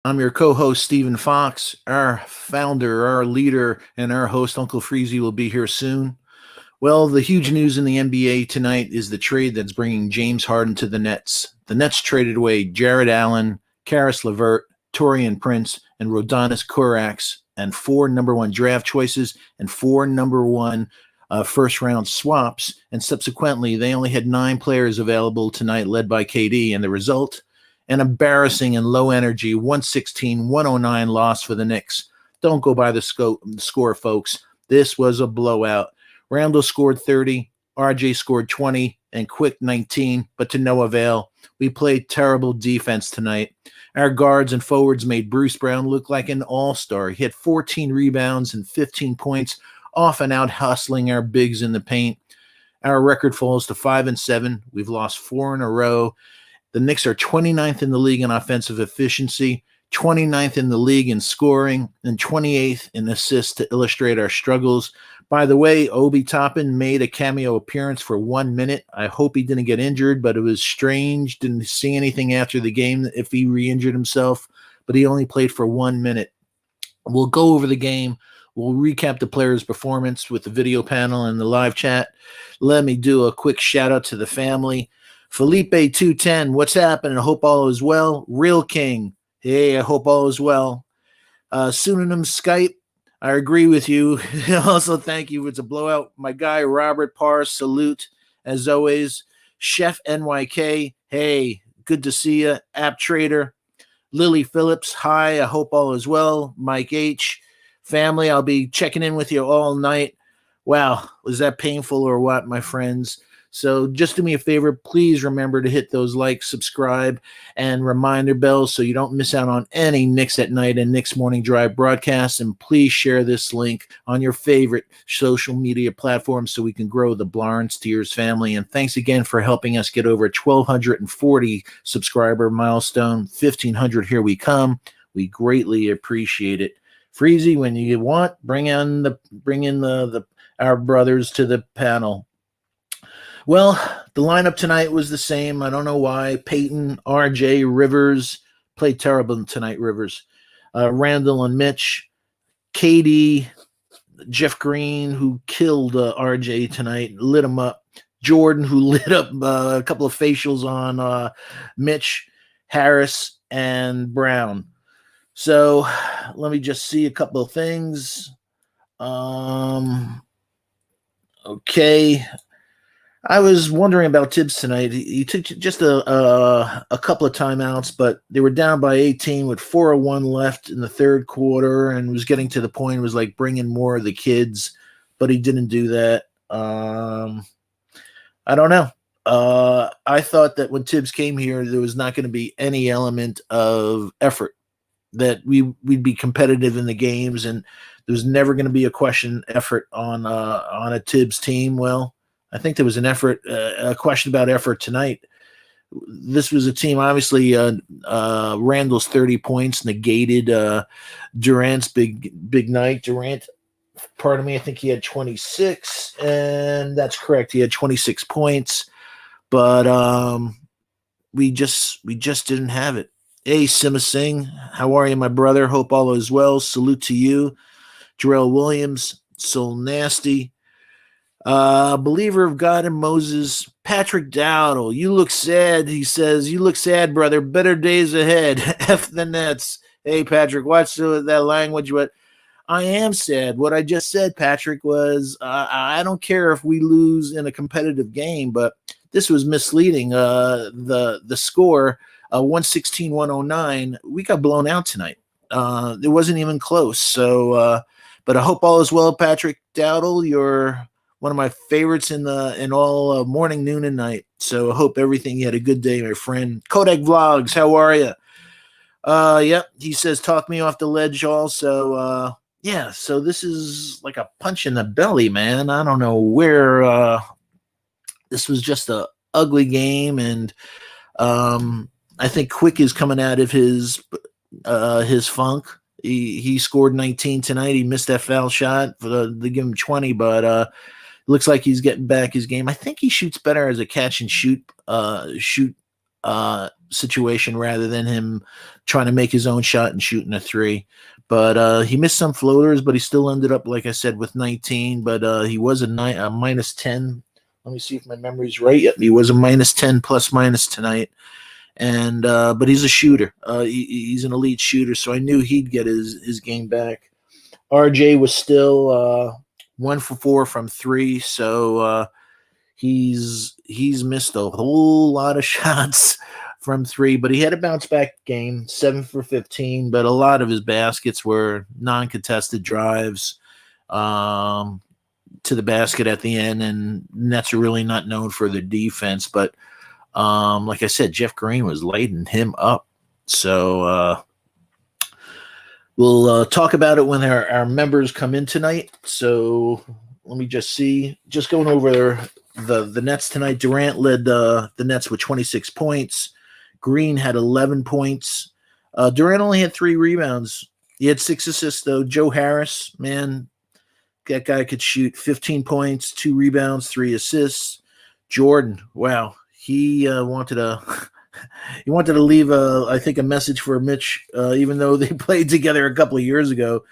I'm your co-host, Stephen Fox. Our founder, our leader, and our host, Uncle Freezy, will be here soon. Well, the huge news in the NBA tonight is the trade that's bringing James Harden to the Nets. The Nets traded away Jared Allen, Karis LeVert, Torian Prince, and Rodions Kurucs, and four number one draft choices and four number one first round swaps. And subsequently, they only had 9 players available tonight, led by KD. And the result, an embarrassing and low energy 116-109 loss for the Knicks. Don't go by the score, folks. This was a blowout. Randle scored 30, RJ scored 20, and Quick 19, but to no avail. We played terrible defense tonight. Our guards and forwards made Bruce Brown look like an all-star. He had 14 rebounds and 15 points, off and out hustling our bigs in the paint. Our record falls to 5-7. We've lost 4 in a row. The Knicks are 29th in the league in offensive efficiency, 29th in the league in scoring, and 28th in assists to illustrate our struggles. By the way, Obie Toppin made a cameo appearance for 1 minute. I hope he didn't get injured, but it was strange. Didn't see anything after the game if he re-injured himself, but he only played for 1 minute. We'll go over the game. We'll recap the players' performance with the video panel and the live chat. Let me do a quick shout out to the family. Felipe 210, what's happening? I hope all is well. Real King, hey, I hope all is well. Pseudonym Skype, I agree with you. Also, thank you. It's a blowout. My guy, Robert Parr, salute, as always. Chef NYK, hey, good to see you. App Trader, Lily Phillips, hi, I hope all is well. Mike H, family, I'll be checking in with you all night. Wow, was that painful or what, my friends? So just do me a favor, please remember to hit those likes, subscribe, and reminder bells so you don't miss out on any Knicks at Night and Knicks Morning Drive broadcasts. And please share this link on your favorite social media platforms so we can grow the Blarns Tears family. And thanks again for helping us get over 1,240 subscriber milestone. 1,500, here we come. We greatly appreciate it. Freezy, when you want, bring in our brothers to the panel. Well, the lineup tonight was the same. I don't know why. Payton, RJ, Rivers played terrible tonight. Rivers, Randle and Mitch, KD, Jeff Green, who killed RJ tonight, lit him up. Jordan, who lit up a couple of facials on Mitch, Harris, and Brown. So let me just see a couple of things. Okay. I was wondering about Tibs tonight. He took just a couple of timeouts, but they were down by 18 with 4:01 left in the third quarter and was getting to the point, was like bringing more of the kids, but he didn't do that. I don't know. I thought that when Tibs came here, there was not going to be any element of effort, that we'd be competitive in the games, and there was never going to be a question effort on a Tibs team. Well, I think there was a question about effort tonight. This was a team, obviously, Randle's 30 points negated Durant's big night. Durant, pardon me, I think he had 26, and that's correct. He had 26 points, but we just didn't have it. Hey, Sima Singh, how are you, my brother? Hope all is well. Salute to you. Jarrell Williams, Soul Nasty. Believer of God and Moses, Patrick Dowdle, you look sad. He says, you look sad, brother. Better days ahead. F the Nets. Hey, Patrick, watch that language. But I am sad. What I just said, Patrick, was I don't care if we lose in a competitive game, but this was misleading. The score, 116-109, we got blown out tonight. It wasn't even close. So, but I hope all is well, Patrick Dowdle. You're one of my favorites in all morning, noon, and night. So I hope you had a good day, my friend. Kodak Vlogs, how are you? Yep, he says, talk me off the ledge also. Yeah, so this is like a punch in the belly, man. I don't know where this was just a ugly game, and I think Quick is coming out of his funk. He scored 19 tonight. He missed that foul shot to give him 20, but looks like he's getting back his game. I think he shoots better as a catch and shoot situation rather than him trying to make his own shot and shooting a three. But he missed some floaters, but he still ended up, like I said, with 19. But he was a minus 10. Let me see if my memory's right. Yep, he was a minus 10 plus minus tonight. And but he's a shooter. He's an elite shooter, so I knew he'd get his game back. RJ was still 1 for 4 from 3, so he's missed a whole lot of shots from 3, but he had a bounce back game, 7 for 15. But a lot of his baskets were non-contested drives to the basket at the end, and Nets are really not known for their defense. But like I said, Jeff Green was lighting him up. So we'll talk about it when our members come in tonight. So let me just see. Just going over the Nets tonight. Durant led the Nets with 26 points. Green had 11 points. Durant only had 3 rebounds. He had 6 assists, though. Joe Harris, man, that guy could shoot. 15 points, 2 rebounds, 3 assists. Jordan, wow. He wanted to leave I think a message for Mitch, even though they played together a couple of years ago.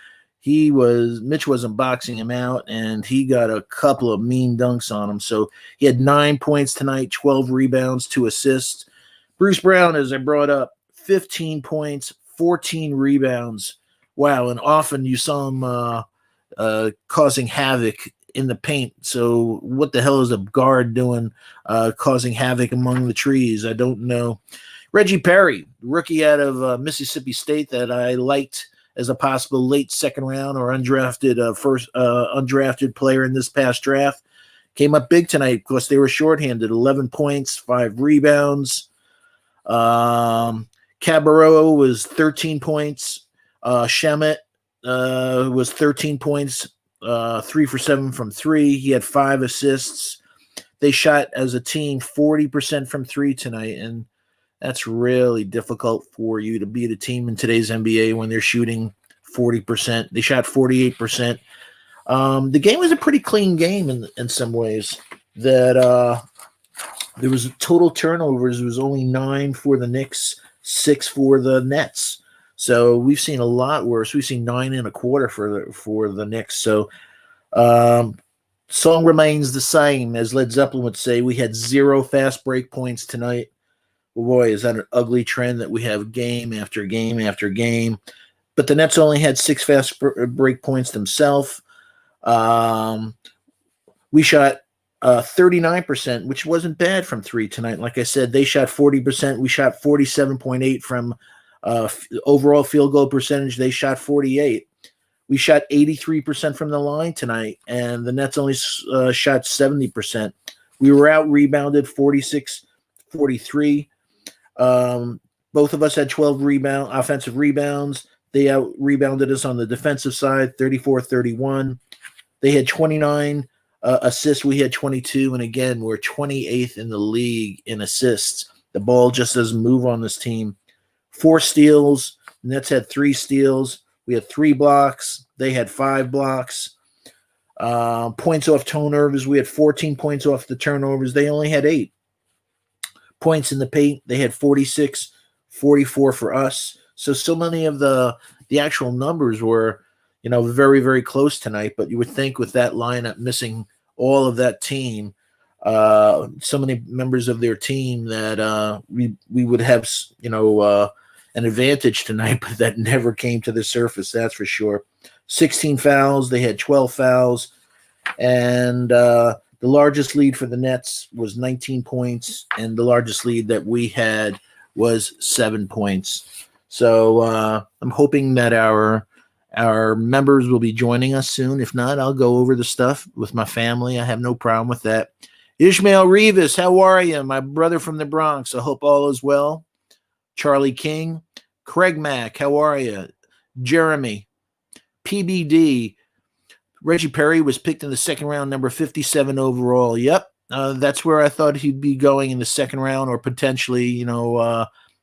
Mitch wasn't boxing him out, and he got a couple of mean dunks on him. So he had 9 points tonight, 12 rebounds, 2 assists. Bruce Brown, as I brought up, 15 points, 14 rebounds. Wow, and often you saw him causing havoc in the paint. So what the hell is a guard doing causing havoc among the trees? I don't know. Reggie Perry, rookie out of Mississippi State that I liked as a possible late second round or undrafted player in this past draft, came up big tonight because they were shorthanded. 11 points, 5 rebounds. Cabarro was 13 points. Shamet was 13 points, 3 for 7 from 3. He had 5 assists. They shot as a team 40% from 3 tonight, and that's really difficult for you to beat a team in today's NBA when they're shooting 40%. They shot 48%. The game was a pretty clean game in some ways. That there was total turnovers. It was only 9 for the Knicks, 6 for the Nets. So we've seen a lot worse. We've seen 9.25 for the Knicks. So song remains the same. As Led Zeppelin would say, we had 0 fast break points tonight. Boy, is that an ugly trend that we have game after game after game. But the Nets only had 6 fast break points themselves. We shot 39%, which wasn't bad from 3 tonight. Like I said, they shot 40%. We shot 47.8 from overall field goal percentage. They shot 48. We shot 83% from the line tonight, and the Nets only shot 70%. We were out rebounded 46-43. Both of us had 12 offensive rebounds. They out rebounded us on the defensive side, 34-31. They had 29 assists. We had 22, and again, we're 28th in the league in assists. The ball just doesn't move on this team. 4 steals. Nets had 3 steals. We had 3 blocks. They had 5 blocks. Points off turnovers. We had 14 points off the turnovers. They only had 8 points in the paint. They had 46, 44 for us. So many of the actual numbers were, very, very close tonight. But you would think with that lineup missing all of that team, so many members of their team that we would have, an advantage tonight, but that never came to the surface. That's for sure. 16 fouls. They had 12 fouls. And the largest lead for the Nets was 19 points, and the largest lead that we had was 7 points. So I'm hoping that our members will be joining us soon. If not, I'll go over the stuff with my family. I have no problem with that. Ishmael Rivas, how are you? My brother from the Bronx. I hope all is well. Charlie King. Craig Mack, how are you? Jeremy. PBD. Reggie Perry was picked in the second round, number 57 overall. Yep, that's where I thought he'd be going in the second round, or potentially,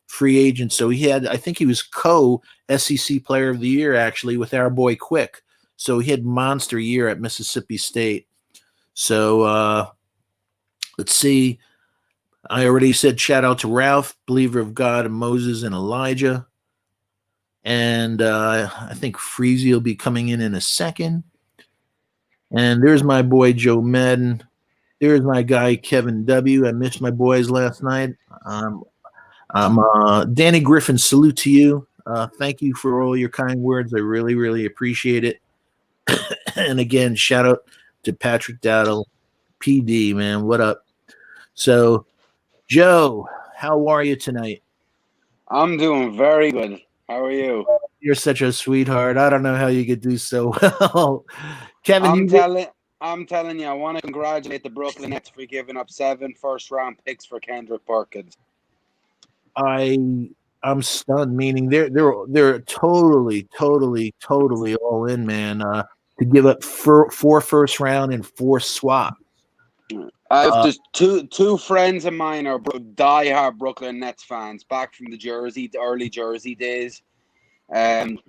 free agent. So I think he was co-SEC Player of the Year, actually, with our boy Quick. So he had monster year at Mississippi State. So let's see. I already said shout out to Ralph, believer of God and Moses and Elijah. And I think Freezy will be coming in a second. And there's my boy Joe Madden. There's my guy Kevin W. I missed my boys last night. Danny Griffin. Salute to you. Thank you for all your kind words. I really, really appreciate it. And again, shout out to Patrick Dowdle, PD, man. What up? So, Joe, how are you tonight? I'm doing very good. How are you? You're such a sweetheart. I don't know how you could do so well. Kevin, I'm telling you, I want to congratulate the Brooklyn Nets for giving up 7 first-round picks for Kendrick Perkins. I'm stunned. Meaning they're totally all in, man. To give up 4 first round and 4 swap. Just two friends of mine are diehard Brooklyn Nets fans back from the early Jersey days, and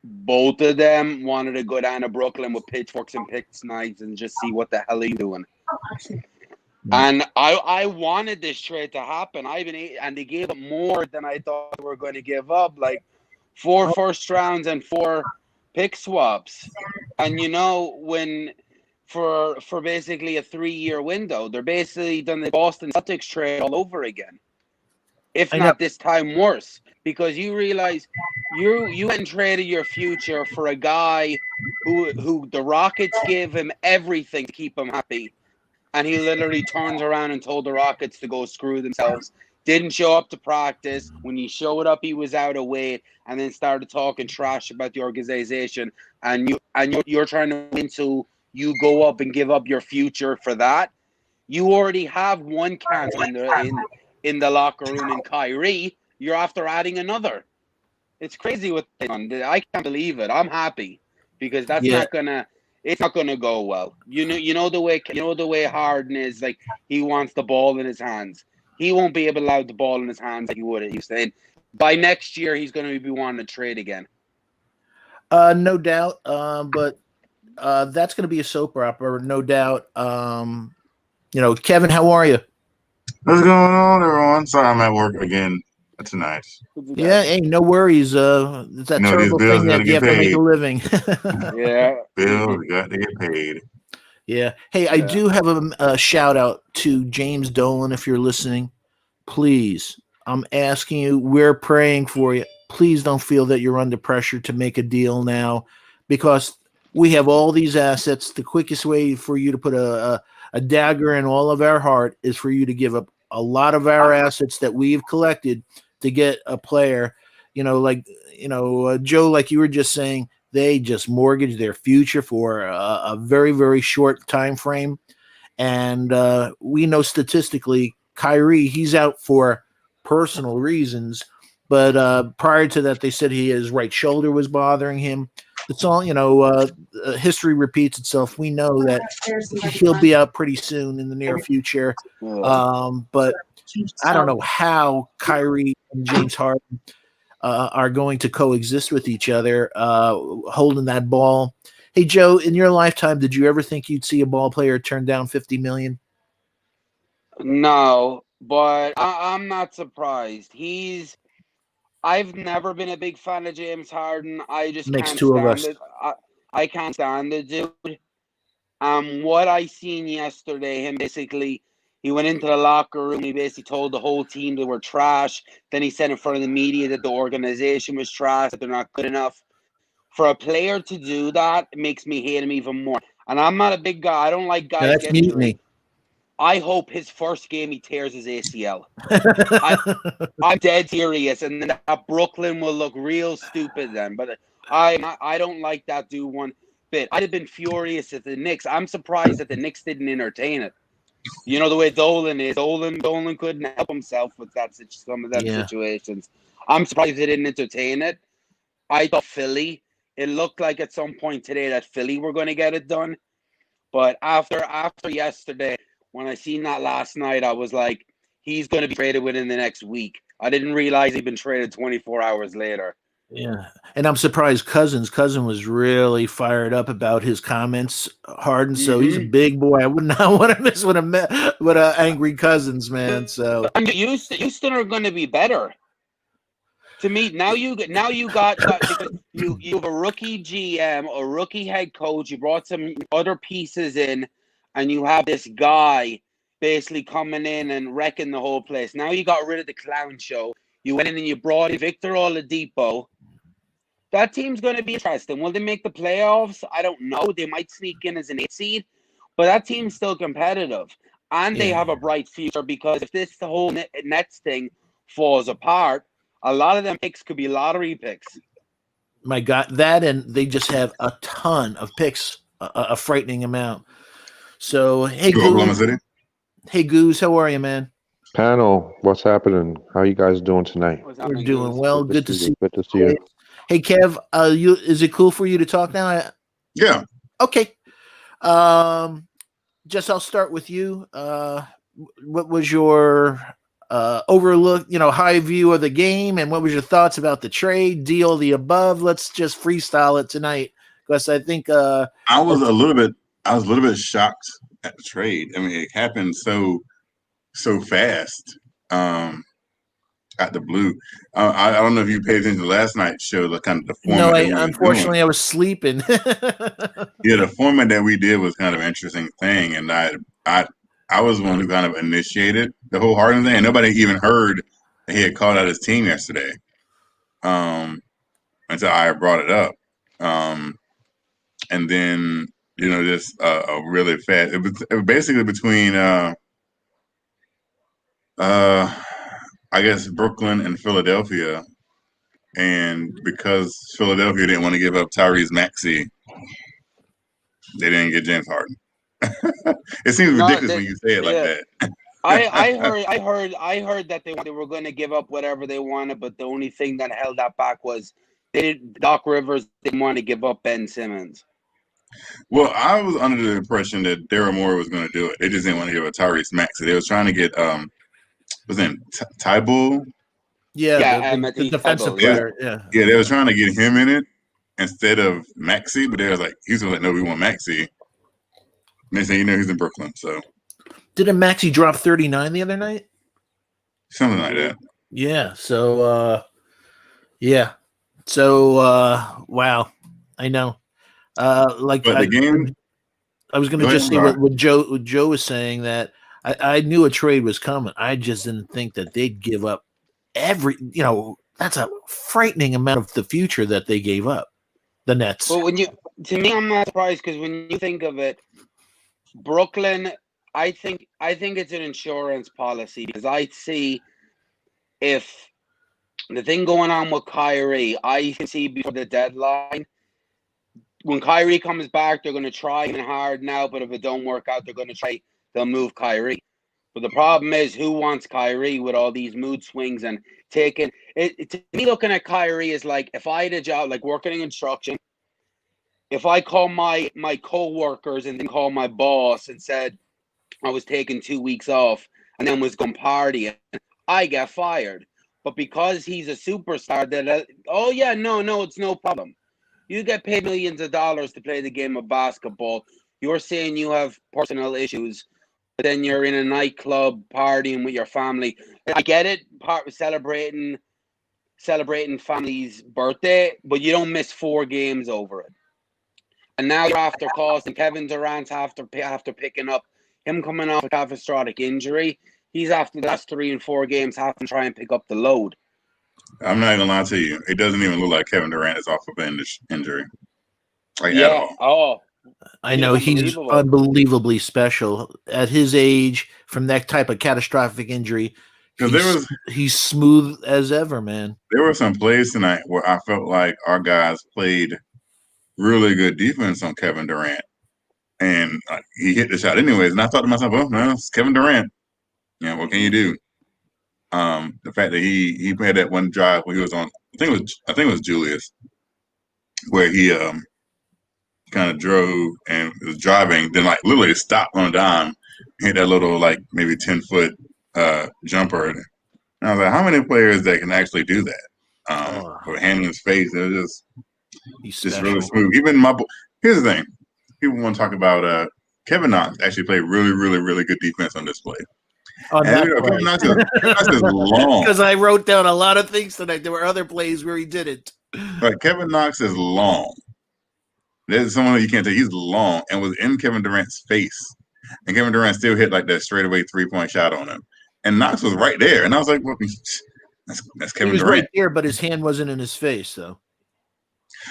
both of them wanted to go down to Brooklyn with pitchforks and picks knives and just see what the hell are you doing. And I wanted this trade to happen. And they gave up more than I thought they were going to give up, like 4 first rounds and 4 pick swaps. And when for basically a 3-year window, they're basically done the Boston Celtics trade all over again. If not this time worse, because you realize you went and traded your future for a guy who the Rockets gave him everything to keep him happy. And he literally turns around and told the Rockets to go screw themselves. Didn't show up to practice. When he showed up, he was out of weight, and then started talking trash about the organization. And you're trying to win, so you go up and give up your future for that. You already have one cancer in the locker room in Kyrie. You're after adding another. It's crazy what they've done. I can't believe it. I'm happy because that's not gonna. It's not going to go well. You know the way Harden is, like, he wants the ball in his hands. He won't be able to allow the ball in his hands like he would. He was saying by next year he's going to be wanting to trade again. No doubt. But that's going to be a soap opera, no doubt. Kevin, how are you? What's going on, everyone? Sorry, I'm at work again tonight. Yeah, hey, no worries. It's that terrible thing that you have to make a living. Yeah, bills got to get paid. Yeah. Hey, I do have a shout out to James Dolan. If you're listening, please, I'm asking you. We're praying for you. Please don't feel that you're under pressure to make a deal now, because we have all these assets. The quickest way for you to put a dagger in all of our heart is for you to give up a lot of our assets that we've collected to get a player, Joe, like you were just saying, they just mortgaged their future for a very, very short time frame. And we know statistically, Kyrie, he's out for personal reasons. But prior to that, they said his right shoulder was bothering him. It's all, history repeats itself. We know that he'll be out pretty soon in the near future. But I don't know how Kyrie and James Harden are going to coexist with each other, holding that ball. Hey, Joe, in your lifetime, did you ever think you'd see a ball player turn down $50 million? No, but I'm not surprised. I've never been a big fan of James Harden. I just can't stand it. I can't stand it, dude. What I seen yesterday, him basically, he went into the locker room. He basically told the whole team they were trash. Then he said in front of the media that the organization was trash, that they're not good enough. For a player to do that, it makes me hate him even more. And I'm not a big guy. I don't like guys getting injured. I hope his first game he tears his ACL. I'm dead serious, and then that Brooklyn will look real stupid then. But I don't like that dude one bit. I'd have been furious at the Knicks. I'm surprised that the Knicks didn't entertain it. You know the way Dolan is. Dolan couldn't help himself with some of that situations. I'm surprised they didn't entertain it. I thought Philly. It looked like at some point today that Philly were going to get it done, but after yesterday, when I seen that last night, I was like, he's going to be traded within the next week. I didn't realize he'd been traded 24 hours later. Yeah, and I'm surprised Cousin was really fired up about his comments, Harden. So he's a big boy. I would not want to miss with a angry Cousins, man. So Houston are going to be better. To me, now you got because you have a rookie GM, a rookie head coach. You brought some other pieces in, and you have this guy basically coming in and wrecking the whole place. Now you got rid of the clown show. You went in and you brought in Victor Oladipo. That team's going to be interesting. Will they make the playoffs? I don't know. They might sneak in as an 8 seed, but that team's still competitive. And they have a bright future because if the whole Nets thing falls apart, a lot of them picks could be lottery picks. My God, that and they just have a ton of picks, a frightening amount. So, hey, Goose, how are you, man? Panel, what's happening? How you guys doing tonight? We're doing well. Good to see you. Good to see you. Hey, Kev, is it cool for you to talk now? Yeah. Okay. Jess, I'll start with you. What was your overlook, high view of the game, and what was your thoughts about the trade deal, the above? Let's just freestyle it tonight, because I think I was a little bit shocked at the trade. I mean, it happened so fast. At the blue. I don't know if you paid attention to last night's show, the kind of the format. No, unfortunately, I was sleeping. Yeah, the format that we did was kind of an interesting thing, and I was the one who kind of initiated the whole Harden thing, and nobody even heard that he had called out his team yesterday until I brought it up. And then, just a really fast. It was basically between I guess Brooklyn and Philadelphia, and because Philadelphia didn't want to give up Tyrese Maxey, they didn't get James Harden. It seems ridiculous when you say it like that. I heard that they were going to give up whatever they wanted, but the only thing that held that back was Doc Rivers didn't want to give up Ben Simmons. Well, I was under the impression that Daryl Morey was going to do it. They just didn't want to give up Tyrese Maxey. They was trying to get was in Tybull? Yeah, the defensive player. Yeah, they were trying to get him in it instead of Maxey, but they was like, he's like, no, we want Maxey. And they say, he's in Brooklyn, so. Didn't Maxey drop 39 the other night? Something like that. Yeah. So, wow. I know. The game. I was going to just say what Joe was saying, that I knew a trade was coming. I just didn't think that they'd give up that's a frightening amount of the future that they gave up, the Nets. Well, to me, I'm not surprised, because when you think of it, Brooklyn, I think it's an insurance policy, because I see if the thing going on with Kyrie, I can see before the deadline, when Kyrie comes back, they're going to try even hard now, but if it don't work out, they'll move Kyrie. But the problem is, who wants Kyrie with all these mood swings and taking it? To me, looking at Kyrie is like, if I had a job, like working in construction, if I call my co-workers and then call my boss and said I was taking 2 weeks off and then was going partying, I get fired. But because he's a superstar, it's no problem. You get paid millions of dollars to play the game of basketball. You're saying you have personal issues, but then you're in a nightclub partying with your family. I get it, celebrating family's birthday, but you don't miss 4 games over it. And now you're after costing Kevin Durant after picking up him coming off a catastrophic injury. He's after the last 3 and 4 games having to try and pick up the load. I'm not even lying to you. It doesn't even look like Kevin Durant is off of an injury. At all. Oh. I know he's unbelievably special at his age from that type of catastrophic injury. He's smooth as ever, man. There were some plays tonight where I felt like our guys played really good defense on Kevin Durant, and he hit the shot anyways. And I thought to myself, "Oh no, it's Kevin Durant. What can you do?" The fact that he had that one drive where he was on, I think it was Julius, where he kind of drove and was driving, then literally stopped on a dime, hit that little maybe 10-foot jumper. And I was like, how many players that can actually do that? with a hand in his face. It was just really special. smooth. Here's the thing: people want to talk about Kevin Knox. Actually, played really, really, really good defense on this play. On And that Kevin Knox is long. Because I wrote down a lot of things tonight. There were other plays where he did it. Right, Kevin Knox is long. There's someone you can't take. He's long and was in Kevin Durant's face, and Kevin Durant still hit like that straightaway 3-point shot on him. And Knox was right there, and I was like, well, that's Kevin He was Durant. right there, but his hand wasn't in his face, though.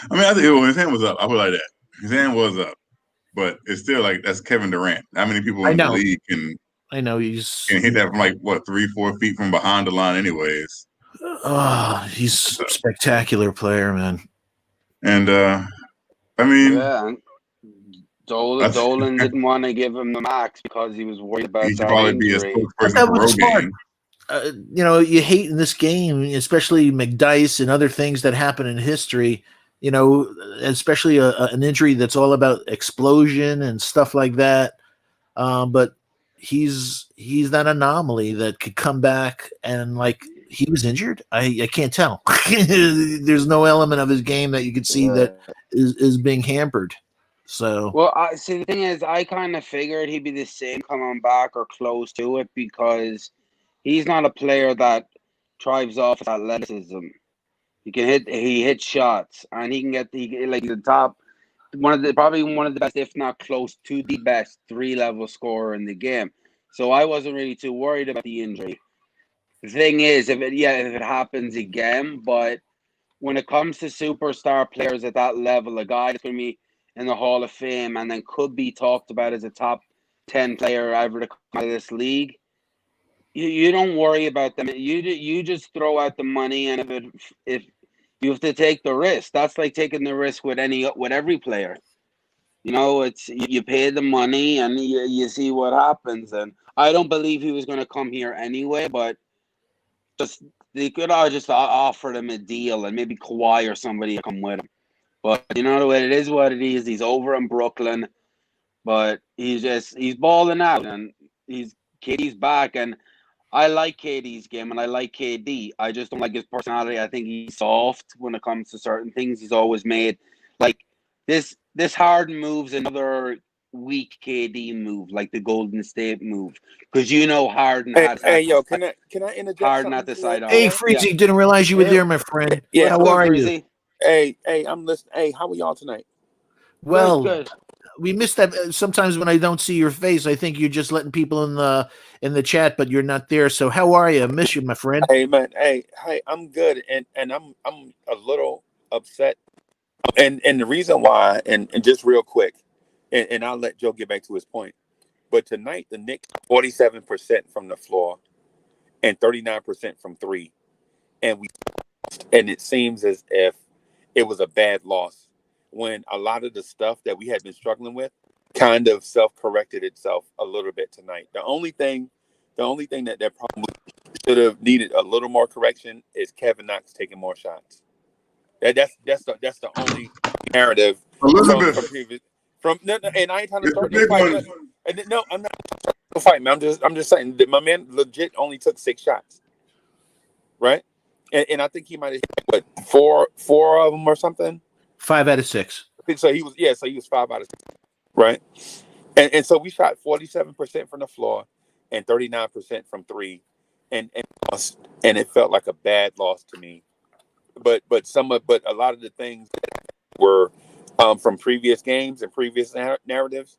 I mean, I think his hand was up. I put it like that. His hand was up, but it's still like that's Kevin Durant. How many people in the league can hit that from like 3-4 feet from behind the line, anyways? He's a spectacular player, man. And I mean, yeah. Dolan didn't want to give him the max because he was worried about he should that probably injury. be a spokesperson for Rogaine. You hate in this game, especially McDice and other things that happen in history, especially an injury that's all about explosion and stuff like that. But he's that anomaly that could come back and he was injured. I can't tell. There's no element of his game that you could see that is being hampered. So see, the thing is, I kind of figured he'd be the same coming back or close to it because he's not a player that thrives off athleticism. He hits shots, and he can get the top probably one of the best, if not close to the best 3-level scorer in the game. So I wasn't really too worried about the injury. The thing is, if it happens again, but when it comes to superstar players at that level, a guy that's going to be in the Hall of Fame and then could be talked about as a top 10 player ever to come out of this league, you don't worry about them. You just throw out the money, and if you have to take the risk, that's like taking the risk with every player. It's you pay the money and you see what happens. And I don't believe he was going to come here anyway, but they could just offered him a deal and maybe Kawhi or somebody to come with him. But you know what it is, what it is. He's over in Brooklyn, but he's balling out, and KD's back, and I like KD's game, and I like KD. I just don't like his personality. I think he's soft when it comes to certain things. He's always made like this Harden move's another weak KD move, like the Golden State move, because Harden. Can I interject? Harden at the side. Hey, Freezy, didn't realize you were there, my friend. Yeah, how are you? Hey, I'm listening. Hey, how are y'all tonight? Well, good. We missed that. Sometimes when I don't see your face, I think you're just letting people in the chat, but you're not there. So how are you? I miss you, my friend. Hey, man. Hey, I'm good, and I'm a little upset, and the reason why, and just real quick, and I'll let Joe get back to his point. But tonight, the Knicks 47% from the floor, and 39% from three, and it seems as if it was a bad loss when a lot of the stuff that we had been struggling with kind of self-corrected itself a little bit tonight. The only thing that probably should have needed a little more correction is Kevin Knox taking more shots. That's the only narrative from and I ain't trying to start this fight. No, I'm not trying to fight, man. I'm just saying that my man legit only took 6 shots, right? And I think he might have hit four of them or something. 5 out of 6. So he was 5 out of 6, right? And so we shot 47% from the floor and 39% from three, and it felt like a bad loss to me. But a lot of the things that were from previous games and previous narratives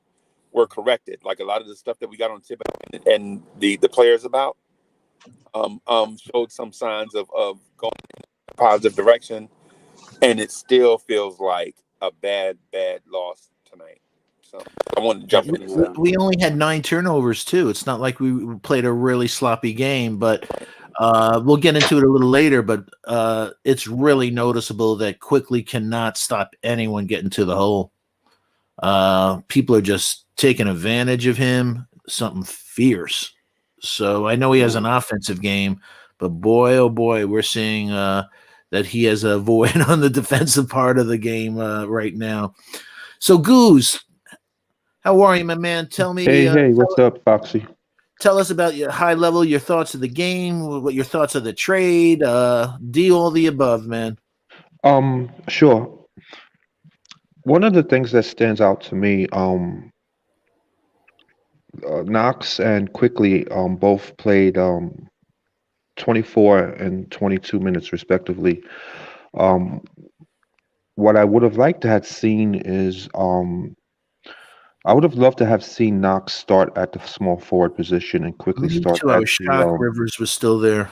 were corrected. Like a lot of the stuff that we got on Tibs and the players about showed some signs of going in a positive direction, and it still feels like a bad loss tonight. So I wanted to jump in. We only had 9 turnovers too. It's not like we played a really sloppy game, but we'll get into it a little later. But it's really noticeable that Quickley cannot stop anyone getting to the hole. People are just taking advantage of him. Something fierce. So I know he has an offensive game, but boy, oh boy, we're seeing that he has a void on the defensive part of the game right now. So Goose, how are you, my man? Tell me. Hey, what's up, Foxy? tell us about your high level, your thoughts of the game, what your thoughts of the trade, D, all the above, man. Sure. One of the things that stands out to me, Knox and Quickley both played 24 and 22 minutes respectively. Um, what I would have liked to have seen is I would have loved to have seen Knox start at the small forward position and Quickley Me start too. I at was the shocked Rivers was still there.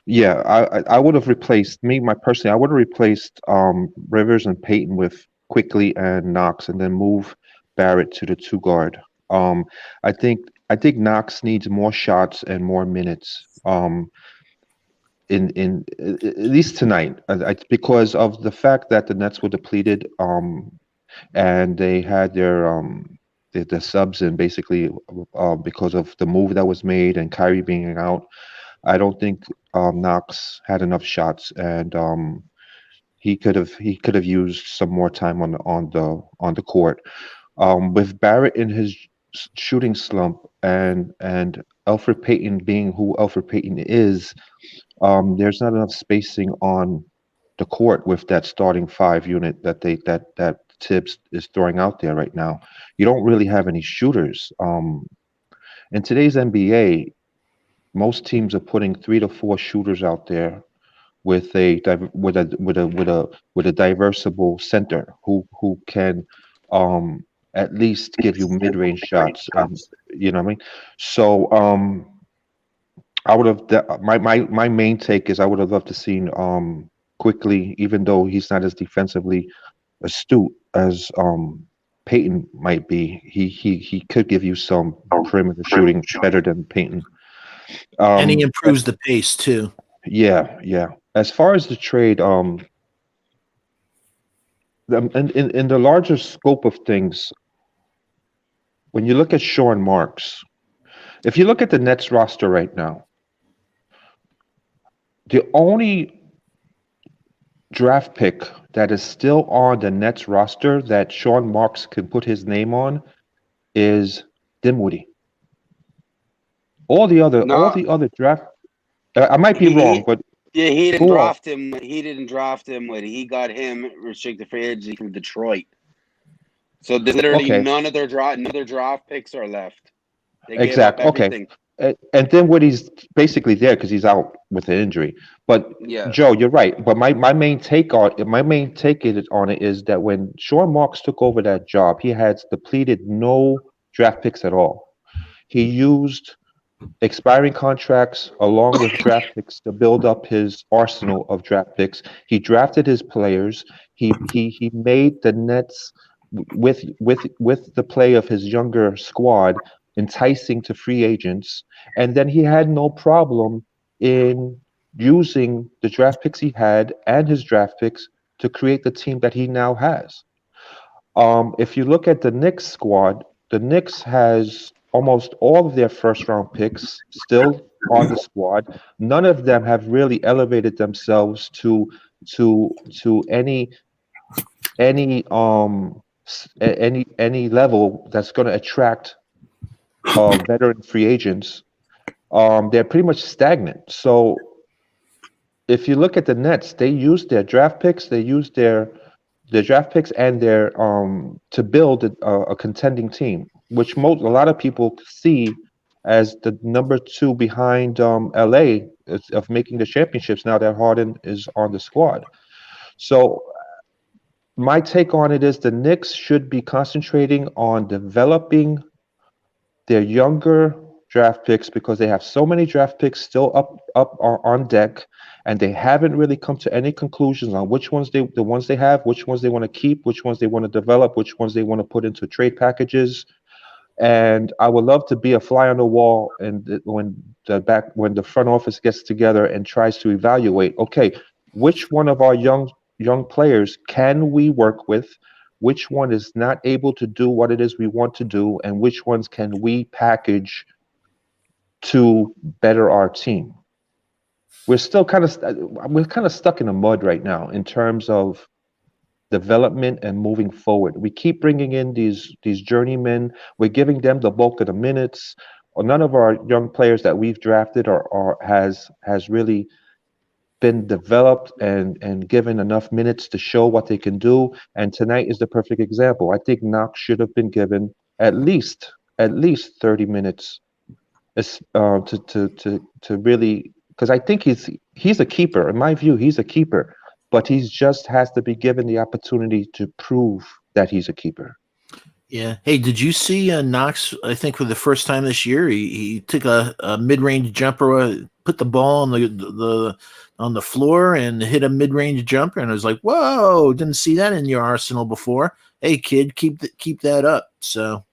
yeah. I would have replaced personally. I would have replaced Rivers and Payton with Quickley and Knox, and then move Barrett to the two guard. Um, I think Knox needs more shots and more minutes. In at least tonight, because of the fact that the Nets were depleted, and they had the subs in basically because of the move that was made and Kyrie being out. I don't think Knox had enough shots, and he could have used some more time on the court. With Barrett in his shooting slump, and Alfred Payton being who Alfred Payton is, there's not enough spacing on the court with that starting five unit that Tibs is throwing out there right now. You don't really have any shooters. In today's NBA, most teams are putting 3 to 4 shooters out there with a diversible center who can at least give you mid-range shots. You know what I mean? So I would have my main take is I would have loved to seen Quickley, even though he's not as defensively astute as Peyton might be. He could give you some perimeter shooting better than Peyton. And he improves the pace too. Yeah. As far as the trade, in the larger scope of things, when you look at Sean Marks, if you look at the Nets roster right now, the only draft pick that is still on the Nets roster that Sean Marks can put his name on is Dinwiddie. All the other draft, I might be wrong, but yeah, he didn't draft him. He didn't draft him. When he got him restricted free agency from Detroit. So there's literally none of their draft picks are left. They gave up everything. And Dinwiddie's basically there because he's out with an injury. But yeah, Joe, you're right. But my main take on it is that when Sean Marks took over that job, he had depleted no draft picks at all. He used expiring contracts along with draft picks to build up his arsenal of draft picks. He drafted his players. He made the Nets with the play of his younger squad enticing to free agents, and then he had no problem in using the draft picks he had and his draft picks to create the team that he now has. If you look at the Knicks squad, the Knicks has almost all of their first round picks still on the squad. None of them have really elevated themselves to any level that's going to attract veteran free agents. They're pretty much stagnant. So if you look at the Nets, they use their draft picks, they use their draft picks and their to build a contending team, which a lot of people see as the number 2 behind LA of making the championships now that Harden is on the squad. So my take on it is the Knicks should be concentrating on developing their younger draft picks because they have so many draft picks still up on deck, and they haven't really come to any conclusions on which ones the ones they have, which ones they want to keep, which ones they want to develop, which ones they want to put into trade packages. And I would love to be a fly on the wall, and when the front office gets together and tries to evaluate, okay, which one of our young players can we work with, which one is not able to do what it is we want to do, and which ones can we package to better our team. We're kind of stuck in the mud right now in terms of development and moving forward. We keep bringing in these journeymen. We're giving them the bulk of the minutes. none of our young players that we've drafted has really been developed and given enough minutes to show what they can do. And tonight is the perfect example. I think Knox should have been given at least 30 minutes to really, because I think he's a keeper. In my view, he's a keeper, but he just has to be given the opportunity to prove that he's a keeper. Yeah. Hey, did you see Knox? I think for the first time this year, he took a mid-range jumper, put the ball on the floor, and hit a mid-range jumper, and I was like, "Whoa! Didn't see that in your arsenal before." Hey, kid, keep that up. So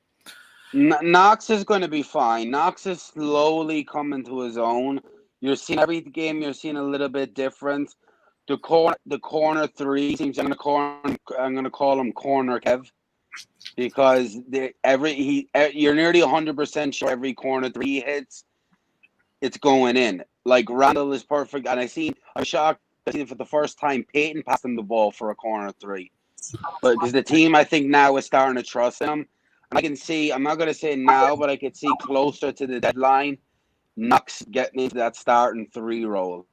Knox is going to be fine. Knox is slowly coming to his own. You're seeing every game. You're seeing a little bit different. The corner three seems. I'm going to call him Corner Kev. Because you're nearly 100% sure every corner three he hits, it's going in. Like Randle is perfect, and I'm shocked to see for the first time Payton passed him the ball for a corner three, but because the team I think now is starting to trust him, and I can see. I'm not going to say now, but I could see closer to the deadline, Knox getting into that starting three role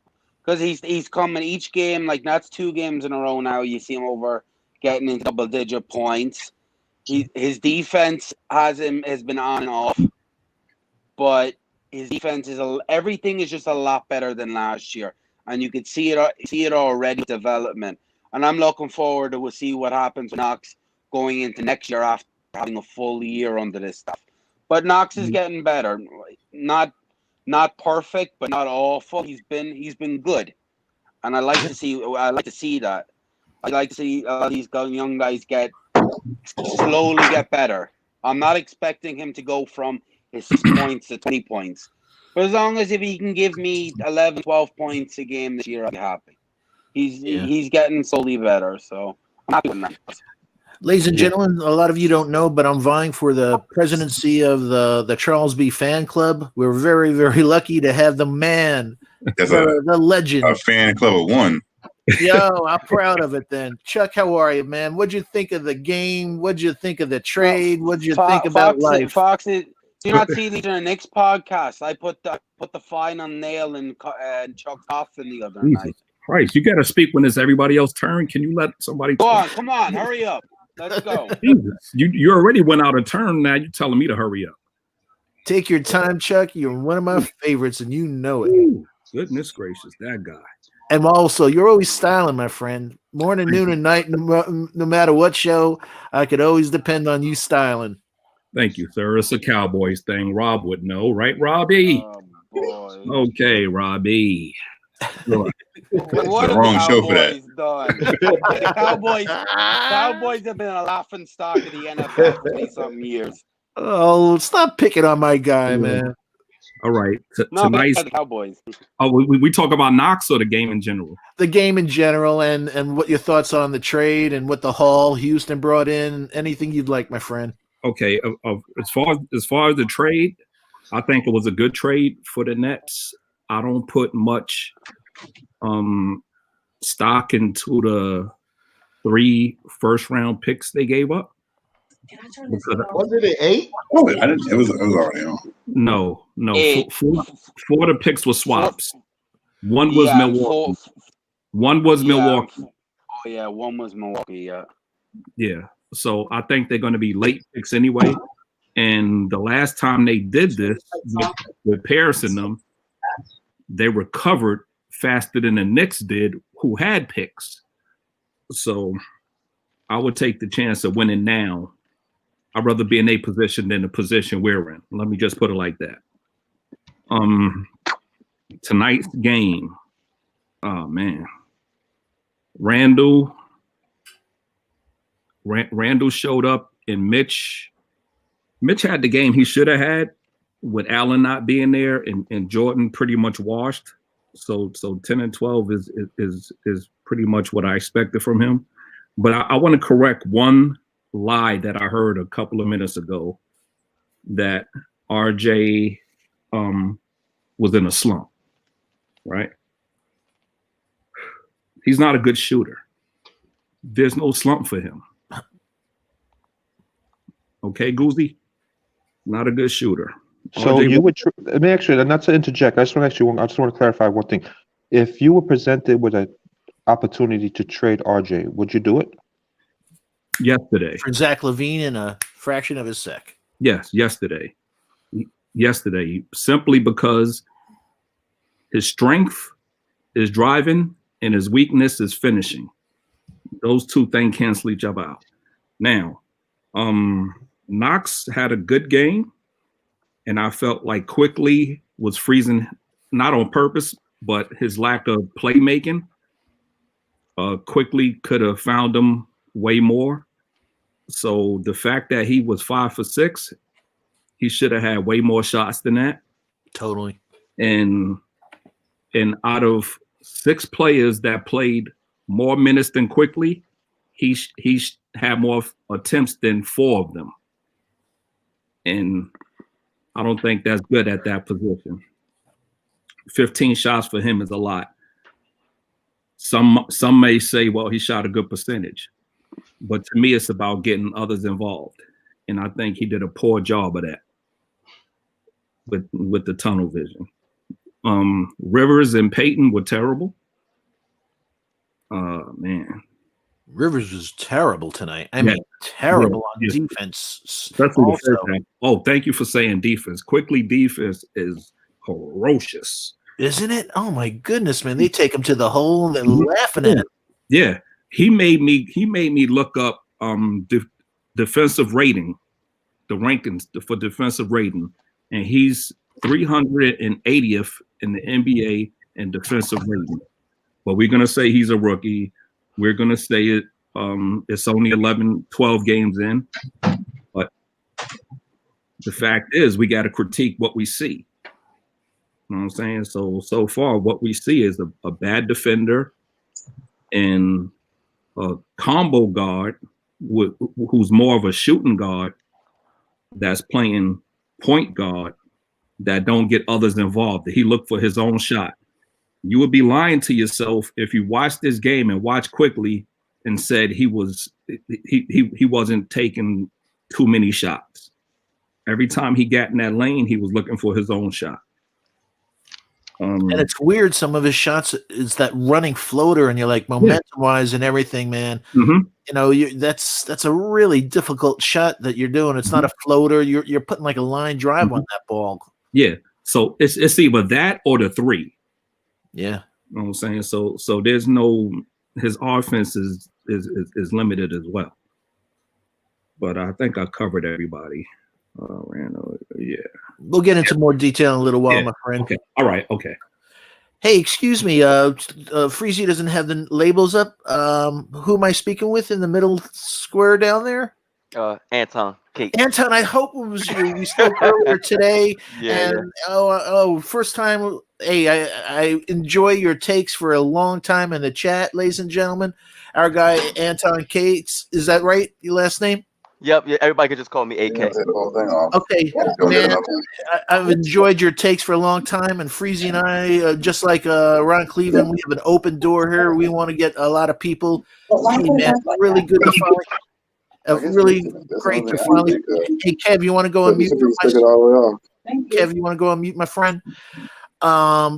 because he's coming each game. Like that's 2 games in a row now. You see him over getting into double-digit points. His defense has been on and off, but his defense everything is just a lot better than last year, and you could see it already development. And I'm looking forward to see what happens with Knox going into next year after having a full year under this stuff. But Knox is getting better, not perfect, but not awful. He's been good, and I like to see that. I like to see these young guys slowly get better. I'm not expecting him to go from his 6 points to 20 points. But as long as if he can give me 11, 12 points a game this year, I'll be happy. He's getting slowly better, so I'm happy with that. ladies and gentlemen, a lot of you don't know, but I'm vying for the presidency of the Charles B fan club. We're very, very lucky to have the man, the legend. A fan club of one. Yo, I'm proud of it then. Chuck, how are you, man? What'd you think of the game? What'd you think of the trade? What'd you think about life? Fox, do you not see these in the Knicks podcast? I put the fine on Nail and Chuck Toffin the other night. Christ, you got to speak when it's everybody else's turn. Can you let somebody talk? Come on, hurry up. Let's go. Jesus, you already went out of turn. Now you're telling me to hurry up. Take your time, Chuck. You're one of my favorites, and you know it. Ooh, goodness gracious, that guy. And also, you're always styling, my friend. Morning, noon, and night, no matter what show, I could always depend on you styling. Thank you, sir. It's a Cowboys thing. Rob would know, right, Robbie? Oh, boy. Okay, Robbie. What the wrong show for that. The Cowboys have been a laughing stock of the NFL for 20-something years. Oh, stop picking on my guy, man. All right. Tonight's the Cowboys. Oh, we talk about Knox or the game in general? The game in general, and what your thoughts on the trade and what the haul Houston brought in. Anything you'd like, my friend. Okay. As far as the trade, I think it was a good trade for the Nets. I don't put much stock into the 3 first-round picks they gave up. Was it an 8? Oh, I didn't. It was already on. No. 4 of the picks were swaps. One was Milwaukee. One was Milwaukee. Oh yeah, one was Milwaukee. Yeah. So I think they're going to be late picks anyway. And the last time they did this with Paris and them, they recovered faster than the Knicks did, who had picks. So I would take the chance of winning now. I'd rather be in a position than the position we're in. Let me just put it like that. Tonight's game. Oh man. Randle showed up, and Mitch had the game he should have had with Allen not being there, and Jordan pretty much washed. So 10 and 12 is pretty much what I expected from him. But I want to correct one lie that I heard a couple of minutes ago, that RJ was in a slump, right? He's not a good shooter. There's no slump for him. Okay, Goozy? Not a good shooter. So RJ you would. Let me actually, not to interject. I just want to clarify one thing. If you were presented with an opportunity to trade RJ, would you do it? yesterday. For Zach LaVine in a fraction of a sec. Yes, yesterday. Simply because his strength is driving and his weakness is finishing. Those two things cancel each other out. Now, Knox had a good game, and I felt like Quickley was freezing, not on purpose, but his lack of playmaking. Quickley could have found him way more. So the fact that he was 5 for 6, he should have had way more shots than that. Totally. And out of 6 players that played more minutes than Quickley, he had more attempts than 4 of them. And I don't think that's good at that position. 15 shots for him is a lot. Some may say, well, he shot a good percentage. But to me, it's about getting others involved. And I think he did a poor job of that with the tunnel vision. Rivers and Payton were terrible. Man. Rivers was terrible tonight. I mean, terrible on defense. Especially the first half. Oh, thank you for saying defense. Quickly, defense is ferocious. Isn't it? Oh my goodness, man! They take him to the hole and they're laughing at him. Yeah, he made me look up defensive rating, the rankings for defensive rating, and he's 380th in the NBA in defensive rating. But we're gonna say he's a rookie. We're gonna say it. It's only 11, 12 games in, but the fact is, we got to critique what we see. You know what I'm saying? So far, what we see is a bad defender and a combo guard who's more of a shooting guard that's playing point guard that don't get others involved. He looked for his own shot. You would be lying to yourself if you watched this game and watched Quickley and said he wasn't taking too many shots. Every time he got in that lane, he was looking for his own shot. And it's weird. Some of his shots is that running floater, and you're like, momentum-wise and everything, man. Mm-hmm. You know, that's a really difficult shot that you're doing. It's not a floater. You're putting like a line drive on that ball. Yeah. So it's either that or the 3. Yeah. You know what I'm saying? So there's no, his offense is limited as well. But I think I covered everybody. Randall, yeah. We'll get into more detail in a little while, my friend. Okay. All right. Okay. Hey, excuse me. Freezy doesn't have the labels up. Who am I speaking with in the middle square down there? Anton. Kate. Anton, I hope it was you. We spoke earlier today. First time. Hey, I enjoy your takes for a long time in the chat, ladies and gentlemen. Our guy Anton Cates, is that right? Your last name? Yep. Yeah, everybody can just call me AK. Okay, man. I've enjoyed your takes for a long time, and Freezy and I, just like Ron Cleveland, we have an open door here. We want to get a lot of people. Hey, man, really good to finally. Really great to finally. Hey, Kev, you want to go on mute? Kev, you want to go on mute, my friend? It's. I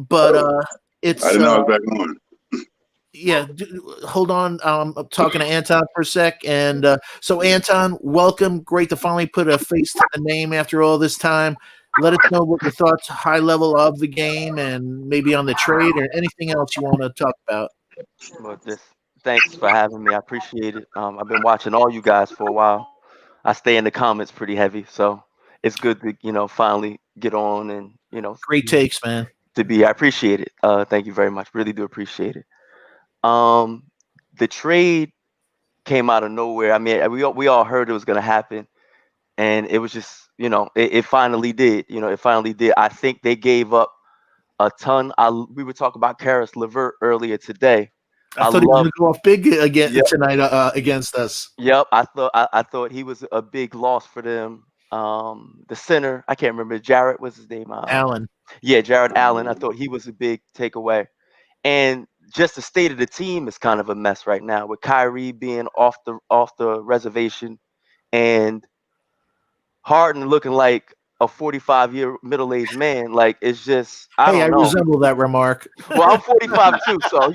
didn't know I was back on. Yeah, hold on. I'm talking to Anton for a sec. And so, Anton, welcome. Great to finally put a face to the name after all this time. Let us know what your thoughts, high level of the game, and maybe on the trade or anything else you want to talk about. Well, thanks for having me. I appreciate it. I've been watching all you guys for a while. I stay in the comments pretty heavy, so it's good to finally get on and Great takes, man. I appreciate it. Thank you very much. Really do appreciate it. The trade came out of nowhere. I mean, we all heard it was going to happen, and it was just, it finally did. It finally did. I think they gave up a ton. We were talking about Karis LeVert earlier today. I thought he was going to go off big again tonight against us. Yep, I thought he was a big loss for them. The center, I can't remember. Jarrett was his name. Allen. Yeah, Jarrett Allen. I thought he was a big takeaway, and just the state of the team is kind of a mess right now with Kyrie being off the reservation and Harden looking like a 45-year middle-aged man. Like, it's just, I Hey, I don't know. resemble that remark. Well, I'm 45 too, so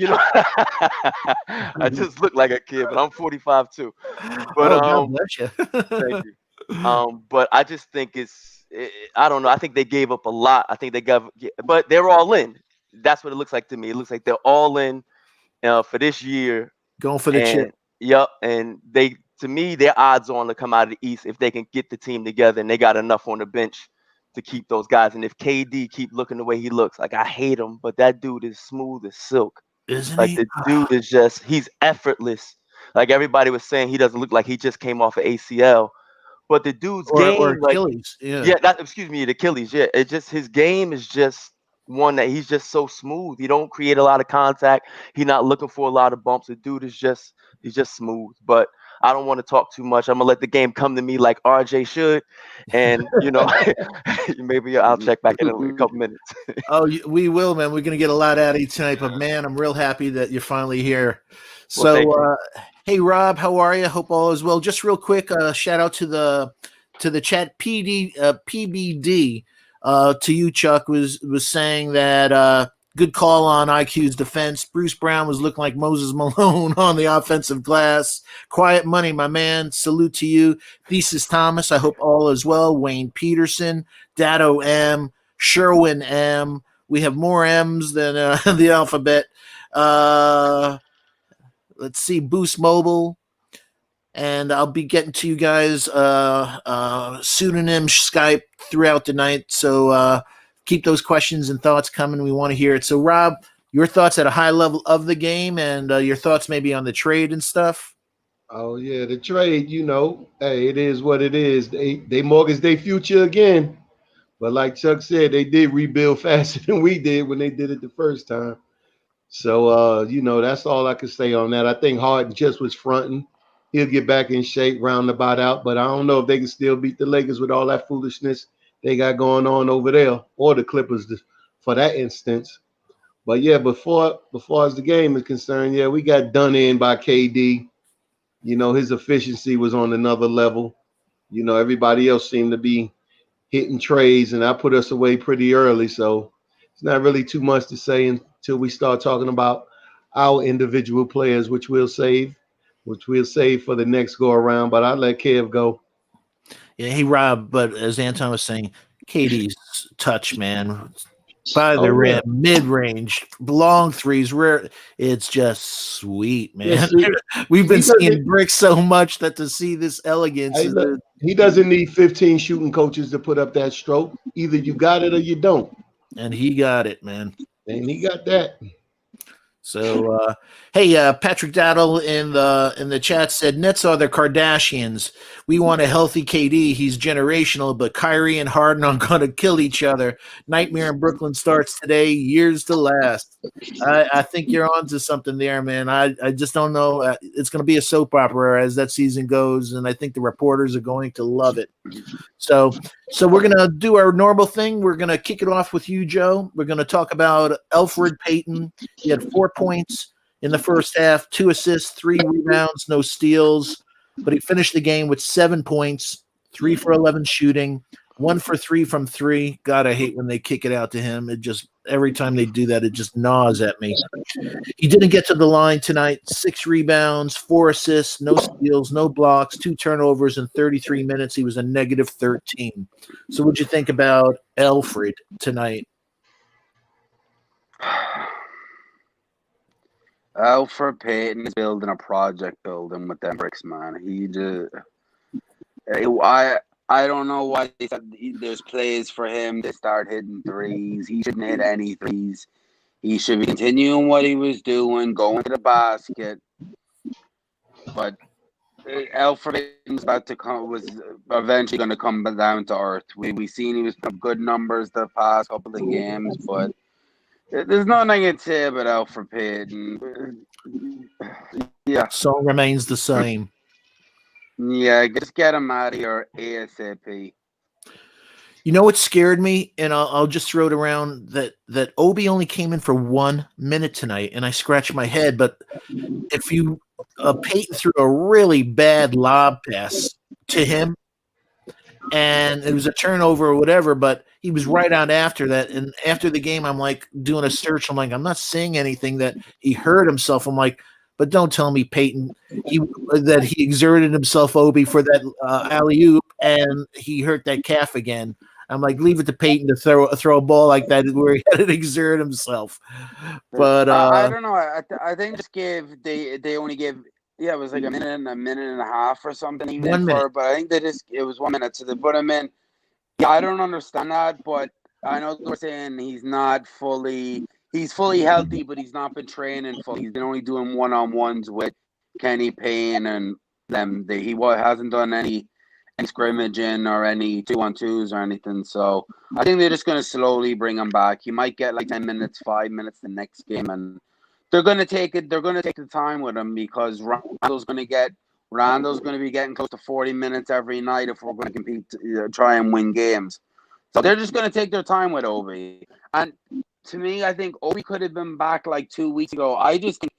I just look like a kid, but I'm 45 too. But Oh, God bless you. thank you. But I just think I don't know. I think they gave up a lot. I think but they're all in. That's what it looks like to me. It looks like they're all in for this year. Going for the chip. Yep. And to me, their odds on to come out of the East if they can get the team together and they got enough on the bench to keep those guys. And if KD keep looking the way he looks, like, I hate him, but that dude is smooth as silk. Isn't like he? The dude is he's effortless. Like, everybody was saying, he doesn't look like he just came off of ACL. But the dude's game, or Achilles, the Achilles, yeah. It's just his game is just one that he's just so smooth. He don't create a lot of contact. He's not looking for a lot of bumps. The dude is he's just smooth. But I don't want to talk too much. I'm gonna let the game come to me like RJ should, and maybe I'll check back in a couple minutes. We will, man. We're gonna get a lot out of you tonight, but man, I'm real happy that you're finally here. So, hey, Rob, how are you? Hope all is well. Just real quick, shout out to the chat. PBD to you, Chuck, was saying that good call on IQ's defense. Bruce Brown was looking like Moses Malone on the offensive glass. Quiet money, my man. Salute to you. Thesis Thomas, I hope all is well. Wayne Peterson, Dado M, Sherwin M. We have more M's than the alphabet. Let's see, Boost Mobile, and I'll be getting to you guys pseudonym Skype throughout the night. So keep those questions and thoughts coming. We want to hear it. So, Rob, your thoughts at a high level of the game and your thoughts maybe on the trade and stuff. Oh yeah, the trade. Hey, it is what it is. They mortgaged their future again, but like Chuck said, they did rebuild faster than we did when they did it the first time. So, that's all I can say on that. I think Harden just was fronting. He'll get back in shape, roundabout out. But I don't know if they can still beat the Lakers with all that foolishness they got going on over there, or the Clippers for that instance. But yeah, before as the game is concerned, yeah, we got done in by KD. His efficiency was on another level. Everybody else seemed to be hitting trades, and I put us away pretty early. So it's not really too much to say until we start talking about our individual players, which we'll save for the next go around. But I'll let Kev go. Yeah, hey Rob, but as Anton was saying, KD's touch, man, by the rim, mid-range, long threes, it's just sweet, man. Yeah, we've been seeing bricks so much that to see this elegance. He doesn't need 15 shooting coaches to put up that stroke. Either you got it or you don't. And he got it, man. And he got that. So, hey, Patrick Daddle in the chat said, Nets are the Kardashians. We want a healthy KD. He's generational, but Kyrie and Harden are going to kill each other. Nightmare in Brooklyn starts today, years to last. I think you're onto something there, man. I just don't know. It's going to be a soap opera as that season goes, and I think the reporters are going to love it. So we're going to do our normal thing. We're going to kick it off with you, Joe. We're going to talk about Alfred Payton. He had 4 points in the first half, 2 assists, 3 rebounds, no steals. But he finished the game with 7 points, 3 for 11 shooting, 1 for 3 from 3. God, I hate when they kick it out to him. It just every time they do that, it just gnaws at me. He didn't get to the line tonight. 6 rebounds, 4 assists, no steals, no blocks, 2 turnovers in 33 minutes. He was a negative 13. So what'd you think about Alfred tonight? Alfred Payton is building a project building with them bricks, man. I don't know why they said there's plays for him to start hitting threes. He shouldn't hit any threes. He should be continuing what he was doing, going to the basket. But Alfred was eventually going to come down to earth. We seen he was putting up good numbers the past couple of games, but there's nothing I can say about Alfred Payton. Yeah. Song remains the same. Yeah, just get him out of here ASAP. You know what scared me? And I'll just throw it around that Obie only came in for 1 minute tonight, and I scratched my head. But if you Payton threw a really bad lob pass to him, and it was a turnover or whatever, but he was right out after that. And after the game, I'm like doing a search. I'm like, I'm not seeing anything that he hurt himself. I'm like, but don't tell me Payton that he exerted himself, Obie, for that alley-oop, and he hurt that calf again. I'm like, leave it to Payton to throw a ball like that where he had to exert himself. But I don't know. I think just they only gave it was like a minute and a half or something even 1 minute. but I think it was 1 minute, so they put him in. Yeah, I don't understand that, but I know they're saying he's fully healthy, but he's not been training fully. He's been only doing one-on-ones with Kenny Payne and them. He hasn't done any scrimmaging or any 2-on-2s or anything. So I think they're just going to slowly bring him back. He might get like 10 minutes, 5 minutes the next game, and they're going to take it. They're going to take the time with him because Randle's going to be getting close to 40 minutes every night if we're going to compete, try and win games. So they're just going to take their time with Obie. And to me, I think Obie could have been back like 2 weeks ago. I just think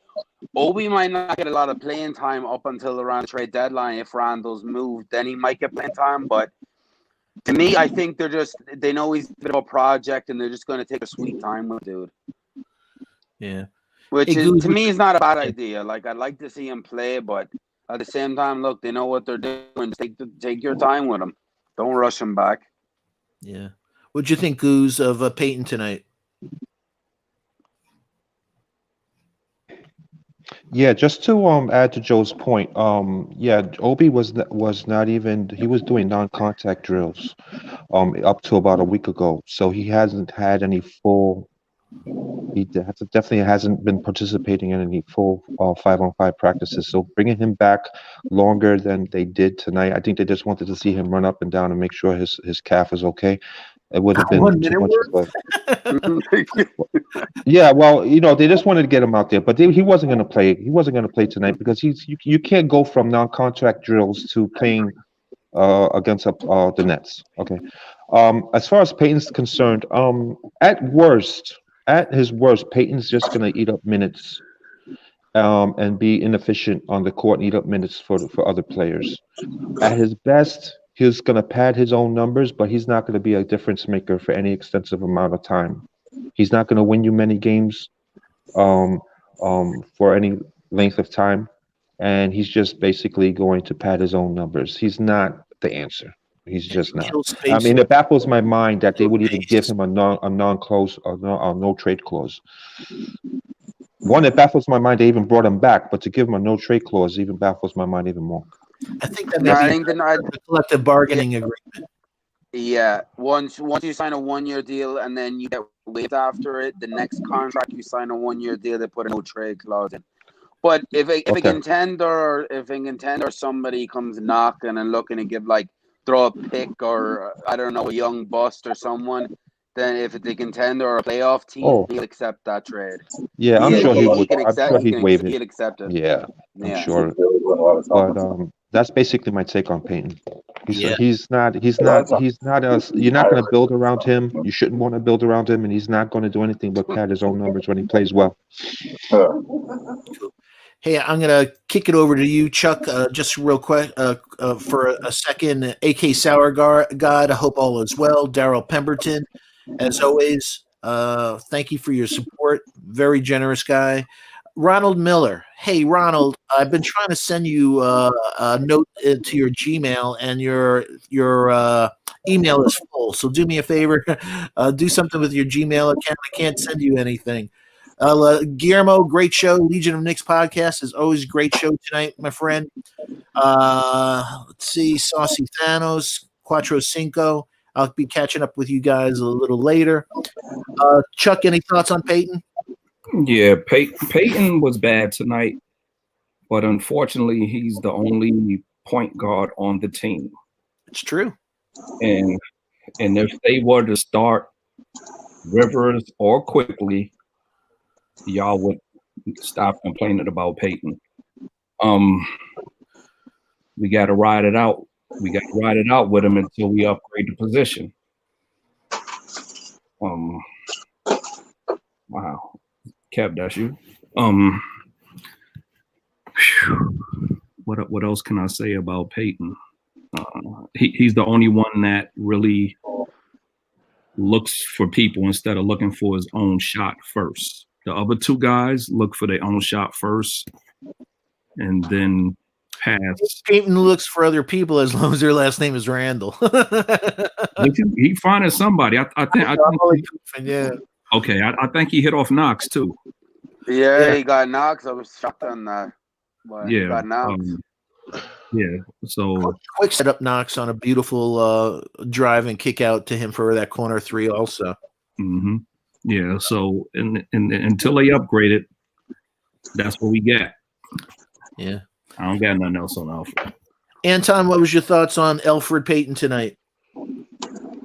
Obie might not get a lot of playing time up until around the trade deadline. If Randle's moved, then he might get playing time. But to me, I think they know he's a bit of a project, and they're just going to take a sweet time with dude. Yeah. Which to me is not a bad idea. Like, I'd like to see him play, but at the same time, look, they know what they're doing. Take your time with him. Don't rush him back. Yeah. What'd you think, Goose, of Payton tonight? Yeah, just to add to Joe's point, yeah, Obie was not even, he was doing non-contact drills up to about a week ago, so he hasn't had any full. He definitely hasn't been participating in any full 5-on-5 practices. So bringing him back longer than they did tonight, I think they just wanted to see him run up and down and make sure his calf is okay. It would have been too much of a. Yeah, well, they just wanted to get him out there, but he wasn't going to play. He wasn't going to play tonight because you can't go from non-contact drills to playing against the Nets. Okay. As far as Payton's concerned, at his worst, Payton's just going to eat up minutes and be inefficient on the court and eat up minutes for other players. At his best, he's going to pad his own numbers, but he's not going to be a difference maker for any extensive amount of time. He's not going to win you many games for any length of time, and he's just basically going to pad his own numbers. He's not the answer. He's just not. I mean, it baffles my mind that they would even give him a non-close or no trade clause. One, it baffles my mind they even brought him back, but to give him a no trade clause even baffles my mind even more. I think that may be the collective bargaining agreement. Yeah, once you sign a 1-year deal and then you get waived after it, the next contract you sign a 1-year deal, they put a no trade clause in. But if a contender or somebody comes knocking and looking to give throw a pick or I don't know, a young bust or someone, then if it's a contender or a playoff team, he'll accept that trade. Yeah, I'm sure he would. I'm sure he'd waive it. He'll accept it. Yeah, I'm sure. But that's basically my take on Payton. He's not us. You're not going to build around him. You shouldn't want to build around him, and he's not going to do anything but pad his own numbers when he plays well. Hey, I'm going to kick it over to you, Chuck, just real quick for a second. AK Sour God, I hope all is well. Daryl Pemberton, as always, thank you for your support. Very generous guy. Ronald Miller. Hey, Ronald, I've been trying to send you a note to your Gmail, and your email is full. So do me a favor, do something with your Gmail account. I can't send you anything. Guillermo, great show. Legion of Knicks podcast is always a great show tonight, my friend. Let's see, Saucy Thanos, Quattro Cinco. I'll be catching up with you guys a little later. Chuck, any thoughts on Payton? Yeah, Payton was bad tonight, but unfortunately, he's the only point guard on the team. It's true. And if they were to start Rivers or Quickley, y'all would stop complaining about Payton. We got to ride it out. We got to ride it out with him until we upgrade the position. Wow. Kev, that's you. What else can I say about Payton? He's the only one that really looks for people instead of looking for his own shot first. The other two guys look for their own shot first and then pass. Payton looks for other people as long as their last name is Randle. He finding somebody. I think yeah. Okay, I think he hit off Knox too. Yeah, he got Knox. I was shocked on that. But he got Knox. Yeah, so Quick set up Knox on a beautiful drive and kick out to him for that corner three also. Mm-hmm. Yeah, so and until they upgrade it, that's what we get. Yeah. I don't got nothing else on Alfred. Anton, what was your thoughts on Alfred Payton tonight?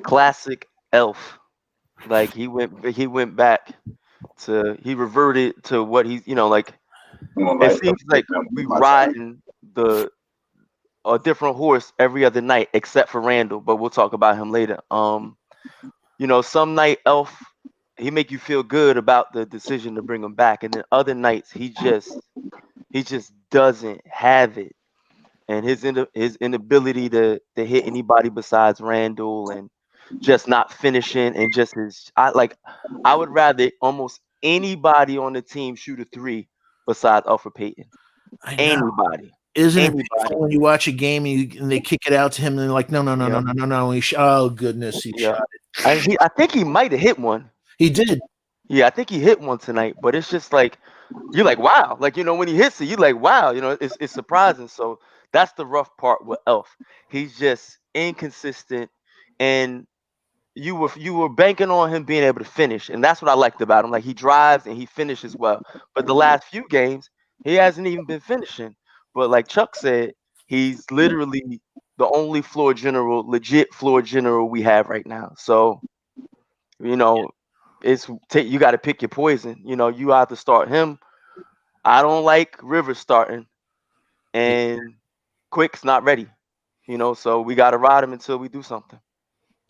Classic Elf. Like he went back to, he reverted to what he's, like it seems like we riding a different horse every other night except for Randle, but we'll talk about him later. Some night Elf, he make you feel good about the decision to bring him back, and then other nights he just doesn't have it, and his inability to hit anybody besides Randle, and just not finishing, and just I would rather almost anybody on the team shoot a three besides Alfred Payton. Anybody. Isn't it painful when you watch a game and they kick it out to him and they're like, no. Oh goodness, he shot it. I think he might have hit one. He did. Yeah, I think he hit one tonight, but it's just like, you're like, wow. Like, when he hits it, you're like, wow, it's surprising. So that's the rough part with Elf. He's just inconsistent, and you were banking on him being able to finish, and that's what I liked about him. Like, he drives and he finishes well. But the last few games, he hasn't even been finishing. But like Chuck said, he's literally the only legit floor general we have right now. So, you got to pick your poison. You have to start him. I don't like Rivers starting, and Quick's not ready. So we got to ride him until we do something.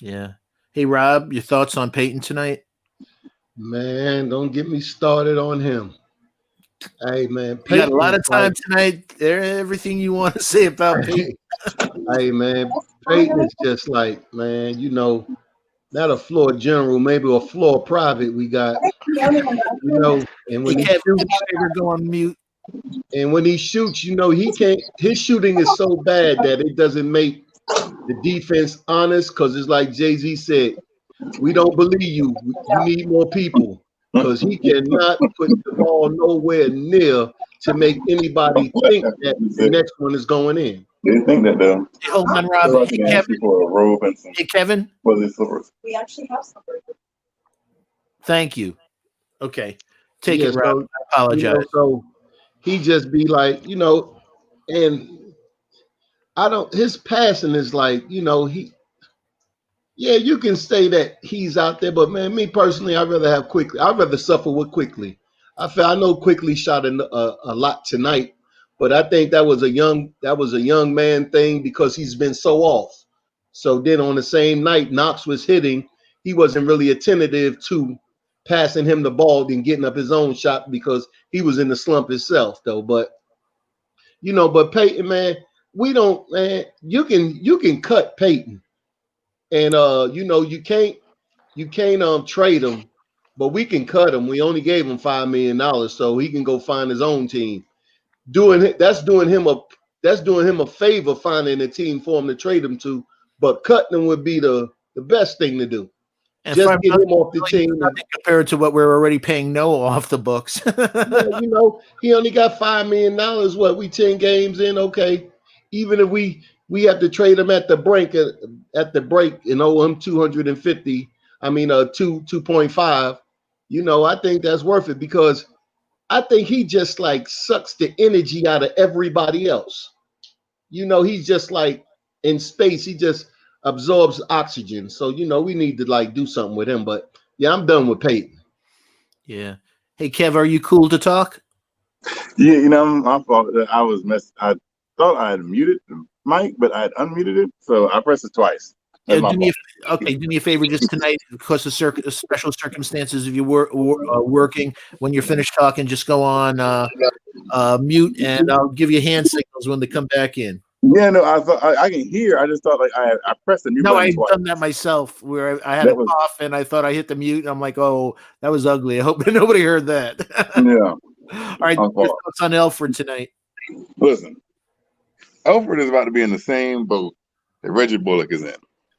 Yeah. Hey, Rob, your thoughts on Payton tonight? Man, don't get me started on him. Hey, man. You got a lot of time tonight. Everything you want to say about Payton. Hey, man. Payton is just like, man, not a floor general, maybe a floor private we got. And when he shoots, go on mute. And when he shoots, he can't. His shooting is so bad that it doesn't make the defense honest. Because it's like Jay-Z said, we don't believe you. You need more people, because he cannot put the ball nowhere near to make anybody think that the next one is going in. They think that though. Hey, hold on, Rob. Hey, Kevin. For a robe and some, hey, Kevin. We actually have slippers. Thank you. Okay. Take it, Rob. I apologize. So he just be like, and his passing is like, you can say that he's out there, but man, me personally, I'd rather have Quickley. I'd rather suffer with Quickley. I know Quickley shot a lot tonight, but I think that was a young man thing, because he's been so off. So then on the same night Knox was hitting, he wasn't really attentive to passing him the ball and getting up his own shot, because he was in the slump himself though. But but Payton, man, you can cut Payton, and you can't trade him, but we can cut him. We only gave him $5 million, so he can go find his own team. That's doing him a favor, finding a team for him to trade him to. But cutting him would be the best thing to do. And just get him off the team. Compared to what we're already paying Noah off the books. He only got $5 million. What, we 10 games in? Okay. Even if we have to trade him at the break and owe him 250. I mean 2.5. I think that's worth it, because I think he just like sucks the energy out of everybody else. He's just like in space. He just absorbs oxygen. So, we need to do something with him. But yeah, I'm done with Payton. Yeah. Hey, Kev, are you cool to talk? Yeah, my fault that I was I thought I had muted the mic, but I had unmuted it. So I pressed it twice. Do me a favor just tonight, because of special circumstances. If you were working, when you're finished talking, just go on mute, and I'll give you hand signals when they come back in. Yeah, no, I thought I can hear. I just thought like I pressed the mute No, button I've twice. done that myself where I had a That was cough and I thought I hit the mute and I'm like, oh, that was ugly. I hope nobody heard that. yeah. All right, My your fault. thoughts on Alfred tonight? Listen, Alfred is about to be in the same boat that Reggie Bullock is in.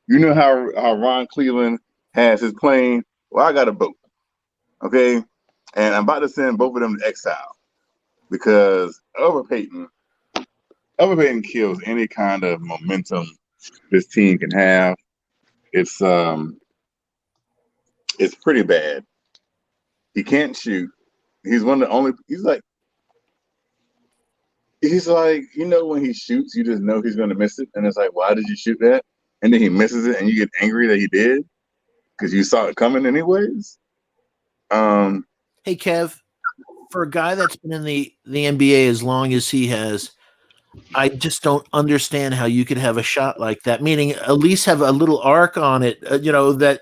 You know how Ron Cleveland has his plane? Well, I got a boat. Okay? And I'm about to send both of them to exile because Alfred Payton kills any kind of momentum this team can have. It's pretty bad. He can't shoot. He's one of the only he's like, when he shoots, you just know he's gonna miss it. And it's like, why did you shoot that? And then he misses it and you get angry that he did because you saw it coming anyways. Hey, Kev, for a guy that's been in the NBA as long as he has, I just don't understand how you could have a shot like that. Meaning, at least have a little arc on it. That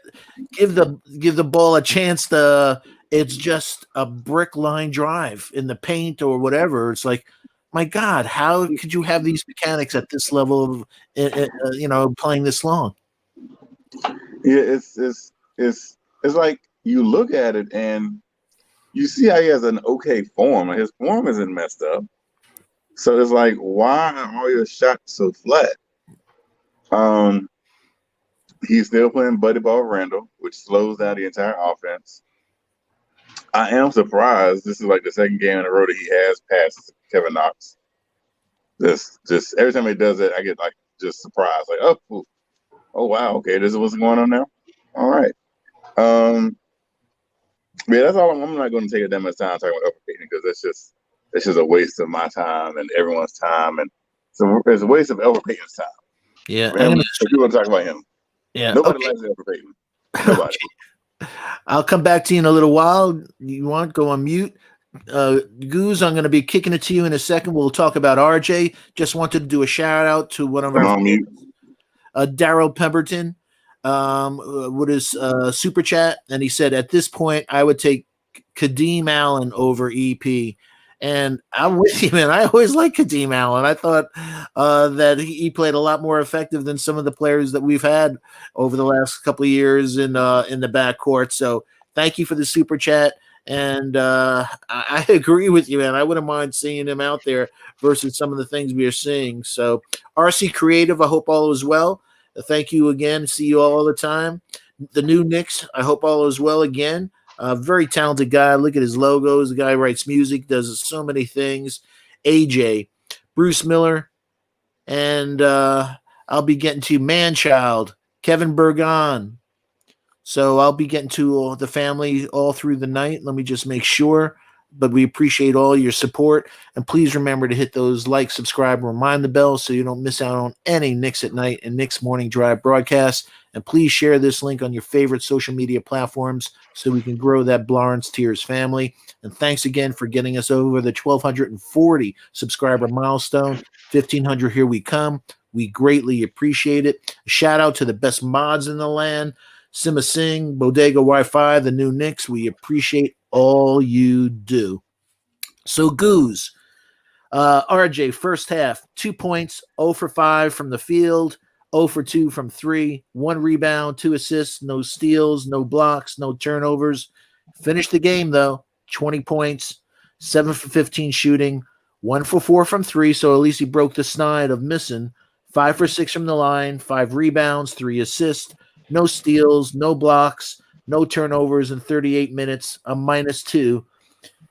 give the ball a chance to. It's just a brick line drive in the paint or whatever. It's like, my God, how could you have these mechanics at this level of playing this long? Yeah, it's like you look at it and you see how he has an okay form. His form isn't messed up. So it's like, why are all your shots so flat? He's still playing buddy ball Randle, which slows down the entire offense. I am surprised. This is like the second game in a row that he has passed Kevin Knox. Just every time he does it, I get like just surprised. Like, oh wow, okay, this is what's going on now. All right. Yeah, that's all. I'm not going to take that much time talking about Alfred Payton because that's just a waste of my time and everyone's time, and so it's a waste of Alfred Payton's time. Yeah, if you want to talk about him, yeah. Nobody Okay. likes Alfred Payton. Nobody. I'll come back to you in a little while. You want go on mute? Goose, I'm going to be kicking it to you in a second. We'll talk about RJ. Just wanted to do a shout out to one of Come our on mute. Daryl Pemberton with his super chat, and he said, at this point, I would take Kadeem Allen over EP. And I'm with you, man. I always liked Kadeem Allen. I thought that he played a lot more effective than some of the players that we've had over the last couple of years in the backcourt. So thank you for the super chat. And I agree with you, man. I wouldn't mind seeing him out there versus some of the things we are seeing. So RC Creative, I hope all is well. Thank you again. See you all the time. The new Knicks, I hope all is well again. Very talented guy. Look at his logos. The guy writes music, does so many things. AJ, Bruce Miller, and I'll be getting to Manchild, Kevin Bergon. So I'll be getting to the family all through the night. Let me just make sure. But we appreciate all your support. And please remember to hit those like, subscribe, and remind the bell so you don't miss out on any Knicks at Night and Knicks Morning Drive broadcasts. And please share this link on your favorite social media platforms so we can grow that Blarens Tears family. And thanks again for getting us over the 1,240 subscriber milestone. 1,500, here we come. We greatly appreciate it. A shout out to the best mods in the land. Sima Singh, Bodega Wi-Fi, the new Knicks. We appreciate all you do. So, Goose, RJ, first half, 2 points, 0 for 5 from the field, 0 for 2 from 3, 1 rebound, 2 assists, no steals, no blocks, no turnovers. Finished the game, though, 20 points, 7 for 15 shooting, 1 for 4 from 3, so at least he broke the snide of missing, 5 for 6 from the line, 5 rebounds, 3 assists, no steals, no blocks, no turnovers in 38 minutes, a -2.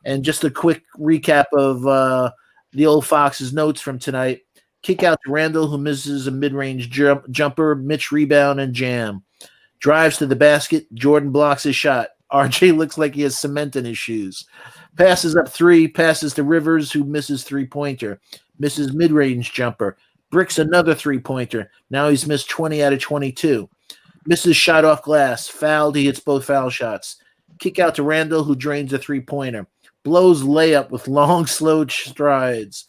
And just a quick recap of the old Fox's notes from tonight. Kick out to Randle, who misses a mid-range jumper, Mitch rebound, and jam. Drives to the basket, Jordan blocks his shot. RJ looks like he has cement in his shoes. Passes up 3, passes to Rivers, who misses three-pointer. Misses mid-range jumper. Bricks another three-pointer. Now he's missed 20 out of 22. Misses shot off glass. Fouled. He hits both foul shots. Kick out to Randle, who drains a three-pointer. Blows layup with long, slow strides.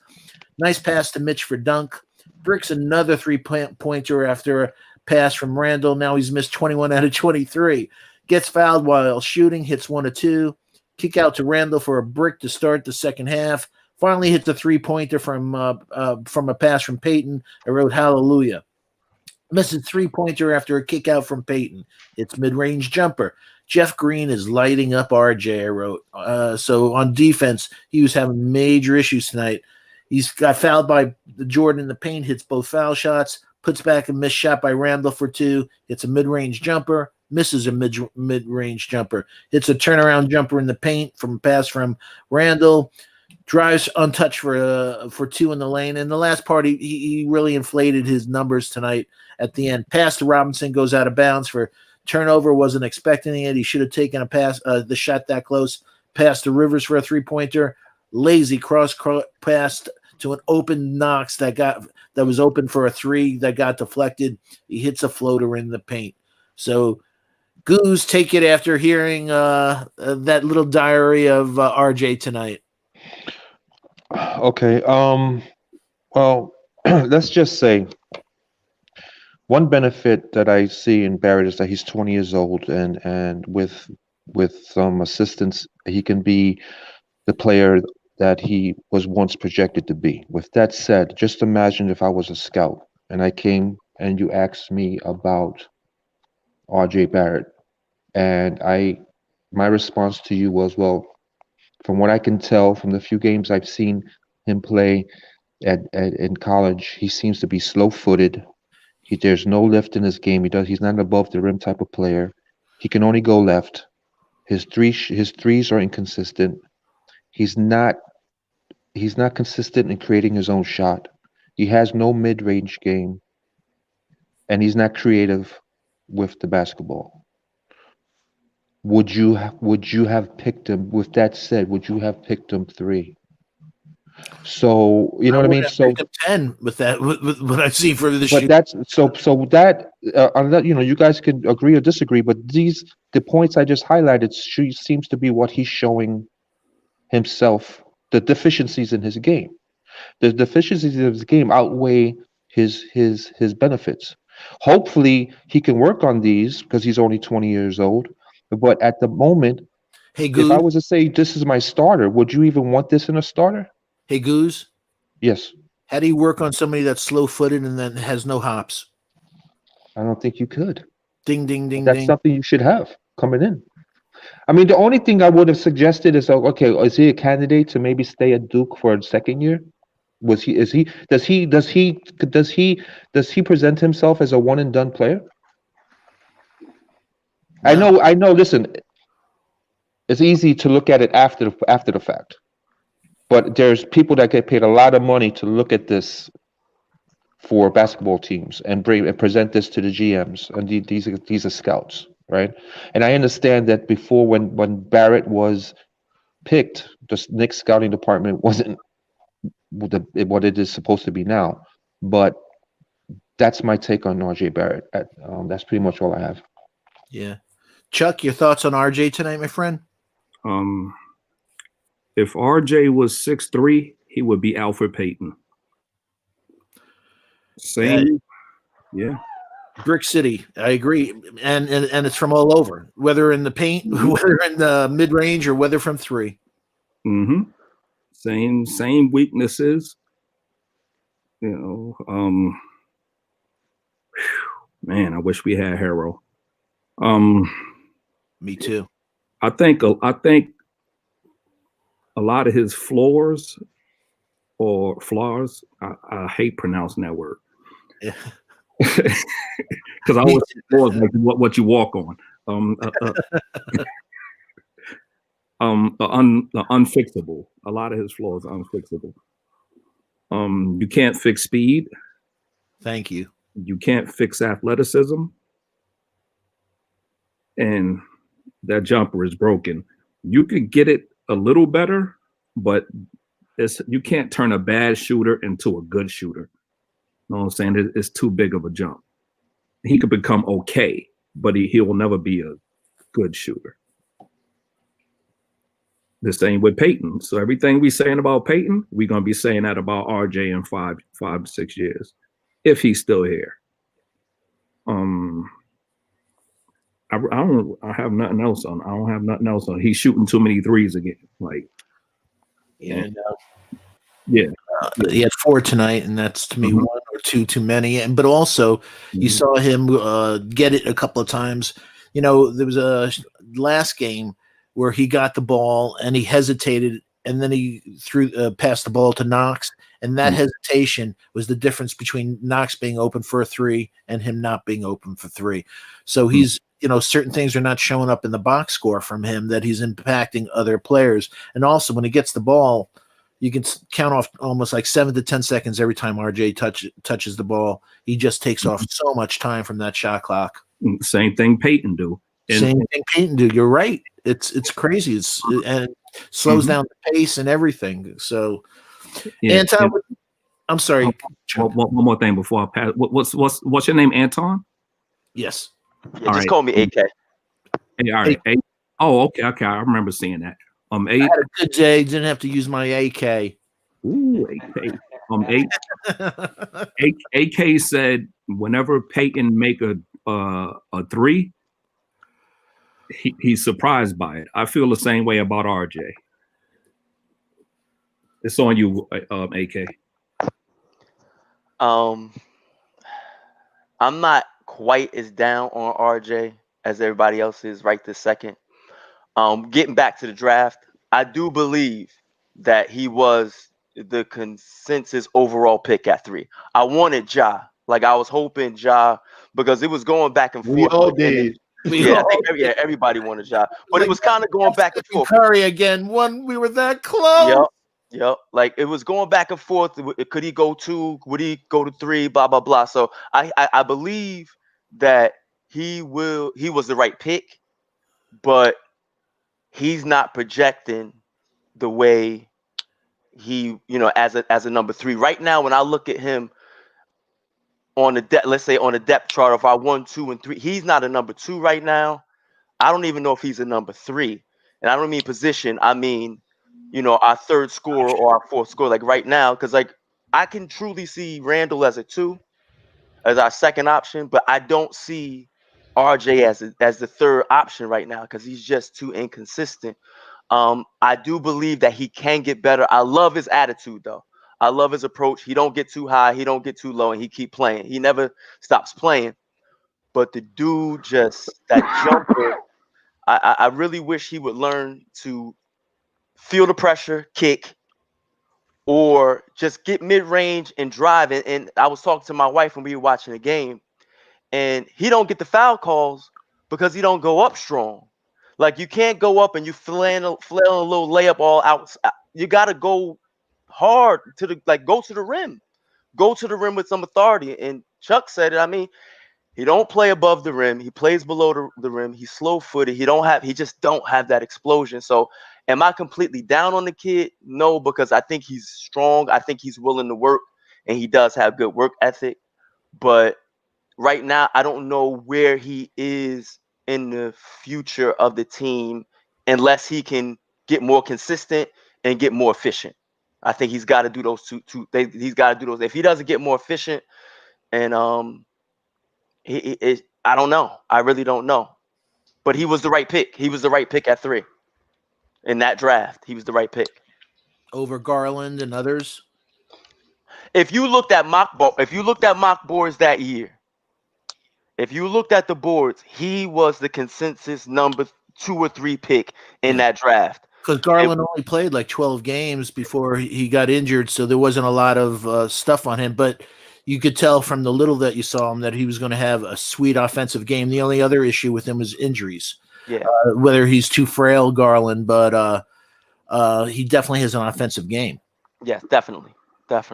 Nice pass to Mitch for dunk. Bricks another three-pointer after a pass from Randle. Now he's missed 21 out of 23. Gets fouled while shooting. Hits 1 of 2. Kick out to Randle for a brick to start the second half. Finally hit the 3-pointer from a pass from Payton. I wrote hallelujah. Misses 3-pointer after a kick out from Payton. It's mid-range jumper. Jeff Green is lighting up RJ, I wrote. So on defense, he was having major issues tonight. He's got fouled by Jordan in the paint, hits both foul shots, puts back a missed shot by Randle for 2. It's a mid-range jumper, misses a mid-range jumper. Hits a turnaround jumper in the paint from a pass from Randle. Drives untouched for 2 in the lane. And the last part, he really inflated his numbers tonight at the end. Pass to Robinson goes out of bounds for turnover. Wasn't expecting it. He should have taken a pass, the shot that close. Pass to Rivers for a 3-pointer. Lazy cross pass to an open Knox that was open for a 3 that got deflected. He hits a floater in the paint. So Goose, take it after hearing that little diary of RJ tonight. Okay. Well, let's just say one benefit that I see in Barrett is that he's 20 years old, and with some assistance, he can be the player that he was once projected to be. With that said, just imagine if I was a scout and I came and you asked me about RJ Barrett, and my response to you was, well, from what I can tell from the few games I've seen him play in college, he seems to be slow-footed. There's no lift in his game. He's not an above the rim type of player. He can only go left. His threes are inconsistent. He's not consistent in creating his own shot. He has no mid-range game, and he's not creative with the basketball. Would you have picked him? With that said, would you have picked him 3? So you know what I mean. So 10 with that, with what I see for this. But that's so that you guys can agree or disagree. But the points I just highlighted seems to be what he's showing himself. The deficiencies in his game, the deficiencies in his game outweigh his benefits. Hopefully, he can work on these because he's only 20 years old. But at the moment, hey, if I was to say this is my starter, would you even want this in a starter? Hey, Goose. Yes. How do you work on somebody that's slow-footed and then has no hops? I don't think you could. Ding, ding, ding, That's ding. something you should have coming in. I mean, the only thing I would have suggested is, okay, is he a candidate to maybe stay at Duke for a second year? Does he present himself as a one and done player? No. I know. Listen, it's easy to look at it after the fact, but there's people that get paid a lot of money to look at this for basketball teams and present this to the GMs, and these are scouts, right? And I understand that before, when Barrett was picked, the Knicks scouting department wasn't what it is supposed to be now. But that's my take on RJ Barrett. That's pretty much all I have. Yeah. Chuck, your thoughts on RJ tonight, my friend? If RJ was 6'3", he would be Alfred Payton. Same. Yeah. Brick City. I agree. And it's from all over, whether in the paint, whether in the mid-range, or whether from 3. Mm-hmm. Same weaknesses. You know, man, I wish we had Hero. Me too. I think a lot of his flaws or flaws, I hate pronouncing that word. Yeah. Because I always say flaws like what you walk on. Unfixable. A lot of his flaws are unfixable. You can't fix speed. Thank you. You can't fix athleticism. And that jumper is broken. You could get it a little better, but you can't turn a bad shooter into a good shooter. You know what I'm saying? It's too big of a jump. He could become okay, but he will never be a good shooter. The same with Payton. So everything we saying about Payton, we're gonna be saying that about RJ in 5 to 6 years, if he's still here. I have nothing else on. I don't have nothing else on. He's shooting too many threes again. Like, And Yeah. He had 4 tonight, and that's to me Mhm. 1 or 2 too many. But also, you Mhm. saw him get it a couple of times. You know, there was a last game where he got the ball and he hesitated, and then he passed the ball to Knox, and that Mhm. hesitation was the difference between Knox being open for a 3 and him not being open for 3. So he's, certain things are not showing up in the box score from him that he's impacting other players. And also, when he gets the ball, you can count off almost like 7 to 10 seconds every time RJ touches the ball. He just takes off so much time from that shot clock. Same thing Payton do. Same thing Payton do. You're right. It's crazy. And slows down the pace and everything. So, Anton, I'm sorry. One more thing before I pass. What's your name, Anton? Yes. Yeah, just call me AK. Hey, all right. Hey. Oh, okay. I remember seeing that. I had a good day. Didn't have to use my AK. Ooh, AK. AK said whenever Payton make a 3, he's surprised by it. I feel the same way about RJ. It's on you, AK. I'm not quite as down on RJ as everybody else is right this second. Getting back to the draft, I do believe that he was the consensus overall pick at 3. I wanted Ja. Like I was hoping Ja, because it was going back and forth. We all did. I think everybody wanted Ja, but it was kind of going back and forth. Curry again. We were that close. Yep. Like it was going back and forth. Could he go 2? Would he go to 3? Blah blah blah. So I believe that he was the right pick, but he's not projecting the way he, as a number 3 right now. When I look at him on the let's say on the depth chart, if I 1, 2, and 3, he's not a number 2 right now. I don't even know if he's a number 3, and I don't mean position. I mean, our 3rd scorer or our 4th scorer. Like right now, because like I can truly see Randle as a 2, as our 2nd option, but I don't see RJ as the 3rd option right now because he's just too inconsistent. I do believe that he can get better. I love his attitude, though. I love his approach. He don't get too high. He don't get too low, and he keep playing. He never stops playing. But the dude that jumper, I really wish he would learn to feel the pressure, kick, or just get mid-range and drive. And I was talking to my wife when we were watching the game, and he don't get the foul calls because he don't go up strong. Like you can't go up and you flail a little layup all out. You got to go hard go to the rim. Go to the rim with some authority. And Chuck said it. I mean, he don't play above the rim. He plays below the rim. He's slow-footed. He just don't have that explosion. So am I completely down on the kid? No, because I think he's strong. I think he's willing to work, and he does have good work ethic. But right now, I don't know where he is in the future of the team unless he can get more consistent and get more efficient. I think he's got to do those two. He's got to do those. If he doesn't get more efficient, and I don't know. I really don't know. But he was the right pick. He was the right pick at 3 in that draft. He was the right pick over Garland and others. If you looked at mock boards that year, if you looked at the boards, he was the consensus number 2 or 3 pick in that draft. Because Garland only played like 12 games before he got injured, so there wasn't a lot of stuff on him. But you could tell from the little that you saw him that he was going to have a sweet offensive game. The only other issue with him was injuries. Yeah. Whether he's too frail, Garland, but he definitely has an offensive game. Yes, definitely. But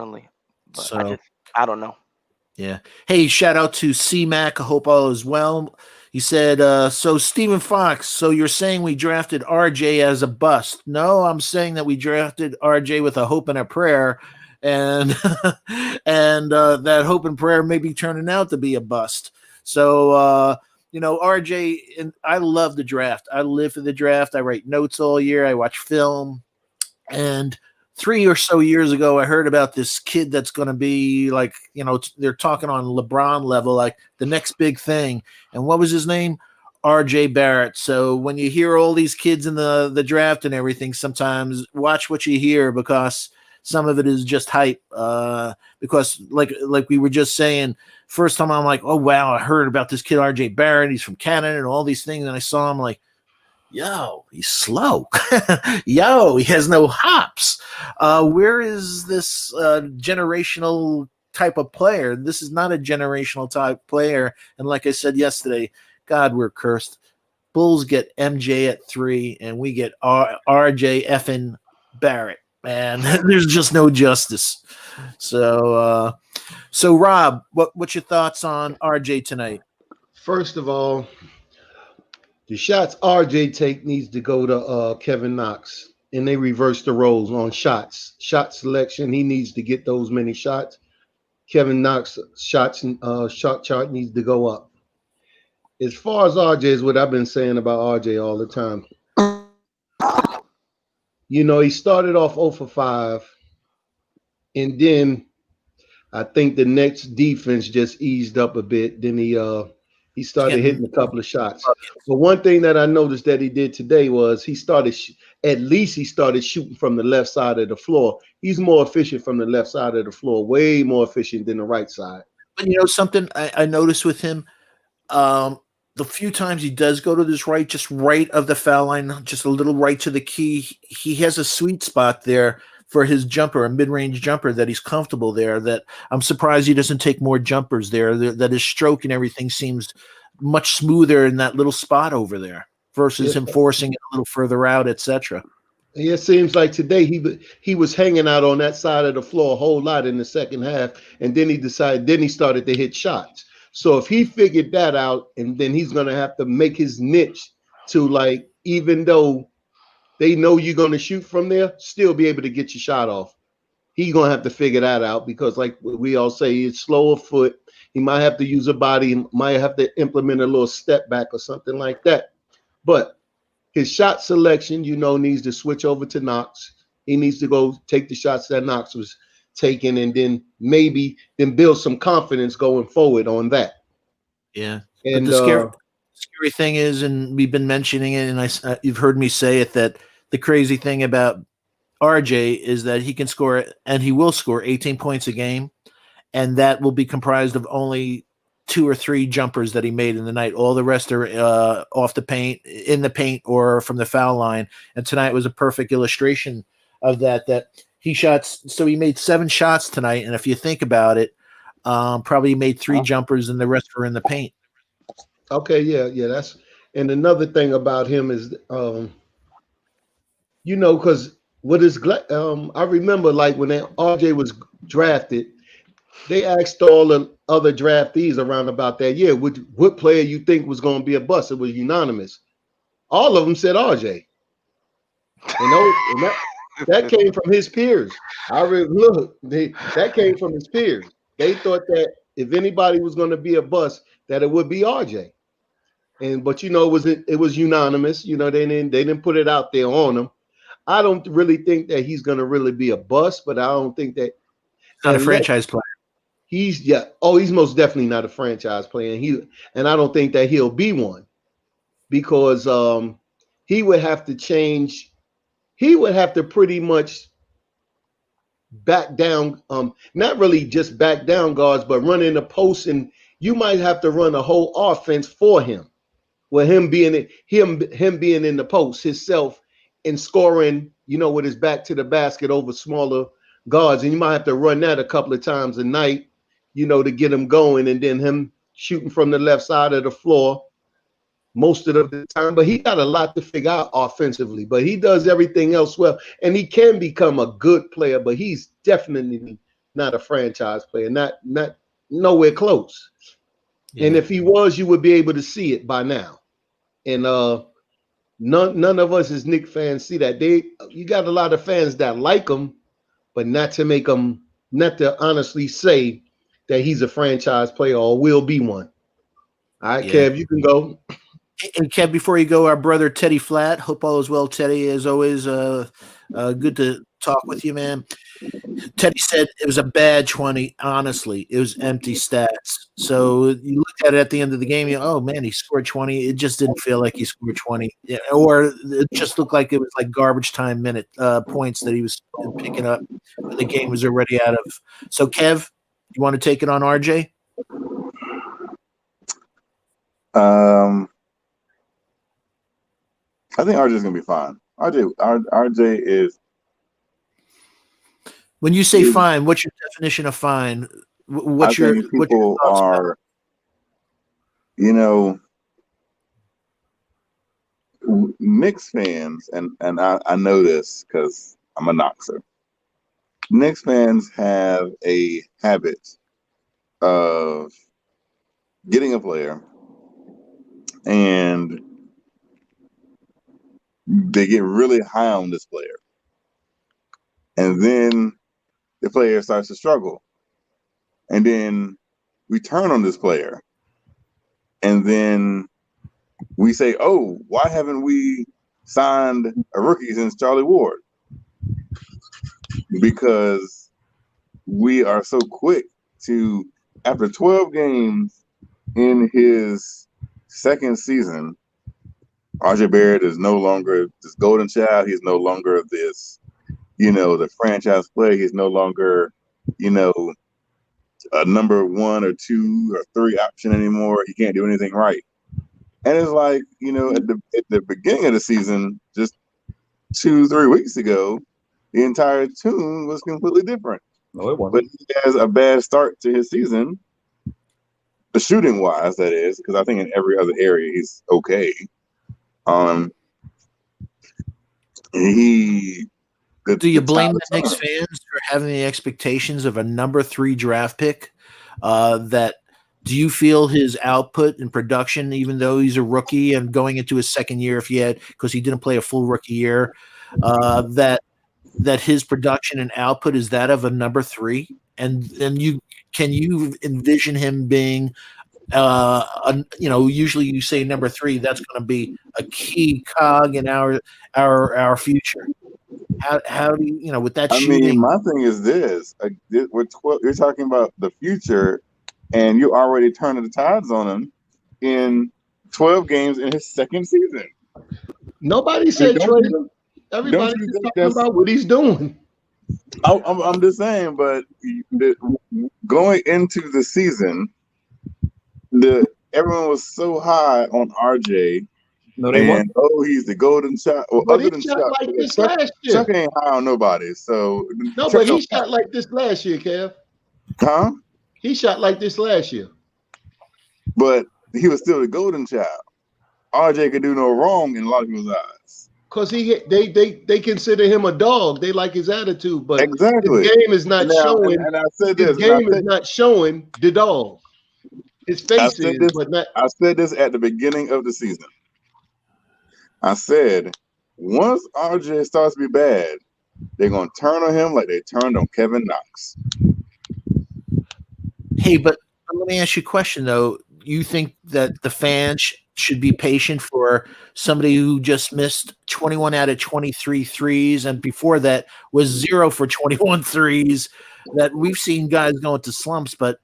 so I don't know. Yeah. Hey, shout out to C-Mac. I hope all is well. He said, so Stephen Fox, so you're saying we drafted RJ as a bust. No, I'm saying that we drafted RJ with a hope and a prayer, and that hope and prayer may be turning out to be a bust. So, RJ, and I love the draft. I live for the draft. I write notes all year. I watch film. And 3 or so years ago, I heard about this kid that's going to be like, they're talking on LeBron level, like the next big thing. And what was his name? RJ Barrett. So when you hear all these kids in the draft and everything, sometimes watch what you hear, because some of it is just hype. Because like we were just saying, first time I'm like, oh wow, I heard about this kid RJ Barrett. He's from Canada and all these things, and I saw him like, yo, he's slow. Yo, he has no hops. Where is this generational type of player? This is not a generational type player. And like I said yesterday, God, we're cursed. Bulls get MJ at 3, and we get RJ effing Barrett. Man, there's just no justice. So Rob, what's your thoughts on RJ tonight? First of all, the shots RJ take needs to go to Kevin Knox, and they reverse the roles on shots. Shot selection, he needs to get those many shots. Kevin Knox shots shot chart needs to go up. As far as RJ is what I've been saying about RJ all the time. You know, he started off 0 for 5, and then I think the next defense just eased up a bit. Then he started hitting a couple of shots. But one thing that I noticed that he did today was he started shooting from the left side of the floor. He's more efficient from the left side of the floor, way more efficient than the right side. But you know something I noticed with him, the few times he does go to this right, just right of the foul line, just a little right to the key, he has a sweet spot there for his jumper, a mid-range jumper that he's comfortable there, that I'm surprised he doesn't take more jumpers there, that his stroke and everything seems much smoother in that little spot over there versus him forcing it a little further out, etc. Yeah, it seems like today he was hanging out on that side of the floor a whole lot in the second half, and then he started to hit shots. So if he figured that out, and then he's going to have to make his niche to, like, even though they know you're going to shoot from there, still be able to get your shot off. He's going to have to figure that out because, like we all say, it's slower foot. He might have to use a body, he might have to implement a little step back or something like that. But his shot selection, you know, needs to switch over to Knox. He needs to go take the shots that Knox was taking, and then maybe build some confidence going forward on that. Yeah. And but the scary thing is, and we've been mentioning it, and you've heard me say it, that the crazy thing about RJ is that he can score, and he will score 18 points a game, and that will be comprised of only 2 or 3 jumpers that he made in the night. All the rest are off the paint, in the paint, or from the foul line. And tonight was a perfect illustration of that he made 7 shots tonight, and if you think about it, probably made 3 jumpers and the rest were in the paint. Okay, yeah, that's, and another thing about him is you know, because I remember, like, when RJ was drafted, they asked all the other draftees around about that year, what player you think was going to be a bust? It was unanimous. All of them said RJ. And that came from his peers. That came from his peers. They thought that if anybody was going to be a bust, that it would be RJ. But you know, it was unanimous. You know, they didn't put it out there on him. I don't really think that he's going to really be a bust, but I don't think that not a franchise player. He's most definitely not a franchise player. And I don't think that he'll be one, because he would have to change. He would have to pretty much back down, not really just back down guards, but run in the post, and you might have to run a whole offense for him. With him being in the post himself and scoring, you know, with his back to the basket over smaller guards, and you might have to run that a couple of times a night, you know, to get him going, and then him shooting from the left side of the floor most of the time. But he got a lot to figure out offensively, but he does everything else well, and he can become a good player, but he's definitely not a franchise player, not nowhere close. Yeah. And if he was, you would be able to see it by now. And none of us as Knicks fans see that. You got a lot of fans that like him, but not to honestly say that he's a franchise player or will be one. All right, yeah. Kev, you can go. And Kev, before you go, our brother Teddy Flat. Hope all is well, Teddy. As always, good to talk with you, man. Teddy said it was a bad 20. Honestly, it was empty stats. So you looked at it at the end of the game, oh man, he scored 20. It just didn't feel like he scored 20, or it just looked like it was like garbage time minute points that he was picking up when the game was already out of. So Kev, you want to take it on RJ? I think RJ's gonna be fine. RJ is. When you say fine, what's your definition of fine? What's your people are, Knicks fans, and I know this because I'm a Knoxer. Knicks fans have a habit of getting a player and they get really high on this player. And then the player starts to struggle. And then we turn on this player. And then we say, oh, why haven't we signed a rookie since Charlie Ward? Because we are so quick to, after 12 games in his second season, RJ Barrett is no longer this golden child. He's no longer this, the franchise player. He's no longer, a number 1 or 2 or 3 option anymore. He can't do anything right. And it's like, at the beginning of the season, just 2-3 weeks ago, the entire tune was completely different. No, it wasn't. But he has a bad start to his season, the shooting wise, that is, because I think in every other area he's okay. Do you blame the Knicks fans for having the expectations of a number 3 draft pick? Do you feel his output and production, even though he's a rookie and going into his second year, because he didn't play a full rookie year, that his production and output is that of a number 3? And then can you envision him being, usually you say number 3, that's going to be a key cog in our future. How do you, with that shooting? I mean, my thing is this: you're talking about the future, and you're already turning the tides on him in 12 games in his second season. Nobody said trade him. Everybody's talking about what he's doing. I'm just saying, but going into the season, everyone was so high on RJ. No, they weren't. He's the golden child. Well, But other he than shot Chuck, like this Chuck, last year. Chuck ain't high on nobody. So no, but he shot like this last year, Kev. Huh? He shot like this last year. But he was still the golden child. RJ could do no wrong in a lot of people's eyes. Because they consider him a dog. They like his attitude, but exactly. his game is not showing. And I said this. His game is not showing the dog. His face is, but not. I said this at the beginning of the season. I said, once RJ starts to be bad, they're going to turn on him like they turned on Kevin Knox. Hey, but let me ask you a question, though. You think that the fans should be patient for somebody who just missed 21 out of 23 threes, and before that was 0 for 21 threes, that we've seen guys go into slumps, but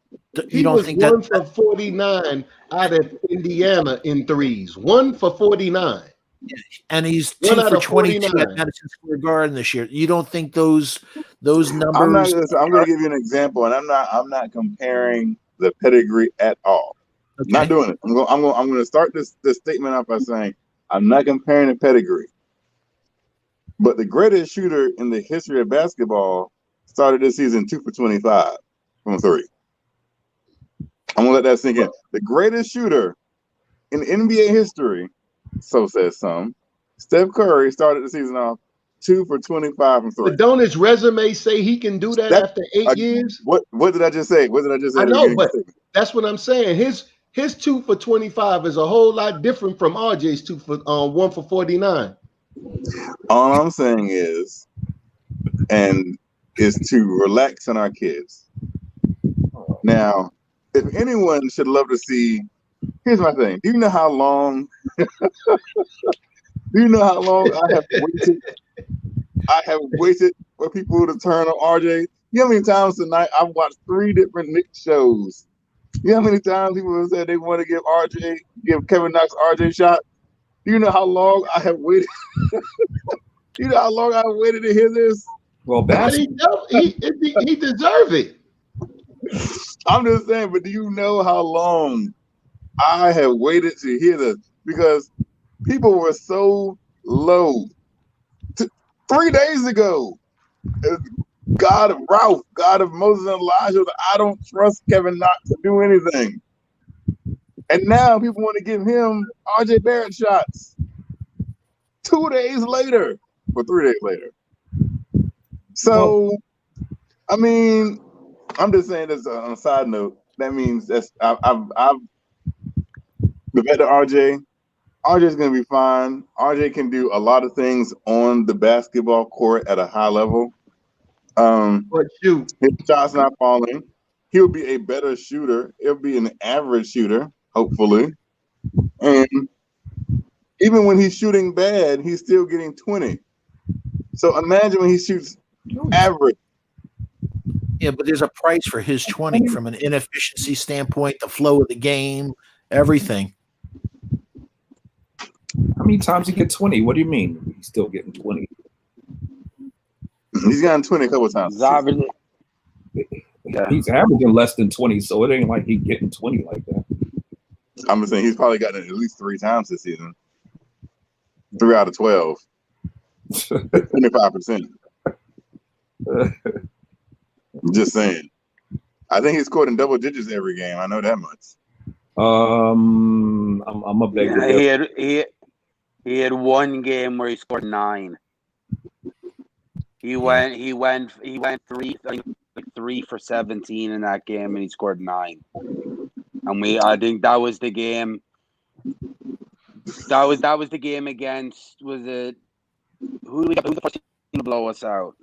you don't think that... 1 for 49 out of Indiana in threes. 1 for 49. And he's 2 for 22 at Madison Square Garden this year. You don't think those numbers? I'm going to give you an example, and I'm not comparing the pedigree at all. Okay. Not doing it. I'm going to start this statement off by saying I'm not comparing the pedigree. But the greatest shooter in the history of basketball started this season 2 for 25 from 3. I'm going to let that sink in. The greatest shooter in NBA history, so says some, Steph Curry started the season off 2 for 25 from 3. But don't his resume say he can do that after 8 years? What did I just say? I know, but that's what I'm saying. His 2 for 25 is a whole lot different from RJ's 2 for 1 for 49. All I'm saying is to relax on our kids. Now, if anyone should love to see, here's my thing. Do you know how long? I have waited for people to turn on RJ. You know how many times tonight I've watched 3 different Knicks shows You know how many times people have said they want to give Kevin Knox RJ shot? Do you know how long I have waited? You know how long I have waited to hear this? Well, But he deserve it. I'm just saying, but do you know how long I have waited to hear this? Because people were so low 3 days ago. God of Ralph, God of Moses and Elijah, I don't trust Kevin Knox to do anything. And now people want to give him RJ Barrett shots 2 days later, or 3 days later. So, I mean, I'm just saying this on a side note. That means that's I've the better RJ. RJ's gonna be fine. RJ can do a lot of things on the basketball court at a high level. But shoot, His shot's not falling. He'll be a better shooter. He'll be an average shooter, hopefully. And even when he's shooting bad, he's still getting 20. So imagine when he shoots average. Yeah, but there's a price for his 20 from an inefficiency standpoint, the flow of the game, everything. How many times he get 20? What do you mean he's still getting 20? He's gotten 20 a couple of times. He's averaging less than 20, so it ain't like he's getting 20 like that. I'm just saying he's probably gotten it at least 3 times this season. 3 out of 12. 25%. Just saying. I think he scored in double digits every game. I know that much. I'm a beg to differ. He had one game where he scored 9. He went 3 for 17 in that game, and he scored 9. And I think that was the game. That was the game against. Was it who the first team to blow us out?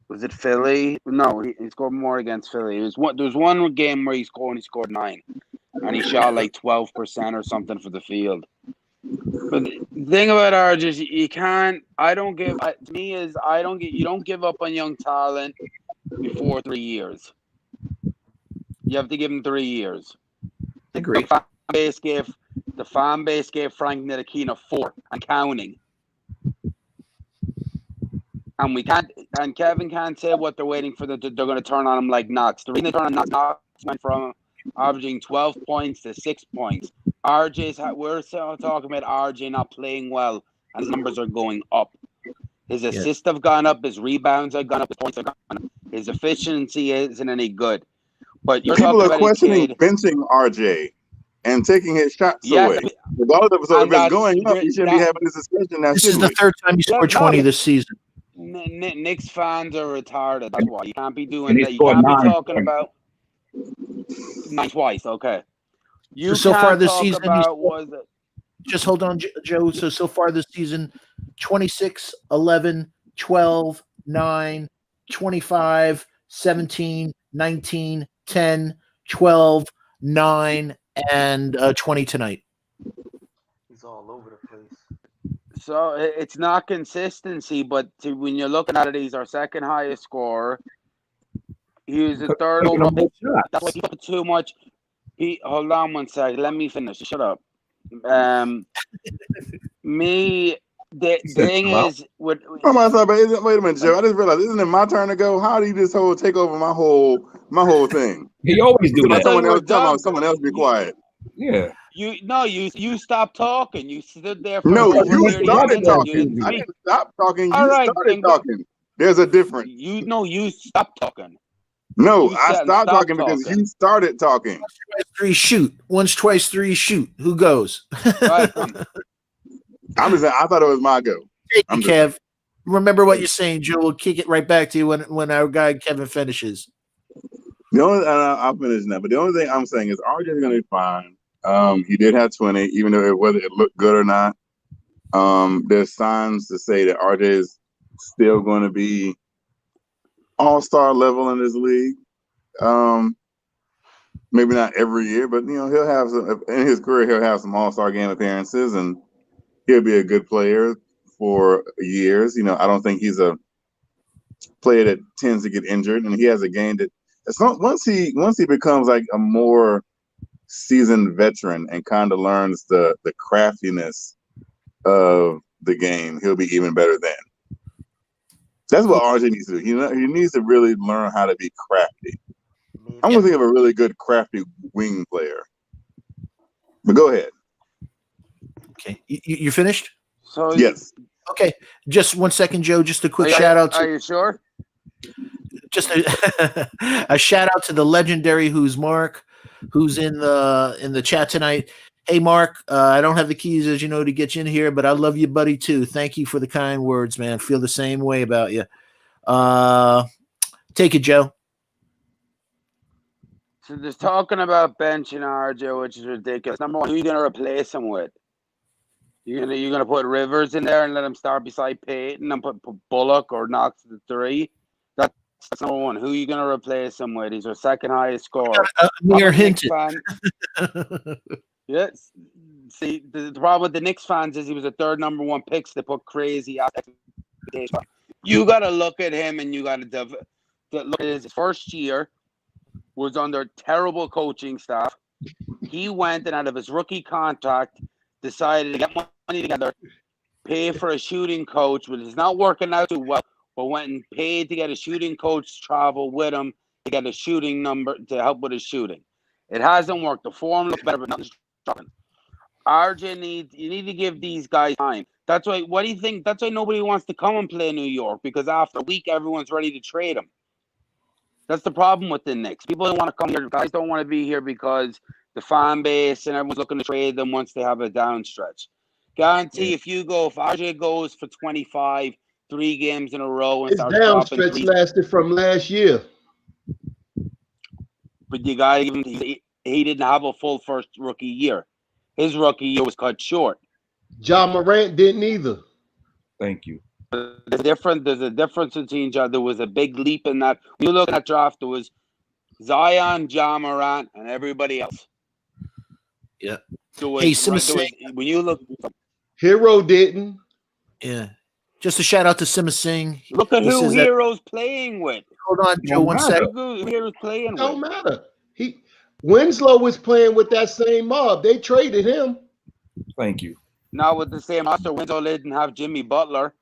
Was it Philly? No, he scored more against Philly. There was one game where he scored 9, and he shot like 12% or something for the field. But the thing about RJ is you can't. You don't give up on young talent before 3 years. You have to give him 3 years. Agree. The fan base gave Frank Ntilikina 4 and counting. And we can't. And Kevin can't say what they're waiting for. They're going to turn on him like Knox. The reason they turn on Knox went from averaging 12 points to 6 points. We're talking about RJ not playing well, and his numbers are going up. His assists have gone up. His rebounds have gone up. His points have gone up. His efficiency isn't any good. But people are questioning benching RJ and taking his shots away. Regardless of if it's going up, you shouldn't be having this discussion now. This is the third time he scored 20 this season. Knicks fans are retarded. That's why you can't be doing that. You can't be talking about 9 twice. Okay. So far this season, just hold on, Joe. So far this season, 26, 11, 12, 9, 25, 17, 19, 10, 12, 9, and 20 tonight. He's all over the place. So it's not consistency, but when you're looking at it, he's our second highest scorer. He was the third over. That's why he put too much. Hold on one second. Let me finish. Shut up. The thing is, wait a minute, Joe. I just realized, isn't it my turn to go? How do you just take over my whole thing? He always do that. Someone else be quiet. Yeah. You stopped talking. You stood there for you started talking. I didn't stop talking. You started talking. There's a difference. You stopped talking. No, I stopped talking because you started talking. 3 shoot. Once, twice, 3 shoot. Who goes? I'm just saying, I thought it was my go. Kev. Remember what you're saying, Joe. We'll kick it right back to you when our guy Kevin finishes. I'll finish now. But the only thing I'm saying is RJ is going to be fine. He did have 20, even though whether it looked good or not. There's signs to say that RJ is still going to be all-star level in this league. Maybe not every year, but he'll have in his career he'll have some all-star game appearances, and he'll be a good player for years. I don't think he's a player that tends to get injured, and he has a game that once he becomes like a more seasoned veteran and kind of learns the craftiness of the game, he'll be even better then. That's what RJ needs to do. He needs to really learn how to be crafty. I'm gonna think of a really good crafty wing player. But go ahead. Okay, you finished? So Yes. Okay, just 1 second, Joe. Just a quick shout out. Are you sure? Just a shout out to the legendary who's Mark, who's in the chat tonight. Hey Mark, I don't have the keys as you know to get you in here, but I love you, buddy, too. Thank you for the kind words, man. Feel the same way about you. Take it, Joe. So there's talking about benching RJ, which is ridiculous. Number one, who are you gonna replace him with? You're gonna put Rivers in there and let him start beside Payton and put Bullock or Knox at the 3. That's number one. Who are you gonna replace him with? He's our second highest scorer. Mere hinted. Yes. See, the problem with the Knicks fans is he was a third number 1 pick. So they put crazy expectations. You got to look at him and you got to look at his first year was under terrible coaching staff. He went and out of his rookie contract decided to get money together, pay for a shooting coach, which is not working out too well, but went and paid to get a shooting coach to travel with him to get a shooting number to help with his shooting. It hasn't worked. The form looks better, but nothing's dropping. RJ you need to give these guys time. That's why. What do you think? That's why nobody wants to come and play New York, because after a week, everyone's ready to trade him. That's the problem with the Knicks. People don't want to come here. Guys don't want to be here because the fan base and everyone's looking to trade them once they have a down stretch. Guarantee if RJ goes for 25, 3 games in a row and his down stretch lasted from last year. But you got to give him. He didn't have a full first rookie year. His rookie year was cut short. John Morant didn't either. Thank you. There's a difference between John. There was a big leap in that. When you look at that draft, there was Zion, John Morant, and everybody else. Yeah. When you look, Hero didn't. Yeah. Just a shout out to Sima Singh. Look at who Hero's playing with. Hold on, Joe. 1 second. Who Hero's playing with. Don't matter. Winslow was playing with that same mob. They traded him. Thank you. Not with the same roster. Winslow didn't have Jimmy Butler.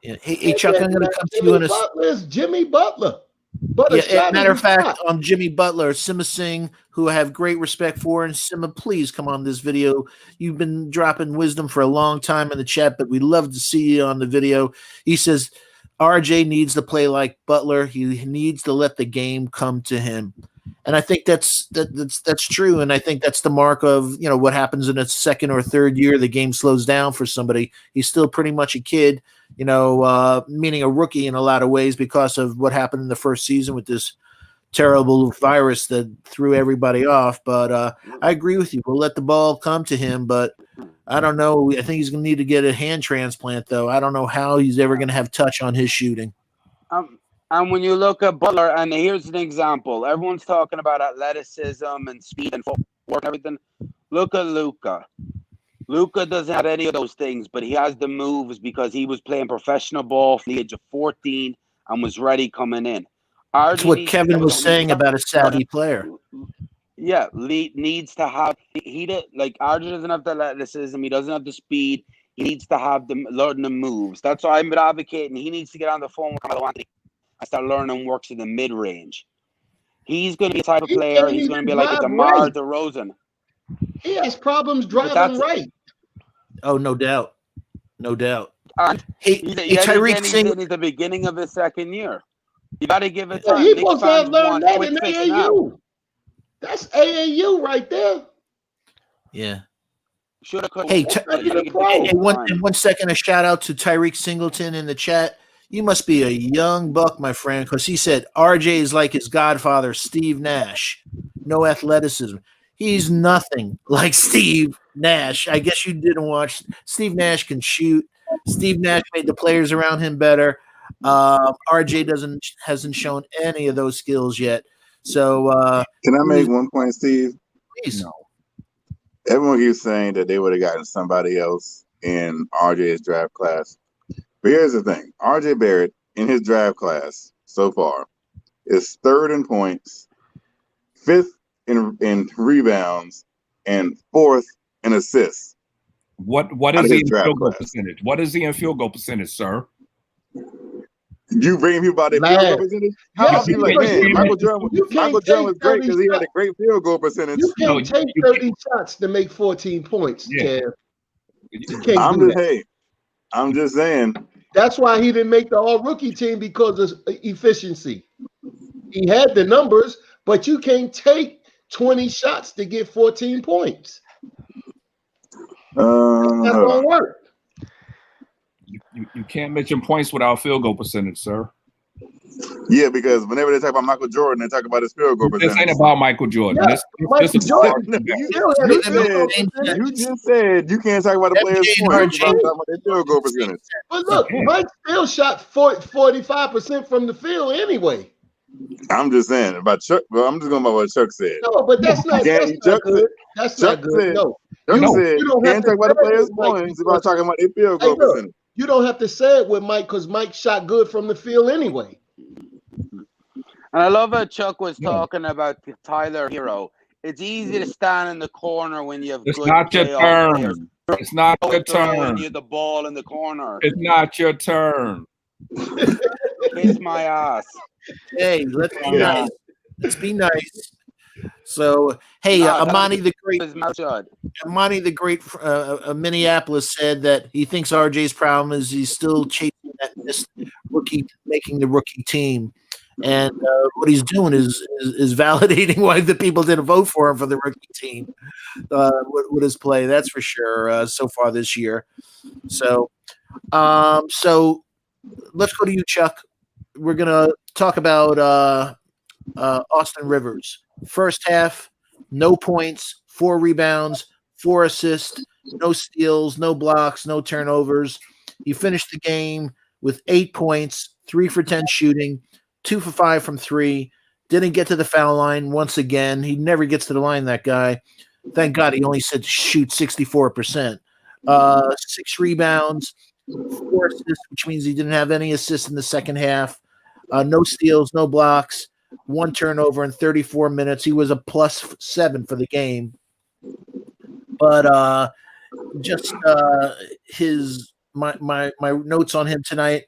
Yeah. Hey Chuck, I'm going to come to you in a Butler's Jimmy Butler. But matter of fact, Jimmy Butler, Sima Singh, who I have great respect for, and Sima, please come on this video. You've been dropping wisdom for a long time in the chat, but we love to see you on the video. He says RJ needs to play like Butler. He needs to let the game come to him. And I think that's true. And I think that's the mark of, what happens in a second or third year, the game slows down for somebody. He's still pretty much a kid, meaning a rookie in a lot of ways because of what happened in the first season with this terrible virus that threw everybody off. But I agree with you. We'll let the ball come to him, but I don't know. I think he's going to need to get a hand transplant, though. I don't know how he's ever going to have touch on his shooting. And when you look at Butler, and here's an example. Everyone's talking about athleticism and speed and footwork and everything. Look at Luka. Luka doesn't have any of those things, but he has the moves because he was playing professional ball from the age of 14 and was ready coming in. That's what Kevin was saying about a savvy player. Yeah, needs to have RJ doesn't have the athleticism. He doesn't have the speed. He needs to have learn the moves. That's why I'm advocating. He needs to get on the phone with Carmelo Anthony and start learning works in the mid range. He's going to be the type of player. He's going to be like a DeMar DeRozan. He has problems driving right. Oh, no doubt. No doubt. Hey, Tyreek Singh is the beginning of his second year. You got to give it time. He must have learned that in AAU. That's AAU right there. Yeah. Hey, 1 second, a shout out to Tyreek Singleton in the chat. You must be a young buck, my friend, because he said RJ is like his godfather, Steve Nash. No athleticism. He's nothing like Steve Nash. I guess you didn't watch. Steve Nash can shoot. Steve Nash made the players around him better. RJ hasn't shown any of those skills yet. So can I make one point, Steve? Please. No. Everyone keeps saying that they would have gotten somebody else in RJ's draft class. But here's the thing. RJ Barrett, in his draft class so far, is third in points, fifth in rebounds, and fourth in assists. What is he in field goal percentage? What is he in field goal percentage, sir? You bring people about their field goal percentage? How be like, man, Michael Jordan was great because he had a great field goal percentage. You can't take 30 shots to make 14 points, Kev. You can't do that. I'm just saying. That's why he didn't make the all-rookie team, because of efficiency. He had the numbers, but you can't take 20 shots to get 14 points. That's not going to work. You can't mention points without field goal percentage, sir. Yeah, because whenever they talk about Michael Jordan, they talk about his field goal percentage. This ain't about Michael Jordan. Yeah, Michael Jordan. You just said you can't talk about the players' points without talking about their field goal percentage. But look, Mike still shot 45% from the field anyway. I'm just saying about Chuck. Well, I'm just going by what Chuck said. No, but that's not good. That's not good. No. Chuck said you can't talk about the players' points without talking about their field goal percentage. You don't have to say it with Mike, because Mike shot good from the field anyway. And I love how Chuck was talking about Tyler Hero. It's easy to stand in the corner when you have it's good not your turn. Players. It's not your turn. When you have the ball in the corner. It's not your turn. Kiss my ass. Hey, let's be nice. Let's be nice. So, hey, Amani the Great of Minneapolis said that he thinks RJ's problem is he's still chasing that rookie, making the rookie team. And what he's doing is validating why the people didn't vote for him for the rookie team with his play. That's for sure so far this year. So let's go to you, Chuck. We're going to talk about Austin Rivers. First half, no points, 4 rebounds, 4 assists, no steals, no blocks, no turnovers. He finished the game with 8 points, 3 for 10 shooting, 2 for 5 from 3. Didn't get to the foul line once again. He never gets to the line, that guy. Thank God he only said to shoot 64%. 6 rebounds, 4 assists, which means he didn't have any assists in the second half. No steals, no blocks, 1 turnover in 34 minutes. He was a +7 for the game. But just my notes on him tonight.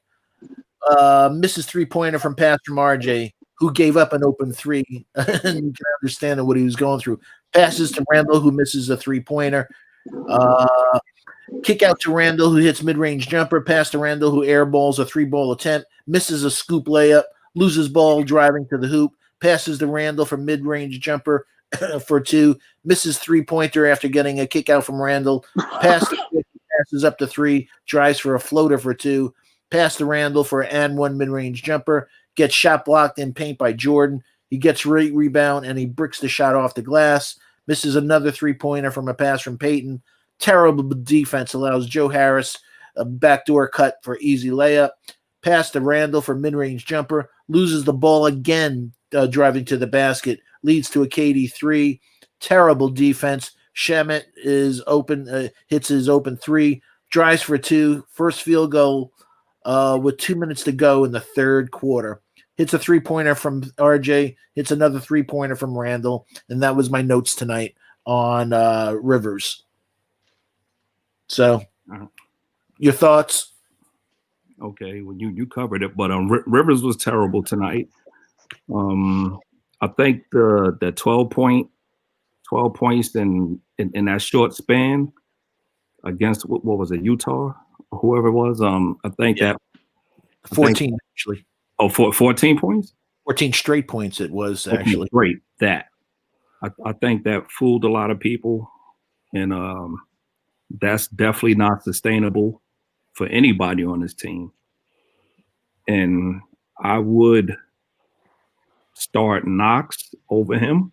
Misses 3-pointer from pass from RJ, who gave up an open 3. And you can understand what he was going through. Passes to Randle, who misses a 3-pointer. Kick out to Randle, who hits mid-range jumper. Pass to Randle, who airballs a 3-ball attempt. Misses a scoop layup. Loses ball driving to the hoop. Passes to Randle for mid-range jumper for 2. Misses 3-pointer after getting a kick out from Randle. Passes up to 3. Drives for a floater for 2. Pass to Randle for an and 1 mid-range jumper. Gets shot blocked in paint by Jordan. He gets rebound, and he bricks the shot off the glass. Misses another 3-pointer from a pass from Payton. Terrible defense allows Joe Harris a backdoor cut for easy layup. Pass to Randle for mid-range jumper. Loses the ball again, driving to the basket. Leads to a KD 3. Terrible defense. Shamet is open, hits his open 3. Drives for 2. First field goal with 2 minutes to go in the third quarter. Hits a 3-pointer from RJ. Hits another 3-pointer from Randle. And that was my notes tonight on Rivers. So, your thoughts? Okay, well, you covered it, but Rivers was terrible tonight. I think the 12 points in that short span against what was it, Utah, or whoever it was. I think that 14 actually. Oh, 14 points. 14 straight points. It was actually great. That I think that fooled a lot of people, and that's definitely not sustainable for anybody on this team. And I would start Knox over him,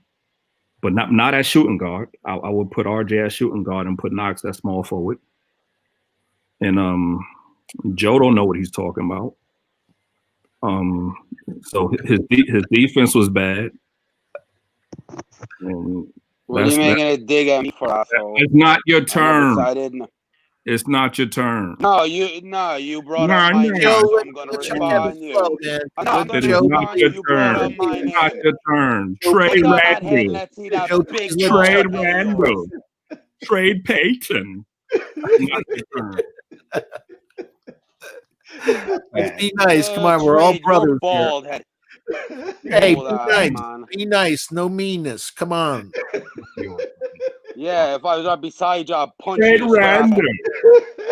but not as shooting guard. I would put RJ as shooting guard and put Knox as small forward. And Joe don't know what he's talking about. So his defense was bad. And what are you making a dig at me for, asshole? It's not your turn. It's not your turn. No, you brought up my name, Joe, so I'm gonna let respond Kevin you. flow, man. No, I'm It gonna is Joe, not respond your you. You brought turn. up my It's not name. your turn. Joe, Trade Take off that head and Randle. let's see that Joe, big please let bald Trade head of yours. Randle. Trade Payton. Not your turn. let's be nice. Come on, we're all Trade your brothers here. bald head. Hey, Bald be ass, nice. man. Be nice. No meanness. Come on. Yeah, if I was right beside you, I'd punch Trade you square. Randle.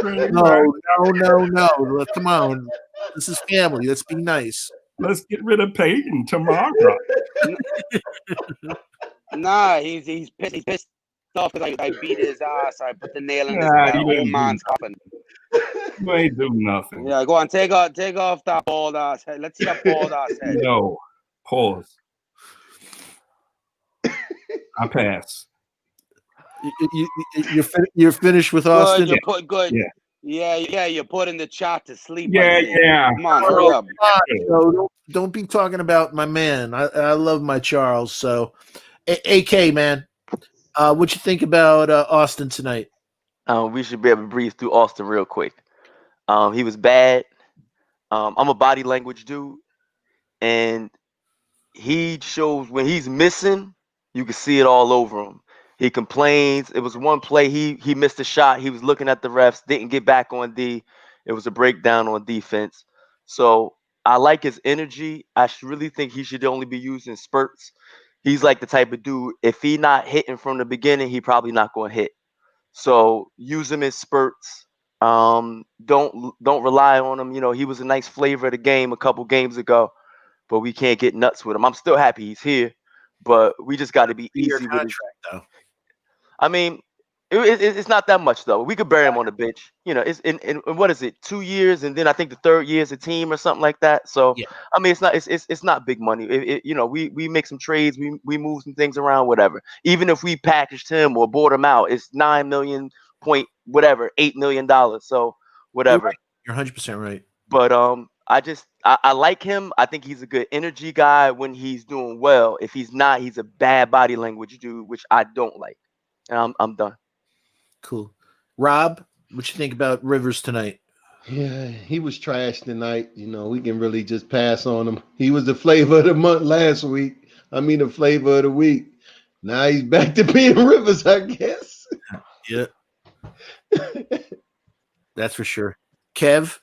Trade No, Randle. no. Look, come on. This is family. Let's be nice. Let's get rid of Payton tomorrow. Nah, he's pissed off because I beat his ass. I put the nail in his Nah, you old didn't man's coffin. You ain't do nothing. Yeah, go on, take off that bald ass head. Let's see that bald ass head. No. Pause. I pass. You're finished with Austin. Good, you put good. Yeah. Yeah, you put in the chat to sleep. Yeah. Come on, hurry up. No, don't be talking about my man. I love my Charles. So, AK man, what you think about Austin tonight? We should be able to breeze through Austin real quick. He was bad. I'm a body language dude, and he shows when he's missing, you can see it all over him. He complains. It was one play he missed a shot. He was looking at the refs, didn't get back on D. It was a breakdown on defense. So I like his energy. I really think he should only be used in spurts. He's like the type of dude, if he not hitting from the beginning, he probably not going to hit. So use him in spurts. Don't rely on him. You know, he was a nice flavor of the game a couple games ago, but we can't get nuts with him. I'm still happy he's here, but we just got to be Your easy with his. contract, though. I mean, it's not that much though. We could bury him on the bench. You know, it's in what is it, 2 years, and then I think the third year is a team or something like that. So Yeah. I mean, it's not big money. You know, we make some trades, we move some things around, whatever. Even if we packaged him or bought him out, it's 9 million point whatever, $8 million. So whatever. You're 100% right. But I like him. I think he's a good energy guy when he's doing well. If he's not, he's a bad body language dude, which I don't like. And I'm done. Cool. Rob, what you think about Rivers tonight? Yeah, he was trash tonight. You know, we can really just pass on him. He was the flavor of the month last week. I mean, the flavor of the week. Now he's back to being Rivers, I guess. Yeah. That's for sure. Kev?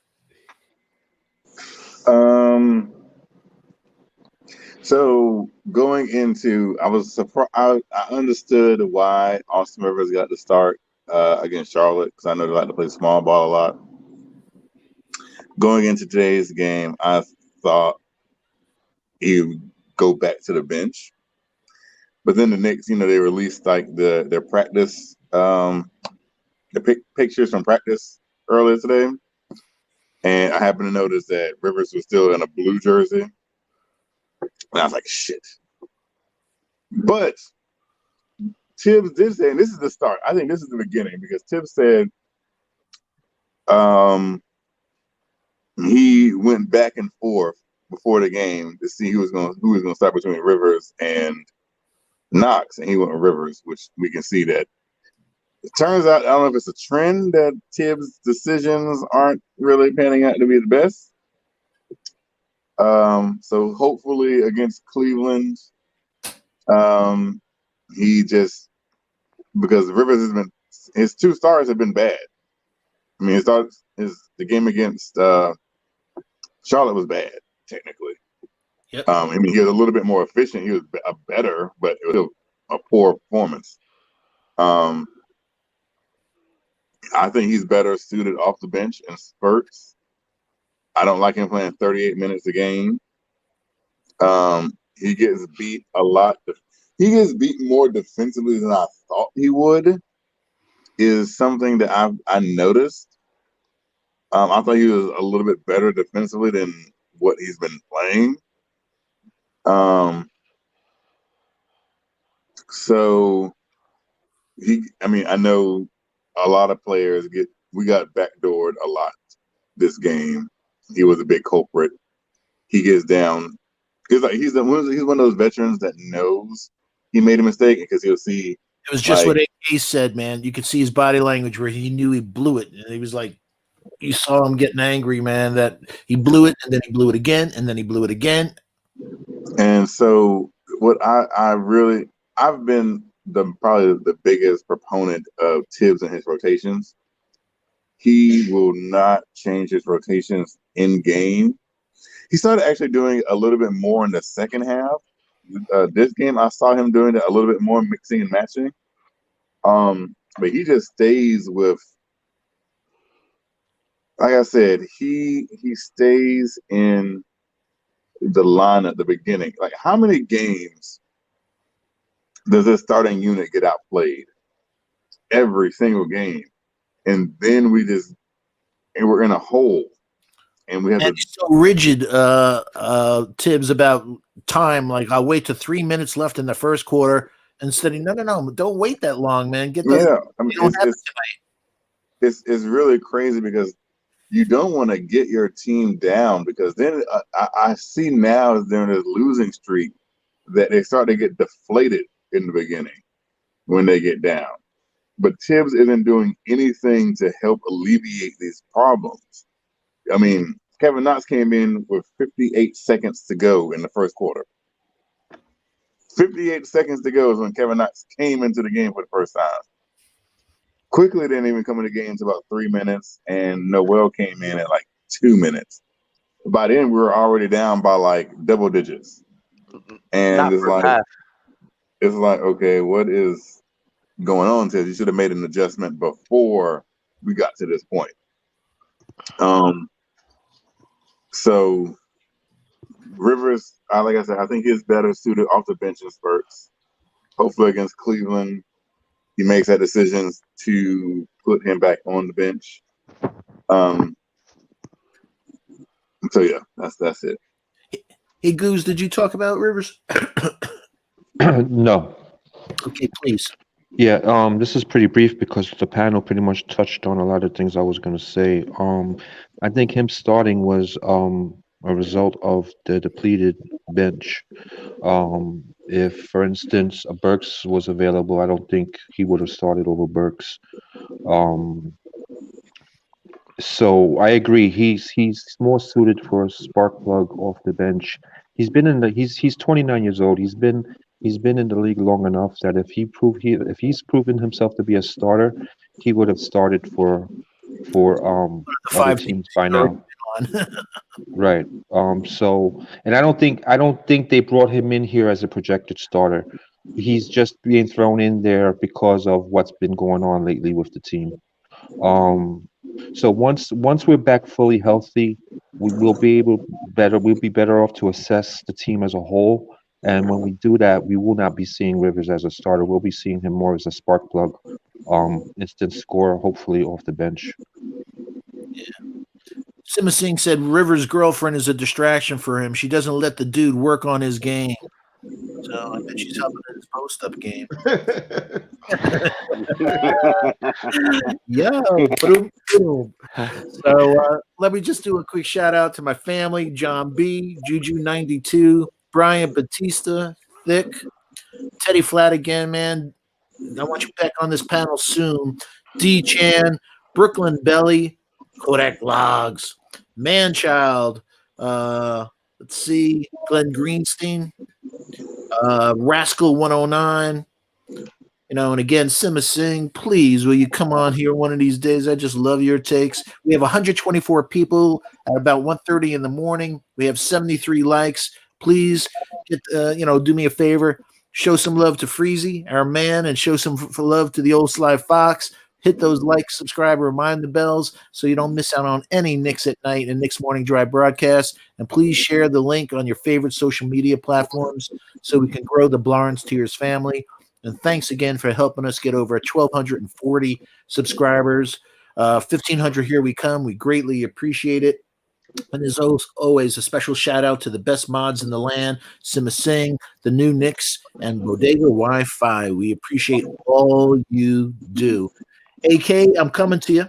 So going into, I was surprised. I understood why Austin Rivers got the start against Charlotte, because I know they like to play small ball a lot. Going into today's game, I thought he would go back to the bench, but then the Knicks, you know, they released like their practice, the pictures from practice earlier today, and I happened to notice that Rivers was still in a blue jersey. And I was like, shit. But Tibs did say, and this is the start. I think this is the beginning, because Tibs said he went back and forth before the game to see who was going to start between Rivers and Knox, and he went with Rivers, which we can see that it turns out, I don't know if it's a trend that Tibbs' decisions aren't really panning out to be the best. So hopefully against Cleveland, he just, because Rivers has been, his 2 starts have been bad. I mean, the game against Charlotte was bad, technically. Yep. I mean, he was a little bit more efficient. He was better, but it was a poor performance. I think he's better suited off the bench in spurts. I don't like him playing 38 minutes a game. He gets beat a lot. He gets beat more defensively than I thought he would, is something that I noticed. I thought he was a little bit better defensively than what he's been playing. So I know a lot of players we got backdoored a lot this game. He was a big culprit. He gets down. He's one of those veterans that knows he made a mistake, because he'll see It was just Like, what AK said, man. You could see his body language where he knew he blew it. And he was like, you saw him getting angry, man, that he blew it, and then he blew it again, and then he blew it again. and so what I've been probably the biggest proponent of Tibs and his rotations. He will not change his rotations in game. He started actually doing a little bit more in the second half. This game, I saw him doing it a little bit more, mixing and matching. But he just stays with, like I said, he stays in the line at the beginning. Like, how many games does this starting unit get outplayed? Every single game. And then we're in a hole. And we have And he's so rigid, Tibbs, about time. Like, I'll wait to 3 minutes left in the first quarter instead of no, don't wait that long, man. Get those. Yeah, I mean, it's really crazy because you don't want to get your team down, because then I see now during this losing streak that they start to get deflated in the beginning when they get down. But Tibbs isn't doing anything to help alleviate these problems. I mean, Kevin Knox came in with 58 seconds to go in the first quarter. 58 seconds to go is when Kevin Knox came into the game for the first time. Quickly didn't even come in the game until about 3 minutes, and Noel came in at like 2 minutes. By then, we were already down by like double digits. And it's like, okay, what is going on? Because you should have made an adjustment before we got to this point. So Rivers, like I said, I think he's better suited off the bench in spurts. Hopefully against Cleveland, he makes that decision to put him back on the bench. So yeah, that's it. Hey, Goose, did you talk about Rivers? No. Okay, please. Yeah, this is pretty brief because the panel pretty much touched on a lot of things I was going to say. I think him starting was a result of the depleted bench. If, for instance, a Burks was available, I don't think he would have started over Burks. So I agree. He's more suited for a spark plug off the bench. He's 29 years old. He's been in the league long enough that if he's proven himself to be a starter, he would have started for other teams by now. Right. So, and I don't think they brought him in here as a projected starter. He's just being thrown in there because of what's been going on lately with the team. So once we're back fully healthy, we'll be better off to assess the team as a whole. And when we do that, we will not be seeing Rivers as a starter. We'll be seeing him more as a spark plug, instant scorer, hopefully off the bench. Yeah. Sima Singh said Rivers' girlfriend is a distraction for him. She doesn't let the dude work on his game. So I bet she's helping in his post-up game. Yeah. So let me just do a quick shout-out to my family, John B., Juju92, Brian Batista, Thick, Teddy Flat again, man. I want you back on this panel soon. D. Chan, Brooklyn Belly, Kodak Logs, Manchild, let's see, Glenn Greenstein, Rascal 109, and again, Sima Singh, please, will you come on here one of these days? I just love your takes. We have 124 people at about 1:30 in the morning. We have 73 likes. Please, do me a favor. Show some love to Freezy, our man, and show some love to the old Sly Fox. Hit those likes, subscribe, remind the bells so you don't miss out on any Knicks at Night and Knicks Morning Drive broadcasts. And please share the link on your favorite social media platforms so we can grow the Blarns Tears family. And thanks again for helping us get over 1,240 subscribers. 1,500 here we come. We greatly appreciate it. And as always, a special shout out to the best mods in the land, Sima Singh, the new Knicks, and Bodega Wi-Fi. We appreciate all you do. AK, I'm coming to you.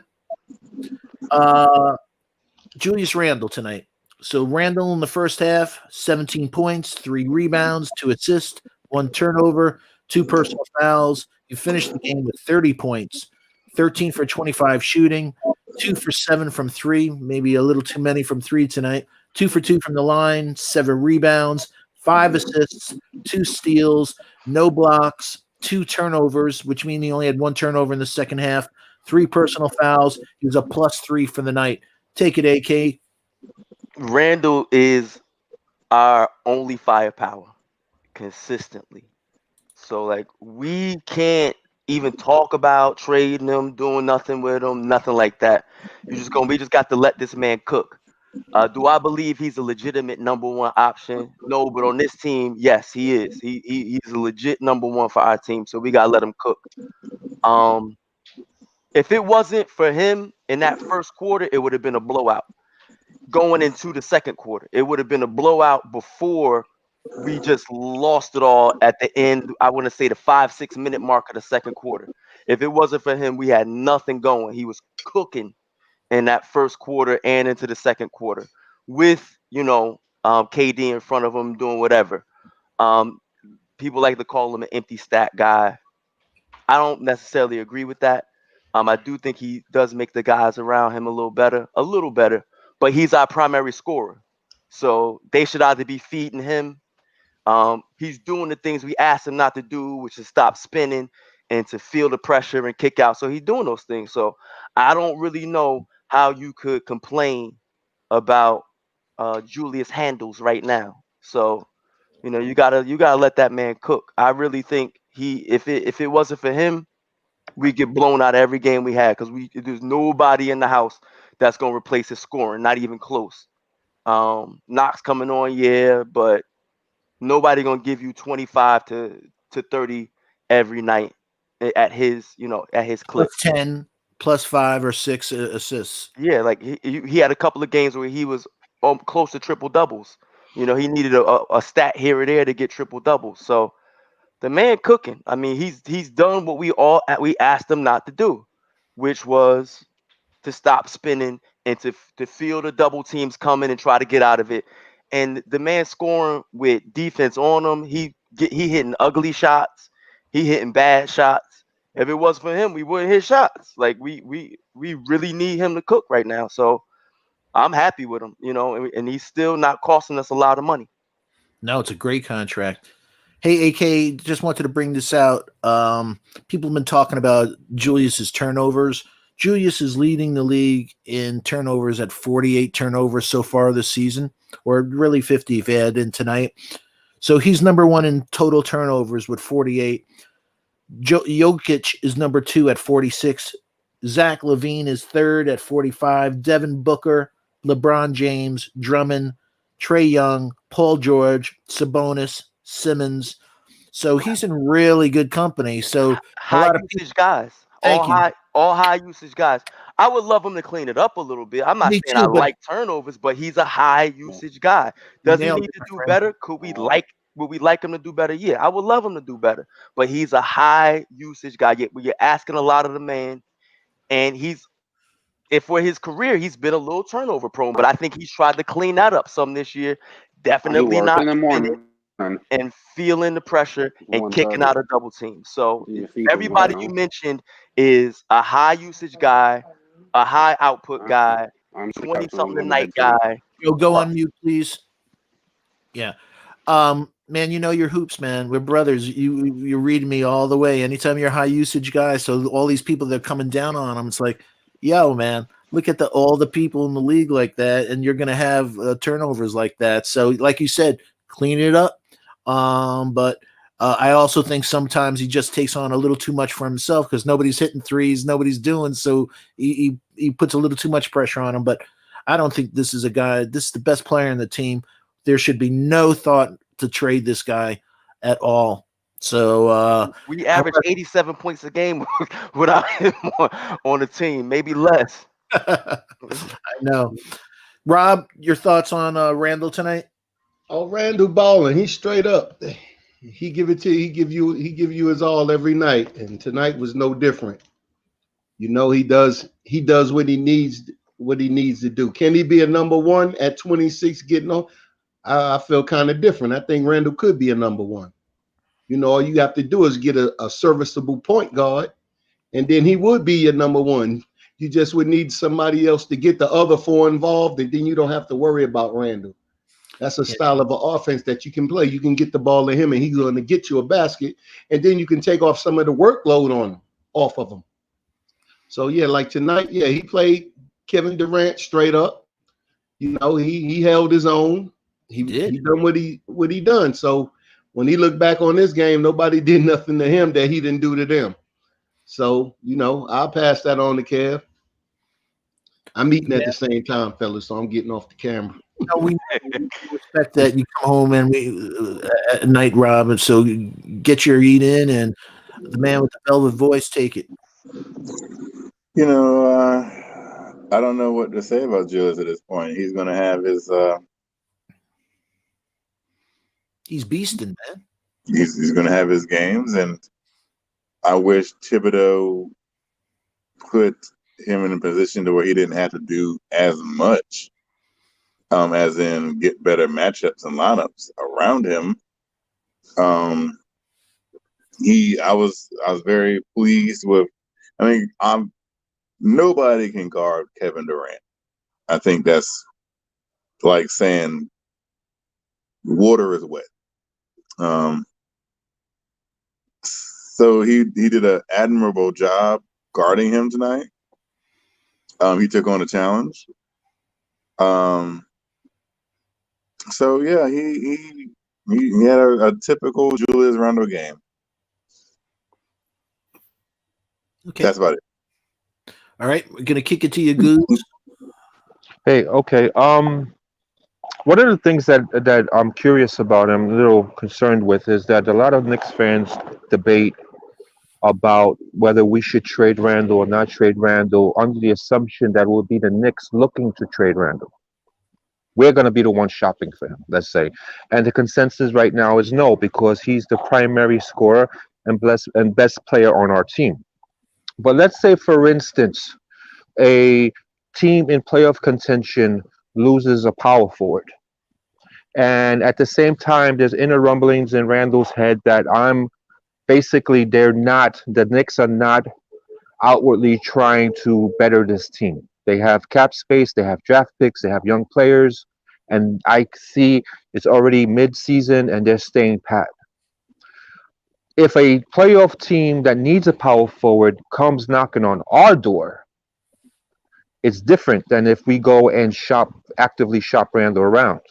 Julius Randle tonight. So Randle in the first half, 17 points, 3 rebounds, 2 assists, 1 turnover, 2 personal fouls. You finished the game with 30 points, 13 for 25 shooting, 2 for 7 from 3, maybe a little too many from 3 tonight, 2 for 2 from the line, 7 rebounds, 5 assists, 2 steals, no blocks, 2 turnovers, which means he only had 1 turnover in the second half, 3 personal fouls. He was a +3 for the night. Take it, AK. Randle is our only firepower consistently. So like we can't even talk about trading him, doing nothing with him, nothing like that. We just got to let this man cook. Do I believe he's a legitimate number 1 option? No, but on this team, yes, he is. He's a legit number 1 for our team. So we gotta let him cook. If it wasn't for him in that first quarter, it would have been a blowout. Going into the second quarter, it would have been a blowout before we just lost it all at the end. I want to say the 5-6 minute mark of the second quarter. If it wasn't for him, we had nothing going. He was cooking in that first quarter and into the second quarter with, KD in front of him doing whatever. People like to call him an empty stat guy. I don't necessarily agree with that. I do think he does make the guys around him a little better, but he's our primary scorer. So they should either be feeding him. He's doing the things we asked him not to do, which is stop spinning and to feel the pressure and kick out. So he's doing those things. So I don't really know how you could complain about Julius handles right now. So, you gotta let that man cook. I really think if it wasn't for him, we get blown out of every game we had because there's nobody in the house that's gonna replace his scoring, not even close. Knox coming on, yeah, but nobody gonna give you 25 to 30 every night at his clip. +10, +5 or 6 assists. Yeah, like he had a couple of games where he was close to triple doubles. He needed a stat here or there to get triple doubles. So the man cooking. I mean, he's done what we asked him not to do, which was to stop spinning and to feel the double teams coming and try to get out of it. And the man scoring with defense on him, he hitting ugly shots, he hitting bad shots. If it wasn't for him, we wouldn't hit shots. Like we really need him to cook right now. So I'm happy with him, and he's still not costing us a lot of money. No, it's a great contract. Hey, AK, just wanted to bring this out. People have been talking about Julius's turnovers. Julius is leading the league in turnovers at 48 turnovers so far this season, or really 50 if you add in tonight. So he's number 1 in total turnovers with 48. Jokic is number 2 at 46. Zach LaVine is 3rd at 45. Devin Booker, LeBron James, Drummond, Trae Young, Paul George, Sabonis, Simmons. So he's in really good company. So high usage guys, all high usage guys. I would love him to clean it up a little bit. I'm not saying I like turnovers, but he's a high usage guy. Does he need to do better? Would we like him to do better? Yeah, I would love him to do better. But he's a high usage guy. Yet you're asking a lot of the man, and for his career, he's been a little turnover prone. But I think he's tried to clean that up some this year. Definitely not and feeling the pressure and kicking out a double team. So everybody you mentioned is a high usage guy, a high output guy, 20-something a night guy. Go on mute, please. Yeah. Man, your hoops, man. We're brothers. You're reading me all the way. Anytime you're a high usage guy, so all these people that are coming down on them, it's like, yo, man, look at all the people in the league like that, and you're gonna have turnovers like that. So, like you said, clean it up. But I also think sometimes he just takes on a little too much for himself because nobody's hitting threes, nobody's doing, so he puts a little too much pressure on him. But I don't think this is the best player in the team. There should be no thought to trade this guy at all. So we average 87 points a game without him on the team, maybe less. I know. Rob, your thoughts on Randle tonight? Oh, Randle balling. He's straight up. He give it to you. He give you his all every night, and tonight was no different. He does what he needs to do. Can he be a number 1 at 26 getting on? I feel kind of different. I think Randle could be a number 1. all you have to do is get a serviceable point guard, and then he would be your number one. You just would need somebody else to get the other four involved, and then you don't have to worry about Randle. That's a style of an offense that you can play. You can get the ball to him, and he's going to get you a basket, and then you can take off some of the workload off of him. So, yeah, like tonight, he played Kevin Durant straight up. He held his own. He done what he done. So when he looked back on this game, nobody did nothing to him that he didn't do to them. So, I'll pass that on to Kev. I'm eating at the same time, fellas, so I'm getting off the camera. We respect that you come home and at night, Rob, and so get your eat in, and the man with the velvet voice, take it. I don't know what to say about Julius at this point. He's going to have his. He's beasting, man. He's going to have his games, and I wish Thibodeau put him in a position to where he didn't have to do as much, as in get better matchups and lineups around him. I was very pleased with. Nobody can guard Kevin Durant. I think that's like saying water is wet. So he did an admirable job guarding him tonight. He took on a challenge. So yeah, he had a typical Julius Randle game. Okay, that's about it. All right, we're gonna kick it to you, Goose. Hey, okay. One of the things that I'm curious about, I'm a little concerned with, is that a lot of Knicks fans debate about whether we should trade Randle or not trade Randle under the assumption that it will be the Knicks looking to trade Randle. We're going to be the one shopping for him, let's say. And the consensus right now is no, because he's the primary scorer and best player on our team. But let's say, for instance, a team in playoff contention loses a power forward. And at the same time, there's inner rumblings in Randle's head that the Knicks are not outwardly trying to better this team. They have cap space, they have draft picks, they have young players, and I see it's already mid-season and they're staying pat. If a playoff team that needs a power forward comes knocking on our door, it's different than if we go and actively shop Randle around.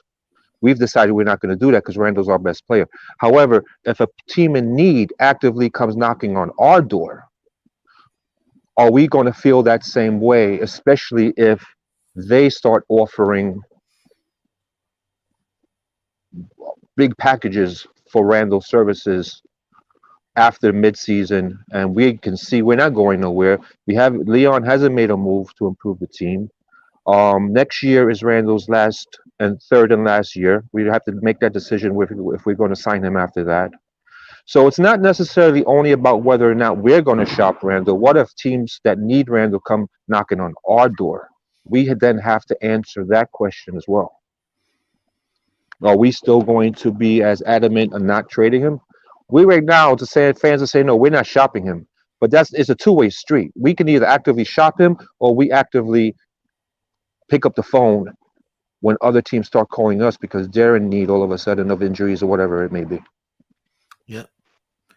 We've decided we're not going to do that because Randle's our best player. However, if a team in need actively comes knocking on our door, are we going to feel that same way, especially if they start offering big packages for Randle services after midseason, and we can see we're not going nowhere. Leon hasn't made a move to improve the team. Next year is Randle's third and last year. We have to make that decision if we're going to sign him after that. So it's not necessarily only about whether or not we're going to shop Randle. What if teams that need Randle come knocking on our door? We then have to answer that question as well. Are we still going to be as adamant on not trading him? We right now, fans are saying, no, we're not shopping him. But it's a two-way street. We can either actively shop him or we actively pick up the phone when other teams start calling us because they're in need all of a sudden of injuries or whatever it may be. Yeah.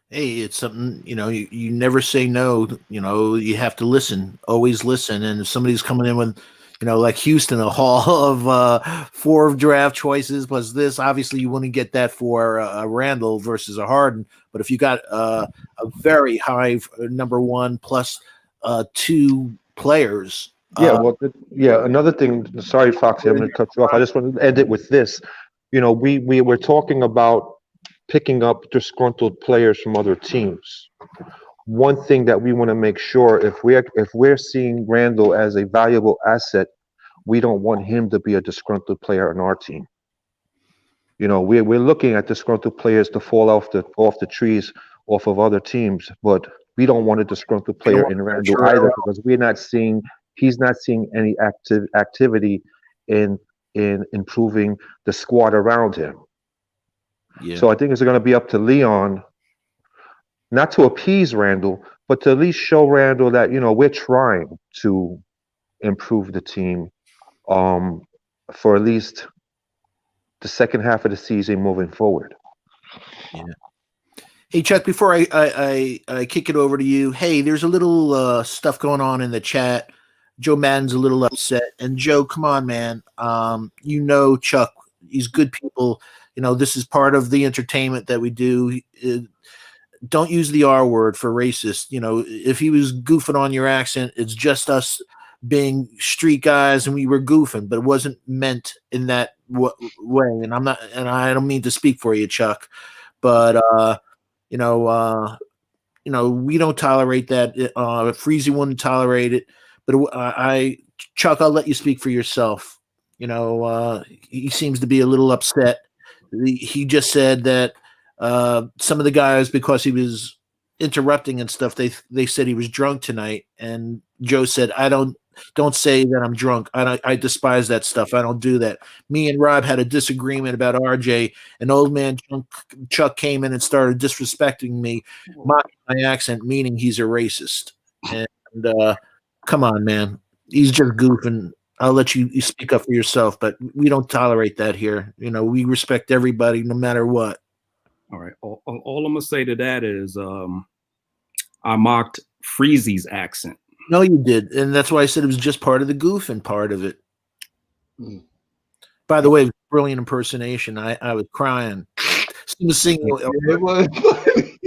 Hey, it's something, you never say no. You have to listen, always listen. And if somebody's coming in with, like Houston, a haul of 4 draft choices plus this, obviously you wouldn't get that for a Randle versus a Harden. But if you got a very high number 1 plus 2 players. Another thing, sorry, Foxy, I'm going to cut you off. I just want to end it with this. We were talking about picking up disgruntled players from other teams. One thing that we want to make sure, if we're seeing Randle as a valuable asset, we don't want him to be a disgruntled player on our team. We're looking at disgruntled players to fall off the trees off of other teams, but we don't want a disgruntled player in Randle either because he's not seeing any activity in improving the squad around him. Yeah. So I think it's going to be up to Leon not to appease Randle, but to at least show Randle that, we're trying to improve the team for at least the second half of the season moving forward. Yeah. Hey, Chuck, before I kick it over to you, hey, there's a little stuff going on in the chat. Joe Madden's a little upset. And Joe, come on, man. Chuck, he's good people. This is part of the entertainment that we do. Don't use the R word for racist. If he was goofing on your accent, it's just us being street guys and we were goofing, but it wasn't meant in that way. And I don't mean to speak for you, Chuck, but we don't tolerate that. Freezy wouldn't tolerate it, but Chuck, I'll let you speak for yourself. He seems to be a little upset. He just said that some of the guys, because he was interrupting and stuff, they said he was drunk tonight, and Joe said, don't say that I'm drunk. I despise that stuff. I don't do that. Me and Rob had a disagreement about RJ, and old man Chuck came in and started disrespecting me, mocking my accent, meaning he's a racist. And come on, man, he's just goofing. I'll let you speak up for yourself, but we don't tolerate that here. We respect everybody no matter what. All right. All I'm gonna say to that is I mocked Freezy's accent. No, you did, and that's why I said it was just part of the goofing part of it. By the way, brilliant impersonation. I was crying. Singing. It was funny.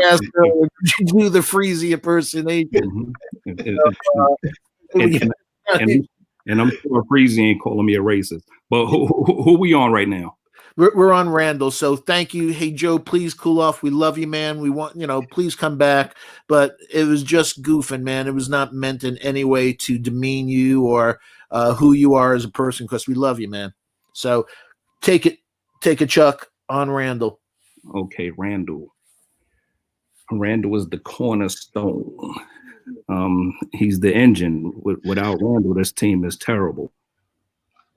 Asked her, "Did you do the Freezy impersonation?" And I'm sure Freezy ain't calling me a racist. But who we on right now? We're on Randle, so thank you. Hey, Joe, please cool off. We love you, man. We want, please come back. But it was just goofing, man. It was not meant in any way to demean you or who you are as a person, because we love you, man. So take it, Chuck, on Randle. Okay, Randle. Randle is the cornerstone. He's the engine. Without Randle, this team is terrible.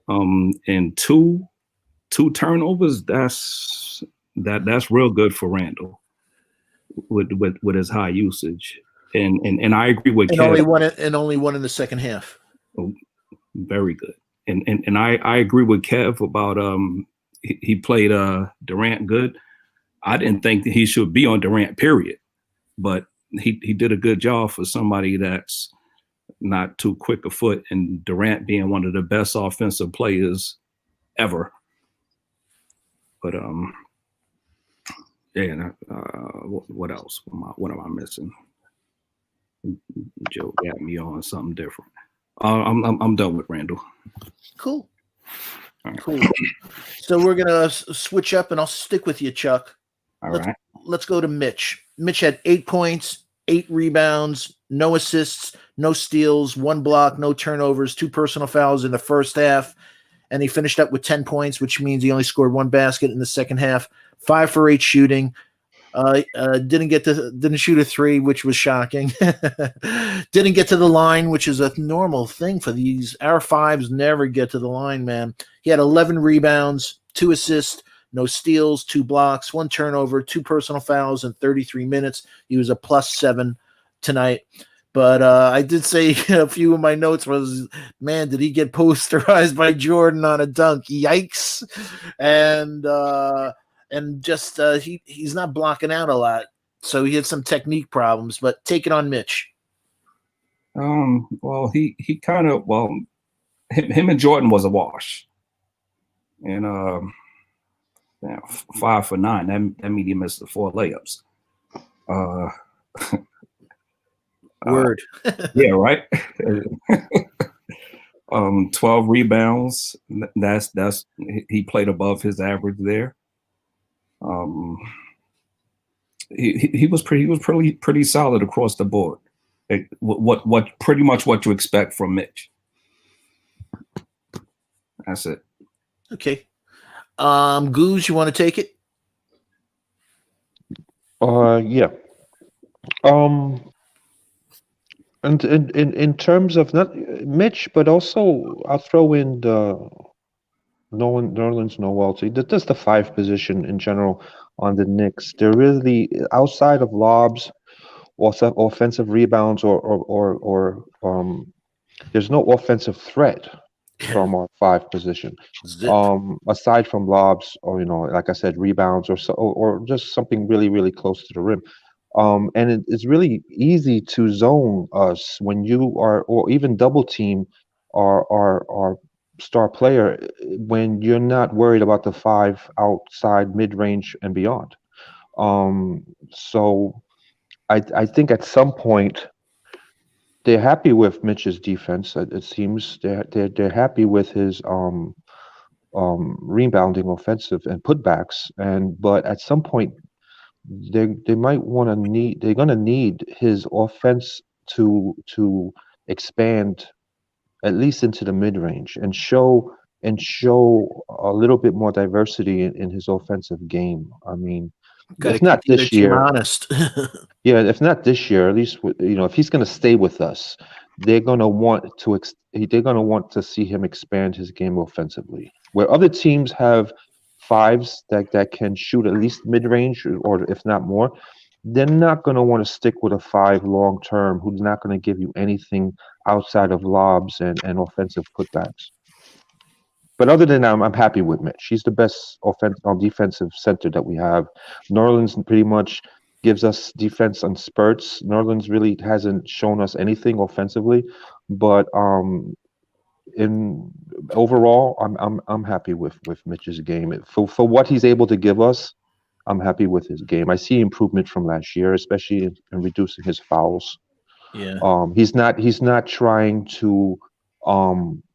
And two turnovers, that's real good for Randle with his high usage. And I agree with Kev. Only one in the second half. Oh, very good. And I agree with Kev about he played Durant good. I didn't think that he should be on Durant, period. But he did a good job for somebody that's not too quick of foot, and Durant being one of the best offensive players ever. But what else? What am I missing? Joe got me on something different. I'm done with Randle. Cool. All right. Cool. So we're gonna switch up, and I'll stick with you, Chuck. Let's go to Mitch. Mitch had 8 points, 8 rebounds, no assists, no steals, 1 block, no turnovers, 2 personal fouls in the first half. And he finished up with 10 points, which means he only scored 1 basket in the second half. 5 for 8 shooting. Didn't shoot a 3, which was shocking. Didn't get to the line, which is a normal thing for these. Our 5s never get to the line, man. He had 11 rebounds, 2 assists, no steals, 2 blocks, 1 turnover, 2 personal fouls in 33 minutes. He was a +7 tonight. But I did say a few of my notes was, man, did he get posterized by Jordan on a dunk? Yikes. And just he's not blocking out a lot. So he had some technique problems, but take it on Mitch. Well, he kind of, him and Jordan was a wash. And 5 for 9. That means he missed the 4 layups. Word. Yeah, right. 12 rebounds. That's he played above his average there. He was pretty solid across the board. What pretty much what you expect from Mitch. That's it. Okay. Goose, you want to take it? Yeah. And in terms of not Mitch, but also I'll throw in the Nerlens Noel. That's the 5 position in general. on the Knicks. They're really outside of lobs or some offensive rebounds or there's no offensive threat from our 5 position. Zip. Aside from lobs or like I said, rebounds or just something really, really close to the rim. And it's really easy to zone us when you are, or even double team our star player when you're not worried about the 5 outside mid range and beyond. So I think at some point they're happy with Mitch's defense. It seems they're happy with his rebounding offensive and putbacks. But at some point they're gonna need his offense to expand at least into the mid range and show a little bit more diversity in his offensive game. I mean, Gotta if not keep the other this team year, honest. yeah, if not this year, at least if he's going to stay with us, they're going to want to see him expand his game offensively. Where other teams have 5s that can shoot at least mid range or if not more, they're not going to want to stick with a 5 long term who's not going to give you anything outside of lobs and offensive putbacks. But other than that, I'm happy with Mitch. He's the best defensive center that we have. Nerlens pretty much gives us defense on spurts. Nerlens really hasn't shown us anything offensively, but in overall, I'm happy with Mitch's game. For what he's able to give us, I'm happy with his game. I see improvement from last year, especially in reducing his fouls. Yeah. He's not trying to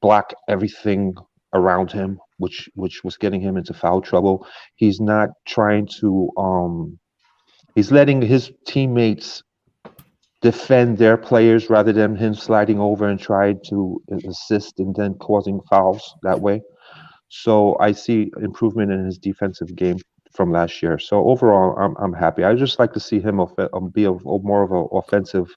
block everything around him, which was getting him into foul trouble. He's not trying to he's letting his teammates defend their players rather than him sliding over and trying to assist and then causing fouls that way. So I see improvement in his defensive game from last year. So overall, I'm happy. I just like to see him be more of an offensive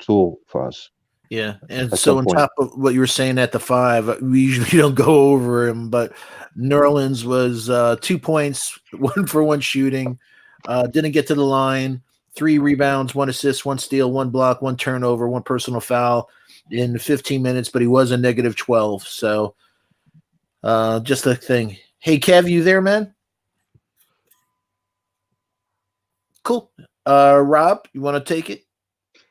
tool for us. Yeah, and At so some on point. top of what you were saying at the 5, we usually don't go over him, but Nerlens was 2 points, 1 for 1 shooting, didn't get to the line, 3 rebounds, 1 assist, 1 steal, 1 block, 1 turnover, 1 personal foul in 15 minutes, but he was a negative 12. So just a thing. Hey, Kev, you there, man? Cool. Rob, you want to take it?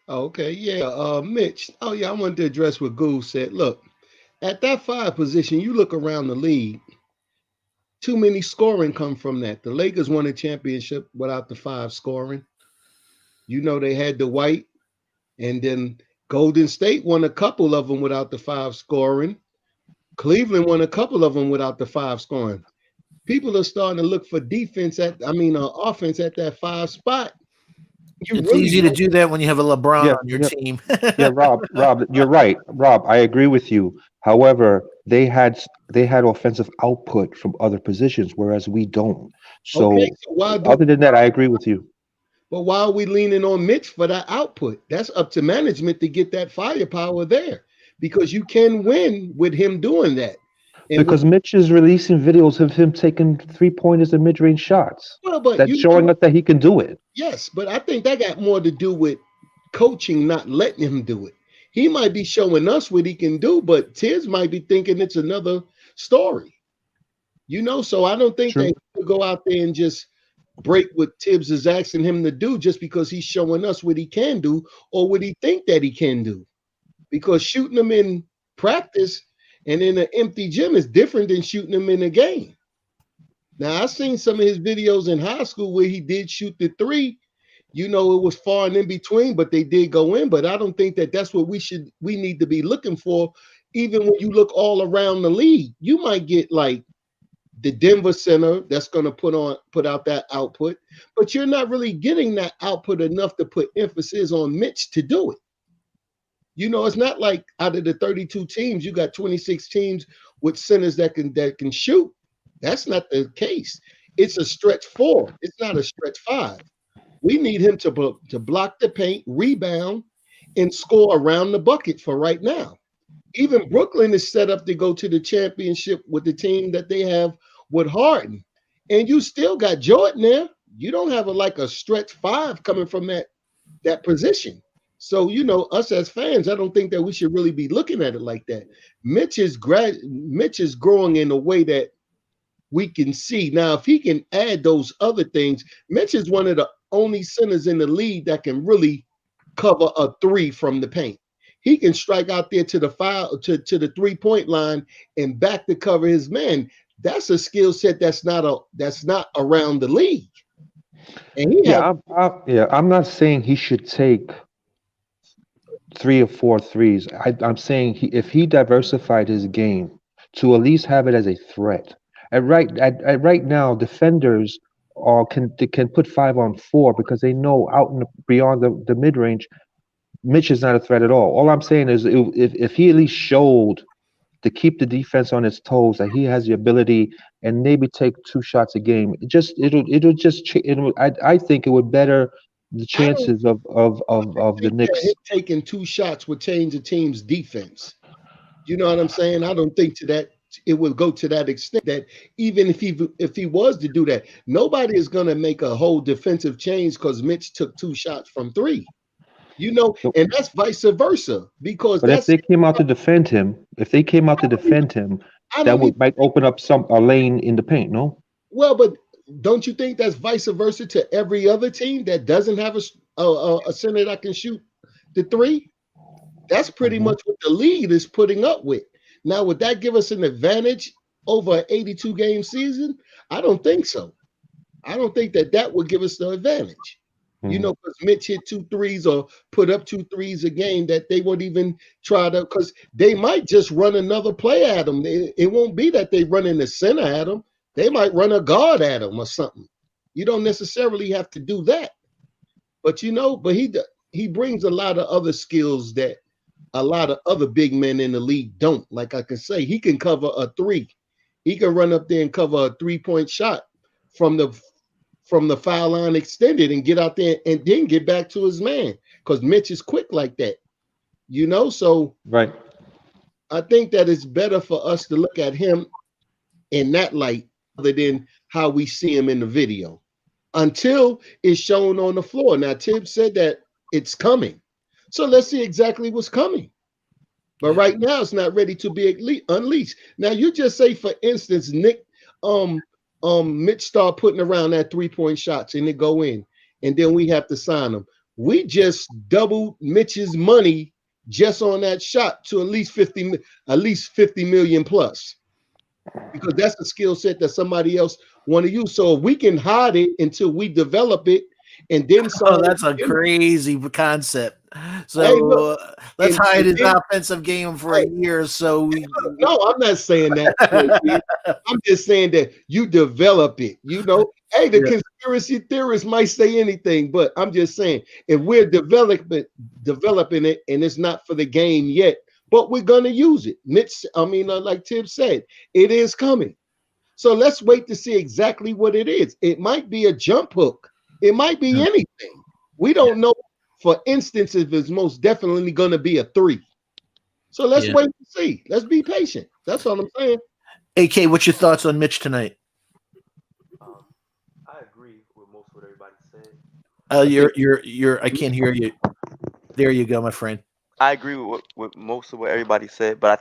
Okay, yeah, Mitch. Oh, yeah, I wanted to address what Goose said. Look, at that 5 position, you look around the league, too many scoring come from that. The Lakers won a championship without the 5 scoring. They had the White, and then Golden State won a couple of them without the 5 scoring. Cleveland won a couple of them without the 5 scoring. People are starting to look for offense at that 5 spot. It's easy to do that when you have a LeBron on your team. Yeah, Rob, you're right. Rob, I agree with you. However, they had offensive output from other positions, whereas we don't. So, other than that, I agree with you. But why are we leaning on Mitch for that output? That's up to management to get that firepower there, because you can win with him doing that. And because Mitch is releasing videos of him taking 3-pointers and mid-range shots. Well, but that's showing us that he can do it. Yes, but I think that got more to do with coaching not letting him do it. He might be showing us what he can do, but Tibs might be thinking it's another story. So I don't think they could go out there and just break what Tibs is asking him to do just because he's showing us what he can do or what he think that he can do. Because shooting him in practice and in an empty gym is different than shooting him in a game. Now, I've seen some of his videos in high school where he did shoot the 3. It was far and in between, but they did go in. But I don't think that that's what we need to be looking for. Even when you look all around the league, you might get like the Denver center that's going to put out that output, but you're not really getting that output enough to put emphasis on Mitch to do it. It's not like out of the 32 teams, you got 26 teams with centers that can shoot. That's not the case. It's a stretch 4. It's not a stretch 5. We need him to block the paint, rebound, and score around the bucket for right now. Even Brooklyn is set up to go to the championship with the team that they have with Harden. And you still got Jordan there. you don't have a stretch five coming from that position. So, us as fans, I don't think that we should really be looking at it like that. Mitch is growing in a way that we can see. Now, if he can add those other things, Mitch is one of the only centers in the league that can really cover a three from the paint. He can strike out there to the foul to the 3-point line and back to cover his man. That's a skill set that's not around the league. And I'm not saying he should take 3 or 4 threes. I'm saying if he diversified his game to at least have it as a threat. Right now, defenders can put 5 on 4 because they know beyond the mid range, Mitch is not a threat at all. All I'm saying is if he at least showed to keep the defense on its toes that he has the ability and maybe take 2 shots a game, I think it would better the chances of the Knicks. Him taking 2 shots would change the team's defense. You know what I'm saying? I don't think it would go to that extent that even if he was to do that, nobody is going to make a whole defensive change because Mitch took 2 shots from 3. And that's vice versa because if they came out to defend him, that might open up a lane in the paint. No. Well, but don't you think that's vice versa to every other team that doesn't have a center that can shoot the 3? That's pretty much what the league is putting up with. Now, would that give us an advantage over an 82-game season? I don't think so. I don't think that would give us the advantage. Because Mitch hit 2 threes or put up 2 threes a game that they would even try to, because they might just run another play at him. It won't be that they run in the center at him. They might run a guard at him or something. You don't necessarily have to do that. But he brings a lot of other skills that a lot of other big men in the league don't. Like I can say, he can cover a 3. He can run up there and cover a 3-point shot from the foul line extended and get out there and then get back to his man because Mitch is quick like that. So right. I think that it's better for us to look at him in that light other than how we see him in the video until it's shown on the floor. Now, Tibs said that it's coming. So let's see exactly what's coming. But right now, it's not ready to be unleashed. Now, you just say, for instance, Nick, Mitch start putting around that 3-point shots and they go in, and then we have to sign him. We just doubled Mitch's money just on that shot to at least 50 million plus, because that's a skill set that somebody else want to use. So if we can hide it until we develop it, and then that's a crazy concept. So hey, look, let's hide his offensive game for a year. No, I'm not saying that. I'm just saying that you develop it. Hey, the conspiracy theorists might say anything, but I'm just saying if we're developing it, and it's not for the game yet, but we're gonna use it. Like Tibs said, it is coming. So let's wait to see exactly what it is. It might be a jump hook. It might be anything. We don't know. For instance, if it's most definitely going to be a 3. So let's wait and see. Let's be patient. That's all I'm saying. AK, what's your thoughts on Mitch tonight? I agree with most of what everybody said. I can't hear you. There you go, my friend. I agree with most of what everybody said, but I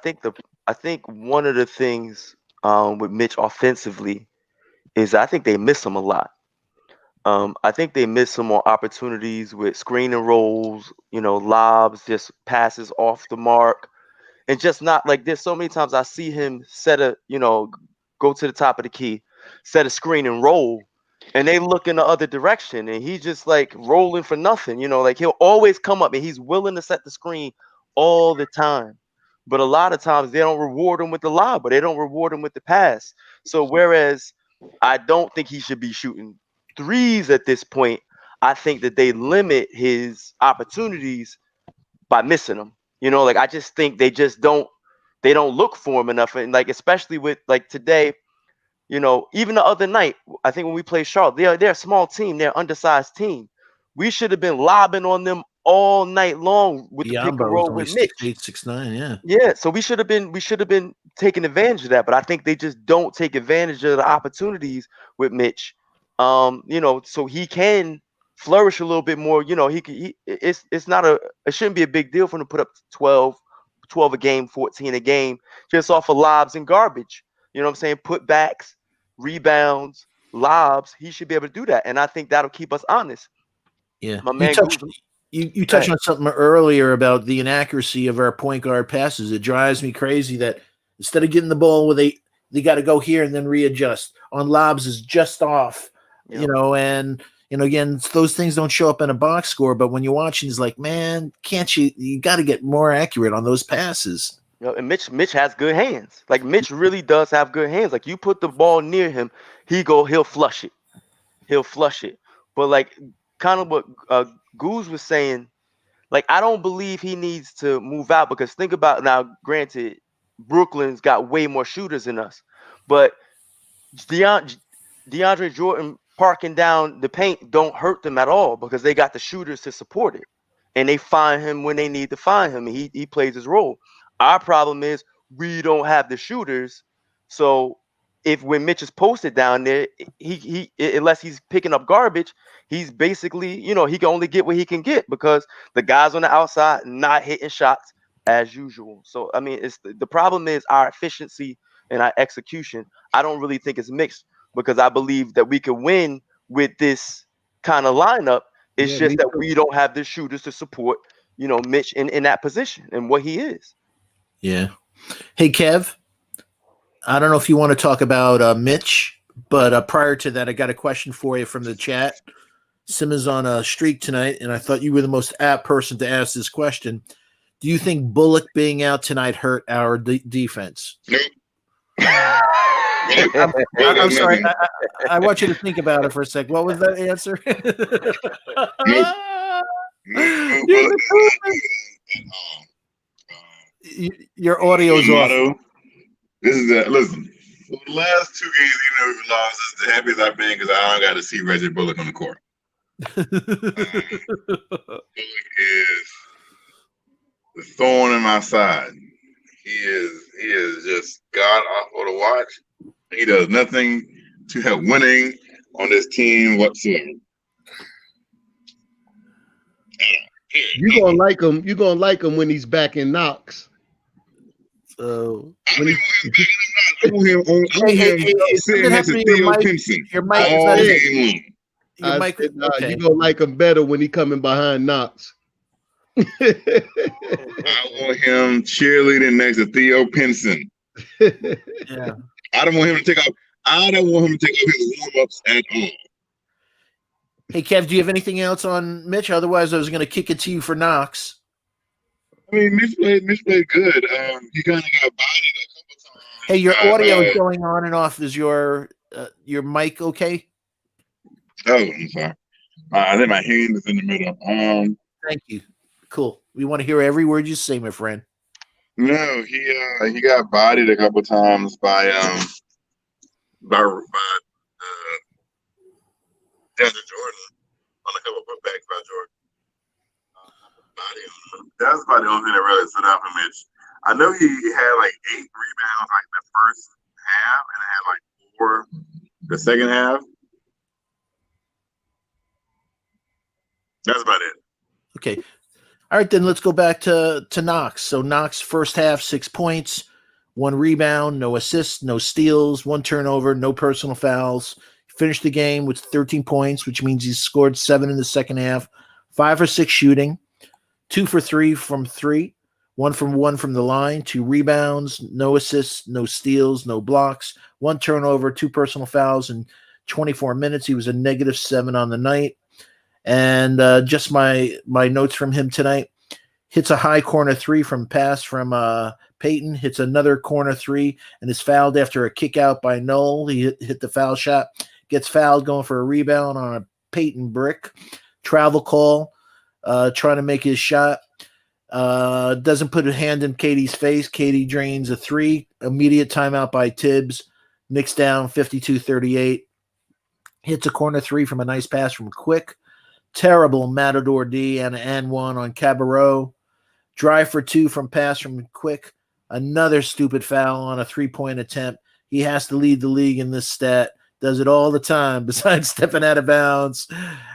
think one of the things with Mitch offensively is I think they miss him a lot. I think they miss some more opportunities with screen and rolls, lobs, just passes off the mark, and just not like there's so many times I see him go to the top of the key, set a screen and roll, and they look in the other direction, and he's just like rolling for nothing, like he'll always come up and he's willing to set the screen all the time. But a lot of times they don't reward him with the lob, but they don't reward him with the pass. So whereas I don't think he should be shooting threes at this point, I think that they limit his opportunities by missing them. I just think they don't look for him enough. And especially with today, even the other night, I think when we played Charlotte, they're a small team, they're an undersized team. We should have been lobbing on them all night long with the pick and roll with Mitch. 6'8", 6'9", yeah. So we should have been taking advantage of that, but I think they just don't take advantage of the opportunities with Mitch. So he can flourish a little bit more. It's not it shouldn't be a big deal for him to put up 12 a game, 14 a game, just off of lobs and garbage. You know what I'm saying? Putbacks, rebounds, lobs. He should be able to do that, and I think that'll keep us honest. Yeah, My man Goose. You touched on something earlier about the inaccuracy of our point guard passes. It drives me crazy that instead of getting the ball where they got to go here and then readjust on lobs is just off, Yep. and again, those things don't show up in a box score, but when you're watching, it's like, man, can't you got to get more accurate on those passes. And Mitch has good hands. Like Mitch really does have good hands. Like you put the ball near him, he'll flush it. He'll flush it. But like kind of what Goose was saying, like I don't believe he needs to move out because think about now, granted, Brooklyn's got way more shooters than us, but DeAndre Jordan parking down the paint don't hurt them at all because they got the shooters to support it, and they find him when they need to find him. And he plays his role. Our problem is we don't have the shooters, so when Mitch is posted down there, he unless he's picking up garbage, he's basically he can only get what he can get because the guys on the outside not hitting shots as usual. So I mean, it's the problem is our efficiency and our execution. I don't really think it's mixed because I believe that we can win with this kind of lineup. It's just that we don't have the shooters to support, Mitch in that position and what he is. Yeah. Hey, Kev, I don't know if you want to talk about Mitch, but prior to that, I got a question for you from the chat. Sim is on a streak tonight, and I thought you were the most apt person to ask this question. Do you think Bullock being out tonight hurt our defense? I'm sorry. I want you to think about it for a sec. What was that answer? Your audio's off. This is listen. For the last 2 games, even though we lost, this is the happiest I've been because I don't got to see Reggie Bullock on the court. Bullock is the thorn in my side. He is just god awful to watch. He does nothing to help winning on this team whatsoever. You're gonna like him. You're gonna like him when he's back in Knox. So when I want him sitting next to Theo Pinson. Your mic all game long. You're gonna like him better when he coming behind Knox. I want him cheerleading next to Theo Pinson. Yeah. I don't want him to take off his warm-ups at all. Hey, Kev, do you have anything else on Mitch? Otherwise, I was going to kick it to you for Knox. I mean, Mitch played good. He kind of got bodied a couple times. Hey, your audio is going on and off. Is your mic okay? Oh, I'm sorry. I think my hand is in the middle. Thank you. Cool. We want to hear every word you say, my friend. No, he got bodied a couple times by DeAndre Jordan on a couple putbacks by Jordan. That's about the only thing that really stood out for Mitch. I know he had like 8 rebounds like the first half, and had like 4 the second half. That's about it. Okay. All right, then let's go back to Knox. So Knox, first half, 6 points, 1 rebound, no assists, no steals, 1 turnover, no personal fouls. Finished the game with 13 points, which means he scored 7 in the second half, 5 for 6 shooting, 2 for 3 from 3, 1 from the line, 2 rebounds, no assists, no steals, no blocks, 1 turnover, 2 personal fouls in 24 minutes. He was a -7 on the night. And just my notes from him tonight: hits a high corner 3 from pass from Payton, hits another corner 3, and is fouled after a kick out by Noel. He hit the foul shot, gets fouled going for a rebound on a Payton brick. Travel call, trying to make his shot. Doesn't put a hand in Katie's face. Katie drains a 3. Immediate timeout by Tibs. Knicks down 52-38. Hits a corner 3 from a nice pass from Quick. Terrible Matador D and an N1 on Cabarrot. Drive for 2 from pass from Quick. Another stupid foul on a 3-point attempt. He has to lead the league in this stat. Does it all the time besides stepping out of bounds.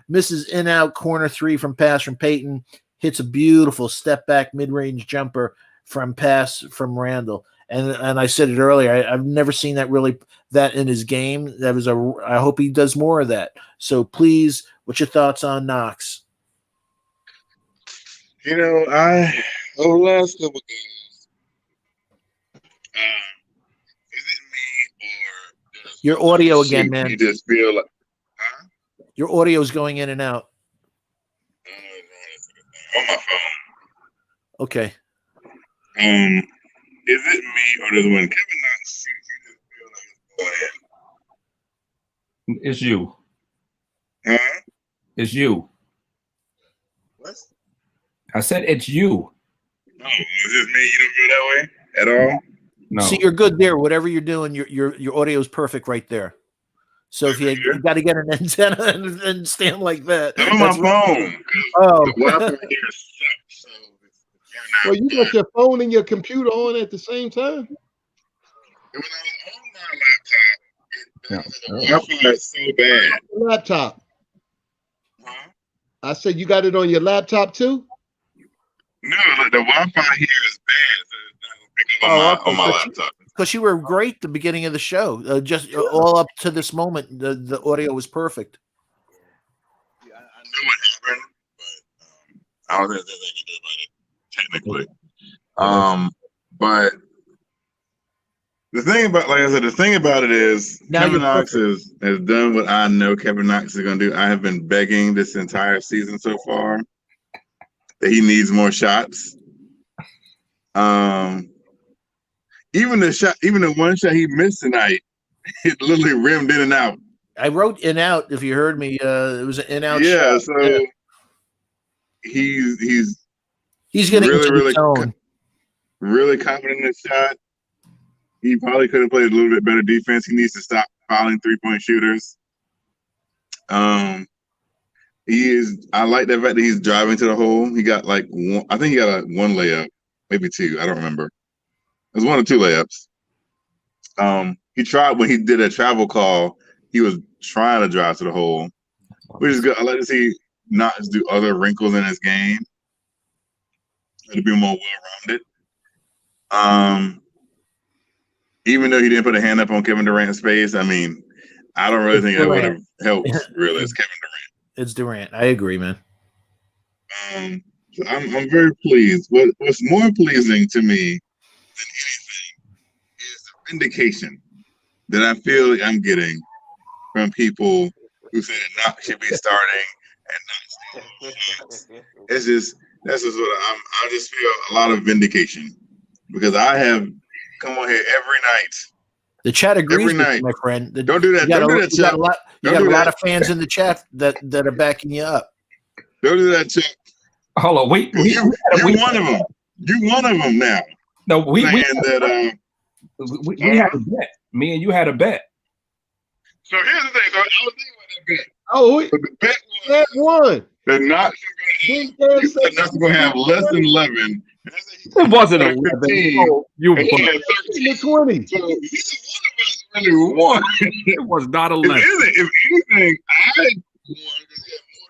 Misses in-out corner three from pass from Payton. Hits a beautiful step-back mid-range jumper from pass from Randle. And I said it earlier, I've never seen that in his game. I hope he does more of that. So please, what's your thoughts on Knox? You know, over the last couple games, is it me or your audio again, man? You just feel like, your audio is going in and out. On my phone. Okay. Is it me or does when Kevin Knox shoots, you just feel like it's going in? It's you. Huh? It's you. What? I said it's you. No, is this me? You don't feel that way at all? No. See, you're good there. Whatever you're doing, your audio is perfect right there. So if you got to get an antenna and stand like that. I'm on my phone. Oh. The Wi-Fi here sucks. So well, you got your phone and your computer on at the same time? When I was on my laptop, the Wi-Fi is so bad. Laptop. Huh? I said you got it on your laptop too? No, the Wi-Fi here is bad. So it's not gonna pick up on my laptop. Because you were great at the beginning of the show. All up to this moment, the audio was perfect. Yeah, I knew what happened, but I don't think there's anything to do about it technically. But the thing about, like I said, the thing about it is Kevin Knox has done what I know Kevin Knox is going to do. I have been begging this entire season so far that he needs more shots. Even the one shot he missed tonight, it literally rimmed in and out. I wrote in out. If you heard me, it was an in out. Yeah, shot. so he's getting really, into the zone. Really confident in his shot. He probably could have played a little bit better defense. He needs to stop fouling 3-point shooters. I like the fact that he's driving to the hole. He got one layup, maybe two. I don't remember. It was one or two layups. He tried when he did a travel call. He was trying to drive to the hole, which is good. I like to see Knox do other wrinkles in his game to be more well-rounded. Even though he didn't put a hand up on Kevin Durant's face, I mean, I don't really think that would have helped. Really, it's Kevin Durant. It's Durant. I agree, man. So I'm very pleased. What's more pleasing to me than anything is the vindication that I feel like I'm getting from people who say that Knox should be starting and not staying. That's just what I just feel a lot of vindication because I have come on here every night. The chat agrees with you, my friend. Don't do that. Don't do that, Chuck. You got a lot of fans in the chat that are backing you up. Don't do that, Chuck. Hold on, wait. You're one of them. You're one of them now. No, we had a bet. Me and you had a bet. So here's the thing. So I was thinking about that bet. Oh, but the bet that one. That Knox is going to have less than 11. It wasn't 11. Oh, you won. 13 to 20. So neither one of us really won. It was not 11. If anything, I won because he had more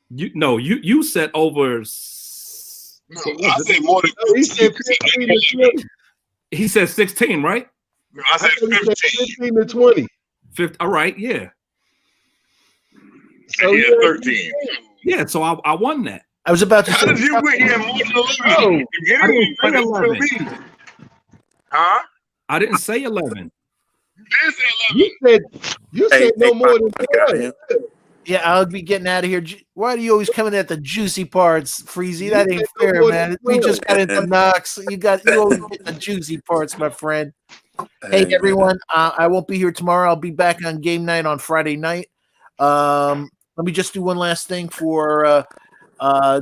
than 11. You said over. No, I said more than. He said 15 to 20. He said 16, right? No, I said 15 to 20. 50. All right, yeah. So he had 13. Yeah, so I won that. I was about to How say. did you win? He had more than 11. I didn't say 11. Huh? I didn't say 11. You did say 11. You said no more than 1. Yeah, I'll be getting out of here. Why do you always coming at the juicy parts, Freezy? That ain't fair, man. We just got into Knox. You always get the juicy parts, my friend. Hey, everyone. I won't be here tomorrow. I'll be back on game night on Friday night. Let me just do one last thing for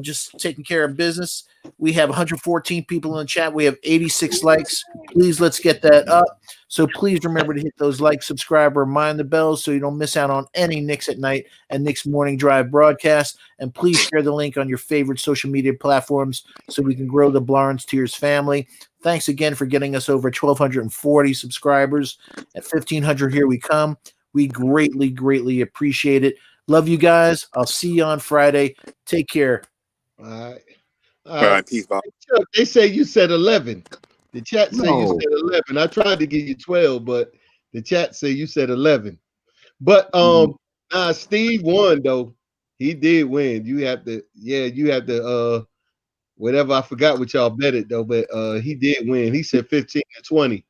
just taking care of business. We have 114 people in the chat. We have 86 likes. Please, let's get that up. So please remember to hit those likes, subscribe, or mind the bells so you don't miss out on any Knicks at Night and Knicks Morning Drive broadcast. And please share the link on your favorite social media platforms so we can grow the Blarns Tears family. Thanks again for getting us over 1,240 subscribers. At 1,500, here we come. We greatly, greatly appreciate it. Love you guys. I'll see you on Friday. Take care. All right. All right, peace, Bob. They say you said 11. The chat say you No. said 11. I tried to give you 12, but the chat say you said 11. But Steve won though. He did win. You have to whatever. I forgot what y'all bet it though, but he did win. He said 15 to 20.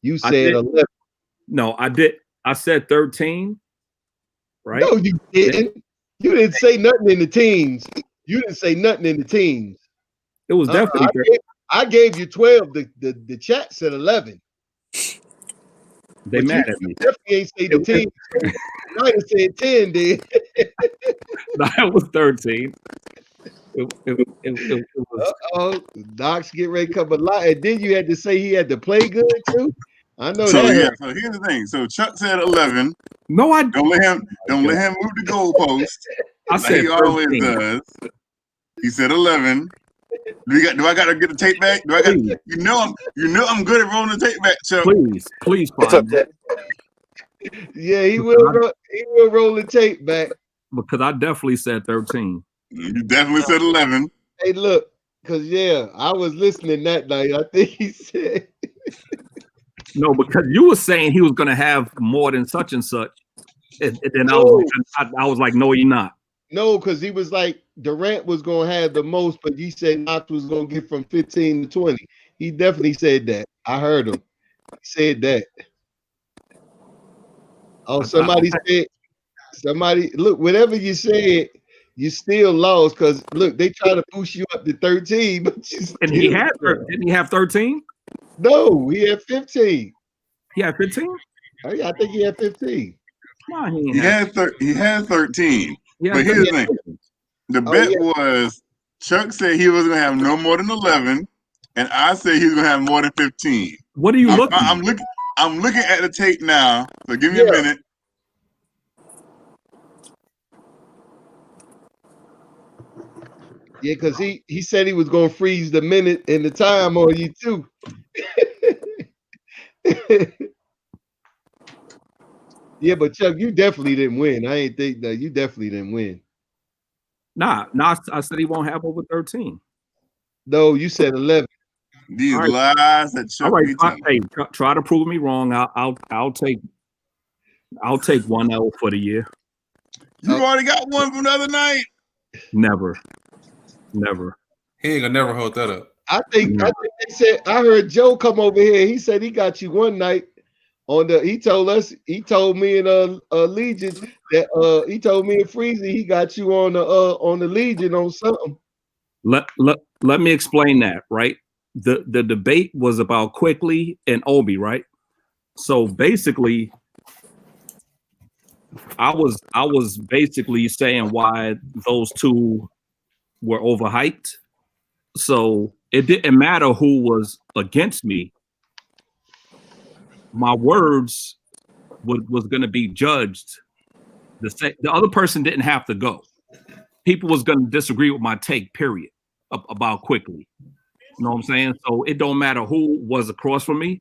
You said 11. No, I did. I said 13. Right? No, you didn't. You didn't say nothing in the teens. You didn't say nothing in the teens. It was definitely 13. I gave you 12. The chat said 11. They mad at me. Definitely ain't say the team. I might have said 10, dude. That was 13. It was. Knox get ready to come alive. And then you had to say he had to play good too. I know So that. yeah, so here's the thing. So Chuck said 11. No, I don't let him move the goalpost. I like said he always 13. does. He said 11. Do I gotta get the tape back? Do I got you know I'm good at rolling the tape back, Chuck. Please find it. Yeah, he will roll the tape back. Because I definitely said 13. You definitely said 11. Hey, look, because I was listening that night. I think he said No, because you were saying he was gonna have more than such and such. And then I was like, no, you're not. No, because he was like Durant was gonna have the most, but he said Knox was gonna get from 15 to 20. He definitely said that. I heard him. He said that. Oh, somebody look, whatever you said, you still lost because look, they try to boost you up to 13, but didn't he have 13? No, he had 15. He had 15? Oh, yeah, I think he had 15. No, he had 13. Yeah, but here's the thing. The bet was Chuck said he was gonna have no more than 11, and I said he was gonna have more than 15. What are you looking? I'm looking at the tape now. So give me a minute. Yeah, because he said he was gonna freeze the minute and the time on you too. Yeah, but Chuck, you definitely didn't win. I ain't think that you definitely didn't win. Nah, I said he won't have over 13. No, you said 11. These lies that Chuck. All right, try to prove me wrong. I'll take 1 L for the year. You already got one from the other night. Never. He ain't gonna never hold that up. I think they said I heard Joe come over here. He said he got you one night on the. He told me and Legion that he told me and Freezy he got you on the Legion on something. Let me explain that, right? The debate was about Quickley and Obie, right? So basically, I was basically saying why those two were overhyped. So it didn't matter who was against me. My words was going to be judged. The other person didn't have to go. People was going to disagree with my take, period, about Quickley. You know what I'm saying? So it don't matter who was across from me.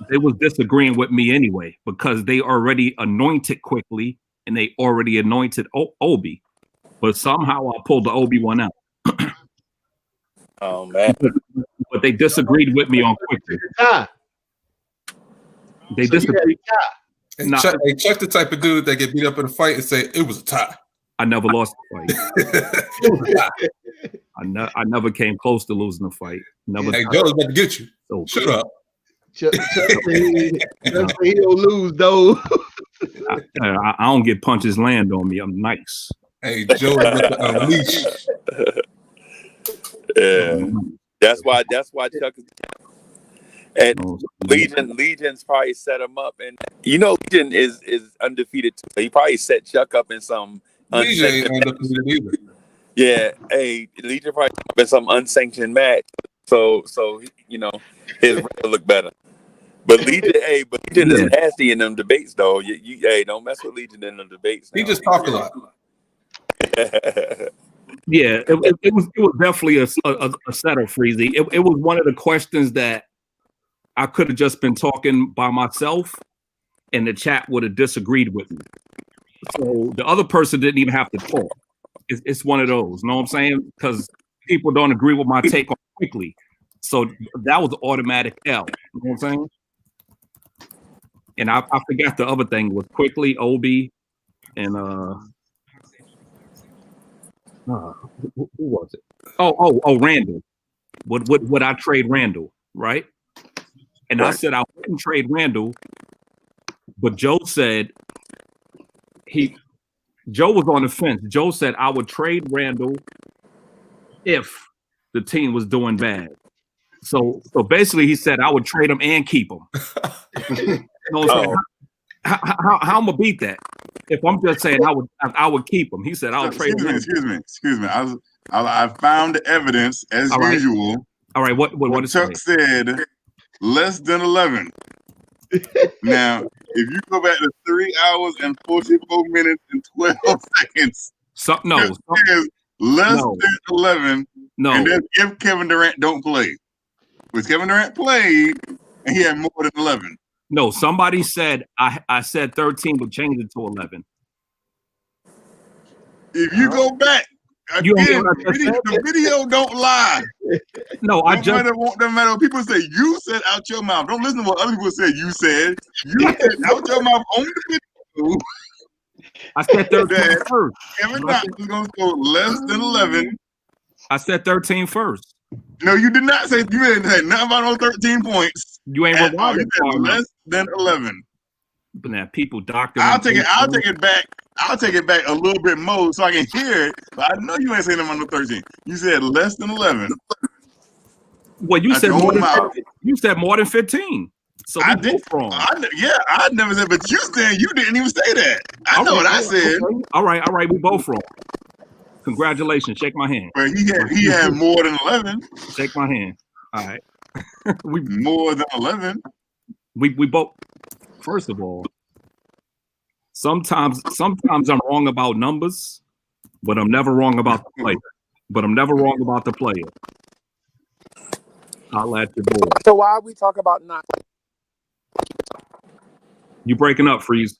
They was disagreeing with me anyway because they already anointed Quickley and they already anointed Obie. But somehow I pulled the Obie one out. Oh, man. But they disagreed with me on Quickley. They disagreed. Hey, Chuck the type of dude that get beat up in a fight and say it was a tie. I never lost a fight. It was a tie. I never came close to losing a fight. Never. Hey, Joe's about to get you. So, shut up. Chuck he don't lose though. I don't get punches land on me. I'm nice. Hey, Joe with the unleash. Yeah, that's why Chuck is. And Legion's probably set him up, and Legion is undefeated too. He probably set Chuck up in some. Legion ain't undefeated either. Yeah, hey, Legion probably been some unsanctioned match, so his record look better. But Legion, Legion is nasty in them debates, though. Hey, don't mess with Legion in them debates. He just talk a lot. Yeah, it was definitely a setup, Freezy. It was one of the questions that I could have just been talking by myself, and the chat would have disagreed with me. So the other person didn't even have to talk. It's one of those, you know what I'm saying? Because people don't agree with my take on Quickley. So that was an automatic L. You know what I'm saying? And I forgot the other thing was Quickley, Obie, and who was it? Oh, Randle. Would I trade Randle, right? And I said I wouldn't trade Randle, but Joe said Joe was on the fence. Joe said I would trade Randle if the team was doing bad. So basically he said I would trade him and keep him. You know what I'm saying? How I'm gonna beat that? If I'm just saying I would keep him. He said I'll trade him. Excuse me. I found the evidence as usual. All right, what Chuck said less than 11. Now, if you go back to 3 hours and 44 minutes and 12 seconds, less than 11. No, and that's if Kevin Durant don't play. Because Kevin Durant played and he had more than 11. No, somebody said I said 13, but changed it to 11. If you go back, again, the video don't lie. No, don't matter what people say. You said out your mouth. Don't listen to what other people said. You said out your mouth on the video. I said 13 first. Kevin Knox is going to score less than 11. I said 13 first. No, you did not say. You didn't say nothing about no 13 points. You ain't rewinding. Less than 11. But now people doctor. I'll take it back. I'll take it back a little bit more so I can hear it. But I know you ain't saying them on the 13. You said less than 11. Well, you said more than 15. So I did wrong. I never said, but you said you didn't even say that. I know what I said. Okay. All right, we both wrong. Congratulations. Shake my hand. But he had more than 11. Shake my hand. All right. More than 11. We both. First of all, sometimes I'm wrong about numbers, but I'm never wrong about the player. I'll let you boy. So why are we talking about Knox? You breaking up, Freeze.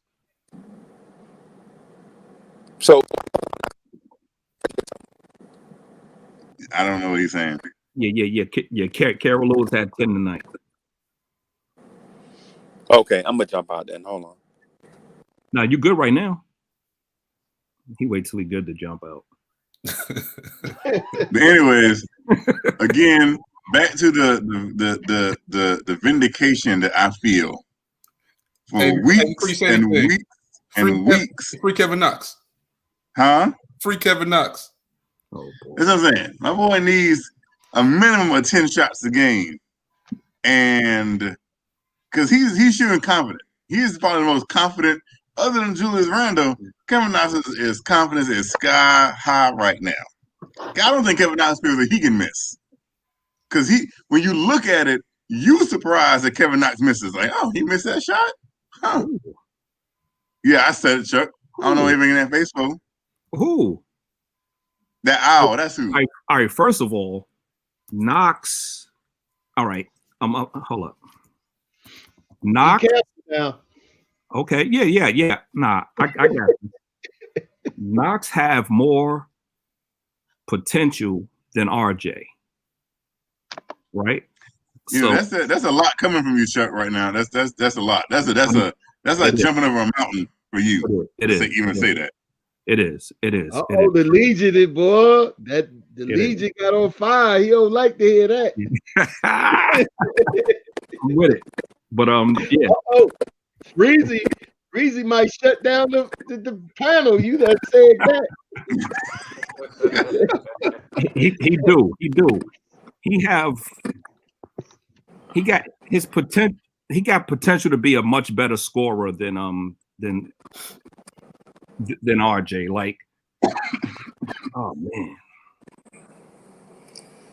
So I don't know what he's saying. Yeah. Carol Lewis had 10 tonight. Okay, I'm gonna jump out then. Hold on. Now you good right now. He waits till he good to jump out. But anyways, again, back to the vindication that I feel for weeks and weeks. Free Kevin Knox. Huh? Free Kevin Knox. Oh, boy. That's what I'm saying. My boy needs a minimum of 10 shots a game. And because he's shooting confident. He's probably the most confident, other than Julius Randle. Kevin Knox is confidence is sky high right now. I don't think Kevin Knox feels that he can miss. Because when you look at it, you surprised that Kevin Knox misses. Like, oh, he missed that shot? Huh. Yeah, I said it, Chuck. I don't know what he's making that face for. Who? That owl, that's who. All right, first of all, Knox. All right. Hold up. Knox. Now. Okay, yeah. Nah, I got you. Knox have more potential than RJ. Right? That's a lot coming from you, Chuck, right now. That's a lot. That's like jumping over a mountain for you. It is. Even say that. It is. Oh, the Legion, boy. The Legion got on fire. He don't like to hear that. I'm with it. But yeah. Oh, Breezy might shut down the panel. You done said that. He do. He got his potential. He got potential to be a much better scorer than RJ. Like, oh man.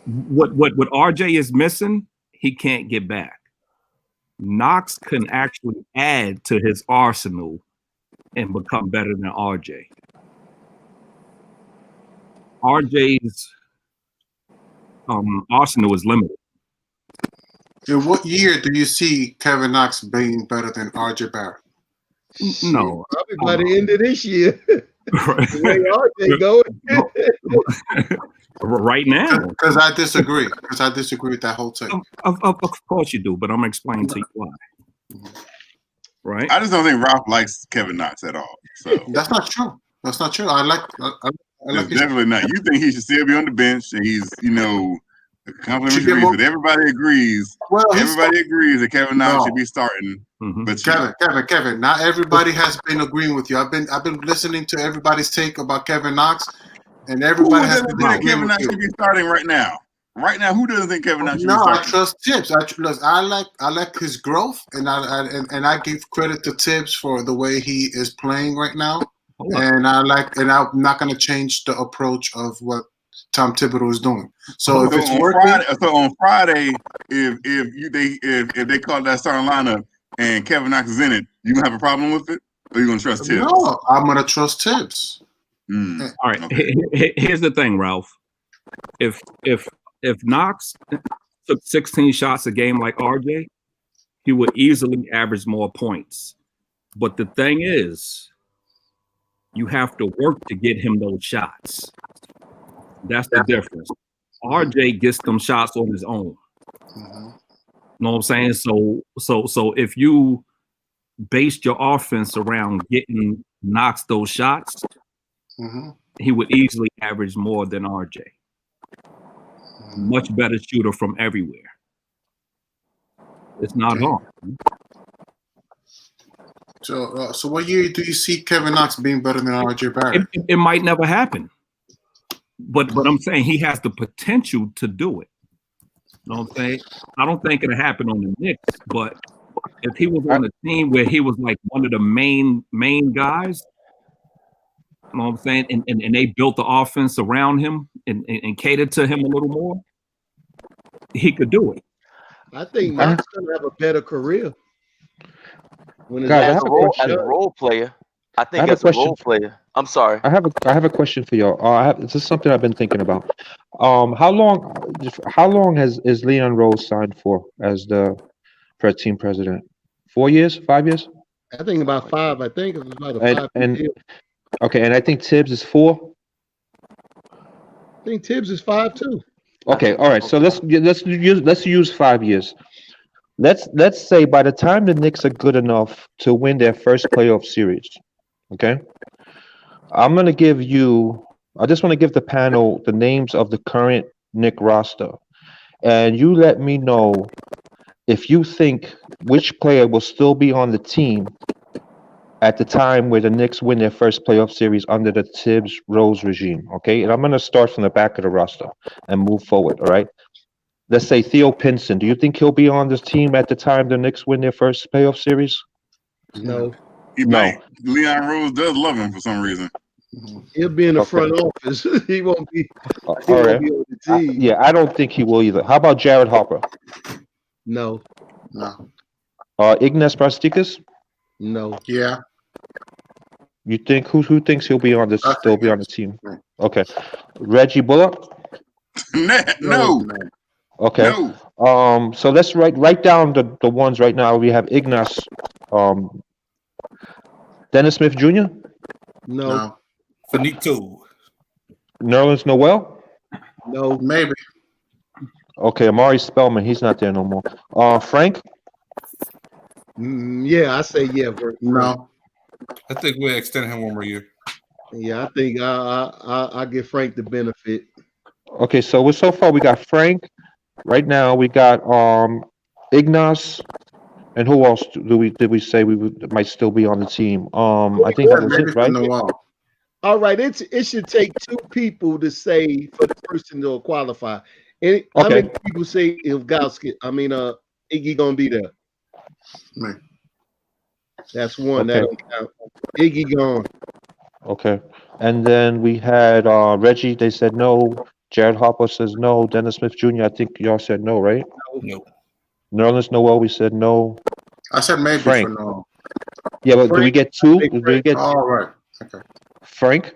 what RJ is missing, he can't get back. Knox can actually add to his arsenal and become better than RJ. RJ's arsenal is limited. In what year do you see Kevin Knox being better than RJ Barrett? No, probably by the end of this year. The way RJ going. Right now. Because I disagree. Because I disagree with that whole take. Of course you do, but I'm explaining to you why. Right? I just don't think Ralph likes Kevin Knox at all. So that's not true. That's not true. I like definitely not. You think he should still be on the bench and he's, complimentary, but everybody agrees. Well, everybody agrees that Kevin Knox should be starting. Mm-hmm. But Kevin, not everybody has been agreeing with you. I've been listening to everybody's take about Kevin Knox, and everybody has been agreeing Kevin with Knox you. should be starting right now. Right now, who doesn't think Kevin Knox should be No, starting? I trust Tibs. I like his growth, and I give credit to Tibs for the way he is playing right now. And I'm not going to change the approach of what Tom Thibodeau is doing. So if it's working, on Friday, if they call that starting lineup and Kevin Knox is in it, you gonna have a problem with it, or you gonna trust Tibs? No, I'm gonna trust Tibs. All right. Okay. Here's the thing, Ralph. If Knox took 16 shots a game like RJ, he would easily average more points. But the thing is, you have to work to get him those shots. That's the difference. RJ gets them shots on his own. Mm-hmm. Know what I'm saying? So if you based your offense around getting Knox those shots, he would easily average more than RJ. Much better shooter from everywhere. It's not hard. So what year do you see Kevin Knox being better than RJ Barrett? It might never happen. But I'm saying he has the potential to do it. You know what I'm saying? I don't think it'll happen on the Knicks, but if he was on a team where he was like one of the main guys, you know what I'm saying, and they built the offense around him and catered to him a little more, he could do it. I think Knox gonna have a better career. As a role player, I think as a role player. I'm sorry. I have a question for y'all. This is something I've been thinking about. How long is Leon Rose signed for as the team president? 4 years? 5 years? I think about 5. I think it's about a 5 year. Okay, and I think Tibs is 4. I think Tibs is 5 too. Okay, all right. So let's use 5 years. Let's say by the time the Knicks are good enough to win their first playoff series, okay? I just want to give the panel the names of the current Knicks roster, and you let me know if you think which player will still be on the team at the time where the Knicks win their first playoff series under the Tibs Rose regime, okay? And I'm going to start from the back of the roster and move forward, all right? Let's say Theo Pinson. Do you think he'll be on this team at the time the Knicks win their first playoff series? No. He might. Leon Rose does love him for some reason. He'll be in the front office. He won't be. All right. Be on the team. Yeah, I don't think he will either. How about Jared Harper? No. Ignas Brastikas? No. Yeah. You think who thinks he'll be on this? Still be on the team? Okay. Reggie Bullock? No. Okay. No. So let's write down the ones right now. We have Ignas, Dennis Smith Jr. No. Finito. Nerlens Noel? No. Maybe. Okay, Amari Spellman, he's not there no more. Frank? Yeah, I say yeah. No. I think we'll extend him one more year. Yeah, I think I give Frank the benefit. Okay, so far we got Frank. Right now we got Ignas, and who else did we say might still be on the team? I think that was it, right? All right, it should take 2 people to say for the person to qualify. How many people say Iggy gonna be there? Man. That's one. Okay. That don't count. Iggy gone. Okay, and then we had Reggie. They said no. Jared Harper says no. Dennis Smith Jr., I think y'all said no, right? No. Nerlens Noel, we said no. I said maybe Frank. for no. Yeah, but do we get two? Do we get All right. Okay. Frank?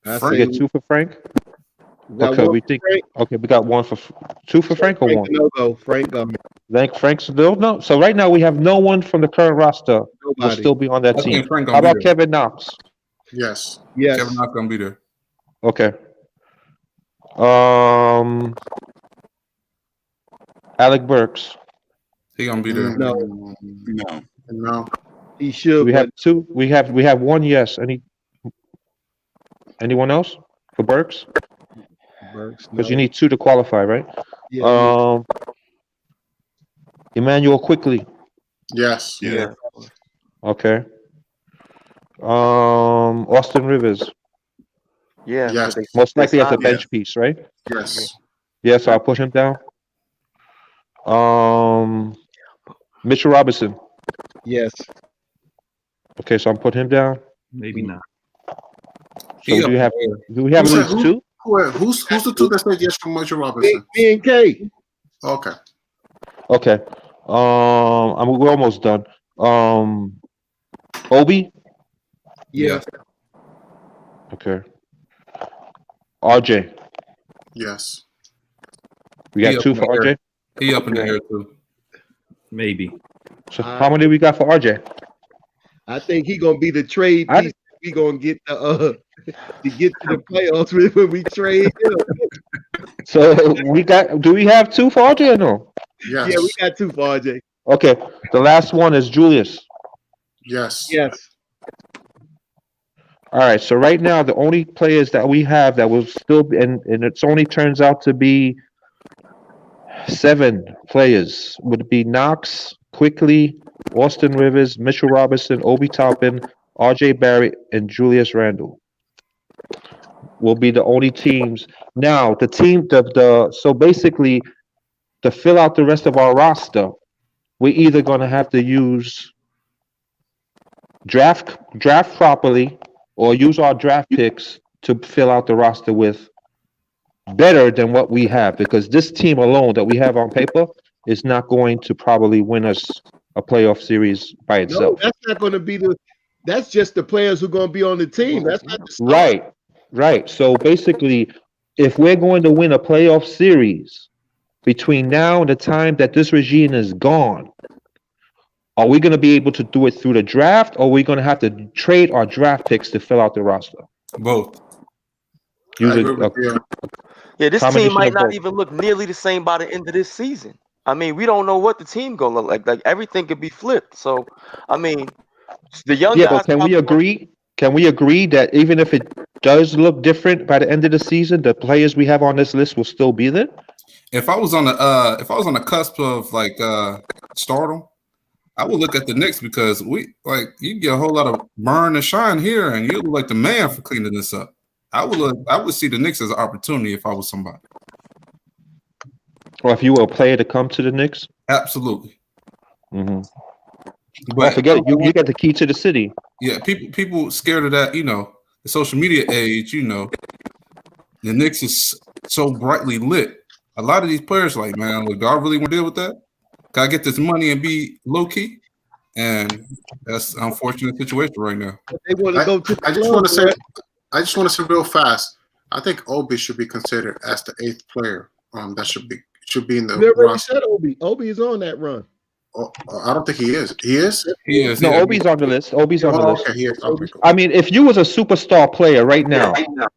I We say get two for Frank? we got Okay, one we for think. Frank. Okay, we got one for two for Frank or Frank one? no go. Frank Frank's still no. So right now we have no one from the current roster will nobody. still be on that I team. think Frank How gonna be about there. Kevin Knox? Yes. Yes. Kevin not gonna be there. Okay. Alec Burks. He gonna be there. No. No. No. He should. We but have two. We have one yes. Anyone else for Burks? Burks, Because no. you need two to qualify, right? Yeah, Emmanuel Quickley. Yes. Yeah. Okay. Austin Rivers. Yeah. Yes. Most likely as a signed him. bench piece, right? Yes. Yeah, so I'll push him down. Mitchell Robinson. yes. Okay, so I'm putting him down. Maybe not. So He do up we have there. at least two? Who's the two that said yes from Mitchell Me, Robinson? me and K. Okay. Okay. We're almost done. Obie. Yeah. Okay. RJ. Yes. We He got up two in for the RJ. air. He up in the air too. Maybe. So how many we got for RJ? I think he gonna be the trade I- piece. We gonna get the to get to the playoffs with when we trade him. So do we have two for RJ or no? Yes. Yeah, we got two for RJ. Okay. The last one is Julius. Yes. Yes. All right. So right now, the only players that we have that will still be, and it's only turns out to be 7 players, would be Knox, Quickley, Austin Rivers, Mitchell Robinson, Obie Toppin, RJ Barrett, and Julius Randle will be the only teams. Now, so basically, to fill out the rest of our roster, we're either going to have to use draft properly or use our draft picks to fill out the roster with better than what we have, because this team alone that we have on paper is not going to probably win us a playoff series by No, itself. that's not gonna be that's just the players who are gonna be on the team. That's not the start. Right. So basically, if we're going to win a playoff series between now and the time that this regime is gone, are we going to be able to do it through the draft, or are we going to have to trade our draft picks to fill out the roster? Both. Using Yeah, this team combination might of not both. even look nearly the same by the end of this season. I mean, we don't know what the team gonna look like. Like everything could be flipped. So, I mean, the young Yeah, guys. but can we probably agree? Can we agree that even if it does look different by the end of the season, the players we have on this list will still be there? If I was on the cusp of like stardom, I would look at the Knicks, because you get a whole lot of burn and shine here, and you look like the man for cleaning this up. I would see the Knicks as an opportunity if I was somebody. Or if you were a player to come to the Knicks? Absolutely. Mm-hmm. But forget it. You got the key to the city. Yeah, people scared of that. The social media age. The Knicks is so brightly lit. A lot of these players are like, man, look, do I really want to deal with that? Can I get this money and be low key? And that's an unfortunate situation right now. They want to go to. I just want to say real fast. I think Obie should be considered as the 8th player. That should be in the You already roster. said Obie. Obie is on that run. I don't think he is. He is? He is. No, Obie's on the list. Obie's on the list. Okay, he is. Okay, cool. I mean, if you was a superstar player right now,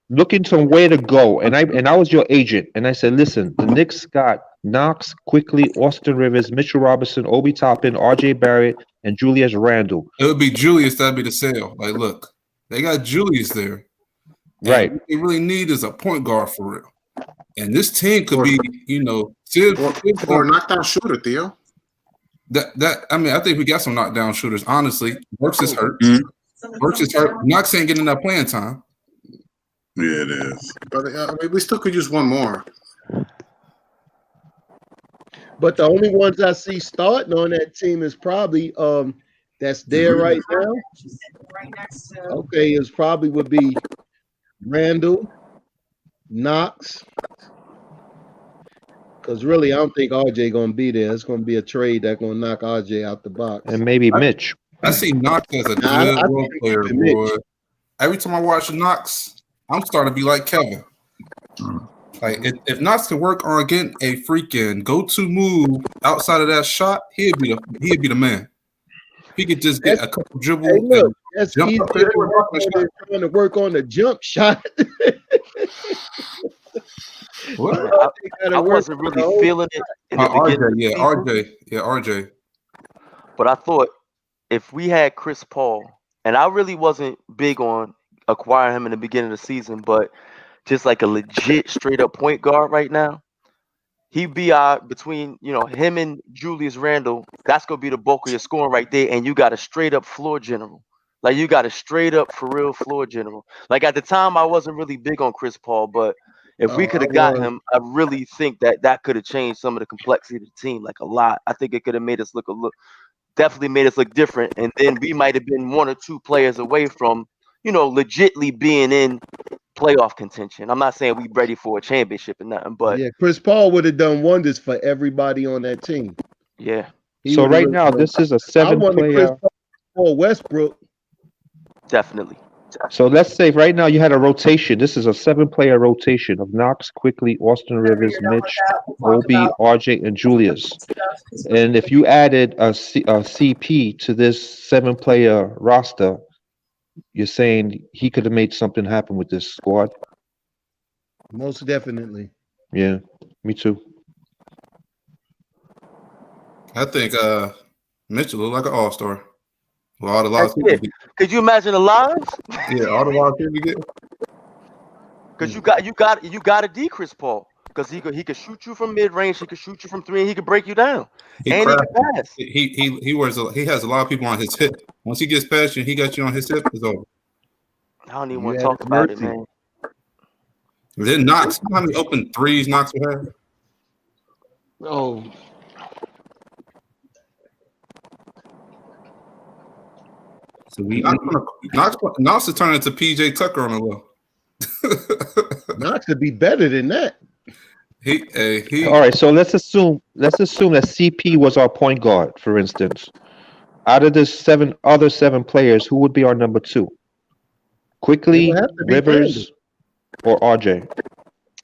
looking to where to go, and I was your agent, and I said, listen, the Knicks got Knox, Quickley, Austin Rivers, Mitchell Robinson, Obie Toppin, RJ Barrett, and Julius Randle. It would be Julius. That'd be the sale. Like, look, they got Julius there. Right. What they really need is a point guard for real. And this team could be, Tibs, or knockdown shooter, Theo. I think we got some knockdown shooters. Honestly, Burks is hurt. Mm-hmm. Burks is hurt. Knox ain't getting enough playing time. Yeah, it is. But we still could use one more. But the only ones I see starting on that team is probably that's there right now. Okay, is probably would be Randall, Knox, Because really, I don't think RJ gonna be there. It's gonna be a trade that's gonna knock RJ out the box. And maybe Mitch. I see Knox as a Nah, good I role think player, it's Mitch. boy. Every time I watch Knox, I'm starting to be like Kevin. Like if Knox can work on getting a freaking go-to move outside of that shot, he'd be the man. If he could just get a couple dribbles. Hey, look, and that's jump easier up there to and work rock the on than trying to work on the jump shot. What? I wasn't really feeling it in the beginning. Of the season, RJ. but I thought if we had Chris Paul, and I really wasn't big on acquiring him in the beginning of the season, but just like a legit straight up point guard right now, he'd be between him and Julius Randle. That's gonna be the bulk of your scoring right there, and you got a straight up floor general. Like you got a straight up for real floor general. Like at the time, I wasn't really big on Chris Paul, but if we could have got him, I really think that could have changed some of the complexity of the team, like a lot. I think it could have made us definitely made us look different, and then we might have been one or two players away from, legitly being in playoff contention. I'm not saying we ready for a championship or nothing, but yeah, Chris Paul would have done wonders for everybody on that team. yeah. So right now, this is a I wanted Chris 7-player. Paul or Westbrook. Definitely. So let's say right now you had a rotation. This is a 7-player rotation of Knox, Quickley, Austin Rivers, Mitch, Obie, RJ, and Julius. And if you added a CP to this 7-player roster, you're saying he could have made something happen with this squad? Most definitely. Yeah, me too. I think Mitchell looked like an all-star. Well, all the lives Yeah. Could you imagine the lives? Yeah, all the lives we get. Because you got to D Chris Paul. Because he could shoot you from mid range, he could shoot you from 3, and he could break you down. He and crafty. he can pass. He has a lot of people on his hip. Once he gets past you, he got you on his hip. It's over. I don't even want to talk about it, man. Then Knox, how many open threes Knox would have? Oh, So we Knox is turning into PJ Tucker on the low. Knox would be better than that. He. All right, so let's assume that CP was our point guard, for instance. Out of the other 7 players, who would be our number 2? Quickly, Rivers, or RJ?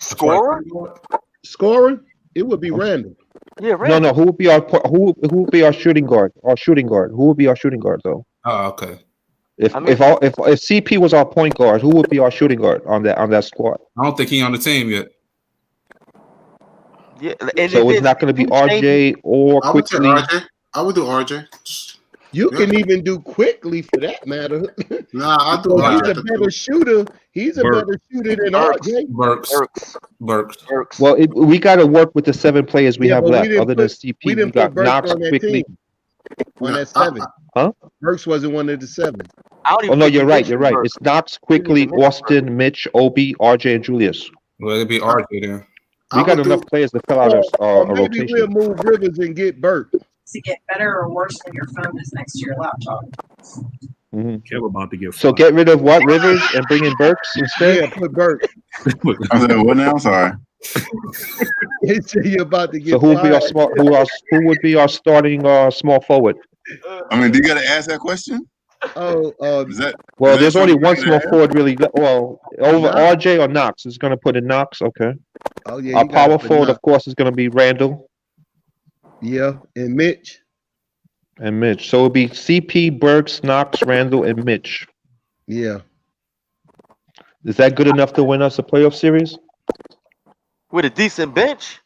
Scorer? It would be Randle. Yeah, Randle. No. Who would be our shooting guard? Who would be our shooting guard though? Oh, okay. If CP was our point guard, who would be our shooting guard on that squad? I don't think he's on the team yet. Yeah, so it's not going to be RJ or Quickly. I would do RJ. You can even do Quickley for that matter. Nah, I do. He's a better shooter. He's a better shooter than RJ. Burks. Well, we got to work with the 7 players we have left. Other than CP, we got Knox, Quickley. On that 7. Huh? Burks wasn't one of the 7. Oh no, you're right. It's Knox, Quickley, Austin, Mitch, Obie, RJ, and Julius. Well, it'd be RJ then. We got enough players to fill out a maybe rotation. we'll move Rivers and get Burke. To get better or worse when your phone is next to your laptop. Kev about to get so get rid of what Rivers and bring in Burks instead. Yeah, put Burke. I said, what now? Sorry. He said you're about to get. So who would be our who would be our starting small forward? I mean, do you got to ask that question? Oh, there's only one small forward really. Well, over RJ or Knox is going to put in Knox. Okay. Oh yeah. Our power forward, of course, is going to be Randle. Yeah, and Mitch. So it'll be CP, Burks, Knox, Randle, and Mitch. Yeah. Is that good enough to win us a playoff series? With a decent bench.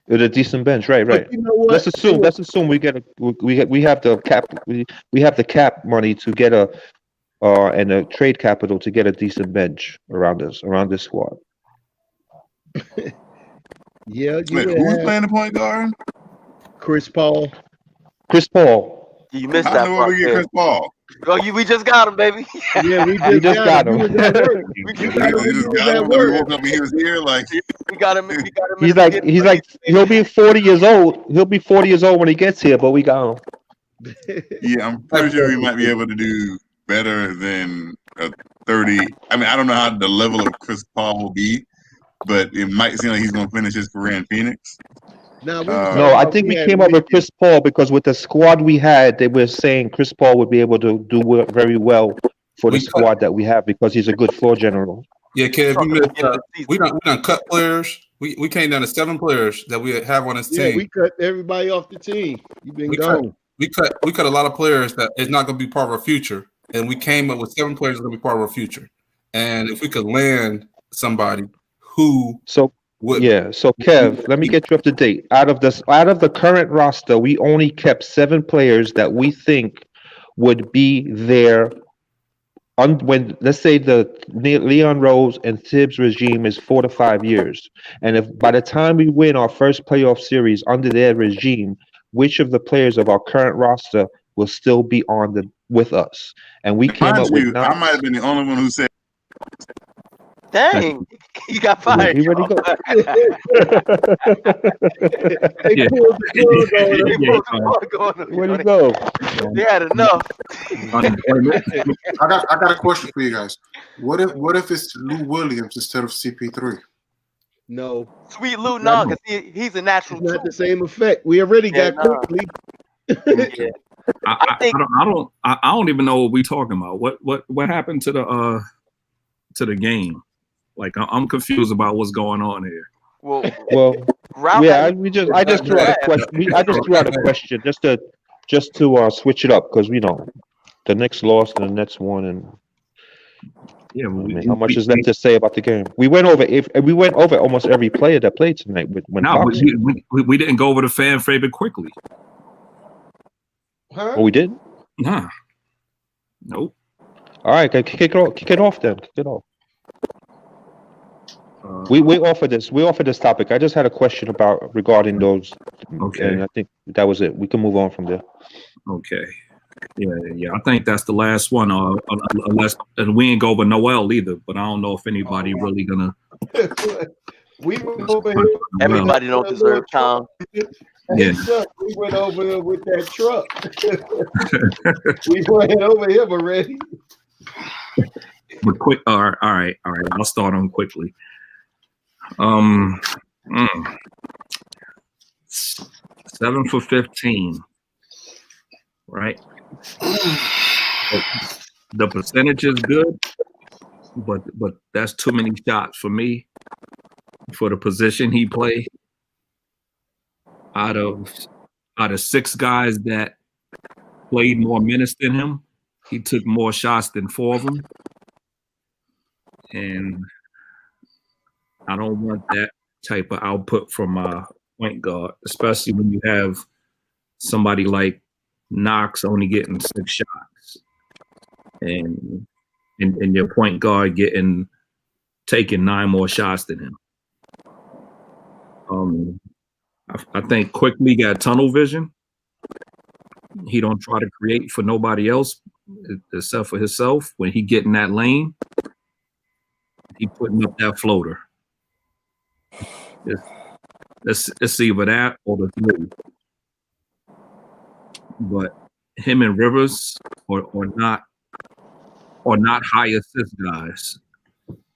With a decent bench, right. You know what? Let's assume we get we have the cap we have the cap money to get and a trade capital to get a decent bench around this squad. Yeah, wait, who's playing the point guard? Chris Paul. You missed I that know part. we get Chris Paul. Oh, we just got him, baby. Yeah, we just got him. We woke up and he was here. Like we got him. He's like he'll be 40 years old. He'll be 40 years old when he gets here, but we got him. Yeah, I'm pretty sure we might be able to do better than a 30. I mean, I don't know how the level of Chris Paul will be, but it might seem like he's going to finish his career in Phoenix. Now No, I think we came up with Chris Paul because with the squad we had, they were saying Chris Paul would be able to do very well for the squad that we have because he's a good floor general. Yeah, Kev, we done cut players. We came down to 7 players that we have on this team. Yeah, we cut everybody off the team. You've been gone. We cut a lot of players that is not going to be part of our future, and we came up with 7 players that are going to be part of our future. And if we could land somebody who so Kev, let me get you up to date. Out of the current roster, we only kept 7 players that we think would be there when, let's say, the Leon Rose and Tibs regime is 4 to 5 years, and if by the time we win our first playoff series under their regime, which of the players of our current roster will still be with us? And we came up with. I might have been the only one who said. Dang, you got fired. He ready to go. Where'd he go? They had enough. I got a question for you guys. What if it's Lou Williams instead of CP3? No. Sweet Lou, no, because he's a natural. It's not the same effect. We already got Quickley. I don't even know what we're talking about. What happened to the game? Like I'm confused about what's going on here. Well, yeah. I just threw out a question. I just threw out a question just to switch it up because we know the Knicks lost and the Nets won, and yeah. How much is left to say about the game? We went over almost every player that played tonight. We didn't go over the fan favorite quickly. Huh? Oh, we did? Nah. Nope. All right, kick it off then. Kick it off. We offered this topic. I just had a question regarding those. Okay. And I think that was it. We can move on from there. Okay. Yeah. I think that's the last one. Unless and we ain't go over Noel either. But I don't know if anybody really gonna. We went over here. Everybody don't deserve time. Yeah. We went over there with that truck. We went over him already. But quick. All right. I'll start on quickly. 7 for 15, right? The percentage is good, but that's too many shots for me for the position he played. Out of 6 guys that played more minutes than him, he took more shots than 4 of them, and I don't want that type of output from a point guard, especially when you have somebody like Knox only getting 6 shots, and your point guard taking 9 more shots than him. I think Quickley got tunnel vision. He don't try to create for nobody else except for himself. When he get in that lane, he putting up that floater. It's either that or the 3. But him and Rivers are not high assist guys,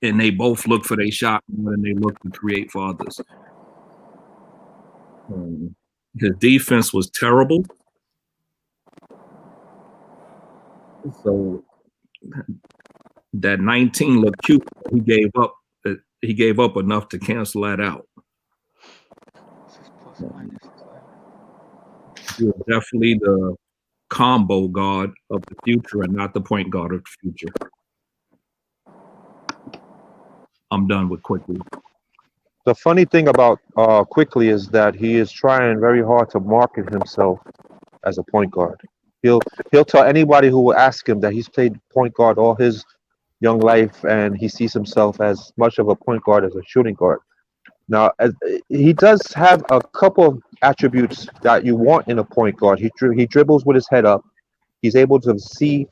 and they both look for their shot more than they look to create for others. His defense was terrible, so that 19 looked cute. He gave up enough to cancel that out. He was definitely the combo guard of the future and not the point guard of the future. I'm done with Quickley. The funny thing about Quickley is that he is trying very hard to market himself as a point guard. He'll tell anybody who will ask him that he's played point guard all his young life, and he sees himself as much of a point guard as a shooting guard. Now, he does have a couple of attributes that you want in a point guard. He dribbles with his head up. He's able to see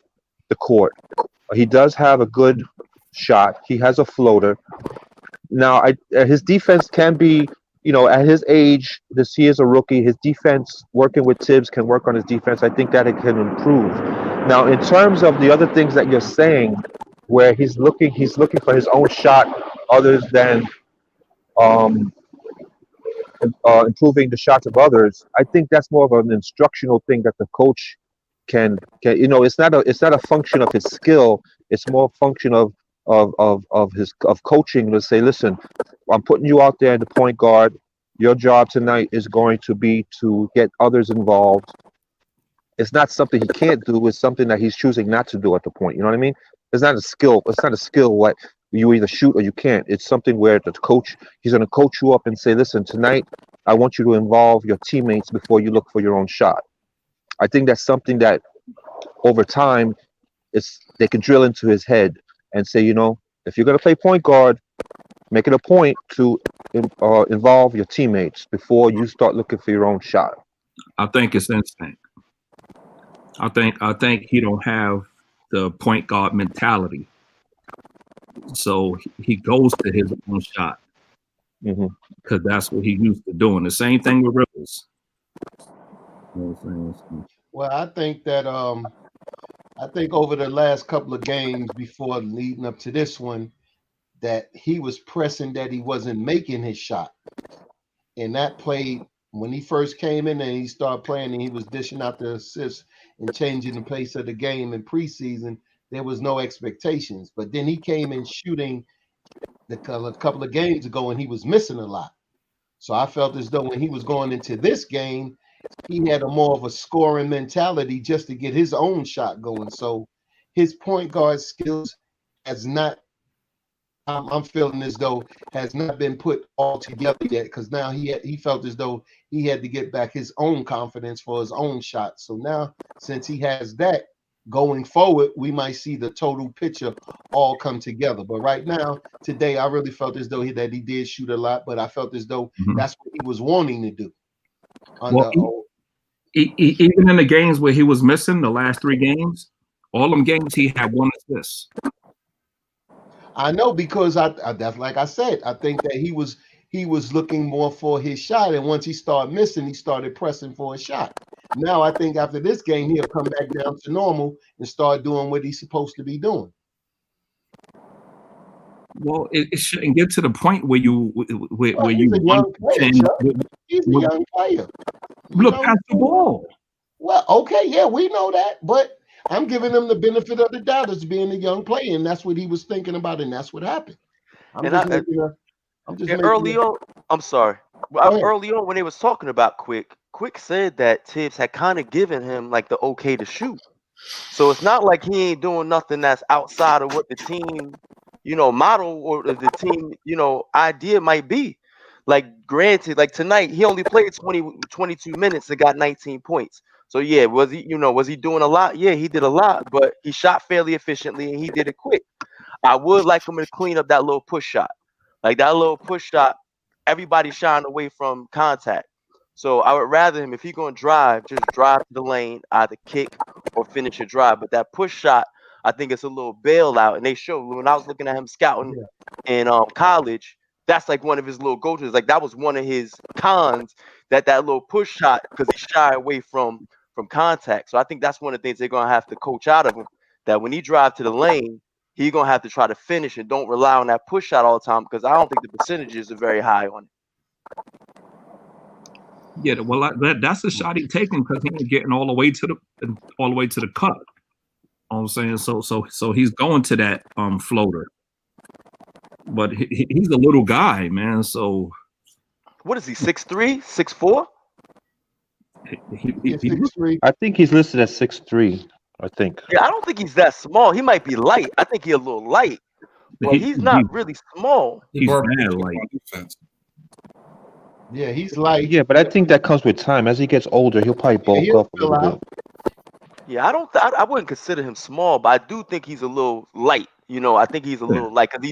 the court. He does have a good shot. He has a floater. Now, his defense can be, at his age, he is a rookie. His defense, working with Tibs, can work on his defense. I think that it can improve. Now, in terms of the other things that you're saying, where he's looking for his own shot, other than improving the shots of others. I think that's more of an instructional thing that the coach can it's not a function of his skill. It's more a function of coaching to say, listen, I'm putting you out there in the point guard. Your job tonight is going to be to get others involved. It's not something he can't do. It's something that he's choosing not to do at the point. You know what I mean? It's not a skill. It's not a skill what you either shoot or you can't. It's something where the coach, he's going to coach you up and say, listen, tonight, I want you to involve your teammates before you look for your own shot. I think that's something that over time, they can drill into his head and say, if you're going to play point guard, make it a point to involve your teammates before you start looking for your own shot. I think it's instinct. I think he don't have the point guard mentality. So he goes to his own shot because that's what he used to doing. The same thing with Rivers. Well, I think that over the last couple of games before leading up to this one, that he was pressing that he wasn't making his shot. And that played when he first came in and he started playing and he was dishing out the assists and changing the pace of the game in preseason. There was no expectations. But then he came in shooting a couple of games ago and he was missing a lot. So I felt as though when he was going into this game, he had a more of a scoring mentality just to get his own shot going. So his point guard skills has not, I'm feeling as though, has not been put all together yet, because now he felt as though he had to get back his own confidence for his own shot. So now, since he has that going forward, we might see the total picture all come together. But right now, today, I really felt as though he did shoot a lot, but I felt as though that's what he was wanting to do. Even in the games where he was missing, the last 3 games, all them games he had 1 assist. I know, because that's like I said, I think that he was looking more for his shot, and once he started missing, he started pressing for a shot. Now I think after this game, he'll come back down to normal and start doing what he's supposed to be doing. Well, it shouldn't get to the point where you He's a young player. He's a young player. Look past the ball. Well, okay, yeah, we know that, but I'm giving him the benefit of the doubt as being a young player, and that's what he was thinking about, and that's what happened. Early on, I'm sorry. Early on, when they was talking about Quick said that Tibs had kind of given him like the okay to shoot. So it's not like he ain't doing nothing that's outside of what the team, model or the team, idea might be. Like, granted, like tonight, he only played 22 minutes and got 19 points. So yeah, was he doing a lot? Yeah, he did a lot, but he shot fairly efficiently and he did it quick. I would like him to clean up that little push shot. Like that little push shot, everybody's shying away from contact. So I would rather him, if he's going to drive, just drive to the lane, either kick or finish a drive. But that push shot, I think it's a little bailout. And they showed, when I was looking at him scouting in college, that's like one of his little go-tos. Like that was one of his cons, that little push shot, because he shy away from contact. So I think that's one of the things they're going to have to coach out of him, that when he drive to the lane, he's going to have to try to finish and don't rely on that push shot all the time, because I don't think the percentages are very high on it. Yeah, well, that's a shot he's taking because he ain't getting all the way to the cut. You know what I'm saying? So he's going to that floater. But he's a little guy, man. So what is he, 6'3", 6'4"? I think he's listed as 6'3". I think. Yeah, I don't think he's that small. He might be light. I think he's a little light, but he's not really small. He's mad light. Yeah, he's light. Yeah, but I think that comes with time. As he gets older, he'll probably bulk up a little bit. Yeah, I wouldn't consider him small, but I do think he's a little light. I think he's a little light, because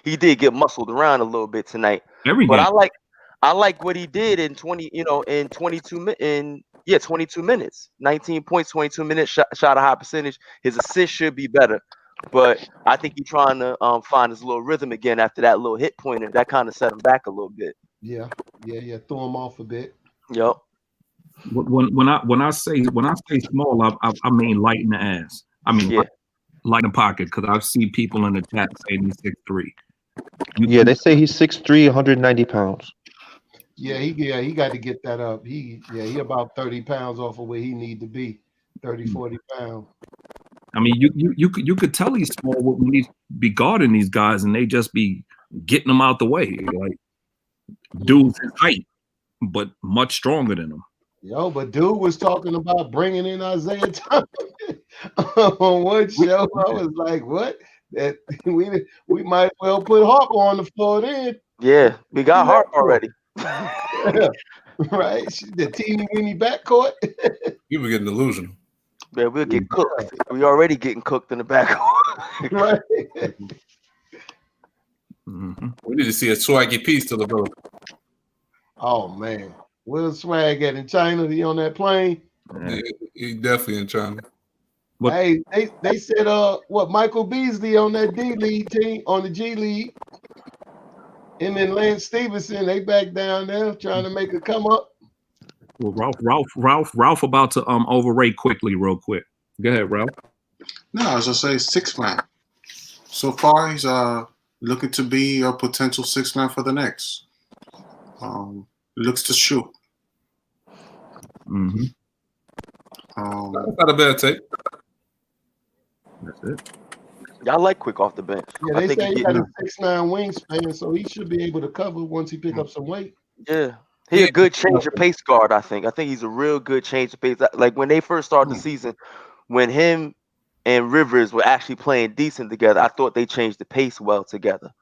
he did get muscled around a little bit tonight. But I like what he did in 22 minutes, 19 points, 22 minutes, shot a high percentage. His assist should be better, but I think he's trying to find his little rhythm again after that little hit pointer. That kind of set him back a little bit. Yeah, threw him off a bit. Yep. When I say small, I mean light in the ass. I mean light in the pocket, because I see people in the chat saying he's 6'3". Yeah, they say he's 6'3", 190 pounds. Yeah, he got to get that up. He about 30 pounds off of where he need to be. 30, 40 pounds. I mean, you could tell he's small when he be guarding these guys, and they just be getting them out the way. Like, dude's his height, but much stronger than him. Yo, but dude was talking about bringing in Isaiah Thomas on one show. I was like, what? That we might well put Harper on the floor then. Yeah, we got Harper already. Yeah, right? The teeny weeny backcourt. You were getting delusional. Yeah, we'll get cooked. We already getting cooked in the backcourt. Right. Mm-hmm. We need to see a swaggy piece to the bro. Oh man. Where's Swag at in China? He on that plane? Yeah, he definitely in China. What? Hey, they said Michael Beasley on that D League team on the G League. And then Lance Stevenson, they back down there trying to make a come up. Well, Ralph about to overrate Quickley real quick. Go ahead, Ralph. No, I was just say 6-man. So far, he's looking to be a potential 6-man for the Knicks. Looks to shoot. Mm-hmm. That's not a bad take. That's it. Y'all like Quick off the bench. Yeah, they say he got a 6'9" wingspan, so he should be able to cover once he pick up some weight. Yeah. He's a good change of pace guard, I think. I think he's a real good change of pace. Like when they first started the season, when him and Rivers were actually playing decent together, I thought they changed the pace well together.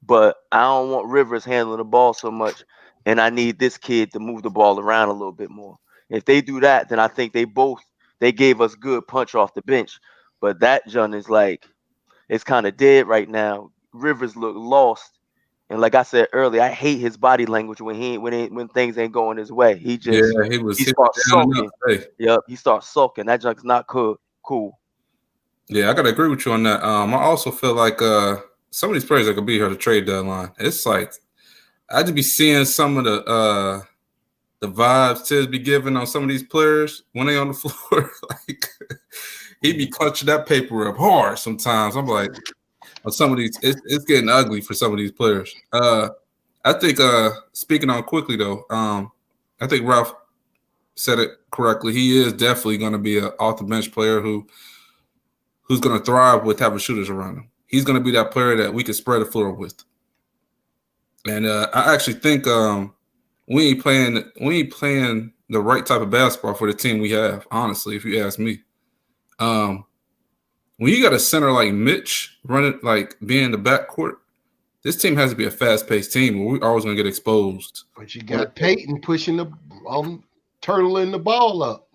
But I don't want Rivers handling the ball so much, and I need this kid to move the ball around a little bit more. If they do that, then I think they gave us good punch off the bench. But that John is like, it's kind of dead right now. Rivers look lost. And like I said earlier, I hate his body language when things ain't going his way. He starts sulking. Yep, he starts sulking. That junk's not cool. Yeah, I gotta agree with you on that. I also feel like some of these players that could be here to trade deadline. It's like I just be seeing some of the vibes Tibs be giving on some of these players when they on the floor. Like he be clutching that paper up hard sometimes. I'm like, some of these, it's getting ugly for some of these players. I think speaking on Quickley though, I think Ralph said it correctly. He is definitely going to be an off the bench player who's going to thrive with having shooters around him. He's going to be that player that we can spread the floor with. And I actually think we ain't playing the right type of basketball for the team we have. Honestly, if you ask me. When you got a center like Mitch running, like being in the backcourt, this team has to be a fast-paced team where we're always going to get exposed. But you got Payton pushing the turtling the ball up.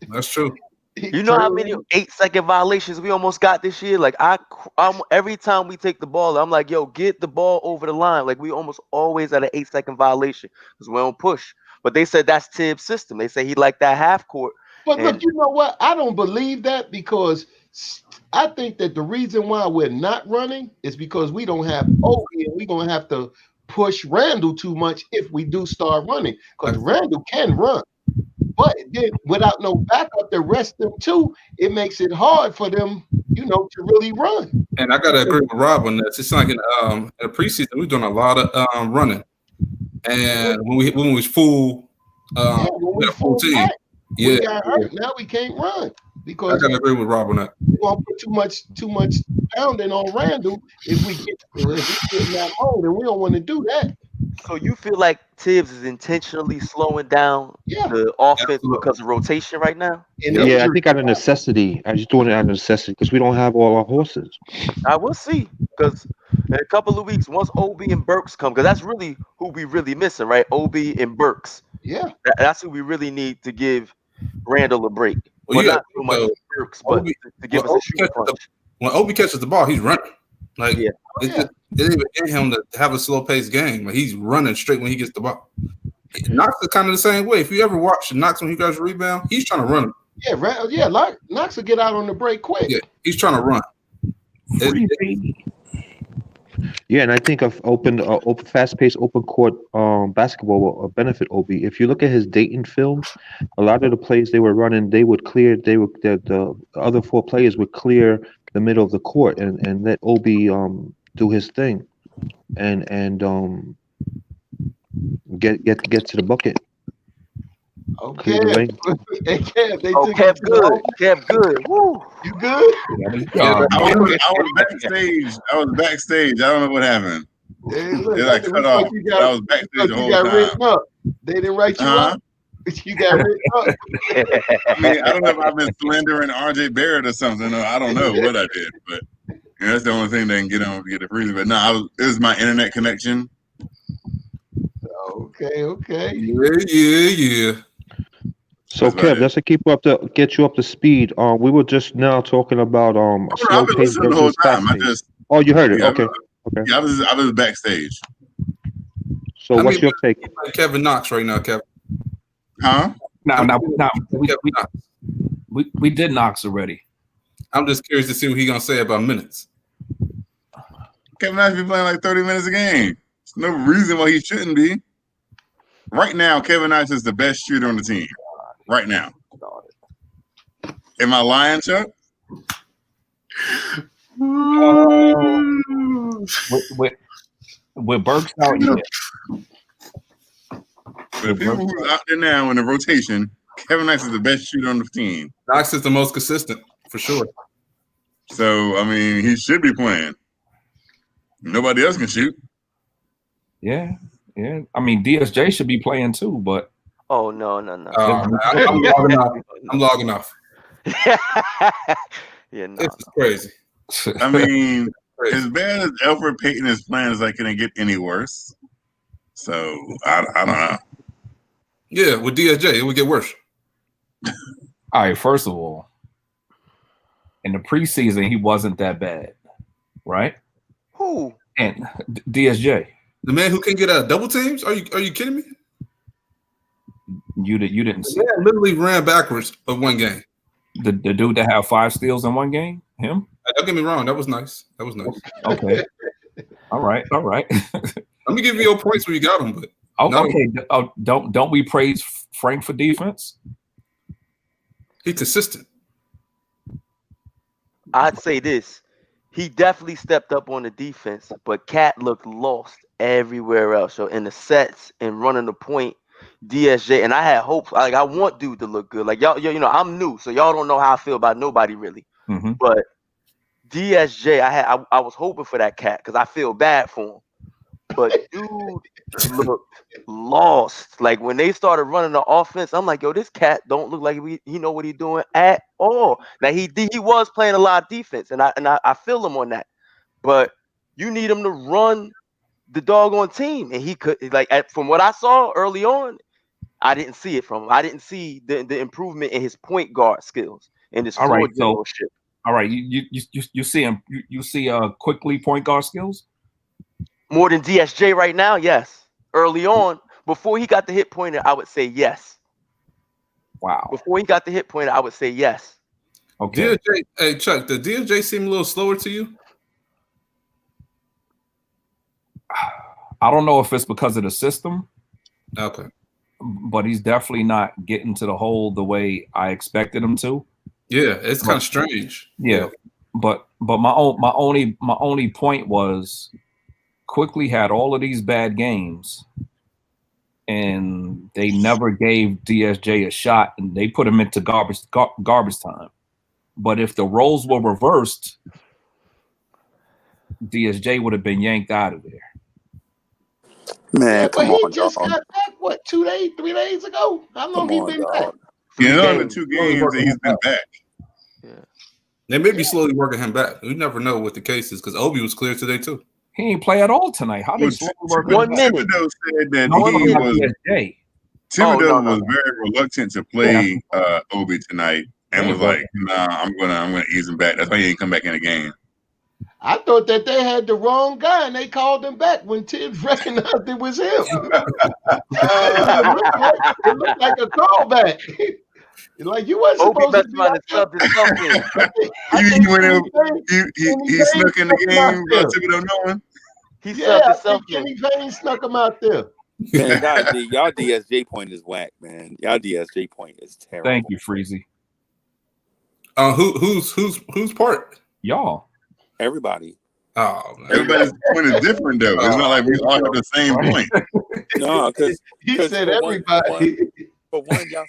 That's true. You know how many 8-second violations we almost got this year? Like I'm every time we take the ball, I'm like, yo, get the ball over the line. Like we almost always at an 8-second violation because we don't push. But they said that's Tibs' system. They say he liked that half court. But look, you know what? I don't believe that because I think that the reason why we're not running is because we don't have Obie and we're going to have to push Randle too much if we do start running because Randle can run. But then without no backup to rest them too, it makes it hard for them, to really run. And I got to agree with Rob on this. It's like in the preseason, we're doing a lot of running. And when we was full, we had a full team. Back. We got hurt. Now we can't run because I gotta agree with Rob on that. We're gonna put too much pounding on Randle if we get that home, and we don't want to do that. So you feel like Tibs is intentionally slowing down the offense because of rotation right now? Yeah, I think out of necessity. I'm just doing it out of necessity because we don't have all our horses. I will see because in a couple of weeks, once Obie and Burks come, because that's really who we really missing, right? Obie and Burks. Yeah, that's who we really need to give Randle a break. Well, not too much Burks, but to give us a shooting punch. When Obie catches the ball, he's running. Like it ain't even in him to have a slow paced game. Like he's running straight when he gets the ball. Knox is kind of the same way. If you ever watch Knox when he got a rebound, he's trying to run. Knox will get out on the break quick. Yeah, he's trying to run. Yeah, and I think of fast-paced open court basketball will benefit Obie. If you look at his Dayton films, a lot of the plays they were running, the other four players would clear the middle of the court and let Obie do his thing and get to the bucket. Okay. Clear the lane. Hey, Kev, they Oh, took Kev you to the good. home. Kev good. Woo. You good? Yeah, I was backstage. I don't know what happened. Hey, look, They like we cut thought off. you But I was we backstage thought the you whole got time. written up. They didn't write you up. You got written up. I mean, I don't know if I've been slandering RJ Barrett or something. Or I don't know what I did, but that's the only thing that can get on to get the freezer. But no, it was my internet connection. Okay. Yeah. So Kev, just to get you up to speed, we were just now talking about slow I've been pace listening the whole versus fast time. pace. Oh, you heard it. Yeah, Okay. Yeah, I was backstage. So what's your take? Like Kevin Knox right now, Kevin. Huh? Now, we did Knox already. I'm just curious to see what he's gonna say about minutes. Kevin Knox be playing like 30 minutes a game. There's no reason why he shouldn't be. Right now, Kevin Knox is the best shooter on the team. Right now. Am I lying, Chuck? With Burks out, yeah. But the people who's out there now in the rotation, Kevin Knox is the best shooter on the team. Knox is the most consistent, for sure. So, I mean, he should be playing. Nobody else can shoot. Yeah. I mean, DSJ should be playing too, but Oh no. I'm logging off. Yeah, no. This is crazy. I mean, as bad as Alfred Payton is playing, it's like, can it get any worse? So, I don't know. Yeah, with DSJ, it would get worse. all right, first of all, in the preseason, he wasn't that bad, right? Who? And DSJ. The man who can get double teams? Are you kidding me? You didn't see. The man literally ran backwards of one game. The dude that had 5 steals in one game? Him? Don't get me wrong. That was nice. Okay. All right. Let me give you your points where you got them, but okay. Don't we praise Frank for defense? He's consistent. I'd say this. He definitely stepped up on the defense, but Cat looked lost everywhere else. So in the sets and running the point, DSJ, and I had hopes. Like, I want dude to look good. Like, y'all, I'm new, so y'all don't know how I feel about nobody really. Mm-hmm. But DSJ, I was hoping for that Cat because I feel bad for him. But dude looked lost. Like, when they started running the offense, I'm like, yo, this Cat don't look like he know what he's doing at all. Now he was playing a lot of defense, and I feel him on that. But you need him to run the doggone team, and he could, like, from what I saw early on, I didn't see it from him. I didn't see the improvement in his point guard skills and his floor generalship. All right, you see him. You see Quickley point guard skills more than DSJ right now. Yes, early on, before he got the hit pointer, I would say yes. Wow. Before he got the hit pointer, I would say yes. Okay. DSJ, hey Chuck, did DSJ seem a little slower to you? I don't know if it's because of the system. Okay. But he's definitely not getting to the hole the way I expected him to. Yeah, it's kind of strange. Yeah. But my only point was Quickley had all of these bad games and they never gave DSJ a shot and they put him into garbage time. But if the roles were reversed, DSJ would have been yanked out of there. Man, but he just got back, what, 3 days ago? How long he been back? Yeah, the 2 games that he's been back. Yeah. They may be slowly working him back. We never know what the case is because Obie was clear today too. He ain't play at all tonight. How they slowly work? 1 minute. Thibodeau said that Thibodeau was very reluctant to play Obie tonight and was like, "Nah, I'm gonna ease him back." That's why he didn't come back in the game. I thought that they had the wrong guy and they called him back when Tibs recognized it was him. It looked like a callback. Like, you wasn't supposed to be like that. He went in. He snuck in the game. Thibodeau knowing. He subbed himself in. Kenny Payne snuck him out there. Man, y'all DSJ point is whack, man. Y'all DSJ point is terrible. Thank you, Freezy. Whose part? Y'all. Everybody. Oh, man. Everybody's point is different, though. It's not like we all have the same point. No, because He said everybody. For one, y'all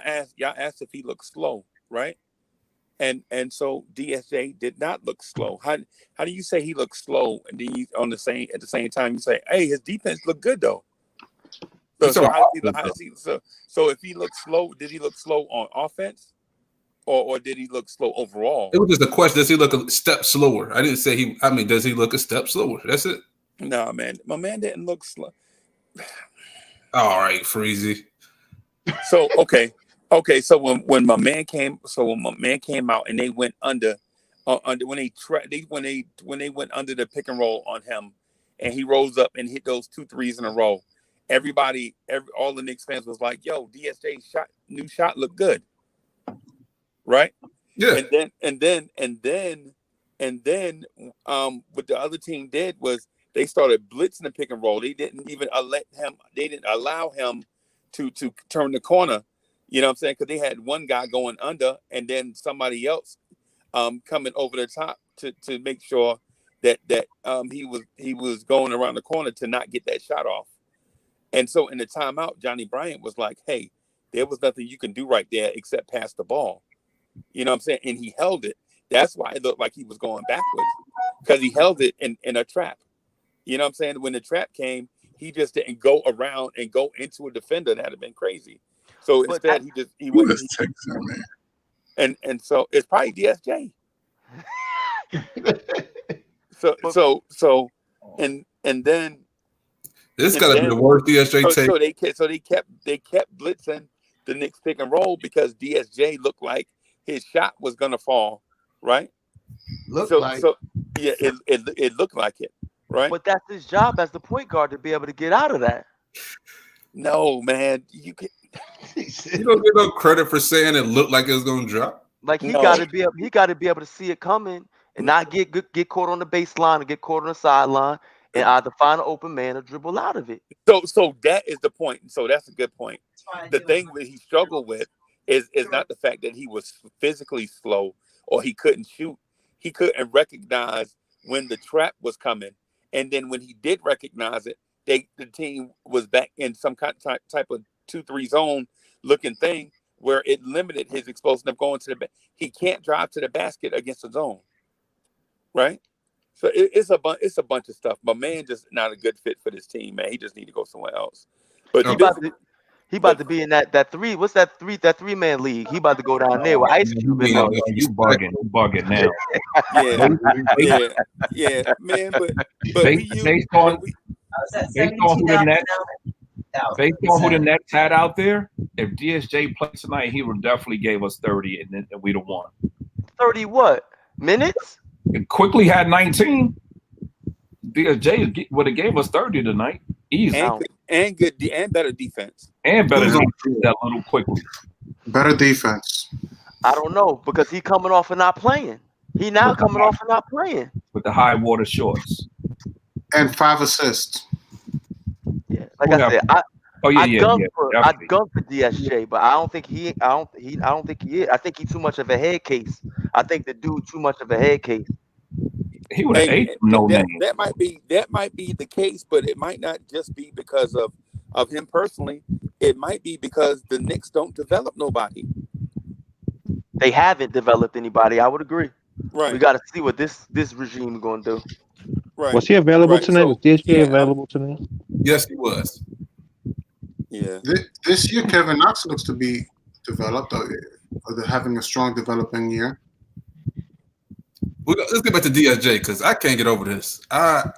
asked if he looked slow, right? And so DSJ did not look slow. How do you say he looked slow and then you at the same time you say, hey, his defense looked good though? So if he looked slow, did he look slow on offense? Or did he look slow overall? It was just a question. Does he look a step slower? I didn't say does he look a step slower? That's it. No, man. My man didn't look slow. All right, Freezy. So okay. So when my man came out and they went under when they went under the pick and roll on him, and he rose up and hit those 2 threes in a row. All the Knicks fans was like, "Yo, DSJ's new shot looked good." Right? Yeah. And then what the other team did was they started blitzing the pick and roll. They didn't even allow him to turn the corner. You know what I'm saying? Because they had one guy going under and then somebody else coming over the top to make sure that he was going around the corner to not get that shot off. And so in the timeout, Johnny Bryant was like, "Hey, there was nothing you can do right there except pass the ball." You know what I'm saying? And he held it. That's why it looked like he was going backwards, because he held it in a trap. You know what I'm saying? When the trap came, he just didn't go around and go into a defender. That'd have been crazy. So instead, he went. And so it's probably DSJ. And then this got to be the worst DSJ take. So they kept blitzing the Knicks pick and roll because DSJ looked like his shot was gonna fall, right? It looked like it, right? But that's his job as the point guard to be able to get out of that. No, man, you can. You don't get no credit for saying it looked like it was gonna drop. Like he got to be able to see it coming and not get caught on the baseline or get caught on the sideline and either find an open man or dribble out of it. So that is the point. So that's a good point. The thing that he struggled with is not the fact that he was physically slow or he couldn't shoot. He couldn't recognize when the trap was coming, and then when he did recognize it, the team was back in some kind of type of 2-3 zone looking thing where it limited his explosiveness going to the. He can't drive to the basket against the zone, right? So it's a bunch of stuff. My man just not a good fit for this team, man. He just need to go somewhere else. But he about to be in that three. What's that 3-man league? He about to go down there with Ice Cube. You bugging now. yeah, man. But based on who the Nets had out there, if DSJ played tonight, he would definitely gave us 30, and we'd have won. 30 what minutes? And Quickley had 19. DSJ would have gave us 30 tonight. Easy. And better defense. And better defense, that little Quickley. Better defense. I don't know, because he coming off and not playing. He now coming off and not playing. With the high water shorts. And 5 assists. Yeah, like I said, I'd gun for DSJ, but I don't think he is. I think he's too much of a head case. I think the dude too much of a head case. He would have ate no name. That might be the case, but it might not just be because of him personally. It might be because the Knicks don't develop nobody. They haven't developed anybody. I would agree. Right. We got to see what this regime is going to do. Right. Was he available tonight? Was DSJ available tonight? Yes, he was. Yeah. This year, Kevin Knox looks to be developed, or having a strong developing year. Let's get back to DSJ because I can't get over this. Y'all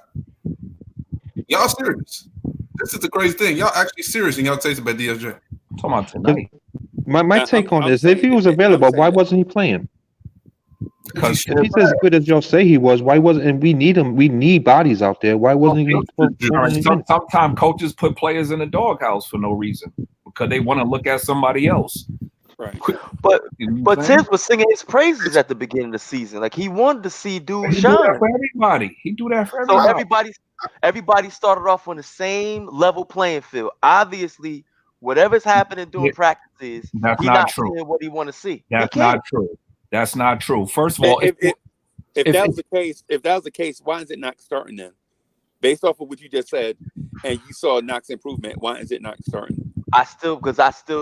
serious? This is the crazy thing. Y'all actually serious and y'all taste about DSJ. I'm talking about tonight. My take on this: if he was available, why wasn't he playing? Because if he's as good as y'all say he was, why wasn't? And we need him. We need bodies out there. Why wasn't he? Sometimes coaches put players in the doghouse for no reason because they want to look at somebody else. Right. But Tibs was singing his praises at the beginning of the season. Like he wanted to see dude shine. Do that for everybody. He do that for everybody. So everybody started off on the same level playing field. Obviously, whatever's happening during practices, that's he's not not true. seeing what he want to see. That's not true. That's not true. First of all, If that was the case, why is it not starting then? Based off of what you just said, and you saw Knox improvement, why is it not starting? I still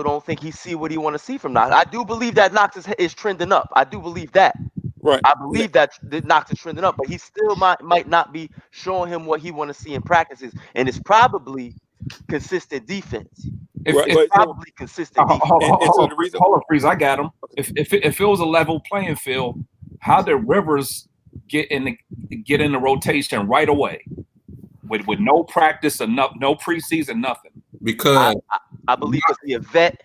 don't think he see what he want to see from Knox. I do believe that Knox is trending up. I do believe that. Right. I believe that Knox is trending up, but he still might not be showing him what he want to see in practices, and it's probably consistent defense. It's probably consistent defense. Hold on, Freeze. I got him. If it was a level playing field, how did Rivers get in the rotation right away with no practice, no preseason, nothing? Because I believe he's a vet,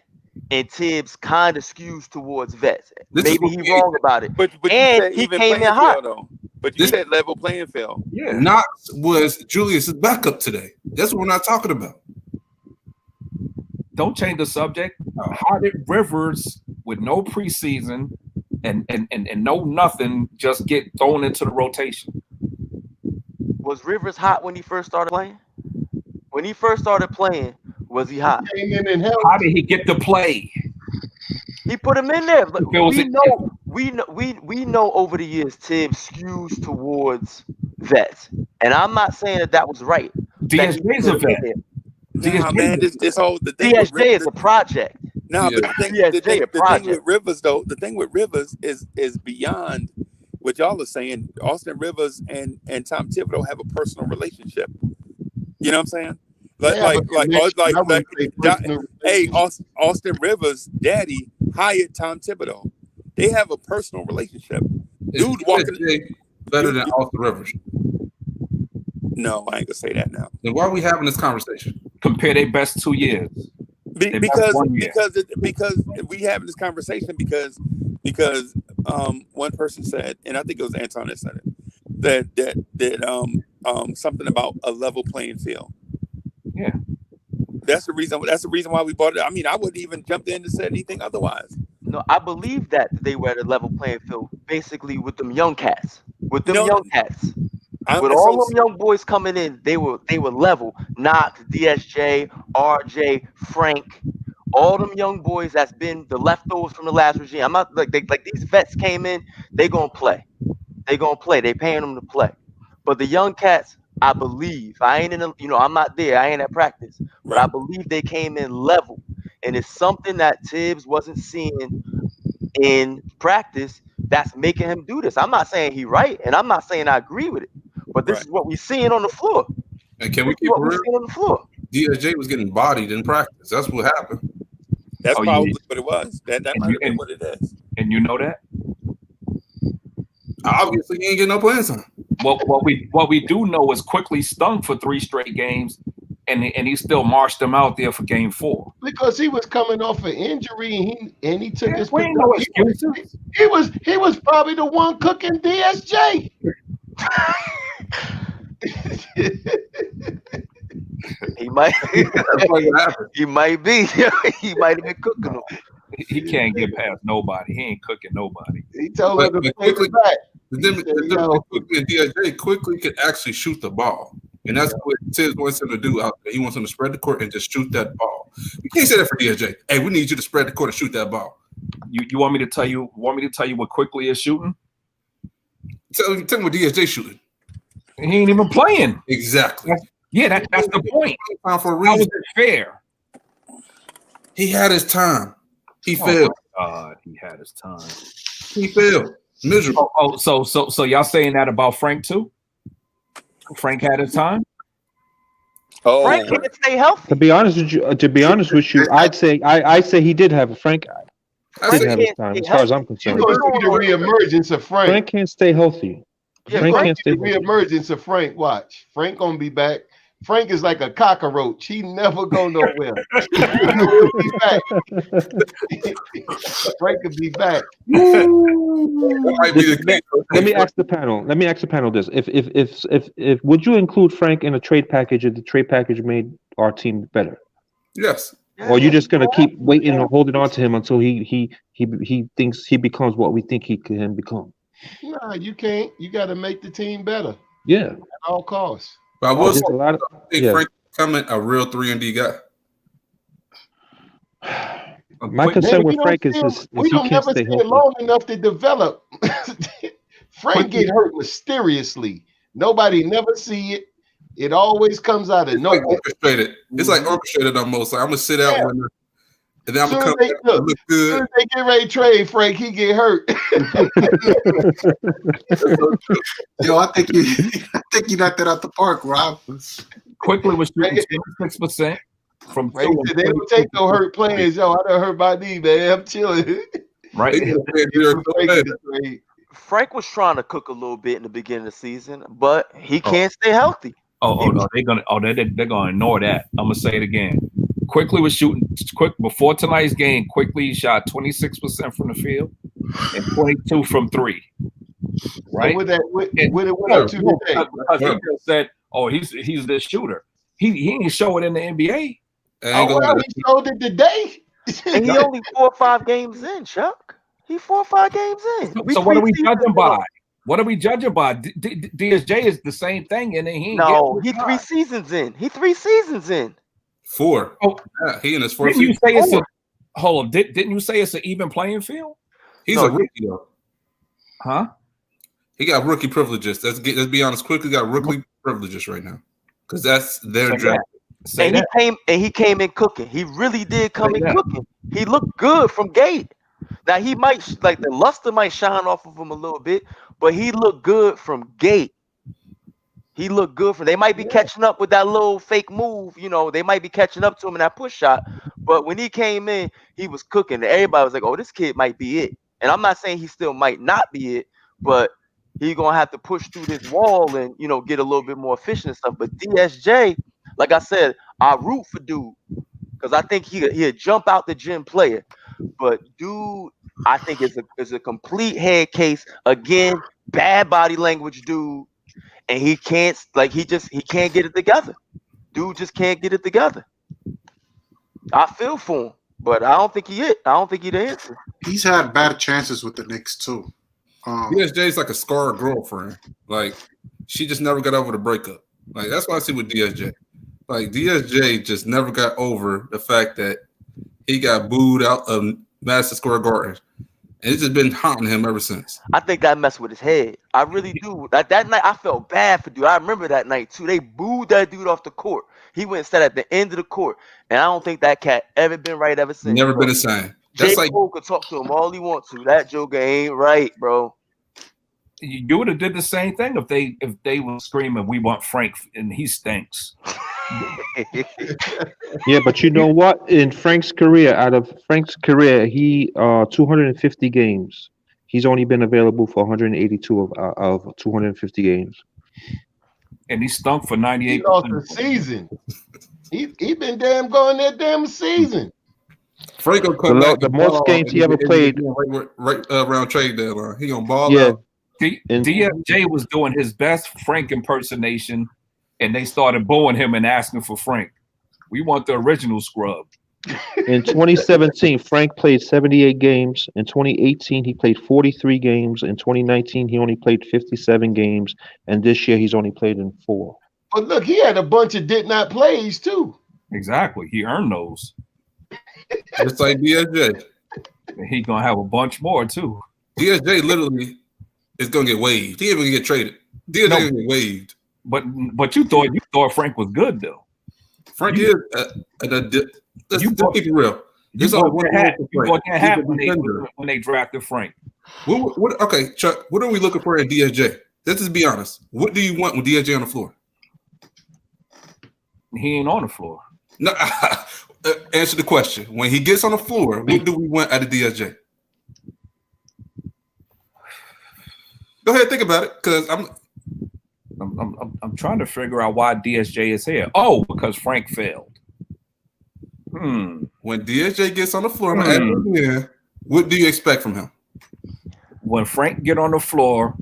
and Tibs kind of skews towards vets. Maybe he's wrong about it. But and he came in hot. Though. But you said level playing field. Yeah. Knox was Julius's backup today. That's what we're not talking about. Don't change the subject. How did Rivers, with no preseason and no nothing, just get thrown into the rotation? Was Rivers hot when he first started playing? When he first started playing, was he hot? How did he get to play? He put him in there. We know over the years Tibbs skews towards vets, and I'm not saying that was right. DSJ's a vet. DSJ is a project. No, but the thing with Rivers though, the thing with Rivers is beyond what y'all are saying. Austin Rivers and Tom Thibodeau have a personal relationship. You know what I'm saying? Austin Rivers' daddy hired Tom Thibodeau. They have a personal relationship. Dude walking better than Austin Rivers. No, I ain't gonna say that now. Then why are we having this conversation? Compare their best 2 years. Because we having this conversation because one person said, and I think it was Anton that said it, that something about a level playing field. Yeah. That's the reason why we bought it. I mean, I wouldn't even jump in and say anything otherwise. No, I believe that they were at a level playing field, basically with them young cats. With all them young boys coming in, they were level. Knox, DSJ, RJ, Frank, all them young boys that's been the leftovers from the last regime. I'm not like these vets came in, they gonna play. They paying them to play. But the young cats, I believe, I'm not there, I ain't at practice, but I believe they came in level. And it's something that Tibbs wasn't seeing in practice that's making him do this. I'm not saying he's right, and I'm not saying I agree with it, but this is what we're seeing on the floor. And can we keep it real? On the floor. DSJ was getting bodied in practice. That's what happened. That's probably what it was. That might have been what it is. And you know that? Obviously, he ain't getting no playing time. Well, what we do know is Quickley stung for 3 straight games, and he still marched them out there for game 4 because he was coming off an injury and he took his. We ain't no excuses. He was probably the one cooking DSJ. He might be. He might have been cooking them. He can't get past nobody. He ain't cooking nobody. He told him to Quickley back. Quickley and DSJ Quickley could actually shoot the ball. And that's what Tibbs wants him to do out there. He wants him to spread the court and just shoot that ball. You can't say that for DSJ. Hey, we need you to spread the court and shoot that ball. You want me to tell you? What Quickley is shooting? Tell me what DSJ shooting. He ain't even playing. Exactly. That's the point. How was it fair? He had his time. He failed. God, he had his time. He failed. Miserable. So y'all saying that about Frank too? Frank had his time. Oh, Frank can't stay healthy. To be honest with you, I'd say he did have a Frank. Didn't have his time, as far as I'm concerned. You're going to see the reemergence of Frank. Frank can't stay healthy. Frank can't stay healthy. Reemergence of Frank. Watch, Frank gonna be back. Frank is like a cockroach. He never go nowhere. He'll be back. Frank could be back. Let me ask the panel this: If would you include Frank in a trade package if the trade package made our team better? Yes. Or are you just gonna keep waiting and holding on to him until he thinks he becomes what we think he can become? Nah, you can't. You got to make the team better. Yeah, at all costs. But I will say Frank becoming a real 3-and-D guy. My concern with Frank is he can't stay healthy. Long enough to develop. Frank get hurt mysteriously. Nobody never see it. It always comes out of nowhere. Orchestrated. It's like orchestrated almost. Like I'm gonna sit out and then I'm gonna come back and look good. As soon as they get ready to trade Frank, he get hurt. Yo, I think you knocked that out the park, Rob. Quickley was shooting 26% from Frank said, they don't take no hurt players. Yo, I done hurt my knee, man. I'm chilling. Right. Frank was trying to cook a little bit in the beginning of the season, but he can't stay healthy. No, they're gonna ignore that. I'm gonna say it again. Quickley was shooting before tonight's game. Quickley shot 26% from the field and 22 from three. Right? So what it went up to today? Because he just said, "Oh, he's this shooter." He ain't show it in the NBA. Oh, well, he showed it today. And he only 4 or 5 games in, Chuck. He 4 or 5 games in. So what are we judging by? What are we judging by? DSJ is the same thing, and then he he 3 seasons in. He 3 seasons in. 4. Oh, yeah, he in his 4th. Didn't you say it's hold on? Didn't you say it's an even playing field? He's a rookie though. Huh? He got rookie privileges. Let's be honest. Quickly got rookie privileges right now because that's their draft. He came in cooking. He really did come in cooking. He looked good from gate. Now he might the luster might shine off of him a little bit, but he looked good from gate. He looked good for. They might be catching up with that little fake move. You know, they might be catching up to him in that push shot. But when he came in, he was cooking. And everybody was like, "Oh, this kid might be it." And I'm not saying he still might not be it, but he's gonna have to push through this wall and get a little bit more efficient and stuff. But DSJ, like I said, I root for dude because I think he'll jump out the gym player. But dude, I think is a complete head case again. Bad body language, dude. And he can't he can't get it together. Dude just can't get it together. I feel for him, but I don't think he it. I don't think he the answer. He's had bad chances with the Knicks too. DSJ's like a scarred girlfriend. Like she just never got over the breakup. Like that's what I see with DSJ. Like DSJ just never got over the fact that he got booed out of Madison Square Garden. And it's just been haunting him ever since. I think that messed with his head. I really do. That night, I felt bad for dude. I remember that night, too. They booed that dude off the court. He went and sat at the end of the court. And I don't think that cat ever been right ever since. Never been the same. J. Cole could talk to him all he wants to. That joker ain't right, bro. You would have did the same thing if they were screaming, "We want Frank," and he stinks. Yeah, but you know what? In Frank's career, he 250 games. He's only been available for 182 of 250 games. And he stunk for 98%. He lost the season. He been damn going that damn season. Frank will come back. The most games he ever played right around trade deadline. He gonna ball out. DFJ was doing his best Frank impersonation, and they started booing him and asking for Frank. We want the original scrub. In 2017, Frank played 78 games. In 2018, he played 43 games. In 2019, he only played 57 games. And this year, he's only played in 4. But look, he had a bunch of did not plays too. Exactly. He earned those. Just like DSJ. And he's going to have a bunch more, too. DSJ literally is going to get waived. He ain't even get traded. DSJ going to get waived. But you thought Frank was good, though. Frank is let's keep it real. You thought that happened when they drafted Frank. Okay, Chuck, what are we looking for in DSJ? Let's just be honest. What do you want with DSJ on the floor? He ain't on the floor. No, answer the question. When he gets on the floor, what do we want out of DSJ? Go ahead, think about it, because I'm trying to figure out why DSJ is here. Oh, because Frank failed. When DSJ gets on the floor, what do you expect from him? When Frank get on the floor,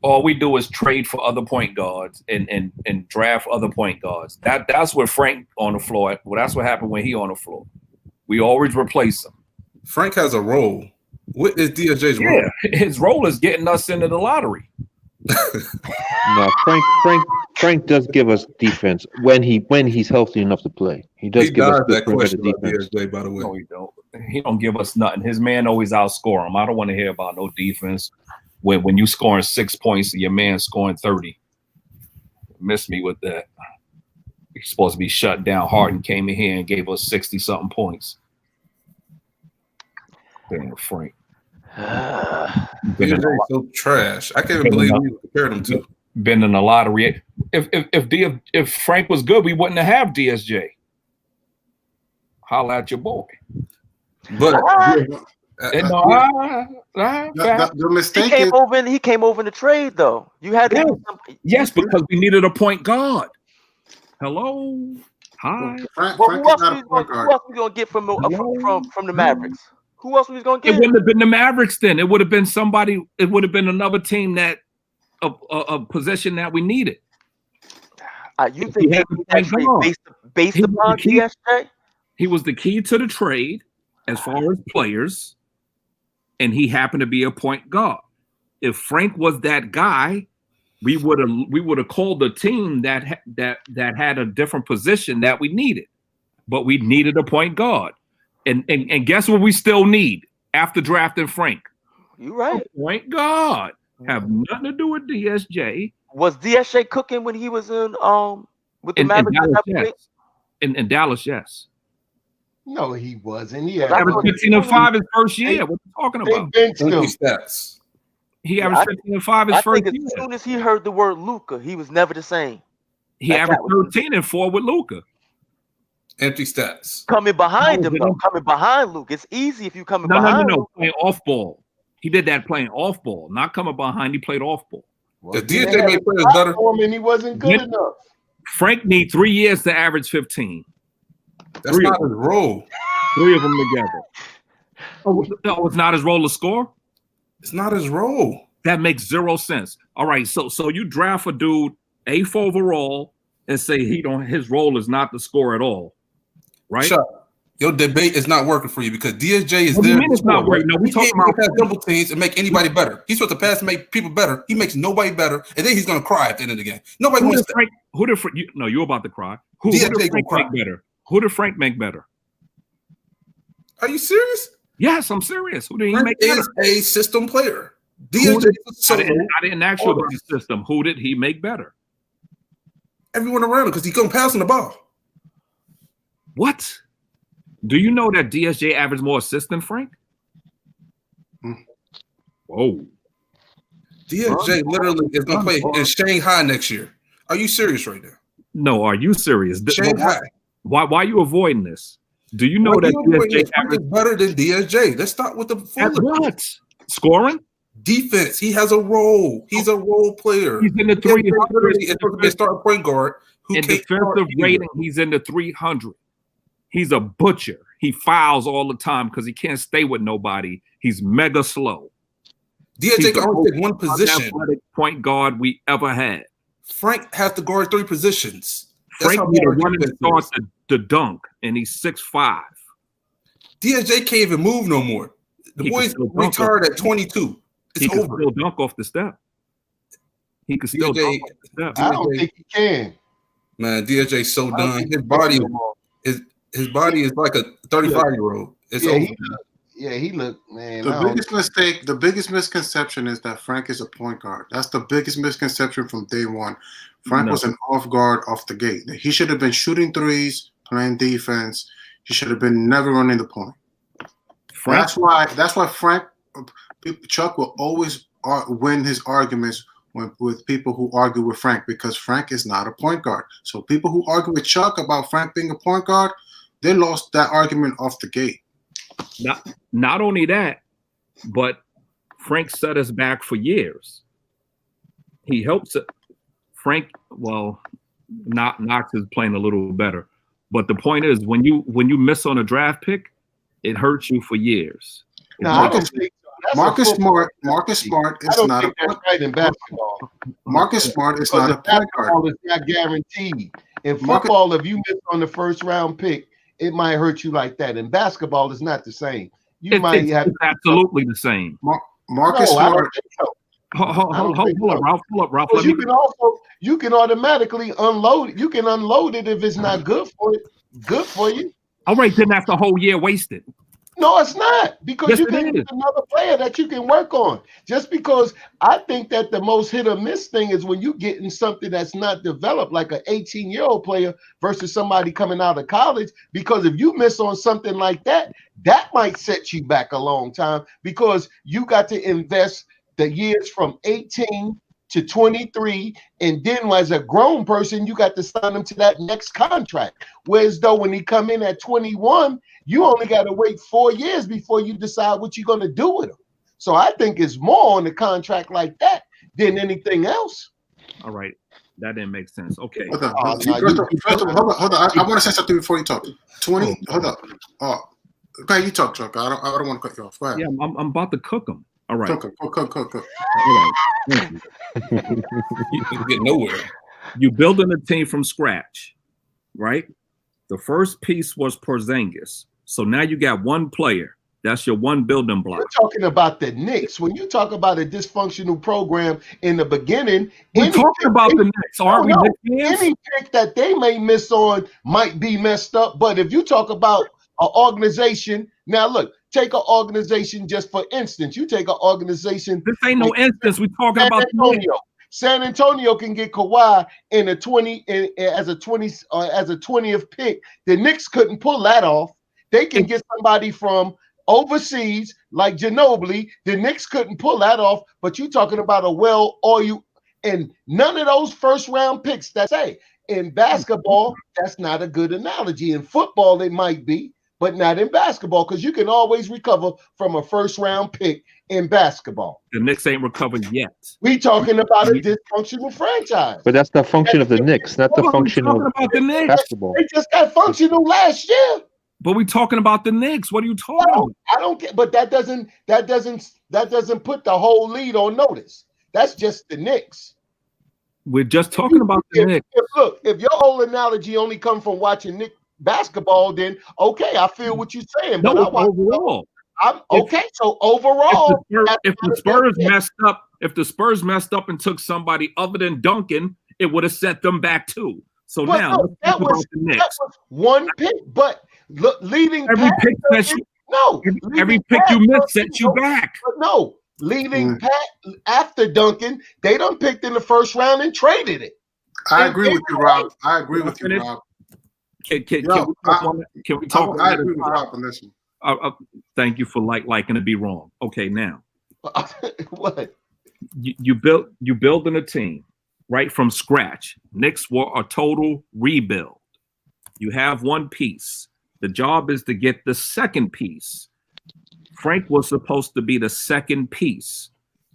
all we do is trade for other point guards and draft other point guards. That's what Frank on the floor. Well, that's what happened when he on the floor. We always replace him. Frank has a role. What is DSJ's role? Yeah, his role is getting us into the lottery. No, Frank does give us defense when he's healthy enough to play. He does give us good perimeter defense. DSJ, by the way. No, he don't. He don't give us nothing. His man always outscore him. I don't want to hear about no defense. when you scoring 6 points and your man scoring 30. Missed me with that. He's supposed to be shut down. Harden came in here and gave us 60-something points. Damn, Frank. DSJ so trash. I can't even believe we compared him to. Been in a lot of if Frank was good, we wouldn't have DSJ. Holla at your boy. But the mistake he came over in the trade though. You had yes, because we needed a point guard. Hello, hi. Who else are we gonna get from the Mavericks? Who else was gonna get? It wouldn't have been the Mavericks then. It would have been somebody. It would have been another team that a position that we needed. You think based upon DSJ? He was the key to the trade as far as players, and he happened to be a point guard. If Frank was that guy, we would have called the team that had a different position that we needed, but we needed a point guard, and guess what we still need after drafting Frank? You're right. A point guard have nothing to do with DSJ. Was DSJ cooking when he was in with the Mavericks? In Dallas, yes. No, he wasn't. He averaged 15 and 5 his first year. What are you talking about? Stats. He averaged 15 and 5 his first year. As soon as he heard the word Luka, he was never the same. He averaged 13 and 4 with Luka. Empty stats. Coming behind him, though. Coming behind Luka. It's easy if you coming behind. No. Playing off ball. He did that playing off ball, not coming behind. He played off ball. Well, DJ made players better. And he wasn't good enough. Frank need 3 years to average 15. That's not his role. 3 of them together. Oh, it's not his role to score? It's not his role. That makes 0 sense. All right, so you draft a dude 8th overall and say his role is not to score at all, right? Shut up. Your debate is not working for you because DSJ is what there. Do you mean it's not working? No, we talking about pass double teams and make anybody better. He's supposed to pass and make people better. He makes nobody better, and then he's going to cry at the end of the game. Nobody wants that. You're about to cry. Who did Frank make better? Who did Frank make better? Are you serious? Yes, I'm serious. Who did he Frank make better? Is a system player. I didn't ask you about the system. Who did he make better? Everyone around him because he's going to pass on the ball. What? Do you know that DSJ averaged more assists than Frank? Whoa. DSJ literally is going to play in Shanghai next year. Are you serious right now? No, are you serious? Shanghai. Why are you avoiding this? Do you know that DSJ averaged better than DSJ? Let's start with the what? Scoring? Defense. He has a role. He's a role player. He's in the 300. They start a point guard. In defensive rating, he's in the 300. He's a butcher. He fouls all the time because he can't stay with nobody. He's mega slow. DSJ can only take one position. Athletic point guard we ever had. Frank has to guard 3 positions. Frank need to run and start the dunk, and he's 6'5". DSJ can't even move no more. The boy's retired at 22. It's over. He can still dunk off the step. He can still dunk off the step. I don't think he can. Man, DSJ's so done. His body is like a 35-year-old. It's over. He looked, man. The biggest misconception is that Frank is a point guard. That's the biggest misconception from day one. Frank was an off guard off the gate. He should have been shooting threes, playing defense. He should have been never running the point. That's why Chuck will always win his arguments with people who argue with Frank because Frank is not a point guard. So people who argue with Chuck about Frank being a point guard, they lost that argument off the gate. Not only that, but Frank set us back for years. He helps Frank. Well, Knox is playing a little better, but the point is, when you miss on a draft pick, it hurts you for years. Marcus Smart is not a point guard in basketball. Marcus Smart is not a point guard. It's not guaranteed. In football, if you miss on the first round pick, it might hurt you like that. In basketball, it's not the same. It's absolutely the same. Marcus Smart. Hold up, Ralph. You can automatically unload. You can unload it if it's not good for you. All right, then that's a whole year wasted. No, it's not, because Yes, you it can is. get another player that you can work on. Just because I think that the most hit or miss thing is when you get in something that's not developed, like an 18-year-old player versus somebody coming out of college. Because if you miss on something like that, that might set you back a long time, because you got to invest the years from 18 to 23, and then as a grown person, you got to sign them to that next contract. Whereas though when he come in at 21, you only got to wait 4 years before you decide what you're going to do with him. So I think it's more on the contract like that than anything else. All right. That didn't make sense. Okay. Hold on. First of all, hold on. I want to say something before you talk. 20. Hold up. Oh, okay. You talk, Chuck. I don't want to cut you off. Go ahead. Yeah, I'm about to cook them. All right. Cook. All right. You get nowhere. You building a team from scratch, right? The first piece was Porzingis. So now you got one player. That's your one building block. You're talking about the Knicks. When you talk about a dysfunctional program in the beginning, we're talking about the Knicks, aren't we? Any pick that they may miss on might be messed up. But if you talk about an organization, now look, take an organization just for instance. You take an organization. This ain't no instance. We're talking about the Knicks. San Antonio can get Kawhi in a 20 as a 20th pick. The Knicks couldn't pull that off. They can get somebody from overseas like Ginobili. The Knicks couldn't pull that off. But you're talking about and none of those first round picks. In basketball, that's not a good analogy. In football, it might be, but not in basketball, because you can always recover from a first round pick in basketball. The Knicks ain't recovered yet. We talking about a dysfunctional franchise. But that's the function of the Knicks, not the function of basketball. They just got functional last year. But we talking about the Knicks. What are you talking about? I don't get, but that doesn't put the whole league on notice. That's just the Knicks. We're just talking about the Knicks. If your whole analogy only comes from watching Knicks basketball, then okay, I feel what you're saying. No, but overall. So overall, if the Spurs messed up and took somebody other than Duncan, it would have set them back too. So now let's talk about the Knicks. That was one pick, but leading every pick you missed set you back. But no, leading Pat after Duncan, they done picked in the first round and traded it. I agree with you, Rob. I agree with you, Rob. Can we talk? I agree with Rob on this one. Thank you for liking to be wrong. Okay, now what you building a team right from scratch. Knicks were a total rebuild. You have one piece. The job is to get the second piece. Frank was supposed to be the second piece.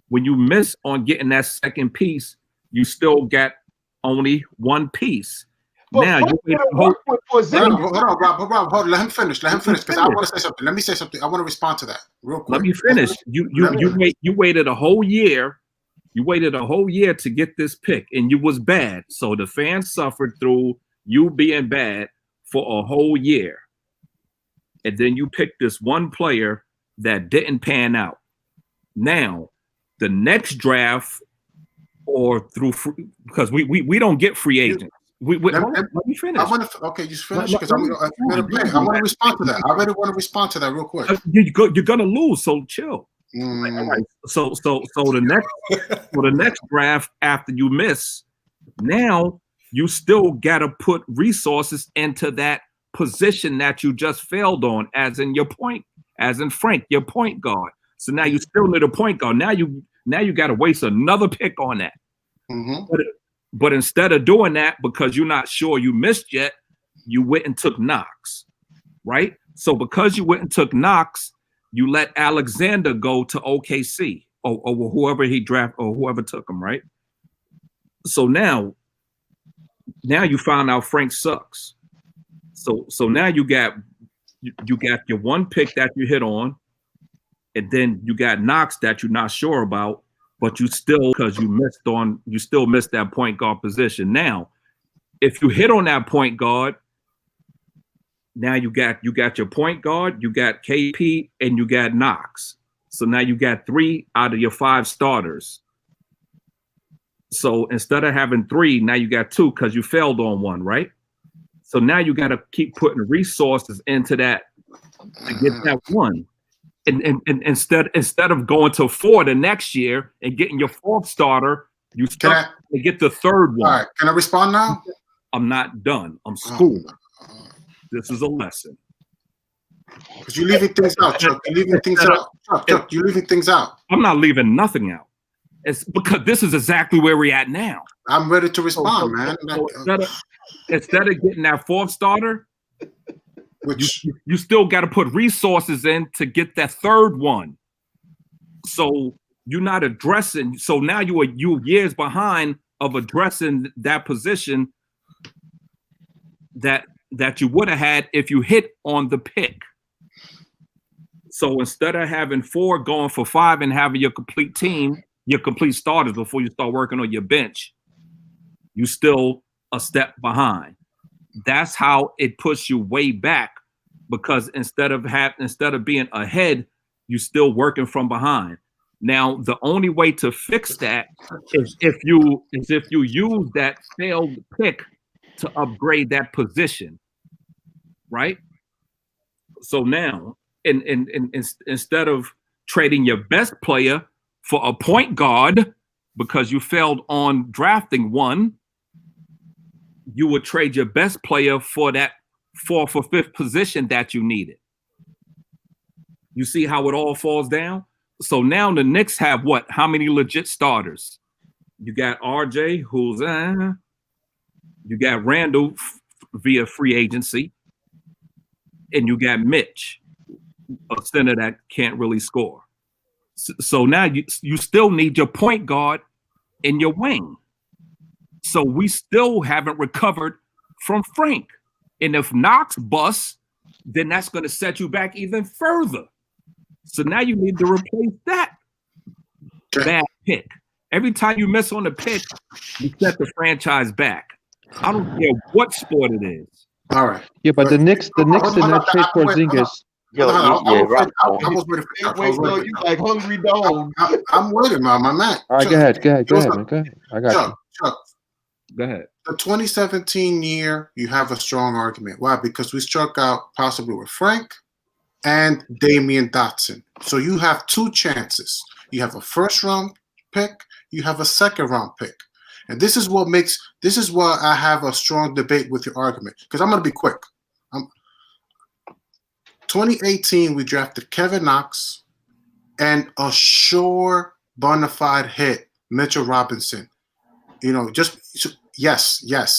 When you miss on getting that second piece, you still got only one piece. But now you hold on, Rob. Hold on. Let him finish. Because I want to say something. Let me say something. I want to respond to that real quick. Let me finish. You waited a whole year. You waited a whole year to get this pick, and you was bad. So the fans suffered through you being bad for a whole year. And then you picked this one player that didn't pan out. Now, the next draft because we don't get free agents. Let me finish. Okay, just finish because I want to respond to that. I really want to respond to that real quick. You're gonna lose, so chill. All right. So the next draft after you miss, now you still gotta put resources into that position that you just failed on, as in Frank, your point guard. So now you still need a point guard. Now you got to waste another pick on that. Mm-hmm. But instead of doing that, because you're not sure you missed yet, you went and took Knox, right? So because you went and took Knox, you let Alexander go to OKC or whoever he drafted or whoever took him, right? So now you found out Frank sucks. So now you got your one pick that you hit on, and then you got Knox that you're not sure about, but you still, because you still missed that point guard position. Now, if you hit on that point guard, now you got your point guard, you got KP, and you got Knox. So now you got 3 out of your 5 starters. So instead of having 3, now you got 2 because you failed on one, right? So now you got to keep putting resources into that to get that one. And instead of going to 4 the next year and getting your 4th starter, you start to get the 3rd one. All right, can I respond now? I'm not done. I'm schooled. This is a lesson. Because you're leaving things out, Chuck. You're leaving things out. Chuck, you're leaving things out. I'm not leaving nothing out. It's because this is exactly where we're at now. I'm ready to respond, man. Instead of getting that 4th starter, you still got to put resources in to get that 3rd one. So you're not addressing. So now you years behind of addressing that position that you would have had if you hit on the pick. So instead of having 4 going for 5 and having your complete team, your complete starters before you start working on your bench, you still a step behind. That's how it puts you way back, because instead of being ahead, you're still working from behind. Now, the only way to fix that is if you use that failed pick to upgrade that position, right? So now, instead of trading your best player for a point guard because you failed on drafting one, you would trade your best player for that 4th or 5th position that you needed. You see how it all falls down? So now the Knicks have what? How many legit starters? You got RJ, who's you got Randle via free agency, and you got Mitch, a center that can't really score. So now you still need your point guard in your wing. So we still haven't recovered from Frank. And if Knox busts, then that's going to set you back even further. So now you need to replace that bad pick. Every time you miss on the pick, you set the franchise back. I don't care what sport it is. All right. Yeah, but the Knicks did not trade Porzingis. I was waiting for Wait, no, you like hungry dog. I'm waiting, man. My man. All right, go ahead, man. Go ahead. I got you. Chuck. Go ahead. The 2017 year, you have a strong argument. Why? Because we struck out possibly with Frank and Damian Dotson. So you have 2 chances. You have a 1st round pick, you have a 2nd round pick. And this is why I have a strong debate with your argument. Because I'm going to be quick. 2018, we drafted Kevin Knox and a sure bona fide hit, Mitchell Robinson. You know, yes. Yeah.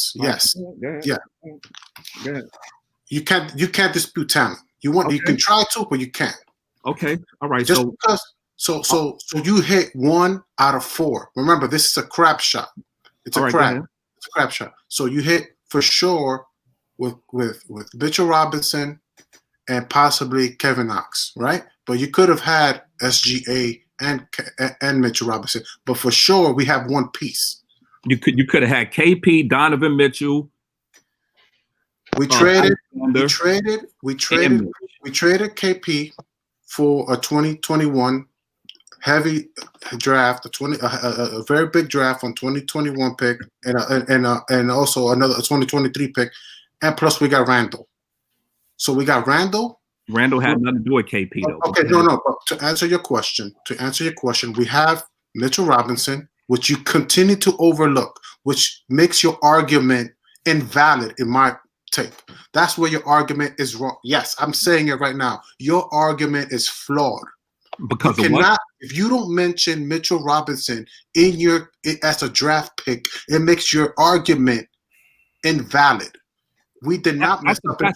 You can't dispute talent. You can try to, but you can't. Okay. All right. Just because so you hit 1 out of 4. Remember, this is a crap shot. It's a crap shot. So you hit for sure with Mitchell Robinson and possibly Kevin Knox, right? But you could have had SGA and Mitchell Robinson, but for sure we have one piece. You could have had KP, Donovan Mitchell. We traded KP for a 2021 heavy draft, a very big draft on 2021 pick, and also another 2023 pick, and plus we got Randle. So we got Randle. Randle had nothing to do with KP though. Okay, no. But to answer your question, we have Mitchell Robinson, which you continue to overlook, which makes your argument invalid in my take. That's where your argument is wrong. Yes, I'm saying it right now. Your argument is flawed. Because of what? If you don't mention Mitchell Robinson as a draft pick, it makes your argument invalid. We did not mess up in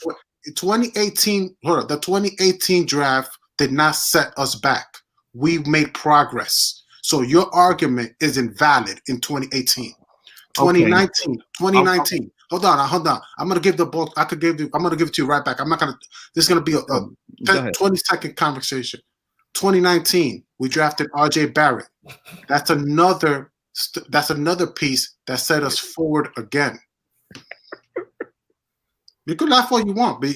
2018. Hold on, the 2018 draft did not set us back. We made progress. So your argument is invalid in 2018. 2019. Okay. Hold on. I'm gonna give the ball. I'm gonna give it to you right back. I'm not gonna. This is gonna be a 20-second conversation. 2019, we drafted RJ Barrett. That's another piece that set us forward again. You can laugh all you want, but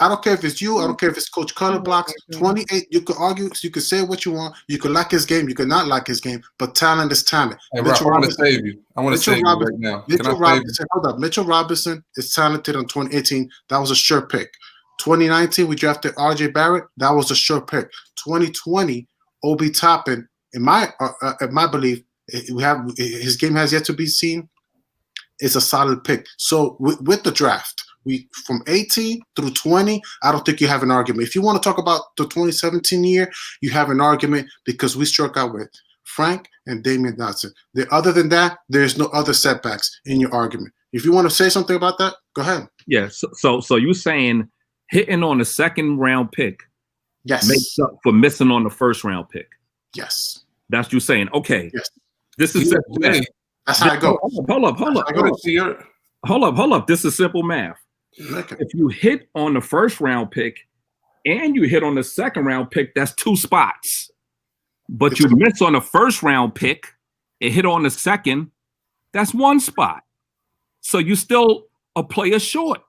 I don't care if it's you. I don't care if it's Coach Colorblocks. 28. You could argue. You could say what you want. You could like his game. You could not like his game. But talent is talent. Hey, Rob, I want to save you. I want to save you right now. Mitchell Robinson is talented on 2018. That was a sure pick. 2019, we drafted RJ Barrett. That was a sure pick. 2020, Obie Toppin, in my belief, we have his game has yet to be seen. It's a solid pick. So with the draft, we from 18 through 20, I don't think you have an argument. If you want to talk about the 2017 year, you have an argument because we struck out with Frank and Damian Dotson. Other than that, there's no other setbacks in your argument. If you want to say something about that, go ahead. Yeah. So you're saying hitting on the second round pick, yes, makes up for missing on the first round pick. Yes, that's you saying. Okay. Yes. This is simple math. That's how I go. Hold up. This is simple math. If you hit on the first round pick and you hit on the second round pick, that's 2 spots. But you miss on the first round pick and hit on the second, that's 1 spot. So you still a player short.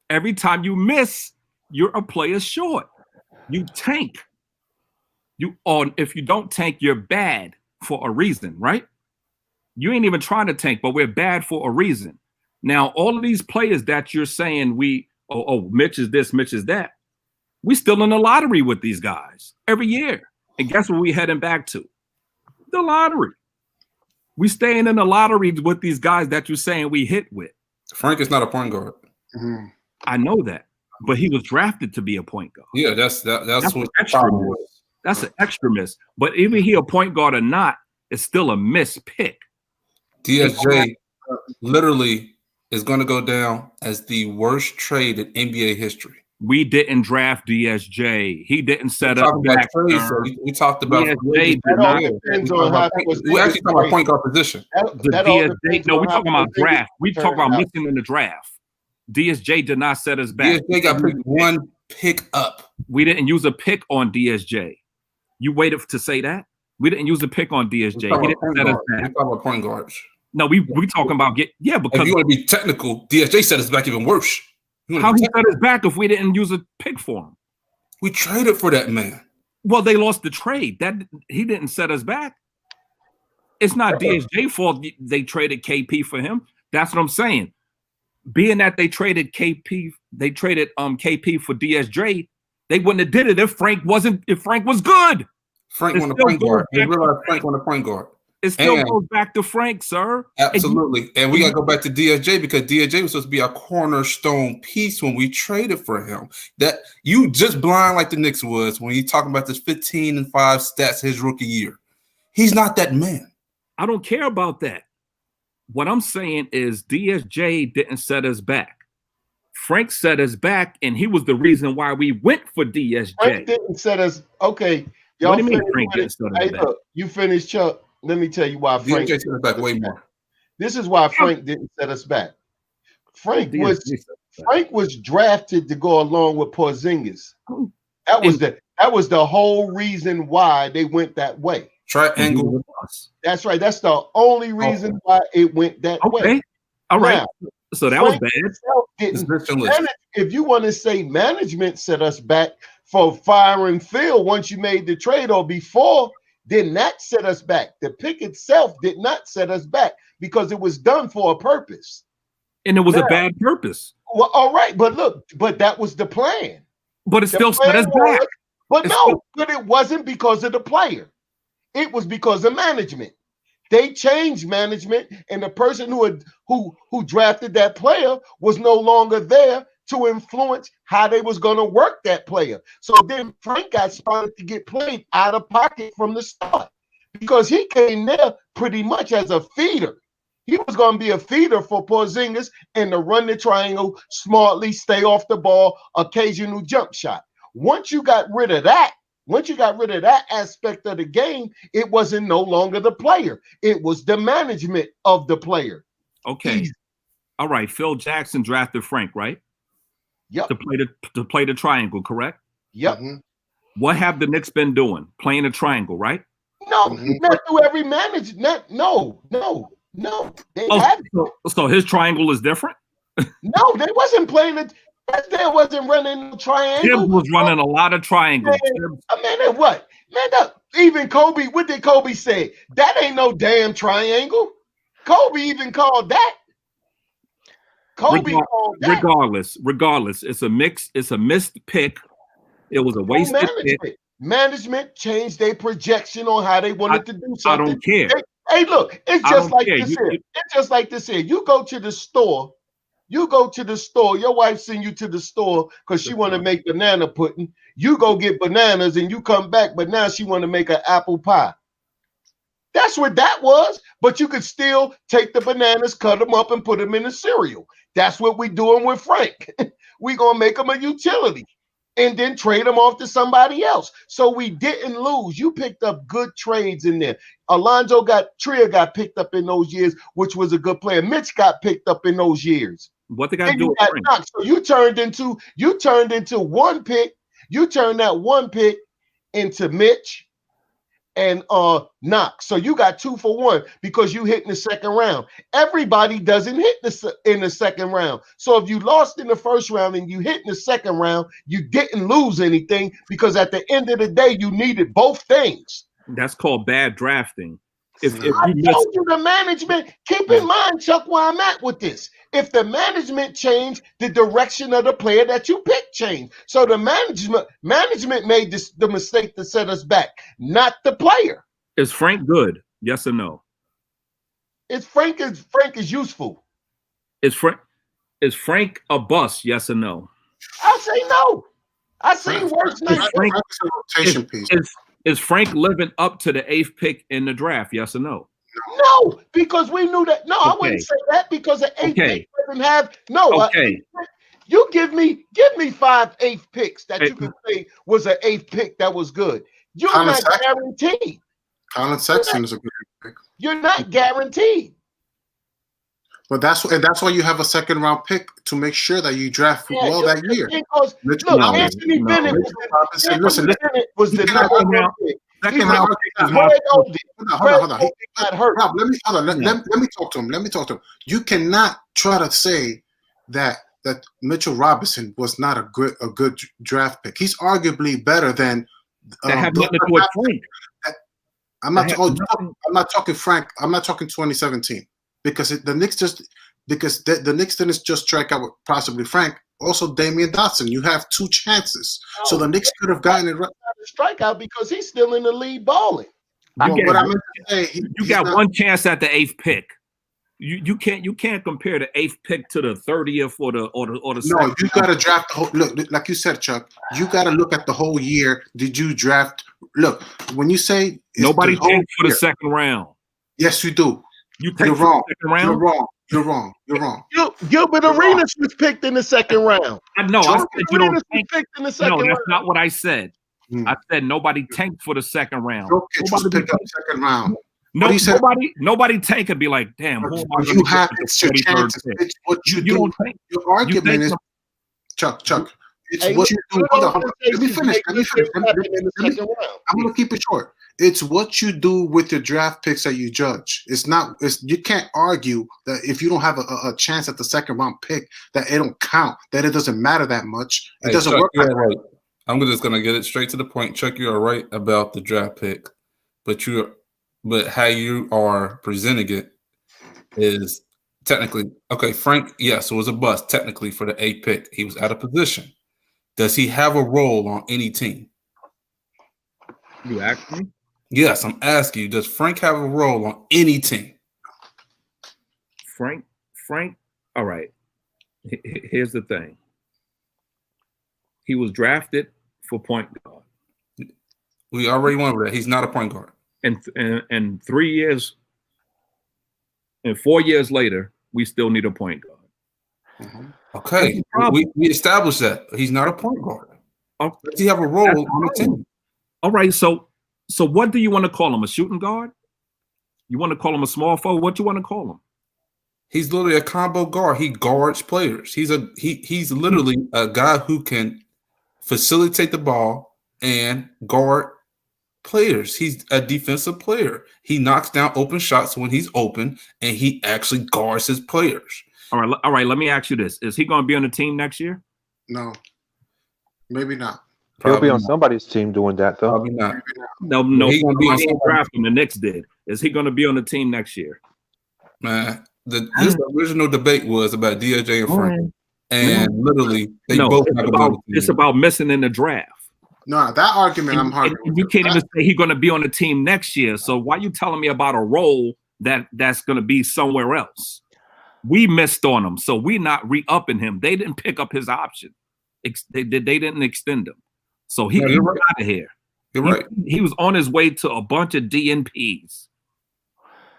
Every time you miss, you're a player short. You tank. If you don't tank, you're bad for a reason, right? You ain't even trying to tank, but we're bad for a reason. Now, all of these players that you're saying Mitch is this, Mitch is that, we still in the lottery with these guys every year. And guess what we heading back to? The lottery. We staying in the lottery with these guys that you're saying we hit with. Frank is not a point guard. Mm-hmm. I know that, but he was drafted to be a point guard. Yeah, that's what extra miss. That's an extra miss. But even he a point guard or not, it's still a miss pick. DSJ literally is going to go down as the worst trade in NBA history. We didn't draft DSJ. He didn't set up back. We talked about DSJ. We actually talking about point guard position. No, we talking about draft. We talking about missing in the draft. DSJ did not set us back. DSJ got picked 1 pick up. We didn't use a pick on DSJ. You waited to say that? We didn't use a pick on DSJ. He didn't set us back. We talking about point guards. No, we talking about because if you want to be technical, DSJ set us back even worse. How he set us back if we didn't use a pick for him? We traded for that man. Well, they lost the trade. That he didn't set us back. It's not DSJ's fault they traded KP for him. That's what I'm saying. Being that they traded KP for DSJ, they wouldn't have did it if Frank was good. Frank won a point guard. They realized Frank won a point guard. It still goes back to Frank, sir. Absolutely. And we got to go back to DSJ because DSJ was supposed to be a cornerstone piece when we traded for him. That you just blind like the Knicks was when you talking about this 15 and 5 stats his rookie year. He's not that man. I don't care about that. What I'm saying is DSJ didn't set us back. Frank set us back, and he was the reason why we went for DSJ. Frank didn't set us. Okay. Y'all what do you mean Frank didn't set us back? Look, you finished, Chuck. Let me tell you why Frank set us back way more. This is why Frank didn't set us back. Frank was drafted to go along with Porzingis. That was the whole reason why they went that way. Triangle. That's right. That's the only reason why it went that way. All right. Now, so that was bad. If you want to say management set us back for firing Phil once you made the trade or before, then that set us back. The pick itself did not set us back because it was done for a purpose. And it was a bad purpose. Well, all right, but that was the plan. But it still set us back. But it wasn't because of the player. It was because of management. They changed management, and the person who drafted that player was no longer there to influence how they was going to work that player. So then Frank got started to get played out of pocket from the start because he came there pretty much as a feeder. He was going to be a feeder for Porzingis and to run the triangle smartly, stay off the ball, occasional jump shot. Once you got rid of that aspect of the game, it wasn't no longer the player. It was the management of the player. Okay. All right. Phil Jackson drafted Frank, right? Yep. To play the triangle, correct? Yep. What have the Knicks been doing? Playing a triangle, right? No, not through every management. No. They haven't. So his triangle is different? No, they wasn't playing it. They wasn't running a triangle. Tibs was running a lot of triangles. Man, what? Man, even Kobe, what did Kobe say? That ain't no damn triangle. Kobe even called that. Kobe called that. Regardless, it's a missed pick. It was a wasted pick. Management changed their projection on how they wanted to do something. I don't care. Hey, look, it's just like this here. It's just like this here. You go to the store. Your wife send you to the store because she want to make banana pudding. You go get bananas and you come back, but now she want to make an apple pie. That's what that was. But you could still take the bananas, cut them up, and put them in the cereal. That's what we doing with Frank. We gonna make him a utility and then trade him off to somebody else. So we didn't lose. You picked up good trades in there. Tria got picked up in those years, which was a good player. Mitch got picked up in those years. What they got to do with Knox. So you turned into one pick. You turned that one pick into Mitch and Knox. So you got 2 for 1 because you hit in the second round. Everybody doesn't hit in the second round. So if you lost in the first round and you hit in the second round, you didn't lose anything because at the end of the day, you needed both things. That's called bad drafting. If I told you the management, keep in mind, Chuck, where I'm at with this. If the management changed, the direction of the player that you picked changed. So the management made the mistake to set us back, not the player. Is Frank good? Yes or no? Frank is useful. Is Frank a bust? Yes or no? I say no. I see worse nights. Frank's a rotation piece. Is Frank living up to the 8th pick in the draft? Yes or no? No, because we knew that. No, okay. I wouldn't say that because the 8th pick doesn't have no. Okay. You give me 5 8th picks that you could say was an 8th pick that was good. You're not guaranteed. Colin Sexton is a good pick. You're not guaranteed. But that's why you have a second round pick to make sure that you draft well that year. Because Anthony Bennett was the number 1 pick. Second round pick. Hold on. Rob, let me talk to him. You cannot try to say that Mitchell Robinson was not a good draft pick. He's arguably better than. That had nothing to do with Frank. I'm not talking Frank. I'm not talking 2017 because the Knicks didn't just strike out with possibly Frank. Also, Damian Dotson. You have 2 chances, so the Knicks could have gotten it right. Strikeout because he's still in the league balling. You got one chance at the 8th pick. You can't compare the 8th pick to the 30th or the 2nd. No, you got to draft the whole. Look, like you said, Chuck, you got to look at the whole year. Did you draft? Look, when you say nobody tanked for the second round. Yes, you do. You're wrong. You're wrong. Gilbert Arenas was picked in the second round. I said you don't tank. Picked in the second round. That's not what I said. I said nobody tanked for the second round. Nobody picked up the second round. Nobody tank and be like, damn. You have it's your chances. It's what you do. Don't tank. Your argument is Chuck. It's what you do. Hold on. Let me finish. I'm gonna keep it short. It's what you do with your draft picks that you judge. You can't argue that if you don't have a chance at the second round pick that it don't count, that it doesn't matter that much. It doesn't Chuck, work like right. I'm just gonna get it straight to the point. Chuck, you are right about the draft pick, but how you are presenting it is technically okay. Frank, yes, it was a bust technically for the 8th pick. He was out of position. Does he have a role on any team? You ask me? Yes, I'm asking you. Does Frank have a role on any team? Frank. All right. Here's the thing. He was drafted for point guard. We already went over that. He's not a point guard. And 3 years and 4 years later, we still need a point guard. Mm-hmm. Okay, we established that he's not a point guard. Does he have a role on the team? All right, so what do you want to call him? A shooting guard? You want to call him a small forward? What do you want to call him? He's literally a combo guard. He guards players. He's literally a guy who can facilitate the ball and guard players. He's a defensive player. He knocks down open shots when he's open, and he actually guards his players. All right. Let me ask you this: is he going to be on the team next year? No, maybe not. He'll be on somebody's team doing that, though. Probably not. No. He's going to be on the draft when the Knicks did. Is he going to be on the team next year? Man, this original debate was about DSJ and Frank, and literally they both it's about missing in the draft. No, that argument I'm hard. You can't even say he's going to be on the team next year. So why are you telling me about a role that's going to be somewhere else? We missed on him, so we're not re-upping him. They didn't pick up his option. They didn't extend him. So he got out of here. You're right. He was on his way to a bunch of DNPs,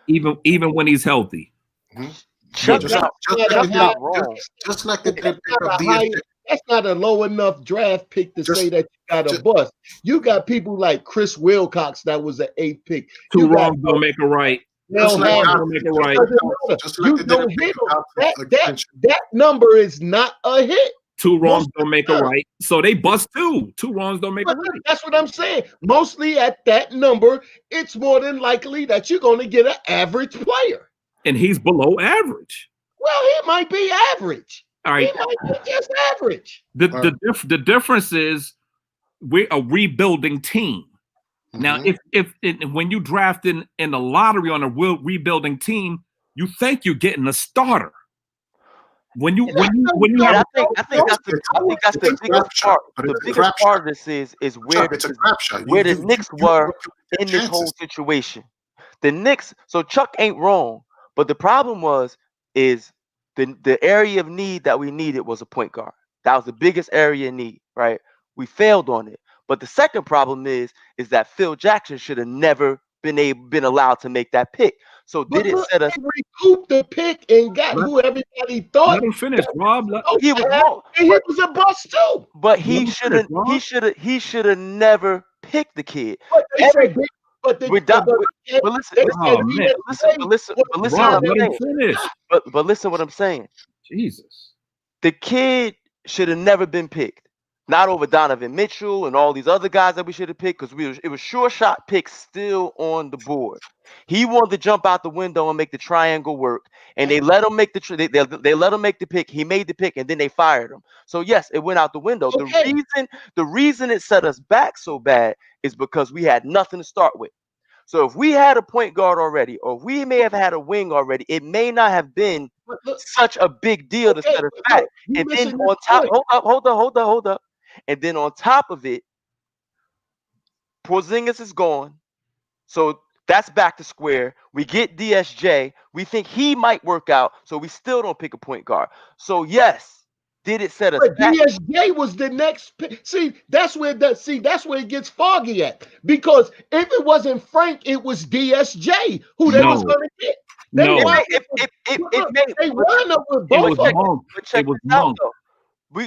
even when he's healthy. Mm-hmm. Just like they did pick up DSJ. That's not a low enough draft pick to say that you got a bust. You got people like Chris Wilcox that was an 8th pick. Two wrongs don't make a right. That number is not a hit. Two wrongs don't make a right. So they bust too. Two wrongs don't make a right. That's what I'm saying. Mostly at that number, it's more than likely that you're going to get an average player. And he's below average. Well, he might be average. All right. He might be just average. The difference is we're a rebuilding team. Mm-hmm. Now, if when you draft in the lottery on a rebuilding team, you think you're getting a starter. When you have, I think that's the biggest part. The biggest part of this is where the Knicks were in this whole situation. The Knicks. So Chuck ain't wrong, but the problem is the area of need that we needed was a point guard. That was the biggest area of need, right? We failed on it. But the second problem is that Phil Jackson should have never been allowed to make that pick. So did it set us? Recouped the pick and got who everybody thought. Let him finish, Rob. He was wrong. He was a bust too. But he should have never picked the kid. But listen what I'm saying. Jesus. The kid should have never been picked. Not over Donovan Mitchell and all these other guys that we should have picked, because it was sure shot picks still on the board. He wanted to jump out the window and make the triangle work, and they let him make they let him make the pick. He made the pick, and then they fired him. So yes, it went out the window. Okay. The reason it set us back so bad is because we had nothing to start with. So if we had a point guard already, or we may have had a wing already, it may not have been such a big deal to set us back. And then on top, hold up. And then on top of it, Porzingis is gone. So that's back to square. We get DSJ. We think he might work out. So we still don't pick a point guard. So yes, did it set us back? DSJ was the next pick. That's where it gets foggy at. Because if it wasn't Frank, it was DSJ who they was going to get. They wound up with both of them.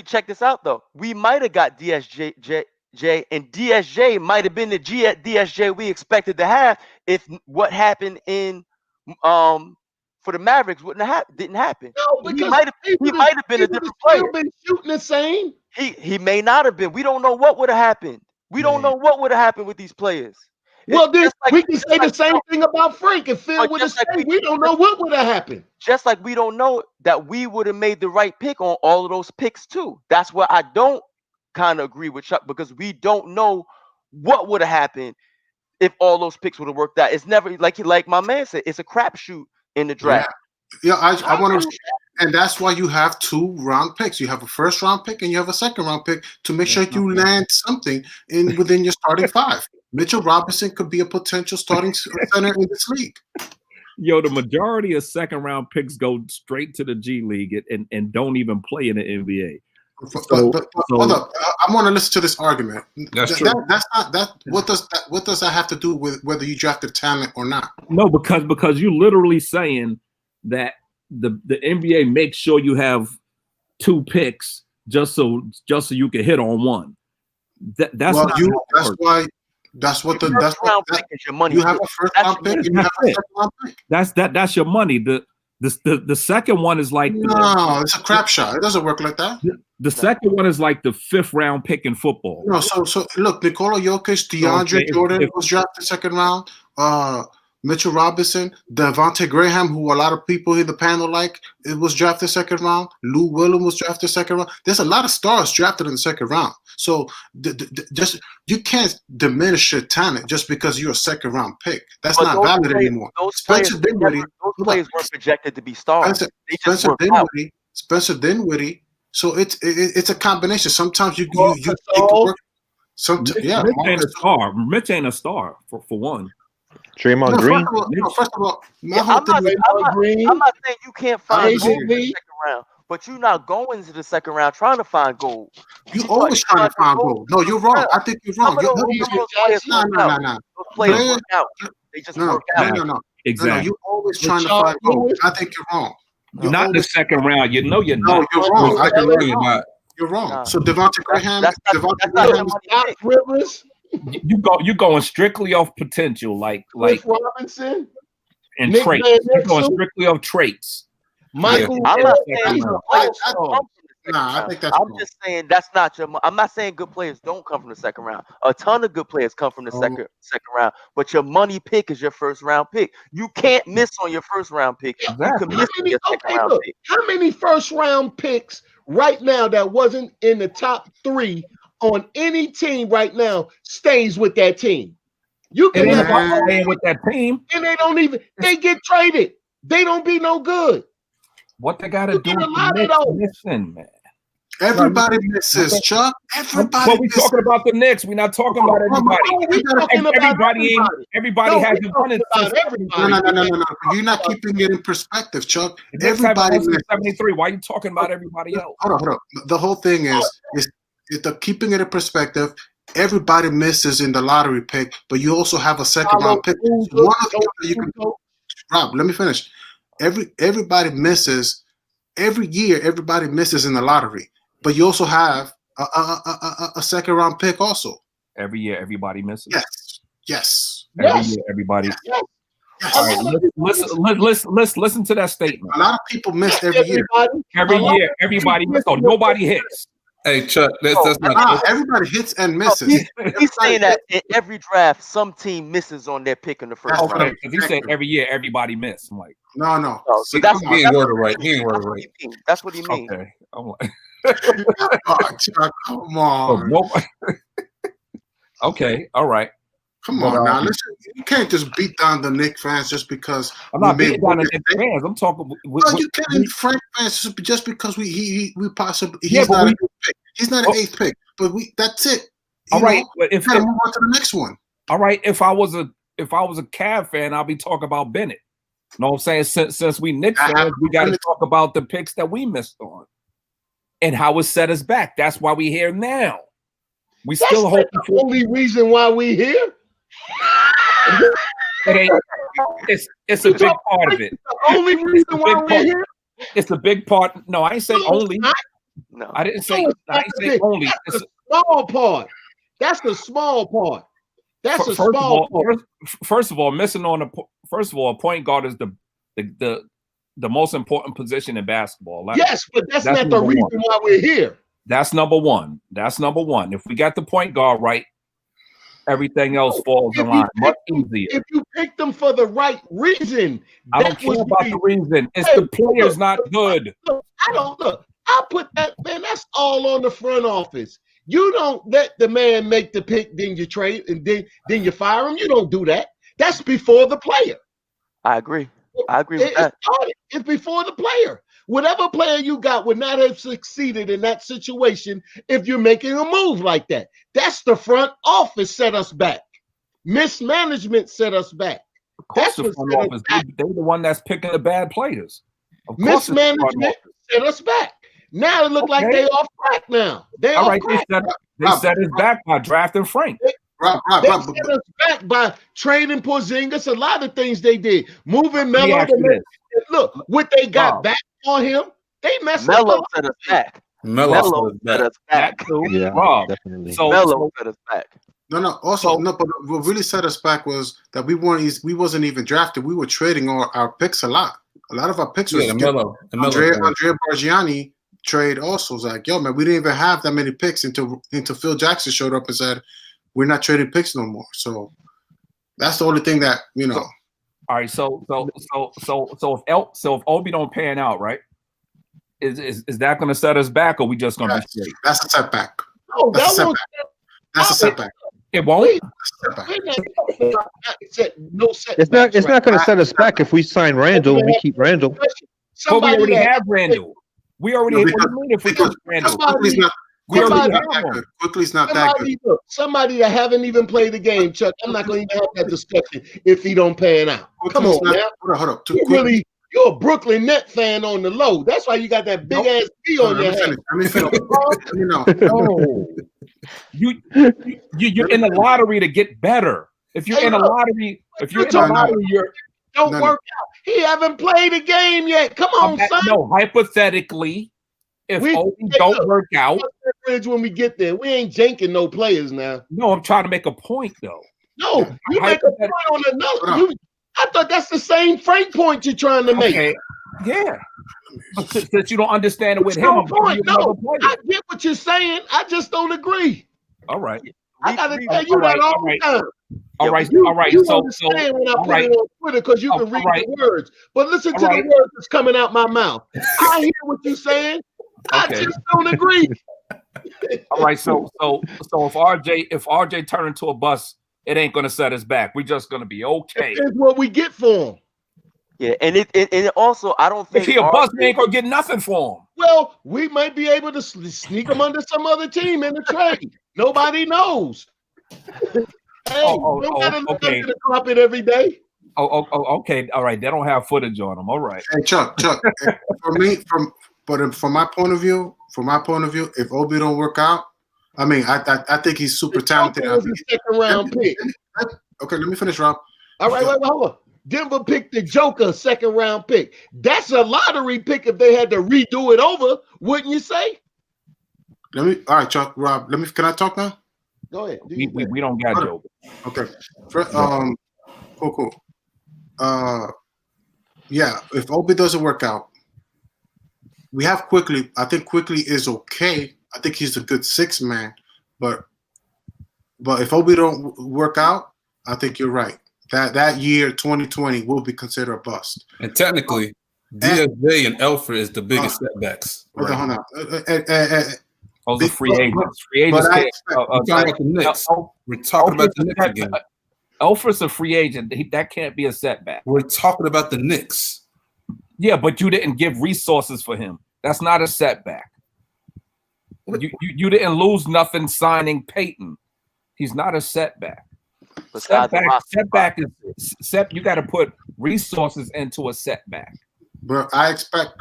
Check this out though. We might have got DSJ, and DSJ might have been the DSJ we expected to have if what happened in for the Mavericks didn't happen. No, he might have been a different player. Been shooting the same. He may not have been. We don't know what would have happened. We don't know what would have happened with these players. Well, then we can say the same thing about Frank and Phil would have said we don't know what would have happened. Just like we don't know that we would have made the right pick on all of those picks too. That's where I don't kind of agree with Chuck, because we don't know what would have happened if all those picks would have worked out. It's never like my man said, it's a crapshoot in the draft. Yeah, I want to, and that's why you have 2 round picks. You have a first round pick and you have a second round pick to make sure you land something within your starting 5. Mitchell Robinson could be a potential starting center in this league. Yo, the majority of second round picks go straight to the G League and don't even play in the NBA. But hold up, I want to listen to this argument. That's true. That's not that. What does that have to do with whether you drafted talent or not? No, because you're literally saying that the NBA makes sure you have 2 picks just so you can hit on one. That's your money. You have a first round pick and you have a second round pick. That's your money. The second one is like it's a crap shot. It doesn't work like that. The second one is like the 5th round pick in football. No, so look, Nikola Jokic, DeAndre Jordan was drafted second round. Mitchell Robinson, Devontae Graham, who a lot of people in the panel it was drafted second round. Lou Willem was drafted second round. There's a lot of stars drafted in the second round. So just you can't diminish your talent just because you're a second round pick. That's not valid anymore. Those players weren't projected to be stars. Spencer Dinwiddie. So it's a combination. Sometimes you make it work. Mitch ain't a star. Mitch ain't a star for one. Draymond Green. First of all, I'm not saying you can't find gold in the second round, but you're not going into the second round trying to find gold. You always trying to find gold. No, you're wrong. I think you're wrong. No. Those players work out. They just work out. No. Exactly. No, you're always trying to find gold. I think you're wrong. You're not in the second round. You know you're not. No, you're wrong. I can really not. You're wrong. So Devontae Graham, Rivers. You going strictly off potential, like Robinson and Nick traits. Van You're going Exel? strictly off traits. Michael. I'm not saying I think that's I'm just saying that's not your. I'm not saying good players don't come from the second round. A ton of good players come from the second round, but your money pick is your first round pick. You can't miss on your first round pick. Exactly. You can miss on your second round pick. How many first round picks right now that wasn't in the top 3 on any team right now stays with that team? You can have staying with that team, and they get traded. They don't be no good. What they got to do is missing, man. Everybody misses, Chuck. Everybody. But we talking about the Knicks. We're not talking about everybody. Everybody hasn't won it. No. You're not keeping it in perspective, Chuck. Everybody misses 73. Why are you talking about everybody else? Hold on. The whole thing is the keeping it in perspective. Everybody misses in the lottery pick, but you also have a second round pick. Rob, let me finish. Everybody misses every year. Everybody misses in the lottery, but you also have a second round pick also. Every year, everybody misses. Yes. Every year, everybody. Yes. All right, listen to that statement. A lot of people miss every year. Every year, everybody misses. So nobody hits. Hey, Chuck, that's not everybody hits and misses. He's saying that in every draft, some team misses on their pick in the first round. Okay, because he said every year everybody miss. I'm like, no. So that's he ain't worded right. He ain't worded right. That's what he means. Okay, I'm like, Chuck, come on. Okay, all right. Come on now, listen. You can't just beat down the Knicks fans just because I'm not beating down the Knicks fans. I'm talking. You can't Frank fans just because we possibly he's not an 8th pick. He's not an 8th pick, but that's it. All right, but if move on to the next one. All right, if I was a Cavs fan, I'll be talking about Bennett. You know what I'm saying? Since we Knicks fans, we got to talk about the picks that we missed on and how it set us back. That's why we here now. We still hope. The only reason why we here. It's a big part of it. The only reason why we're here. It's a big part. No, I ain't say only. No, I didn't say. I didn't say only. That's a small part. That's the small part. That's a small part. First of all, missing on a point guard is the most important position in basketball. Yes, but that's not the reason why we're here. That's number one. If we got the point guard right, everything else falls in line much easier. If you pick them for the right reason, I don't care about the reason. It's the player's not good. I put that, man. That's all on the front office. You don't let the man make the pick, then you trade, and then you fire him. You don't do that. That's before the player. I agree with that. It's before the player. Whatever player you got would not have succeeded in that situation if you're making a move like that. That's the front office set us back. Mismanagement set us back. Of course, the front office. They're the one that's picking the bad players. Mismanagement set us back. Now it looks like they off track now. They set us back by drafting Frank. They set us back by trading Porzingis. A lot of things they did. Moving Melo. Look, what they got back on him, they messed up. Melo set us back. Melo set us back. Yeah, definitely. Melo set us back. But what really set us back was that we wasn't even drafted. We were trading our picks a lot. A lot of our picks was Melo. Andrea Bargiani trade also was like, yo, man, we didn't even have that many picks until Phil Jackson showed up and said, we're not trading picks no more. So that's the only thing that, All right, so if Obie don't pan out, right? Is that going to set us back, or we just going to be straight? That's a setback. No, That's a that setback. won't. That's a setback. It won't. Wait, Setback. no setbacks. It's not going to set us back if we sign Randle and we keep Randle. But we Somebody already that- have Randle. We already. No, What do you mean if we because- keep Randle? Quickly's not. We Quickly's already not have that him. good. Quickly's not that good. Somebody that haven't even played the game, Chuck. I'm not going to even have that discussion if he don't pan out. Come Quickly's on, not- man. Hold up. You're a Brooklyn Net fan on the low. That's why you got that big ass B on your head. Let me finish. You know. No. You're in the lottery to get better. If you're in a lottery, you're Don't work out. He haven't played a game yet. Come on, son. No, hypothetically, if Obie don't work out, when we get there, we ain't janking no players now. No, I'm trying to make a point though. No, you make a point on another. I thought that's the same Frank point you're trying to make. Okay. Yeah. Since you don't understand it with him, I'm point. No, I get what you're saying. I just don't agree. All right. I gotta tell you that all the time. All right. You So understand when I put it on Twitter because you can read the words. But listen to the words that's coming out my mouth. I hear what you're saying. I just don't agree. All right. So if RJ turn into a bust, it ain't gonna set us back. We're just gonna be okay. That's what we get for him. Yeah, and it also I don't think if he a bust, we ain't gonna get nothing for him. Well, we might be able to sneak him under some other team in the trade. Nobody knows. Hey, don't gotta look under the carpet every day. Okay. All right. They don't have footage on them. All right. Hey, Chuck. From my point of view, if Obie don't work out, I mean, I think he's super talented. Was a second round pick. Okay, let me finish, Rob. All right, wait, hold on. Denver picked the Joker, second round pick. That's a lottery pick if they had to redo it over, wouldn't you say? All right, Chuck, Rob. Can I talk now? Go ahead. We don't got Joker. Okay. Cool. Yeah, if Obie doesn't work out, we have Quickley. I think Quickley is okay. I think he's a good six man, but if Obie don't work out, I think you're right. That year 2020 will be considered a bust. And technically, DSJ and Alfred is the biggest setbacks. Hold on. Those are free agents. Free agents. We're talking about the Knicks. We're talking about the Knicks again. Alfred's a free agent. That can't be a setback. We're talking about the Knicks. Yeah, but you didn't give resources for him. That's not a setback. You didn't lose nothing signing Payton. He's not a setback. Setback is you got to put resources into a setback. But I expect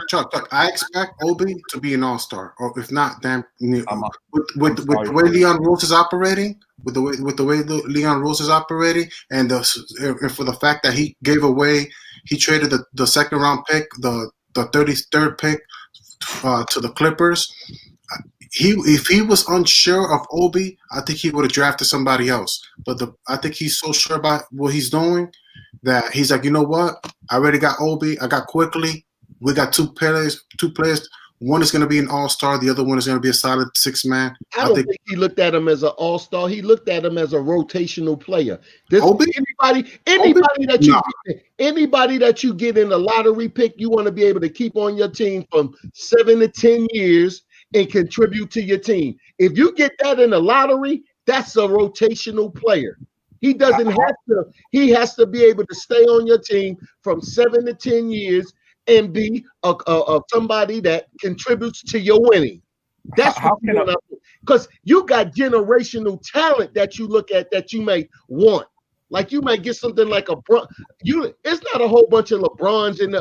Obie to be an all-star, or if not, then with the way Leon Rose is operating, and for the fact that he gave away, he traded the second round pick, the 33rd pick to the Clippers. If he was unsure of Obie, I think he would have drafted somebody else. But I think he's so sure about what he's doing that he's like, you know what? I already got Obie. I got Quickley. We got two players. One is going to be an all-star. The other one is going to be a solid six-man. I don't think he looked at him as an all-star. He looked at him as a rotational player. Anybody that you get in a lottery pick, you want to be able to keep on your team from 7 to 10 years and contribute to your team. If you get that in a lottery, that's a rotational player. He doesn't have to. He has to be able to stay on your team from 7 to 10 years and be somebody that contributes to your winning. That's because you got generational talent that you look at that you may want. Like you might get something like it's not a whole bunch of LeBrons in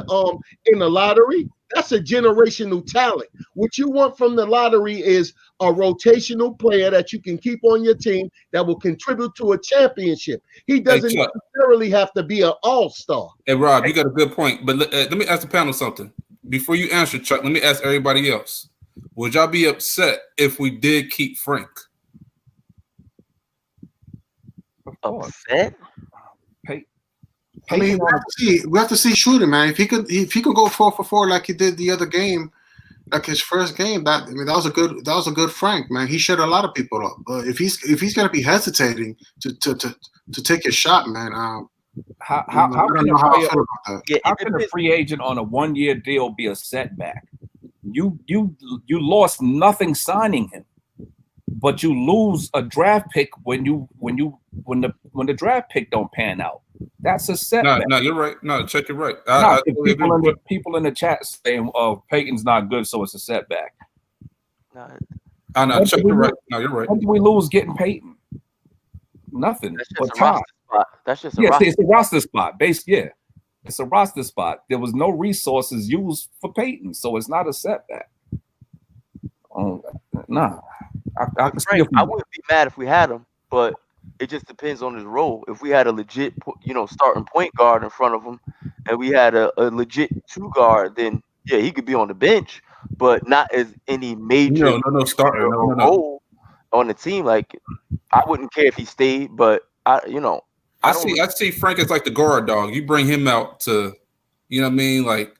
the lottery. That's a generational talent. What you want from the lottery is a rotational player that you can keep on your team that will contribute to a championship. He doesn't necessarily have to be an all-star. Hey, Rob, you got a good point. But let me ask the panel something. Before you answer, Chuck, let me ask everybody else. Would y'all be upset if we did keep Frank? Upset? I mean, we have to see shooting, man. If he could go 4 for 4 like he did the other game, like his first game, that was a good Frank, man. He shut a lot of people up. But if he's gonna be hesitating to take his shot, man, How I can don't a know how I player, feel about that. Yeah, how it can a depends. free agent on a 1-year deal be a setback? You lost nothing signing him, but you lose a draft pick when the draft pick don't pan out. That's a No, setback. no, you're right. No, check it right. No, I totally agree with you. people in the chat saying, "Oh, Peyton's not good, so it's a setback." Nah, I know. When Check did we it right. lose- No, you're right. When did we lose getting Peyton? Nothing that's but just a time. roster spot. That's just a Yes, roster. it's a roster spot. It's a roster spot. There was no resources used for Peyton, so it's not a setback. Nah, I can see Frank, if I wouldn't be mad if we had him, but it just depends on his role. If we had a legit, starting point guard in front of him, and we had a legit 2 guard, then yeah, he could be on the bench, but not as any major No starter. No. role on the team. Like I wouldn't care if he stayed, but I see Frank as like the guard dog. You bring him out to, you know what I mean, like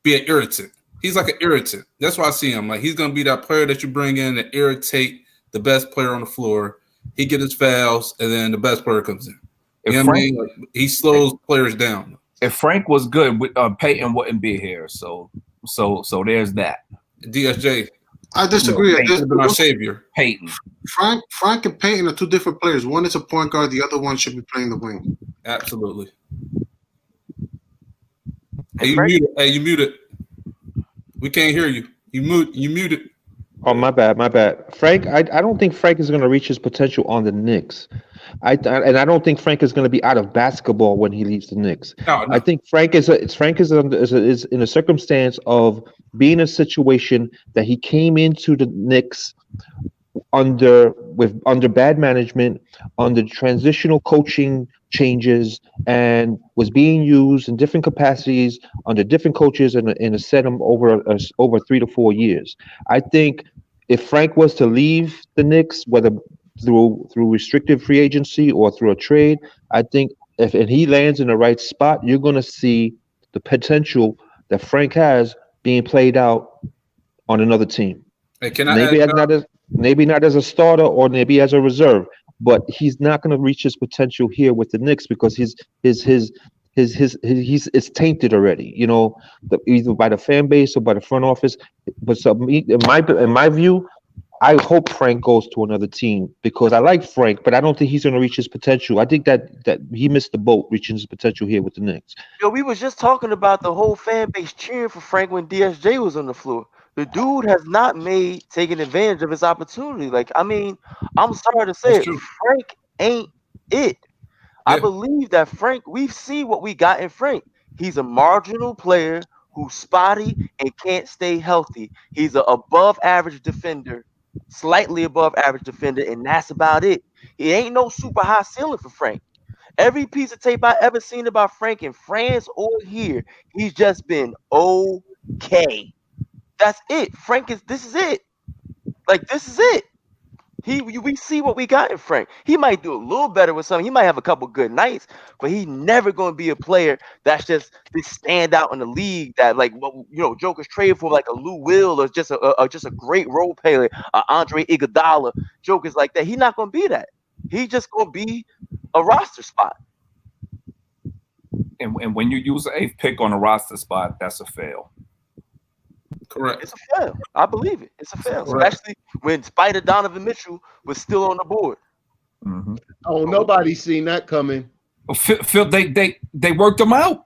be an irritant. He's like an irritant. That's why I see him. Like he's gonna be that player that you bring in to irritate the best player on the floor. He get his fouls, and then the best player comes in. You know what I mean? Like, he slows players down. If Frank was good, Peyton wouldn't be here. So there's that. DSJ. I disagree. Peyton He's been our savior. Peyton. Frank and Payton are two different players. One is a point guard. The other one should be playing the wing. Absolutely. Hey, You muted. We can't hear you. You muted. Oh, my bad. Frank, I don't think Frank is going to reach his potential on the Knicks. I don't think Frank is going to be out of basketball when he leaves the Knicks. No. I think Frank is in a circumstance of being in a situation that he came into the Knicks under bad management, under transitional coaching changes, and was being used in different capacities under different coaches and a setting over 3 to 4 years. I think if Frank was to leave the Knicks, whether through restricted free agency or through a trade, I think if he lands in the right spot, you're going to see the potential that Frank has being played out on another team. Hey, can I Maybe not as a starter or maybe as a reserve, but he's not going to reach his potential here with the Knicks because it's tainted already. Either by the fan base or by the front office. But in my view, I hope Frank goes to another team because I like Frank, but I don't think he's going to reach his potential. I think that he missed the boat reaching his potential here with the Knicks. Yo, we was just talking about the whole fan base cheering for Frank when DSJ was on the floor. The dude has not taken advantage of his opportunity. Like, I mean, I'm sorry to say it, Frank ain't it. Yeah. I believe that Frank, we've seen what we got in Frank. He's a marginal player who's spotty and can't stay healthy. He's an above average defender, slightly above average defender, and that's about it. It ain't no super high ceiling for Frank. Every piece of tape I ever seen about Frank in France or here, he's just been okay. That's it. This is it. Like, this is it. We see what we got in Frank. He might do a little better with something. He might have a couple good nights, but he's never going to be a player that's just this stand out in the league that, like, Joker's trade for like a Lou Will or just a great role player, Andre Iguodala. Joker's like that. He's not going to be that. He's just going to be a roster spot. And when you use an 8th pick on a roster spot, that's a fail. Correct. It's a fail. I believe it. It's a fail, especially when Spider Donovan Mitchell was still on the board. Mm-hmm. Oh, nobody's seen that coming. Phil, they worked them out.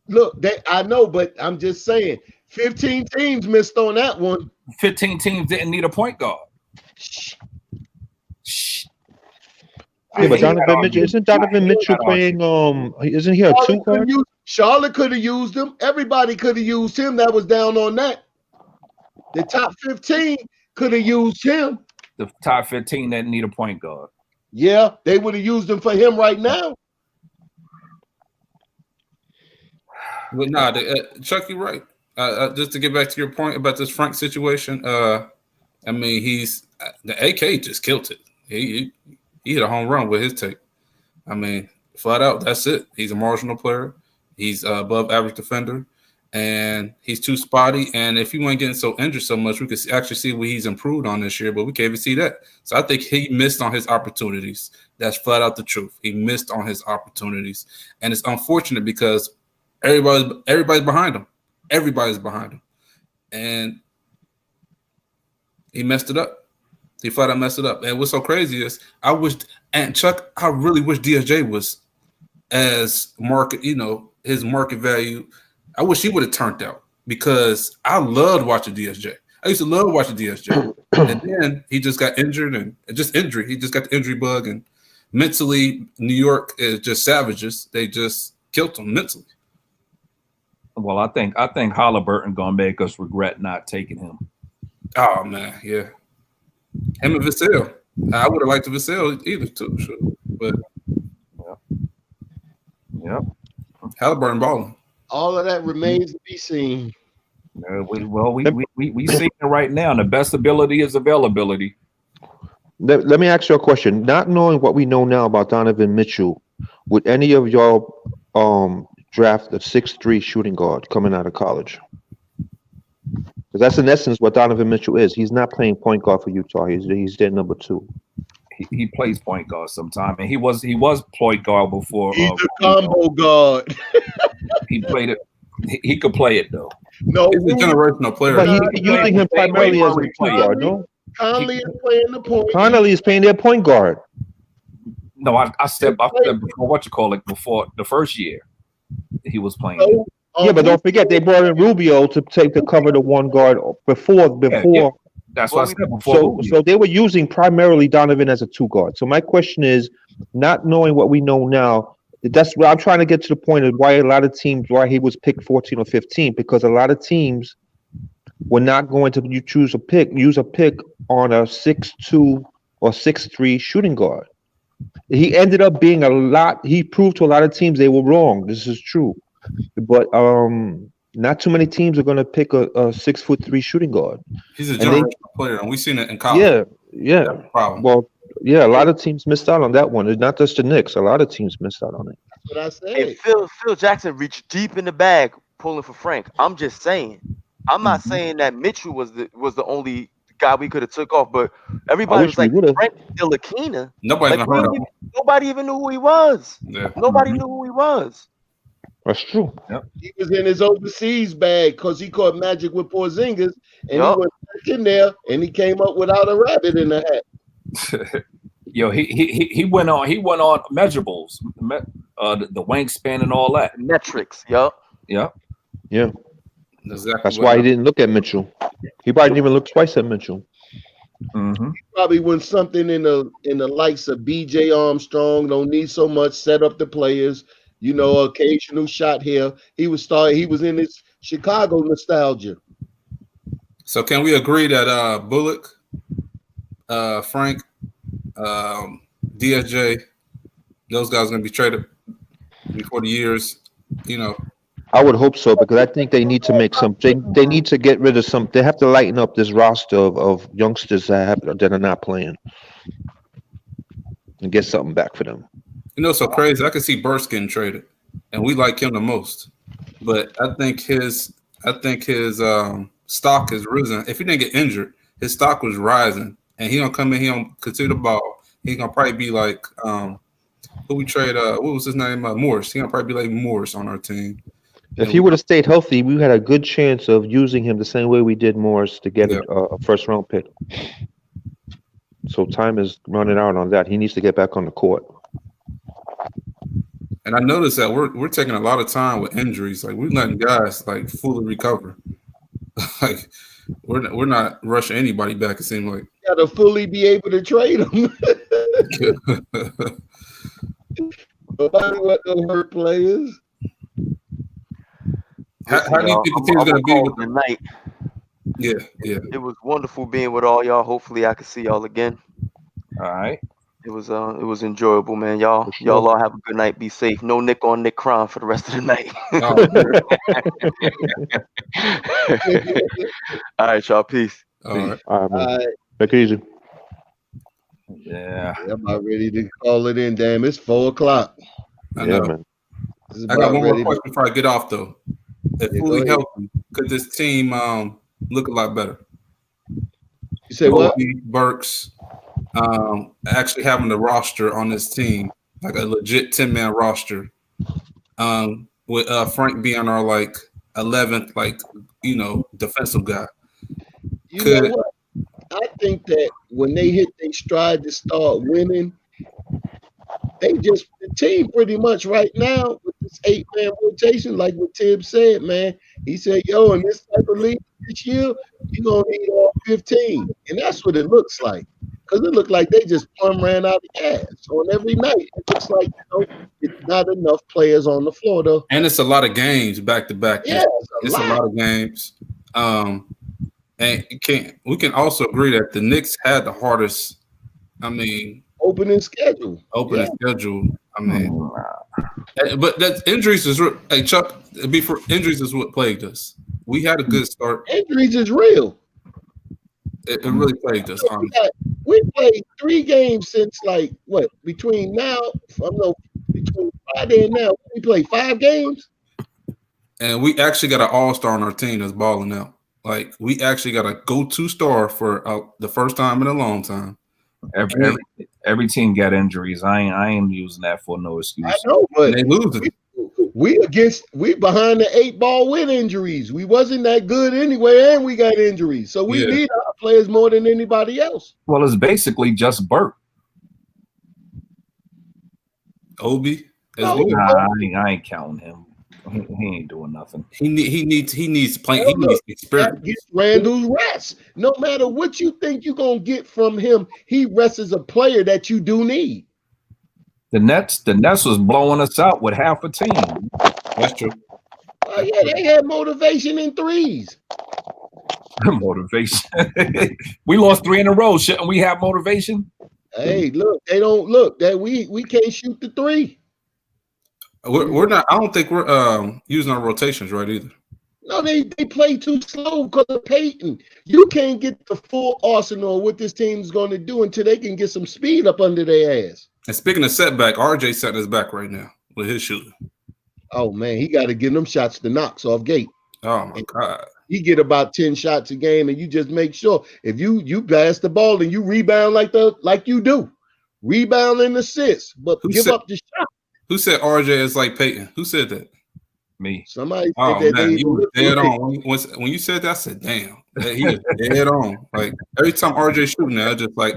Look, I know, but I'm just saying, 15 teams missed on that one. 15 teams didn't need a point guard. Shh. Yeah, but isn't Donovan Mitchell playing? Isn't he a 2 guard? Charlotte could have used him. Everybody could have used him. That was down on that. The top 15 could have used him. The top 15 didn't need a point guard. Yeah, they would have used him for him right now. But nah, Chuck, you're right. Just to get back to your point about this Frank situation, I mean, the AK just killed it. He hit a home run with his take. I mean, flat out, that's it. He's a marginal player. He's above average defender, and he's too spotty. And if he wasn't getting so injured so much, we could actually see what he's improved on this year, but we can't even see that. So I think he missed on his opportunities. That's flat out the truth. He missed on his opportunities, and it's unfortunate because everybody's behind him. Everybody's behind him, and he messed it up. He flat out messed it up. And what's so crazy is I really wish DSJ was as market, his market value. I wish he would have turned out because I loved watching DSJ. I used to love watching DSJ. And then he just got injured and just injury. He just got the injury bug. And mentally, New York is just savages. They just killed him mentally. Well, I think Halliburton gonna make us regret not taking him. Oh man, yeah. Him and Vassell. I would have liked to Vassell either too, sure. But yeah. Halliburton balling. All of that remains to be seen. We see it right now. The best ability is availability. Let me ask you a question. Not knowing what we know now about Donovan Mitchell, would any of y'all draft a 6'3" shooting guard coming out of college? Because that's in essence what Donovan Mitchell is. He's not playing point guard for Utah. He's their number 2. He plays point guard sometime, and he was point guard before. He's a combo guard. He played it. He could play it though. No, he's a generational player. But he's using him primarily as a point guard, no? Conley is playing the point. Conley is playing their point guard. No, I stepped before before the first year he was playing. Yeah, but don't forget they brought in Rubio to cover the one guard before. Yeah. That's what I said before. So they were using primarily Donovan as a 2 guard. So my question is, not knowing what we know now, that's where I'm trying to get to the point of why he was picked 14 or 15, because a lot of teams were not going to use a pick on a 6'2" or 6'3" shooting guard. He ended up being he proved to a lot of teams they were wrong. This is true. But not too many teams are going to pick a 6'3" shooting guard. He's a generational player, and we've seen it in college. Yeah. Well, yeah, a lot of teams missed out on that one. It's not just the Knicks. A lot of teams missed out on it. That's what I said. Hey, Phil Jackson reached deep in the bag pulling for Frank. I'm just saying. I'm not saying that Mitchell was the only guy we could have took off, but everybody was like Frank Ntilikina. Nobody even knew who he was. Yeah. Nobody knew who he was. That's true. Yep. He was in his overseas bag because he caught magic with Porzingis, and he went back in there, and he came up without a rabbit in the hat. Yo, he went on measurables, the wingspan and all that metrics. Yeah. Exactly. That's why he didn't look at Mitchell. He probably didn't even look twice at Mitchell. Mm-hmm. He probably went something in the likes of B.J. Armstrong. Don't need so much. Set up the players. Occasional shot here. He was in his Chicago nostalgia. So can we agree that Bullock, Frank, DSJ, those guys are going to be traded before the years, I would hope so, because I think they need to make they need to get rid of some. They have to lighten up this roster of youngsters that are not playing and get something back for them. So crazy. I could see Burst getting traded, and we like him the most. But I think his stock has risen. If he didn't get injured, his stock was rising, and he don't come in. He don't continue the ball. He's gonna probably be like who we trade. What was his name? Morris. He gonna probably be like Morris on our team. If he would have stayed healthy, we had a good chance of using him the same way we did Morris to get a first-round pick. So time is running out on that. He needs to get back on the court. And I noticed that we're taking a lot of time with injuries. Like we're letting guys like fully recover. Like we're not rushing anybody back. It seems like got to fully be able to trade them. Nobody want no hurt players. How do you think the team's going to be with tonight? Yeah. It was wonderful being with all y'all. Hopefully, I can see y'all again. All right. It was enjoyable, man. Y'all all have a good night. be safe. No Nick on Nick crime for the rest of the night. All right, y'all. Peace. All right. All right. Take it easy. Yeah. I'm about ready to call it in. Damn, it's 4:00. I know. Man. I got one more question before I get off, though. if Yeah, fully go ahead. healthy, could this team look a lot better? You say what? Obie, Burks, actually having the roster on this team, like a legit 10-man roster, with Frank being our like 11th, like defensive guy. You know what? I think that when they hit their stride to start winning, the team pretty much right now with this 8-man rotation, like what Tibs said, man. He said, yo, in this type of league this year, you're going to need all 15. And that's what it looks like. Because it looked like they just plumb ran out of gas on every night. It looks like, it's not enough players on the floor, though. And it's a lot of games back to back. Yeah, it's a lot of games. And we can also agree that the Knicks had the hardest, opening schedule. But that injuries is Chuck. Injuries is what plagued us. We had a good start. Injuries is real. It really plagued us. We played 3 games since between Friday and now. We played 5 games. And we actually got an all-star on our team that's balling out. Like, we actually got a go-to star for the first time in a long time. Every team got injuries. I ain't using that for no excuse. I know, but they losing. We behind the 8 ball with injuries. We wasn't that good anyway, and we got injuries. So we need our players more than anybody else. Well, it's basically just Burt. Obie? I ain't counting him. He ain't doing nothing. He needs playing. He needs experience. Get Randle's rest. No matter what you think you're gonna get from him, he rests as a player that you do need. The Nets was blowing us out with half a team. That's true. Yeah, they had motivation in threes. Motivation. We lost 3 in a row. Shouldn't we have motivation? Hey, look, they don't look that we can't shoot the 3. We're not. I don't think we're using our rotations right either. No, they play too slow because of Payton. You can't get the full arsenal of what this team's going to do until they can get some speed up under their ass. And speaking of setback, RJ setting his back right now with his shooting. Oh man, he got to get them shots to Knox off gate. Oh my God. He get about 10 shots a game, and you just make sure if you pass the ball and you rebound like you do, rebound and assist, but give up the shot. Who said RJ is like Payton? Who said that? Me. Somebody said that. Man, you were dead on. When you said that, I said, damn. He is dead on. Like, every time RJ shooting, I just I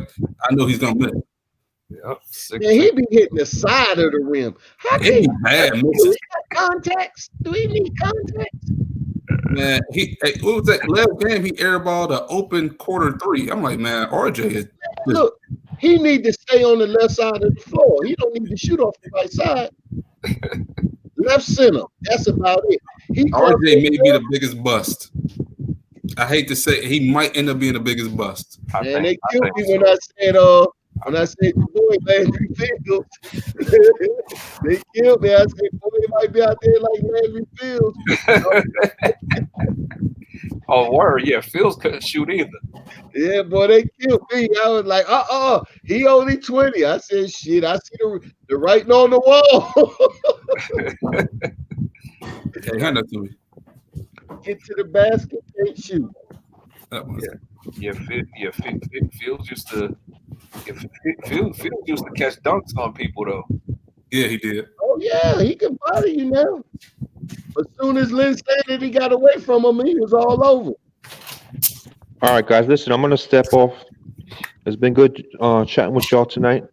know he's going to miss. Yep. Man, he be hitting the side of the rim. How can he bad do we have contacts? Do we need contacts? Man, what was that last game? He airballed an open quarter 3. I'm like, man, RJ is. Look, he need to stay on the left side of the floor. He don't need to shoot off the right side. Left center. That's about it. RJ may be the biggest bust. I hate to say he might end up being the biggest bust. And they killed me when I said your boy Landry Fields. They killed me. I said, boy, he might be out there like Landry Fields. Oh, word. Yeah, Fields couldn't shoot either. Yeah, boy, they killed me. I was like, he only 20. I said, shit, I see the writing on the wall. Okay, hand that to me. Get to the basket, can't shoot. Fields used to. Fields used to catch dunks on people though. Yeah, he did. Oh yeah, he can bother you now. As soon as Lynn said that he got away from him, he was all over. All right, guys, listen, I'm gonna step off. It's been good chatting with y'all tonight.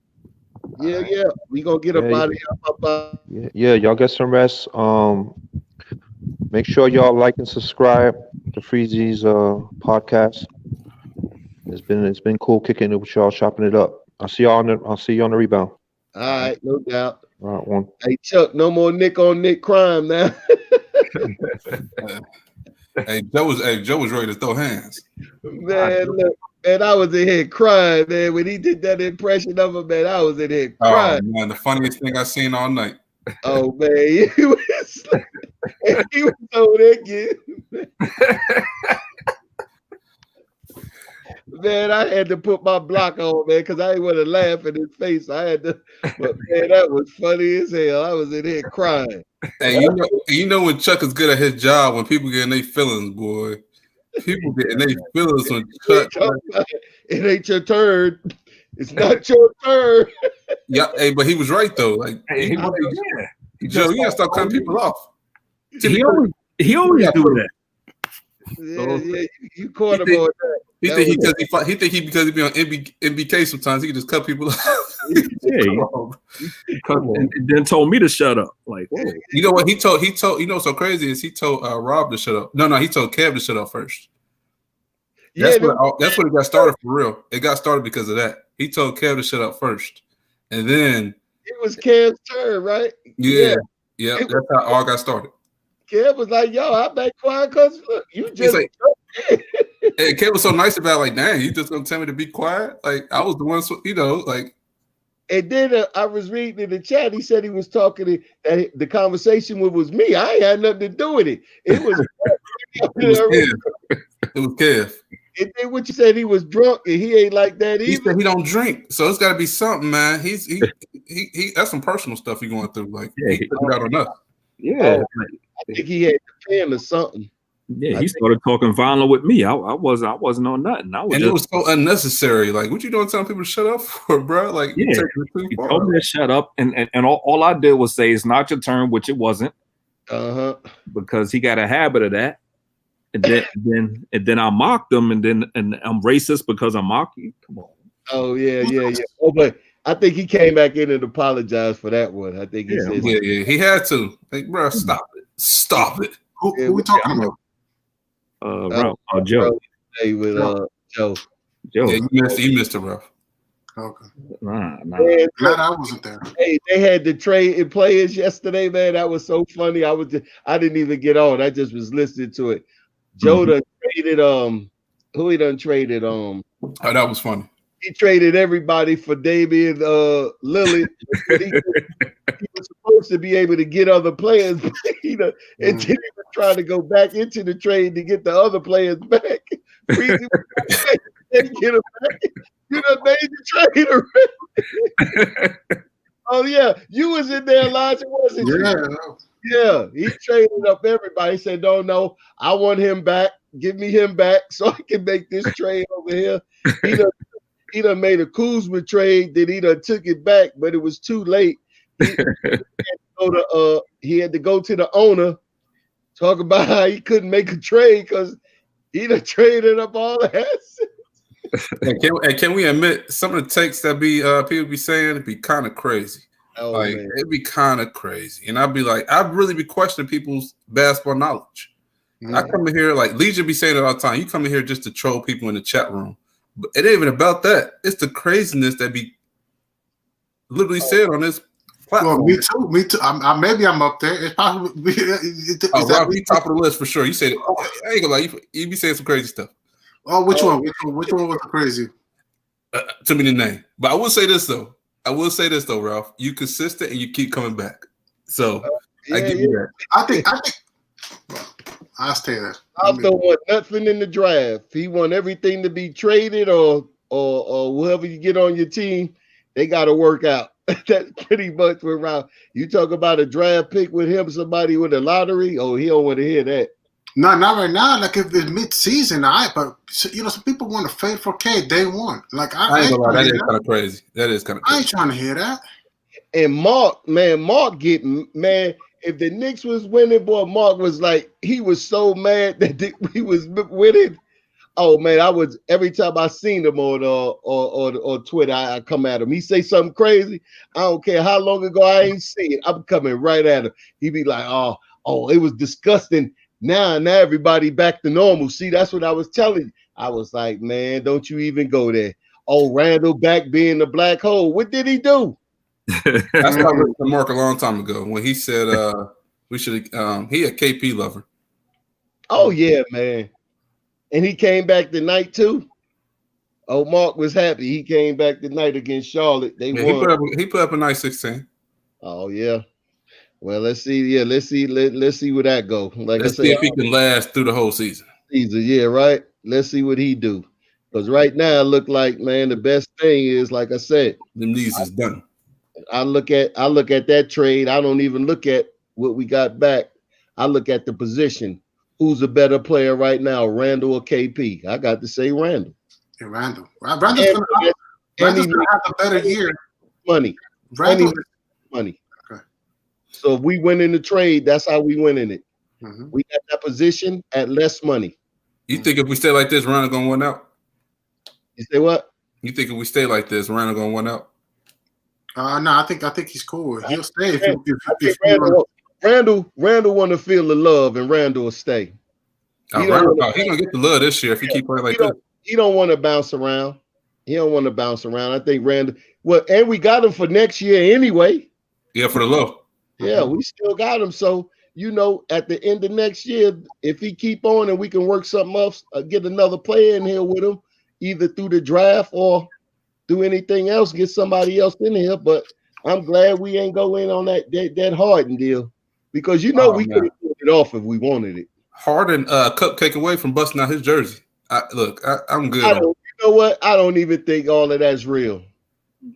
Yeah, we gonna get up out of here. Yeah, y'all get some rest. Make sure y'all like and subscribe to Freezy's podcast. It's been cool kicking it with y'all, chopping it up. I'll see you on the rebound. All right, no doubt. All right, one. Hey Chuck, no more Nick on Nick crime now. Joe was ready to throw hands. Man, look, man, I was in here crying, man. When he did that impression of him, man, I was in here crying. Oh man, the funniest thing I seen all night. Oh man, he was over there again. Man, I had to put my block on, man, because I didn't want to laugh in his face. I had to, but man, that was funny as hell. I was in here crying. Hey, you know when Chuck is good at his job when people get in their feelings, boy. People get in their feelings when Chuck. It ain't your turn. It's not your turn. Yeah, hey, but he was right though. Like Hey, Joe, you gotta start cutting people off. He always do that. Yeah, you caught him on that. He think because he be on MBK sometimes he can just cut people off. And then told me to shut up. Like, whoa. You know what he told you know what's so crazy is he told Rob to shut up. No, he told Kev to shut up first. That's what it got started for real. It got started because of that. He told Kev to shut up first, and then it was Kev's turn, right? Yeah. That's how all got started. Kev was like, "Yo, I been quiet because look, you just." Like, and Kev was so nice about it, like, "Dang, you just gonna tell me to be quiet?" Like I was the one, like. And then I was reading in the chat. He said he was talking. And the conversation was me. I ain't had nothing to do with it. It was. It was Kev. And then what you said, he was drunk and he ain't like that either. He said he don't drink, so it's got to be something, man. He that's some personal stuff he going through. Like he took it out on us. Yeah, I think he had to pen or something. Yeah, he started talking violent with me. I wasn't on nothing. It was so unnecessary. Like, what you doing telling people to shut up for, bro? Like, yeah, he told me to shut up, and all I did was say it's not your turn, which it wasn't. Because he got a habit of that. And then I mocked him, and I'm racist because I mock you. Come on. Oh yeah. Oh, but I think he came back in and apologized for that one. I think he said, yeah, he had to. Like, bro, stop it. Who we talking about? Joe. Hey, with Joe. Yeah, you missed it, Ralph. Okay. Nah. Glad I wasn't there. Hey, they had the trade in players yesterday, man. That was so funny. I didn't even get on. I just was listening to it. Joe done traded who he done traded Oh, that was funny. He traded everybody for Damian Lillard. He was supposed to be able to get other players, and then he was trying to go back into the trade to get the other players back. Freezy and get them back. You done made the trade already. Oh yeah, you was in there, Elijah, wasn't you? Yeah, he traded up everybody. He said, no, I want him back. Give me him back so I can make this trade over here. He done made a Kuzma trade, then he done took it back, but it was too late. He had to go to the owner, talk about how he couldn't make a trade because he done traded up all the assets. And can we admit some of the takes that people be saying it'd be kind of crazy. Oh, like man. it'd be kind of crazy. And I'd be like, I'd really be questioning people's basketball knowledge. I come in here, like Legion be saying it all the time. You come in here just to troll people in the chat room. But it ain't even about that. It's the craziness that be literally said on this platform. Well, me too. Maybe I'm up there. It's probably Rob, you top of the list for sure. You said it. I ain't gonna lie, you be saying some crazy stuff. Oh, which one? Which one was crazy? Too many names. But I will say this though, Ralph. You consistent and you keep coming back. So I give you that. I think I'll stay there. I don't want nothing in the draft. He want everything to be traded or whoever you get on your team, they got to work out. That's pretty much what Ralph. You talk about a draft pick with him, somebody with a lottery. Oh, he don't want to hear that. No, not right now. Like if it's mid-season, but some people want to fade for K day one. Like I ain't gonna lie, that is kind of crazy. That is kind of crazy. I ain't trying to hear that. And Mark getting mad. If the Knicks was winning, boy, Mark was like, he was so mad that he was winning. Oh man, every time I seen him on Twitter, I come at him. He say something crazy. I don't care how long ago I ain't seen it. I'm coming right at him. He be like, oh, it was disgusting. Now everybody back to normal. See, that's what I was telling you. I was like, man, don't you even go there. Oh, Randle back being the black hole. What did he do? That's what I wrote to Mark a long time ago when he said we should. He a KP lover. Oh yeah, man, and he came back tonight too. Oh, Mark was happy. He came back tonight against Charlotte. They won. He put up a nice 16. Oh yeah. Well, let's see. Yeah, let's see where that go. Like let's see if he can last through the whole season. Yeah, right. Let's see what he do. Because right now it look like, man, the best thing is, like I said, Them knees is done. I look at that trade. I don't even look at what we got back. I look at the position. Who's a better player right now, Randle or KP? I got to say Randle. Yeah, Randle. Randle's going to have a better year. Money. Randle. Money. Okay. So if we win in the trade, that's how we win in it. Mm-hmm. We got that position at less money. You think if we stay like this, Randle gonna win out? You say what? You think if we stay like this, Randle gonna win out? No, I think he's cool. He'll stay if Randle want to feel the love, and Randle will stay. He's gonna get the love this year if he keep playing like this. He don't want to bounce around. I think Randle. Well, and we got him for next year anyway. Yeah, for the low. Yeah, we still got him. So at the end of next year, if he keep on and we can work something else, get another player in here with him, either through the draft or do anything else, get somebody else in here. But I'm glad we ain't go in on that Harden deal, because we could have put it off if we wanted it. Harden cupcake away from busting out his jersey. I'm good. You know what? I don't even think all of that's real.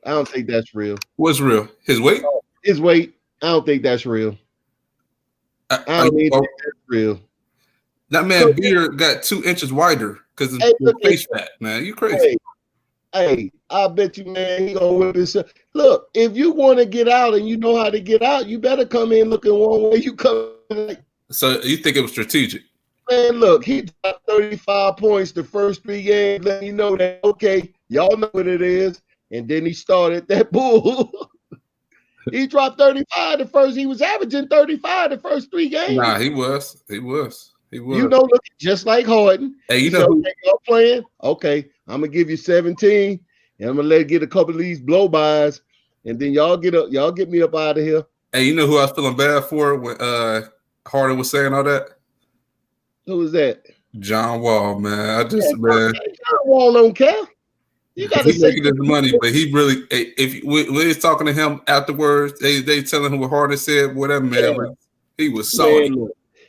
I don't think that's real. What's real? His weight? His weight. I don't think that's real. I don't even think that's real. That man beard got 2 inches wider because of the face fat, man. You crazy. Hey, I bet you, man, he gonna whip himself. Look, if you want to get out and you know how to get out, you better come in looking one way. You come like. So you think it was strategic? Man, look, he dropped 35 points the first 3 games, letting you know that, okay, y'all know what it is. And then he started that bull. He dropped 35 the first. He was averaging 35 the first 3 games. Nah, he was. Look, just like Harden. Hey, y'all playing? Okay, I'm gonna give you 17, and I'm gonna get a couple of these blow-bys, and then y'all get me up out of here. Hey, you know who I was feeling bad for when Harden was saying all that? Who was that? John Wall, man. John Wall don't care. You got to making his money, but he really. If we was talking to him afterwards, they telling him what Harden said. Whatever, man. He was solid.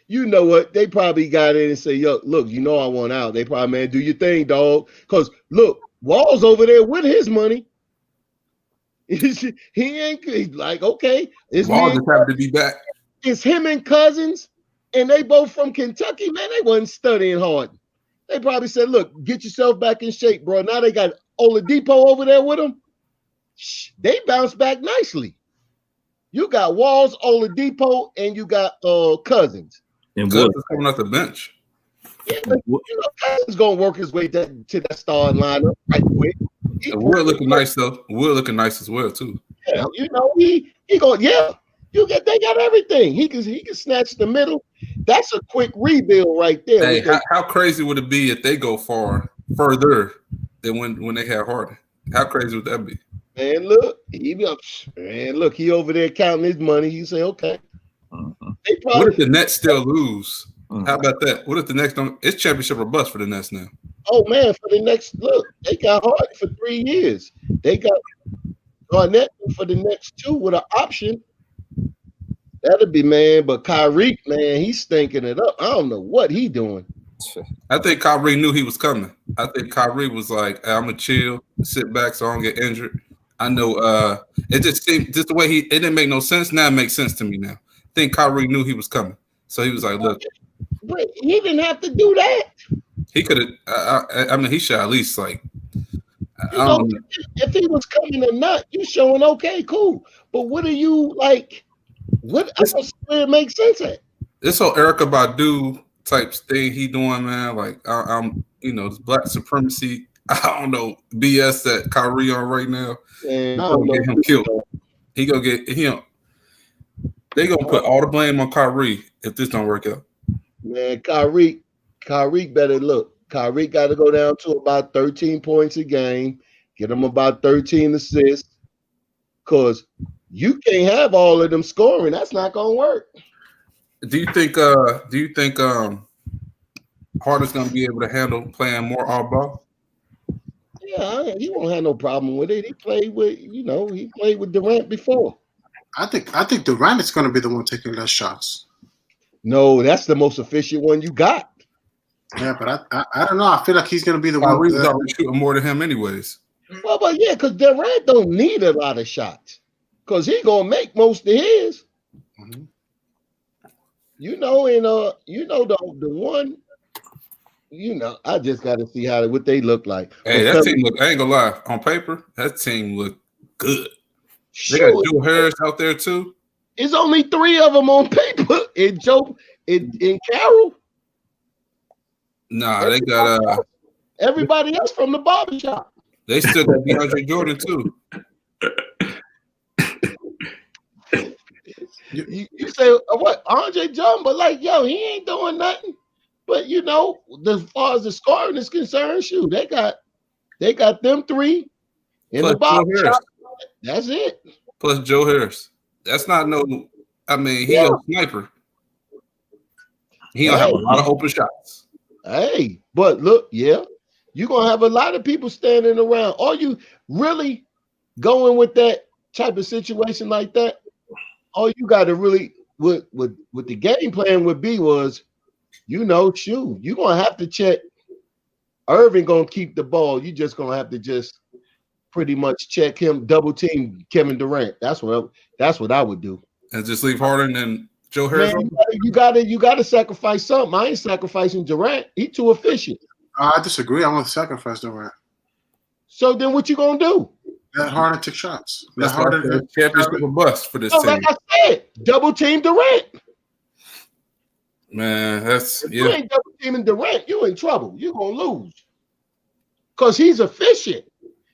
You know what? They probably got in and say, "Yo, look, I want out." They probably, man, do your thing, dog. Because look, Wall's over there with his money. He ain't like, okay. Wall just happy to be back. It's him and Cousins, and they both from Kentucky. Man, they wasn't studying hard. They probably said, "Look, get yourself back in shape, bro." Now they got Oladipo over there with them. They bounced back nicely. You got Walls, Oladipo, and you got Cousins. And Cousins coming off the bench. Yeah, but, Cousins gonna work his way to that starting lineup right quick. Wood looking nice though. Wood looking nice as well too. Yeah, he go. Yeah, they got everything. He can snatch the middle. That's a quick rebuild right there. Hey, how crazy would it be if they go further than when they had Harden? How crazy would that be? Man, look, he over there counting his money. He say, okay. What if the Nets still lose? How about that? What if the Nets don't? It's championship or bust for the Nets now. Oh man, for the next they got Harden for 3 years. They got Garnett for the next 2 with an option. That'll be, man. But Kyrie, man, he's stinking it up. I don't know what he doing. I think Kyrie knew he was coming. I think Kyrie was like, I'm gonna chill, sit back so I don't get injured. I know it just seemed just the way it didn't make no sense. Now it makes sense to me now. I think Kyrie knew he was coming. So he was like, look. But he didn't have to do that. He could have I mean he should at least like if he was coming or not, you showing okay, cool. But what are you like? What it makes sense at? This whole Erykah Badu type thing he doing, man. Like I'm this black supremacy. I don't know BS that Kyrie on right now. Man, get him killed. He gonna get him. They gonna put all the blame on Kyrie if this don't work out. Man, Kyrie better look. Kyrie got to go down to about 13 points a game, get him about 13 assists, because you can't have all of them scoring. That's not gonna work. Do you think Harden's gonna be able to handle playing more off ball? Yeah, he won't have no problem with it. He played with Durant before. I think Durant is gonna be the one taking less shots. No, that's the most efficient one you got. Yeah, but I don't know. I feel like he's gonna be the Kyrie one. was already shooting more than him, anyways. Well, but yeah, because Durant don't need a lot of shots, because he gonna make most of his. Mhm. You know, and the one. I just got to see what they look like. Hey, But that team look. I ain't gonna lie. On paper, that team look good. They got shoot, Joe Harris out there too. it's only 3 of them on paper. And Joe, and Carroll. Nah, they got Everybody else from the barbershop. They still got DeAndre Jordan too. You say what? RJ Jordan, but he ain't doing nothing. But as far as the scoring is concerned, shoot, they got them 3 in Plus the barbershop. That's it. Plus Joe Harris. That's not no. I mean, he a sniper. He gonna have a lot of open shots. Hey, but look, you're gonna have a lot of people standing around. Are you really going with that type of situation like that? All you got to really what the game plan would be was, shoot, you're gonna have to check. Irving gonna keep the ball. You just gonna have to just pretty much check him, double team Kevin Durant. That's what I would do. And just leave Harden and Joe Harris. Man, you gotta sacrifice something. I ain't sacrificing Durant. He too efficient. I disagree. I'm gonna sacrifice Durant. So then what you gonna do? Let Harden take shots. Let That's Harden championship or bust for this team. Like I said, double team Durant. Man, that's You ain't double teaming Durant, you in trouble. You're gonna lose. Because he's efficient.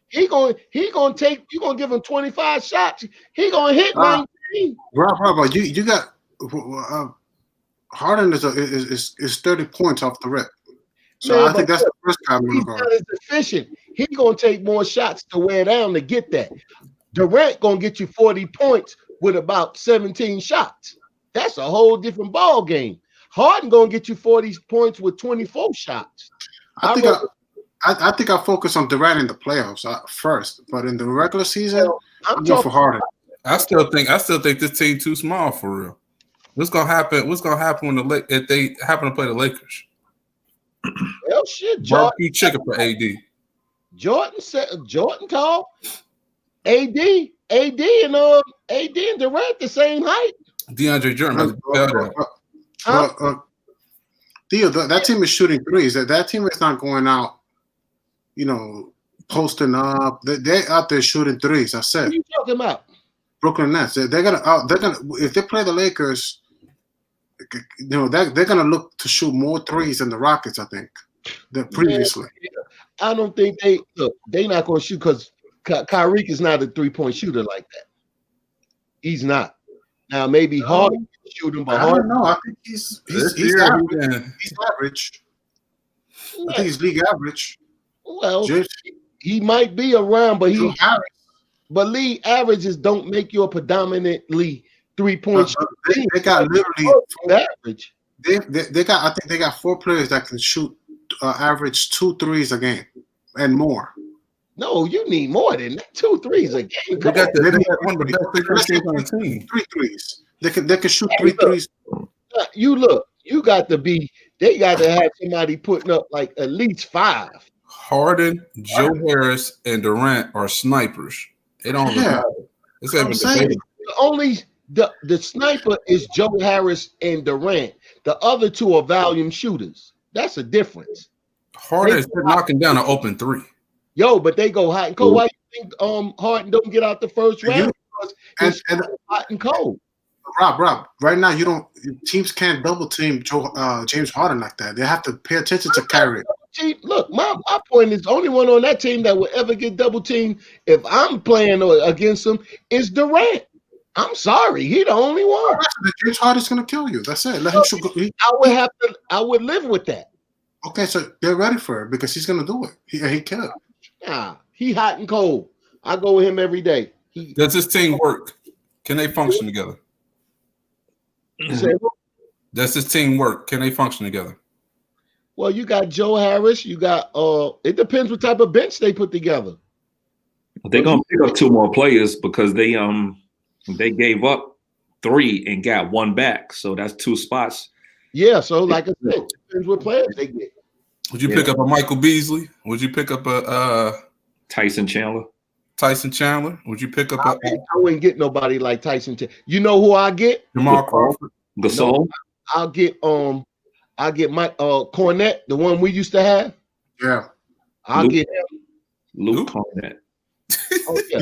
He gonna take, you're gonna give him 25 shots. He gonna hit 19. Bro, you got Harden is 30 points off the rip. So Man, I think that's the first guy I'm gonna guard. He's not as efficient. He's gonna take more shots to wear down to get that. Durant gonna get you 40 points with about 17 shots. That's a whole different ball game. Harden gonna get you 40 points with 24 shots. I think I focus on Durant in the playoffs first, but in the regular season, I'm going for Harden. I still think this team too small for real. What's gonna happen? What's gonna happen if they happen to play the Lakers? Well, shit, Barbecue chicken for AD. Jordan tall. AD and Durant the same height. DeAndre Jordan. Theo, that team is shooting threes. That team is not going out, posting up. They're out there shooting threes. I said. What are you talking about? Brooklyn Nets. They're gonna if they play the Lakers, they're gonna look to shoot more threes than the Rockets. I think than previously. I don't think they're not going to shoot because Kyrie is not a 3-point shooter like that. He's not. Now maybe Harden can shoot him, but I don't know. I think he's average. He's average. I think he's league average. Well, he might be around, but league averages don't make you a predominantly 3-point shooter. They got literally average. They got. I think they got 4 players that can shoot average 2 threes a game and more. No, you need more than that. 2 threes a game. They got one of the best teams on the team. 3 threes. They can shoot 3 threes. You look. You got to be. They got to have somebody putting up like at least 5. Harden, Joe Harris, and Durant are snipers. They don't. Yeah. It's even debated. The sniper is Joe Harris and Durant. The other 2 are volume shooters. That's a difference. Harden is knocking down an open 3. Yo, but they go hot and cold. Why you think Harden don't get out the first round? Because it's hot and cold. Rob, right now teams can't double team James Harden like that. They have to pay attention to Kyrie. Look, my point is the only one on that team that will ever get double teamed if I'm playing against him is Durant. I'm sorry, he the only one. James Harden's gonna kill you. That's it. Let him shoot. I would live with that. Okay, so get ready for it because he's gonna do it. He can. Nah, he hot and cold. I go with him every day. Does this team work? Can they function together? Does this team work? Can they function together? Well, you got Joe Harris. You got it depends what type of bench they put together. They're gonna pick up 2 more players because they gave up 3 and got 1 back. So that's 2 spots. Yeah, so like I said, it depends what players they get. Would you pick up a Michael Beasley? Would you pick up a Tyson Chandler? Would you pick up a I wouldn't get nobody like Tyson. You know who I get? Jamal Crawford? Gasol? I'll get Mike Cornette, the one we used to have. Yeah. I'll Luke. get him. Luke Cornette. Oh yeah.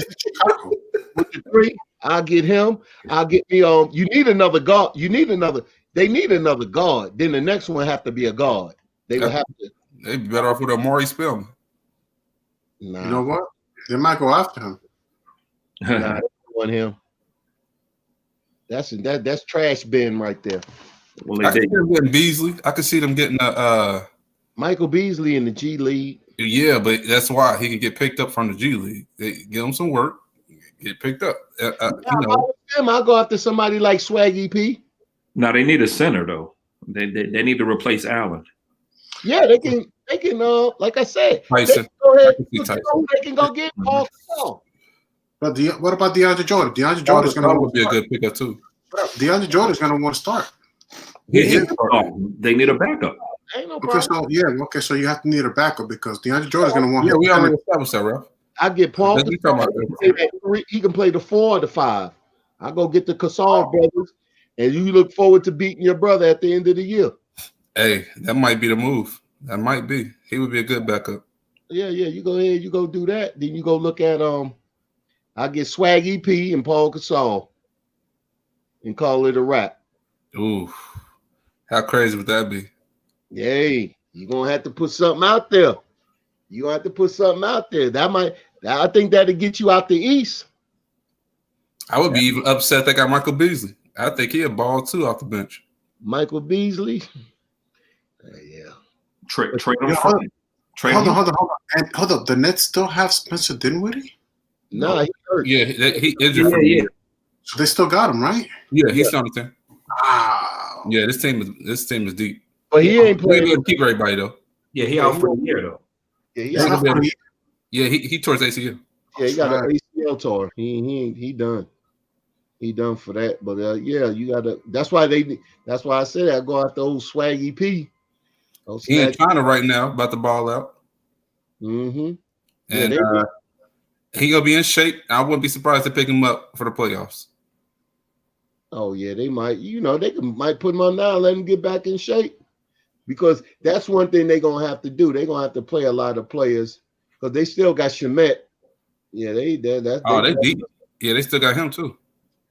With the 3, I'll get him. I'll get me you need another guard. They need another guard. Then the next one have to be a guard. They will have to. They'd be better off with Amari Spellman. Nah. You know what? They might go after him. Nah, they don't want him. That's trash bin right there. Well, I can see them getting Beasley. I can see them getting Michael Beasley in the G League. Yeah, but that's why he can get picked up from the G League. They give him some work, get picked up. I'll go after somebody like Swaggy P. No, they need a center though. They need to replace Allen. Yeah, they can. Like I said, Tyson. They can go get Paul Gasol. But what about DeAndre Jordan? DeAndre Jordan's going to would be a good pickup too. DeAndre Jordan's going to want to start. They need a backup. Ain't no Okay, problem. so you have to need a backup because DeAndre Jordan's going to want. Yeah, we already established that, Ralph. I get Paul. He can play the 4 or the 5. I go get the Gasol brothers, and you look forward to beating your brother at the end of the year. Hey, that might be the move. That might be. He would be a good backup. Yeah. You go ahead. You go do that. Then you go look at I get Swaggy P and Paul Gasol, and call it a wrap. Ooh, how crazy would that be? Yay! You're gonna have to put something out there. I think that'll get you out the East. I would be even upset they got Michael Beasley. I think he'll ball too off the bench. Michael Beasley. Yeah. Trade him. Hold on. And hold up. The Nets still have Spencer Dinwiddie? No, he hurt. Yeah, he injured for a year. So they still got him, right? Yeah, he's on the team. Wow. Yeah, this team is deep. But he ain't playing. He keep everybody though. Yeah, he out for a year though. Yeah, he tore his ACL. Yeah, he got an ACL tore. He done. He done for that. But yeah, you gotta. That's why I said I go after old Swaggy P. He in China right now, about to ball out. Mm-hmm. And he gonna be in shape. I wouldn't be surprised to pick him up for the playoffs. Oh yeah, they might. Might put him on now, let him get back in shape, because that's one thing they're gonna have to do. They're gonna have to play a lot of players because they still got Shamet. Yeah, they deep. Yeah, they still got him too.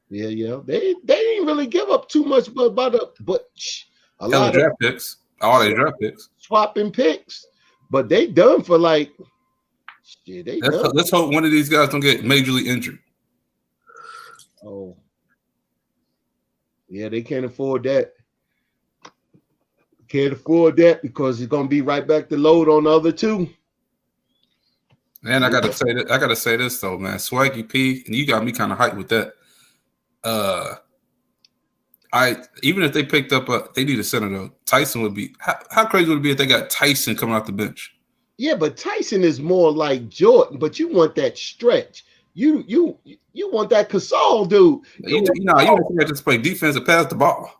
Yeah. They didn't really give up too much, but a lot of draft picks. All they draft picks. Swapping picks, but they done for like. Let's hope one of these guys don't get majorly injured. Oh. Yeah, they can't afford that. Can't afford that because it's gonna be right back to load on the other two. And I gotta say this though, man. Swaggy P, and you got me kind of hyped with that. Even if they picked up they need a center though. Tyson would be how crazy would it be if they got Tyson coming off the bench? Yeah, but Tyson is more like Jordan, but you want that stretch. You want that Gasol dude. You want to just play defense and pass the ball.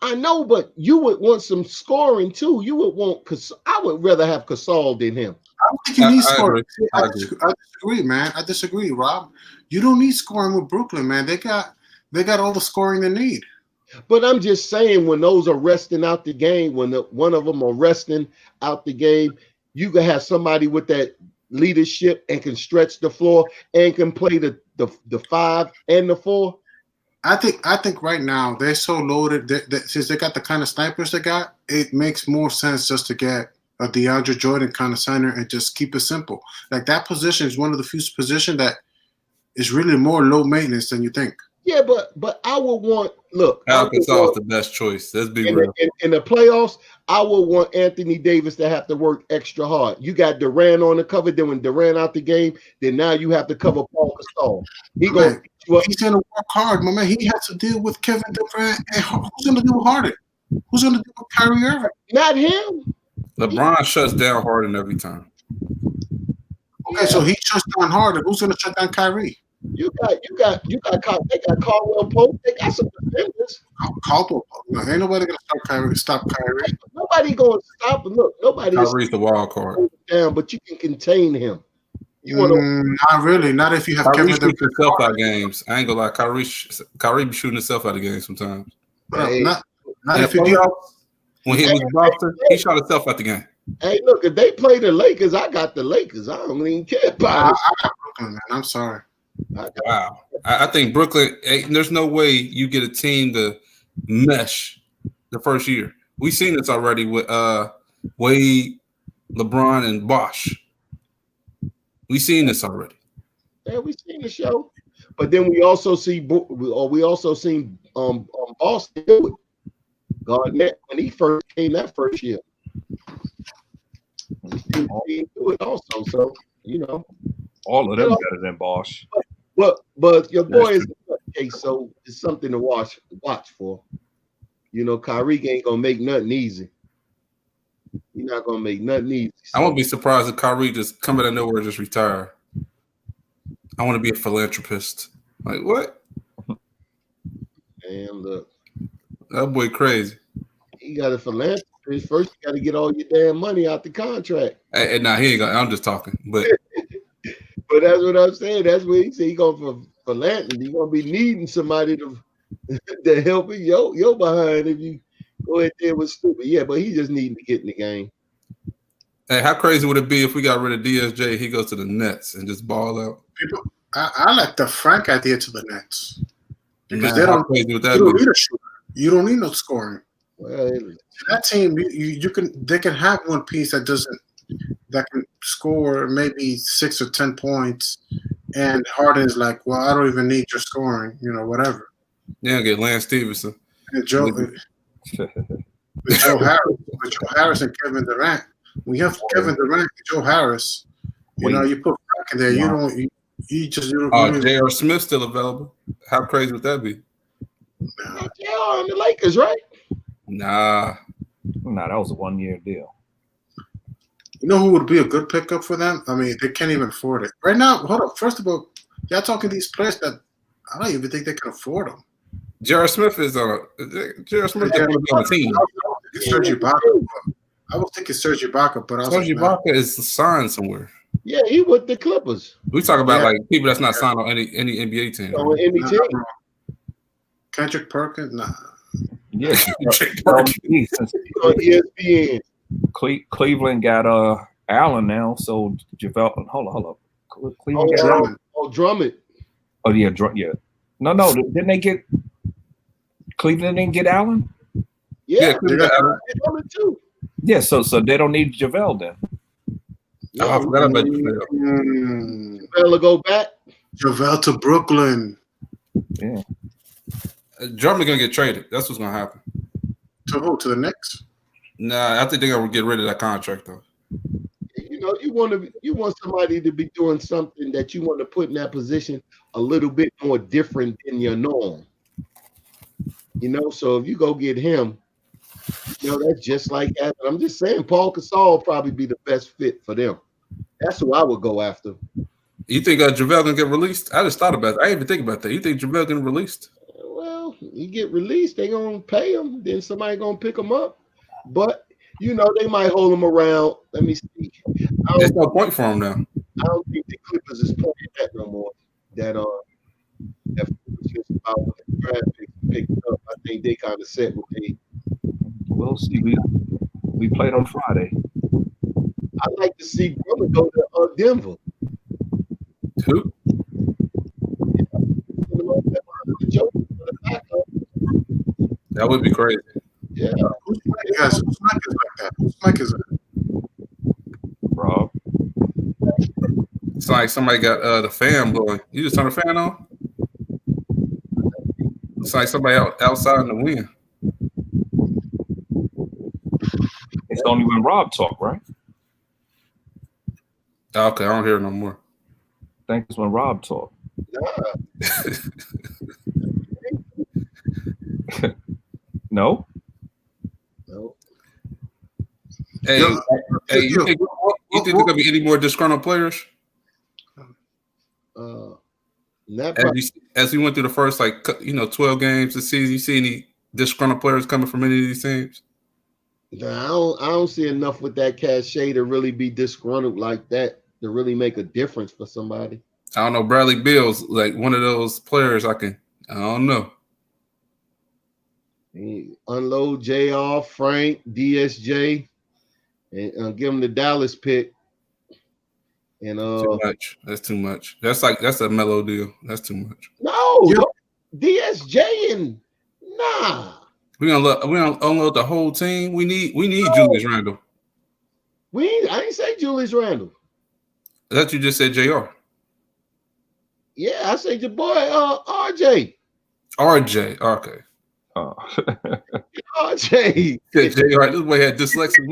I know, but you would want some scoring too. You would want I would rather have Gasol than him. I don't think you need scoring. I disagree, man. I disagree, Rob. You don't need scoring with Brooklyn, man. They got all the scoring they need. But I'm just saying, when those are resting out the game, when one of them are resting out the game, you can have somebody with that leadership and can stretch the floor and can play the 5 and the 4. I think right now they're so loaded that since they got the kind of snipers they got, it makes more sense just to get a DeAndre Jordan kind of center and just keep it simple. Like that position is one of the few positions that is really more low maintenance than you think. Yeah, but I would want Al Gasol's the best choice. Let's be real. In the playoffs, I would want Anthony Davis to have to work extra hard. You got Durant on the cover. Then when Durant out the game, then now you have to cover Paul Gasol. He's gonna work hard, my man. He has to deal with Kevin Durant. And who's gonna do Harden? Who's gonna do Kyrie Irving? Not him. LeBron shuts down Harden every time. Okay, so he shuts down Harden. Who's gonna shut down Kyrie? They got Caldwell Pope. They got some defenders. Culpable. Ain't nobody gonna stop Kyrie. Nobody gonna stop him. Look, nobody is Kyrie's the wild card. down, but you can contain him. You want to? Not really. Not if you have Kyrie Kevin shoots himself out of games. I ain't gonna lie. Kyrie be shooting himself out of games sometimes. Hey, Not In if the you do. playoffs, when he was Boston, he shot himself out the game. Hey, look, if they play the Lakers, I got the Lakers. I don't even care about I got Brooklyn, man. I'm sorry. it. Wow. I think Brooklyn, there's no way you get a team to mesh the first year. We've seen this already with Wade, LeBron, and Bosh. We've seen this already. Yeah, we seen the show, but then we also seen Boston do it. Garnett when he first came that first year. He do it also, so you know. All of them better than Bosch. But your boy is okay, so it's something to watch for. You know, Kyrie ain't gonna make nothing easy. He's not gonna make nothing easy. I won't be surprised if Kyrie just come out of nowhere and just retire. I want to be a philanthropist. Like what? And look, that boy crazy. he got a philanthropist. First, you got to get all your damn money out the contract. Hey, nah, he ain't gonna. I'm just talking, but But that's what I'm saying. That's what he said. He going for philanthropy. He gonna be needing somebody to help him yo behind if you go ahead there with stupid. Yeah, but he just needing to get in the game. hey, how crazy would it be if we got rid of DSJ? He goes to the Nets and just ball out. I like the Frank idea to the Nets because Nah, they how don't. crazy would that You don't be? need a shooter. You don't need no scoring. Well, That team, they can have one piece that can score maybe 6 or 10 points, and Harden's like, well, I don't even need your scoring, whatever. Yeah, get Lance Stevenson. And Joe Harris and Kevin Durant. We have Kevin Durant and Joe Harris. You put Frank in there. You don't. You don't. J.R. Smith still available. How crazy would that be? they are on the Lakers, right? Nah, that was a 1-year deal. You know who would be a good pickup for them? I mean, they can't even afford it right now. Hold up. First of all, y'all talking these players that I don't even think they can afford them. J.R. Smith is on. J.R. Smith is going to be on the team. Serge Ibaka. I was thinking Serge Ibaka, but I was Serge Ibaka is signed somewhere. Yeah, he with the Clippers. We talk about like people that's not signed on any NBA team. On any team. Kendrick Perkins, nah. Yeah, On ESPN. Cleveland got Allen now, so JaVale. Hold up. Cleveland got Drummond. Drummond. Oh yeah, yeah. No. Didn't they get Cleveland? Didn't get Allen? Yeah, Cleveland got Allen. Drummond too. Yeah, so they don't need JaVale then. Oh, I forgot about JaVale. JaVale will go back. JaVale to Brooklyn. Yeah. Drummond gonna get traded. That's what's gonna happen. To who? To the Knicks? Nah, I think they're gonna get rid of that contract though. You want somebody to be doing something that you want to put in that position a little bit more different than your norm. So if you go get him, that's just like that. I'm just saying Paul Gasol will probably be the best fit for them. That's who I would go after. You think JaVale gonna get released? I just thought about that. I didn't even think about that. You think JaVale getting released? Well, he get released, they gonna pay him, then somebody gonna pick him up. But they might hold him around. Let me see. There's no point for him now. I don't think the Clippers is playing that no more. That just about when the draft picked up. I think they kind of set what they. We'll see. We played on Friday. I'd like to see Drummond go to Denver. Who? That would be crazy. Yeah. Whose mic is like that? Whose mic is that? Rob. It's like somebody got the fan blowing. You just turn the fan on? It's like somebody outside in the wind. It's only when Rob talk, right? Okay, I don't hear it no more. I think it's when Rob talk. No? No. Hey, you think there's gonna be any more disgruntled players? As we went through the first 12 games this season, you see any disgruntled players coming from any of these teams? No, I don't see enough with that cachet to really be disgruntled like that to really make a difference for somebody. I don't know. Bradley Beal's like one of those players I don't know. Unload JR, Frank, DSJ, and give him the Dallas pick. And too much. That's too much. That's a mellow deal. That's too much. No, DSJ and nah. We gonna unload the whole team. We need Julius Randle. I ain't say Julius Randle. That you just said JR. Yeah, I say your boy RJ. RJ, okay. RJ. JR, this boy had dyslexia.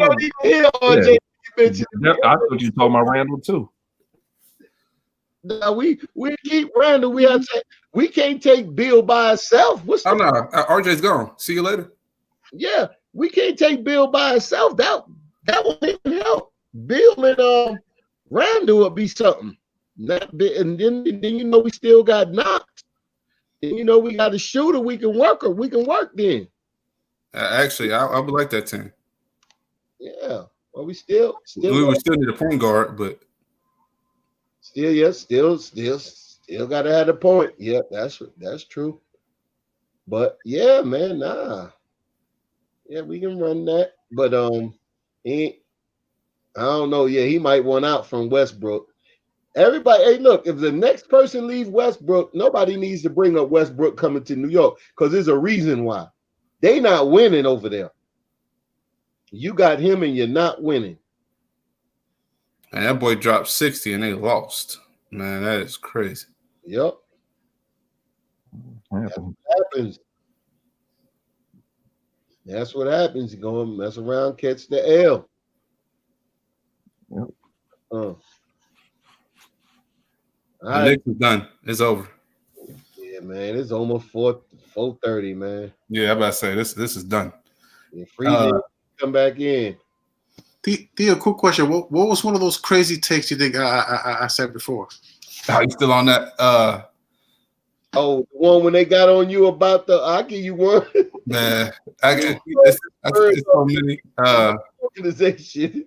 Yeah, RJ. Yeah. I thought you told my Randall too. No, we keep Randall. We can't take Bill by itself. No, RJ's gone. See you later. Yeah, we can't take Bill by itself. That won't even help. Bill and Randall would be something. And then we still got Knox. And we got a shooter. We can work her. We can work then. Actually, I would like that team. Yeah. Well, we still would still need a point guard, but still got to have a point. Yeah, that's true. But yeah, man, nah. Yeah, we can run that. But I don't know. Yeah, he might want out from Westbrook. Everybody, hey, look, if the next person leaves Westbrook, nobody needs to bring up Westbrook coming to New York because there's a reason why. They not winning over there. You got him and you're not winning. Man, that boy dropped 60 and they lost. Man, that is crazy. Yep. That's what happens. That's what happens. You go and mess around, catch the L. Yep. The Knicks is done. It's over. Yeah, man. It's almost 4:30, man. Yeah, I'm about to say this is done. Yeah, Freezy come back in. Theo, quick question. What was one of those crazy takes you think I said before? Are you still on that? The one when they got on you about I'll give you one. Man, it's so many. Organization.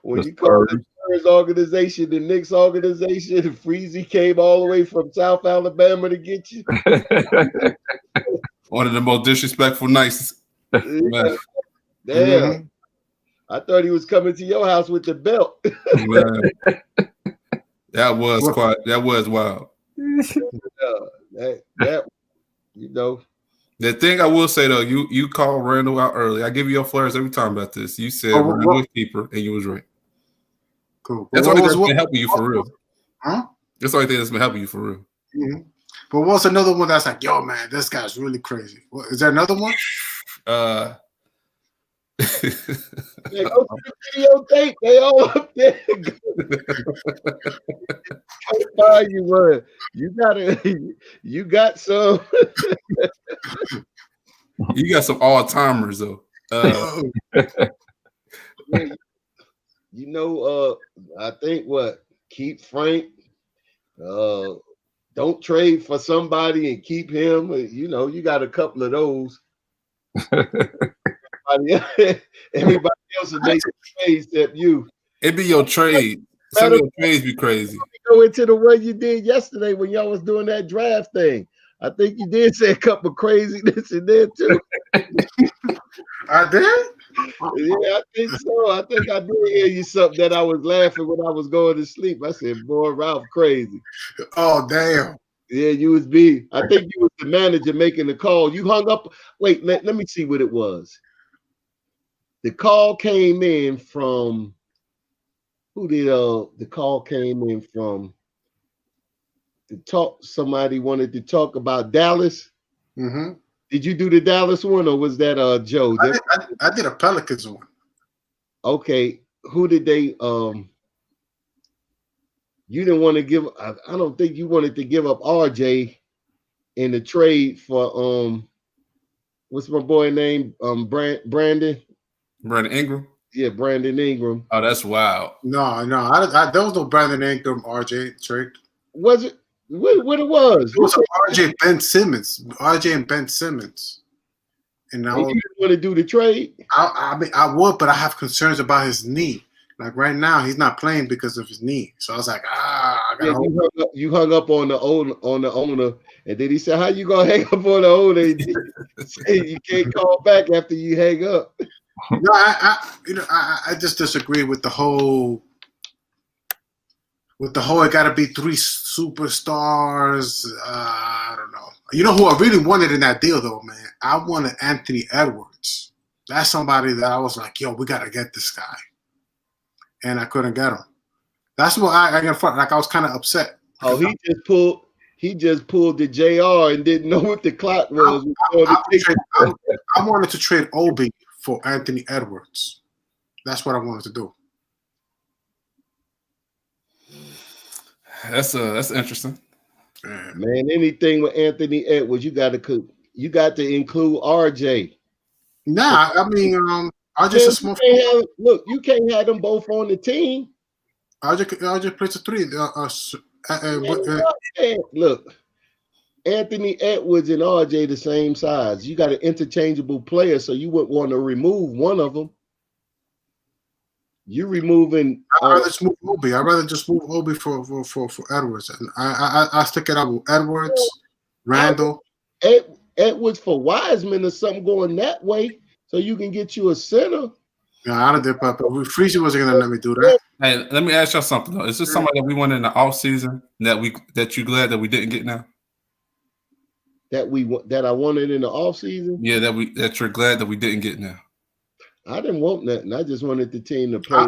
When you call the Spurs organization, the Knicks organization, Freezy came all the way from South Alabama to get you. One of the most disrespectful nights. Yeah. Damn. I thought he was coming to your house with the belt. That was wild. That The thing I will say though, you called Randall out early. I give you your flares every time about this. You said Randall was keeper, and you was right. Cool. That's the only thing that's been helping you for real. Huh? That's the only thing that's been helping you for real. Mm-hmm. But what's another one that's like, yo, man, this guy's really crazy? Is there another one? Yeah, go to the videotape. They all up there. You got some. You got some all timers though. I think keep Frank. Don't trade for somebody and keep him. You got a couple of those. Everybody else will make a trade except you. It be your trade. Some of your trades be crazy. Go into the one you did yesterday when y'all was doing that draft thing. I think you did say a couple of craziness in there too. I did? Yeah, I think so. I think I did hear you something that I was laughing when I was going to sleep. I said, boy, Ralph crazy. Oh, damn. Yeah, I think you was the manager making the call. You hung up. Wait, let me see what it was. The call came in from who did the call came in from to talk. Somebody wanted to talk about Dallas. Mm-hmm. Did you do the Dallas one or was that Joe? I did a Pelicans one. Okay. Who did they you didn't want to give I don't think you wanted to give up RJ in the trade for what's my boy name? Brandon Ingram. Yeah, Brandon Ingram. Oh, that's wild. No, there was no Brandon Ingram RJ trade. Was it what it was? It was RJ and Ben Simmons. And And you didn't want to do the trade? I mean, I would, but I have concerns about his knee. Like right now, he's not playing because of his knee. So I was like, I gotta you hung up on the owner, and then he said, "How you gonna hang up on the owner? You can't call back after you hang up." No, I just disagree with the whole. It got to be 3 superstars. I don't know. You know who I really wanted in that deal, though, man? I wanted Anthony Edwards. That's somebody that I was like, yo, we got to get this guy. And I couldn't get him. That's what I got front. Like, I was kind of upset. Oh, he just pulled the JR and didn't know what the clock was. I wanted to trade Obie for Anthony Edwards. That's what I wanted to do. That's interesting. Man, anything with Anthony Edwards, you got to include RJ. Nah, I mean, RJ's a small. Look, you can't have them both on the team. RJ plays a 3. Look, Anthony Edwards and RJ the same size. You got an interchangeable player, so you wouldn't want to remove one of them. You removing? I'd rather just move Obie. I'd rather just move Obie for Edwards. And I stick it out with Edwards, Randle. Edwards for Wiseman or something going that way, so you can get you a center. Yeah, I did, but Freezy wasn't gonna let me do that. Hey, let me ask y'all something though. Is this somebody that we won in the off season that you glad that we didn't get now? That I wanted in the off season? Yeah, that you're glad that we didn't get now. I didn't want nothing. I just wanted the team to play.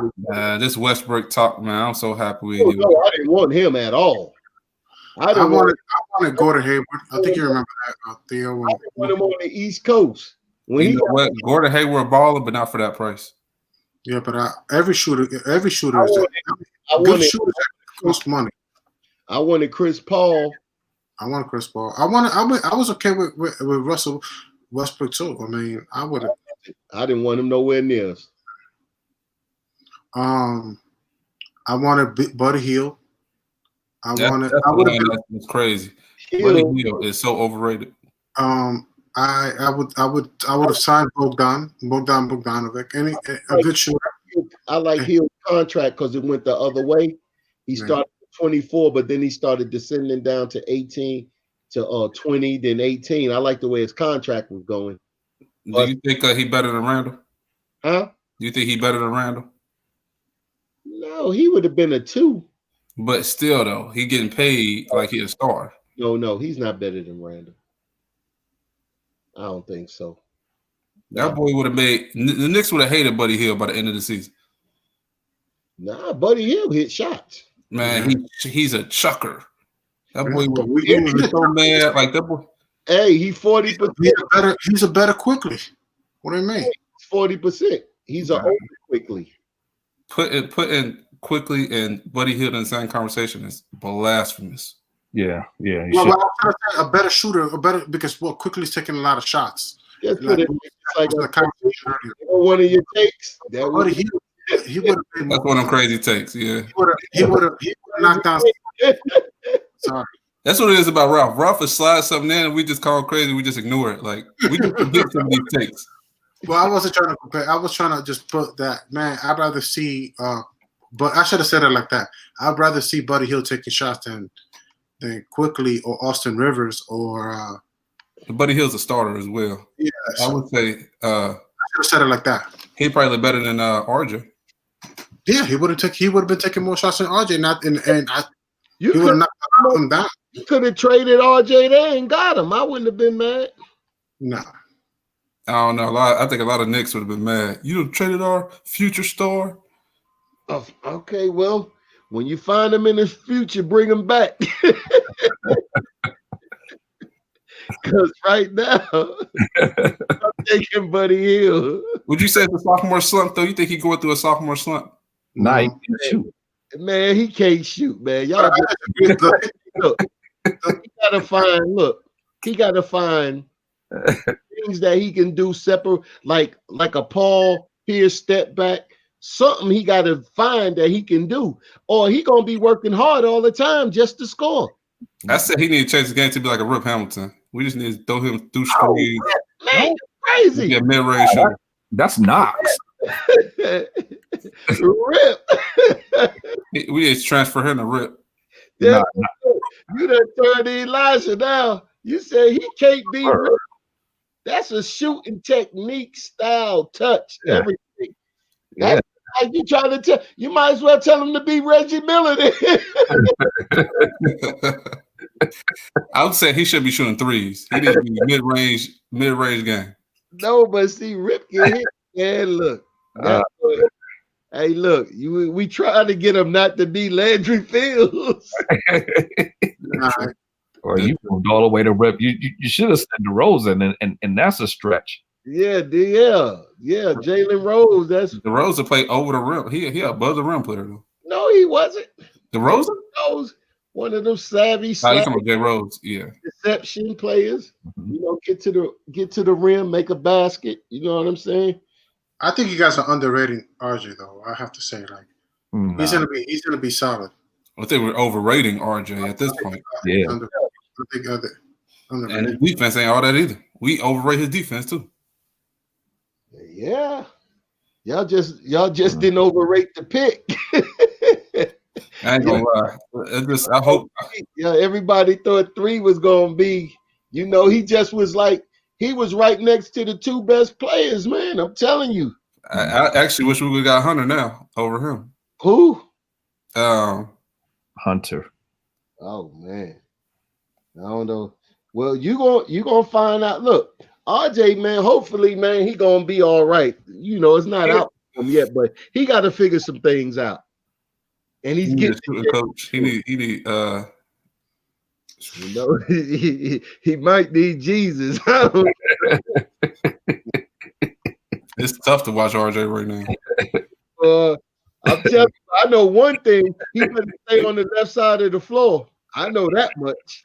This Westbrook talk, man. I'm so happy with you. No, I didn't want him at all. I wanted Gordon Hayward. I think you remember that, Theo. I want him on the East Coast. Gordon Hayward baller, but not for that price. Yeah, but every shooter is good shooters cost money. I wanted Chris Paul. I wanted Chris Paul. I was okay with Russell Westbrook too. I mean, I didn't want him nowhere near us. I wanted Buddy Hield. That's crazy. Buddy Hield is so overrated. I would have signed Bogdanovic. A good shooter. I like Hield's contract because it went the other way. He started at 24, but then he started descending down to 18 to 20, then 18. I like the way his contract was going. Do you think he better than Randle? Huh? Do you think he better than Randle? No, he would have been a 2. But still, though, he getting paid like he a star. No, he's not better than Randle. I don't think so. That boy would have made the Knicks would have hated Buddy Hield by the end of the season. Nah, Buddy Hield hit shots. Man, he's a chucker. That boy was so mad. Like that boy. Hey, he 40%. He's a better Quickley. What do you mean? 40%. He's a older Quickley. Putting Quickley and Buddy Hield in the same conversation is blasphemous. Yeah. Well, I'm trying to say a better shooter, because Quickley's taking a lot of shots. Just put it like one of your takes. He would have been. That's one of them crazy takes. Yeah, he would have knocked down. Sorry. That's what it is about Ralph. Ralph will slide something in, and we just call him crazy. We just ignore it. Like we just forget some of these takes. Well, I wasn't trying to compare. I was trying to just put that. Man, I'd rather see. But I should have said it like that. I'd rather see Buddy Hield taking shots than Quickley or Austin Rivers or. Buddy Hield's a starter as well. Yeah, I would say. I should have said it like that. He probably better than RJ. Yeah, he would have been taking more shots than RJ. He would have knocked him down. You could have traded RJ there and got him. I wouldn't have been mad. No. I don't know. I think a lot of Knicks would have been mad. You traded our future star. Oh, okay, well, when you find him in the future, bring him back. Because right now, I'm taking Buddy Hield. Would you say it's a sophomore slump, though? You think he's going through a sophomore slump? Nah, he can't shoot. Man, he can't shoot, man. Y'all he gotta find things that he can do separate, like a Paul Pierce step back, something he got to find that he can do, or he gonna be working hard all the time just to score. I said he need to change the game to be like a Rip Hamilton. We just need to throw him through screens. Man, you're crazy. Yeah, mid-range shooter. That's Knox. Rip. We need to transfer him to Rip. You done turned Elijah now. You say he can't be Rip. That's a shooting technique, style, touch, everything. Yeah. Like you trying to tell, you might as well tell him to be Reggie Miller then. I would say he should be shooting threes. He needs to be mid-range game. No, but see, Rip get hit. Man, look. Hey, look, we trying to get him not to be Landry Fields. Or you moved all the way to Rip. You should have said DeRozan, and that's a stretch. Yeah. Jalen Rose. That's DeRozan played over the rim. He above the rim player though. No, he wasn't. DeRozan? Rose, one of them savvy, you talking about Jay Rose? Yeah. Deception players. You know, get to the rim, make a basket. You know what I'm saying? I think you guys are underrating RJ though. I have to say, like, he's gonna be solid. I think we're overrating RJ at this point. Yeah. I think and his defense ain't all that either. We overrate his defense too. Yeah. Y'all just didn't overrate the pick. I ain't gonna lie. I hope. Yeah, everybody thought 3 was gonna be. You know, he just was like he was right next to the 2 best players, man. I'm telling you. I actually wish we would have got Hunter now over him. Who? Hunter. Oh man, I don't know. Well, you gonna find out. Look, RJ, man. Hopefully, man, he gonna be all right. You know, it's not out for him yet, but he got to figure some things out. And he's getting a coach. He need. You know, he might need Jesus. It's tough to watch RJ right now. I'm telling you, I know one thing. He better stay on the left side of the floor. I know that much.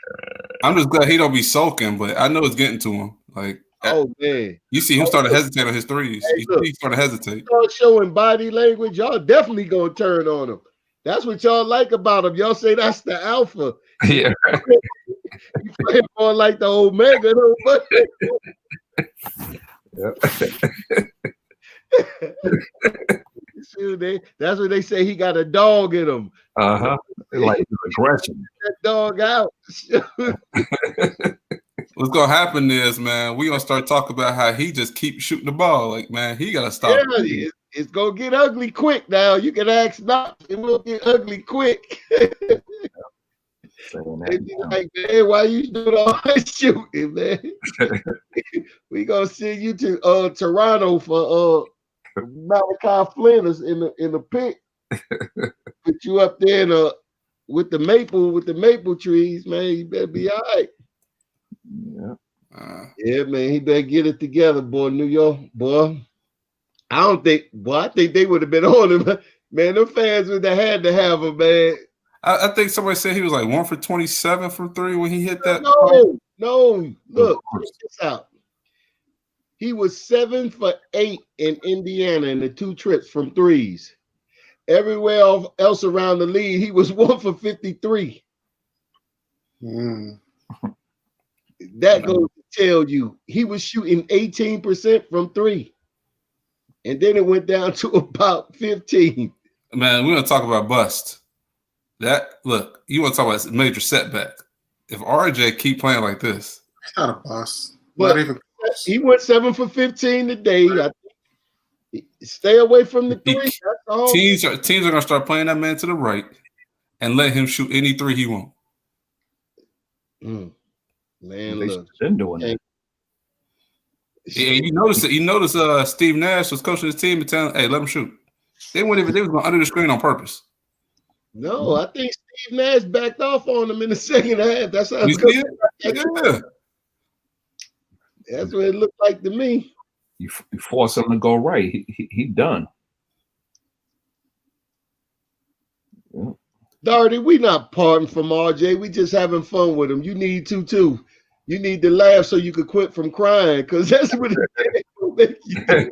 I'm just glad he don't be sulking, but I know it's getting to him. Like, oh man, you see him start to hesitate on his threes. Hey, He start to hesitate. Start showing body language. Y'all definitely gonna turn on him. That's what y'all like about him. Y'all say that's the alpha. Yeah. You play more like the omega, though, but that's what they say. He got a dog in him. Like aggression. That dog out. What's gonna happen is, man, we gonna start talking about how he just keeps shooting the ball. Like, man, he gotta stop. Yeah, it's gonna get ugly quick now. You can ask Knox, it will get ugly quick. Like, man, why you doing all that shooting, man? We gonna send you to Toronto for Malachi Flynn in the pick. Put you up there with the maple trees, man. You better be all right. Yeah. Yeah, man. He better get it together, boy. New York, boy. I think they would have been on him. Man, them fans would have had to have him, man. I think somebody said he was like 1 for 27 from 3 when he hit that. No. Look, check this out. He was 7 for 8 in Indiana in the 2 trips from threes. Everywhere else around the league, he was 1 for 53. That goes to tell you he was shooting 18% from 3. And then it went down to about 15. Man, we're gonna talk about bust. Look, you want to talk about a major setback. If RJ keep playing like this, it's not a bust. But he went 7 for 15 today. I think stay away from the 3. That's all. Teams are gonna start playing that man to the right and let him shoot any 3 he wants. Man, look, been doing that. Yeah, you notice Steve Nash was coaching his team and telling, "Hey, let him shoot." They was going under the screen on purpose. No, I think Steve Nash backed off on him in the second half. That's how you see it? Yeah. That's what it looked like to me. You force him to go right. He done. Yeah. Doherty, we not parting from RJ. We just having fun with him. You need to too. You need to laugh so you could quit from crying, because that's what it will make you do.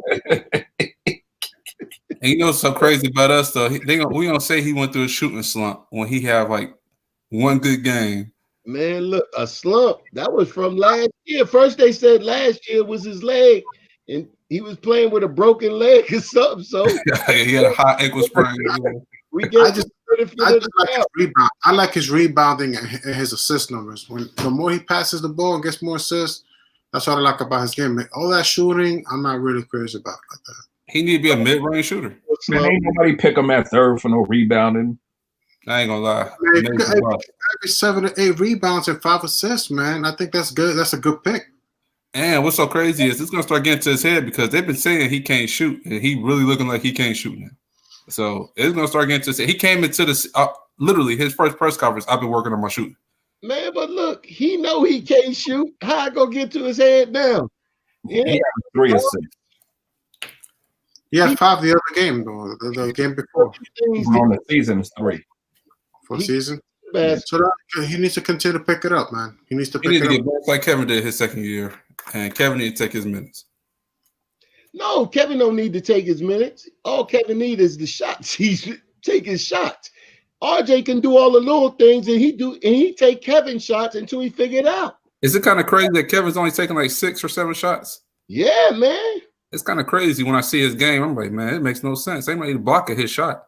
And you know what's so crazy about us though? We gonna say he went through a shooting slump when he have like one good game. Man, look, a slump. That was from last year. First, they said last year was his leg, and he was playing with a broken leg or something. So he had a high ankle sprain. we get I like his rebounding and his assist numbers. When the more he passes the ball and gets more assists, that's what I like about his game. All that shooting, I'm not really crazy about like that. He need to be a mid-range shooter. Man, ain't nobody pick him at third for no rebounding. I ain't gonna lie. Every 7 to 8 rebounds and 5 assists, man. I think that's good. That's a good pick. And what's so crazy is it's gonna start getting to his head because they've been saying he can't shoot, and he really looking like he can't shoot now. So it's gonna start getting to his head. He came into this literally his first press conference. I've been working on my shooting. Man, but look, he know he can't shoot. How I gonna get to his head now? He had 3 assists. He had 5 the other game, though. The game before. On the season is 3. For season? So he needs to continue to pick it up, man. He needs to pick it up. Get back like Kevin did his second year. And Kevin need to take his minutes. No, Kevin don't need to take his minutes. All Kevin needs is the shots. He's taking shots. RJ can do all the little things, and he take Kevin's shots until he figure it out. Is it kind of crazy that Kevin's only taking like 6 or 7 shots? Yeah, man. It's kind of crazy when I see his game. I'm like, man, it makes no sense. They might need to block at his shot.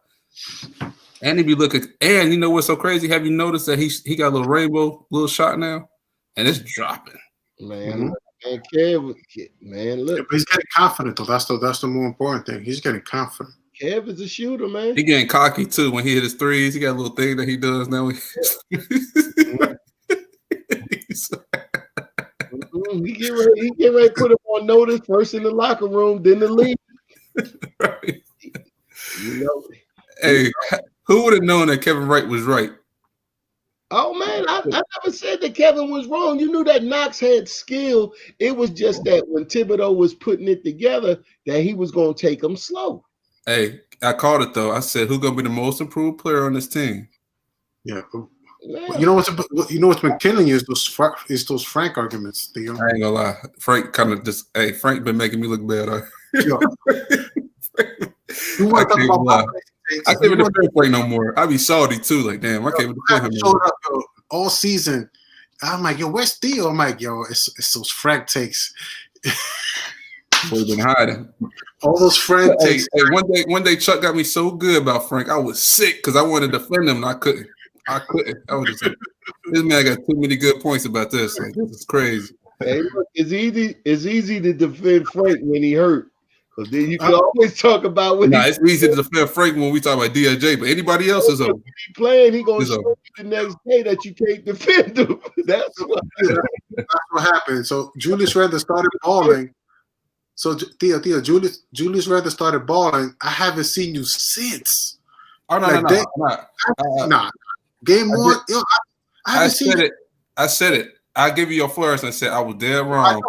And he be looking. And you know what's so crazy? Have you noticed that he got a little rainbow little shot now, and it's dropping. Man, man, Kev, man, look. But he's getting confident though. That's the more important thing. He's getting confident. Kev is a shooter, man. He getting cocky too when he hit his threes. He got a little thing that he does now. He get ready to put him on notice first in the locker room, then the league. Right. You know. Hey, who would have known that Kevin Wright was right? Oh man, I never said that Kevin was wrong. You knew that Knox had skill. It was just that when Thibodeau was putting it together, that he was going to take him slow. Hey, I called it though. I said, "Who's going to be the most improved player on this team?" Yeah. You know what's been killing you is those Frank arguments, Theo. I ain't gonna lie. Frank kind of just Frank been making me look bad. You want to talk about I can't even defend Frank no more. I be salty too. Like, damn, I can't even defend him. Showed up all season. I'm like, yo, where's Theo? I'm like, yo, it's those Frank takes. We've been hiding. All those Frank takes. Hey, one day Chuck got me so good about Frank. I was sick because I wanted to defend him and I couldn't. I was just like, this man got too many good points about this. Like, this is crazy. Hey, look, it's easy to defend Frank when he hurt. Because then you can always talk about when it's easy to defend Frank when we talk about DJ, but anybody else is over. When he playing, he gonna show you the next day that you can't defend him. That's what happened. So Julius Randle started balling. So Theo, Julius Randle started balling. I haven't seen you since. Oh no, nah. Game one, I haven't seen it. I said it. I give you your flowers and said I was dead wrong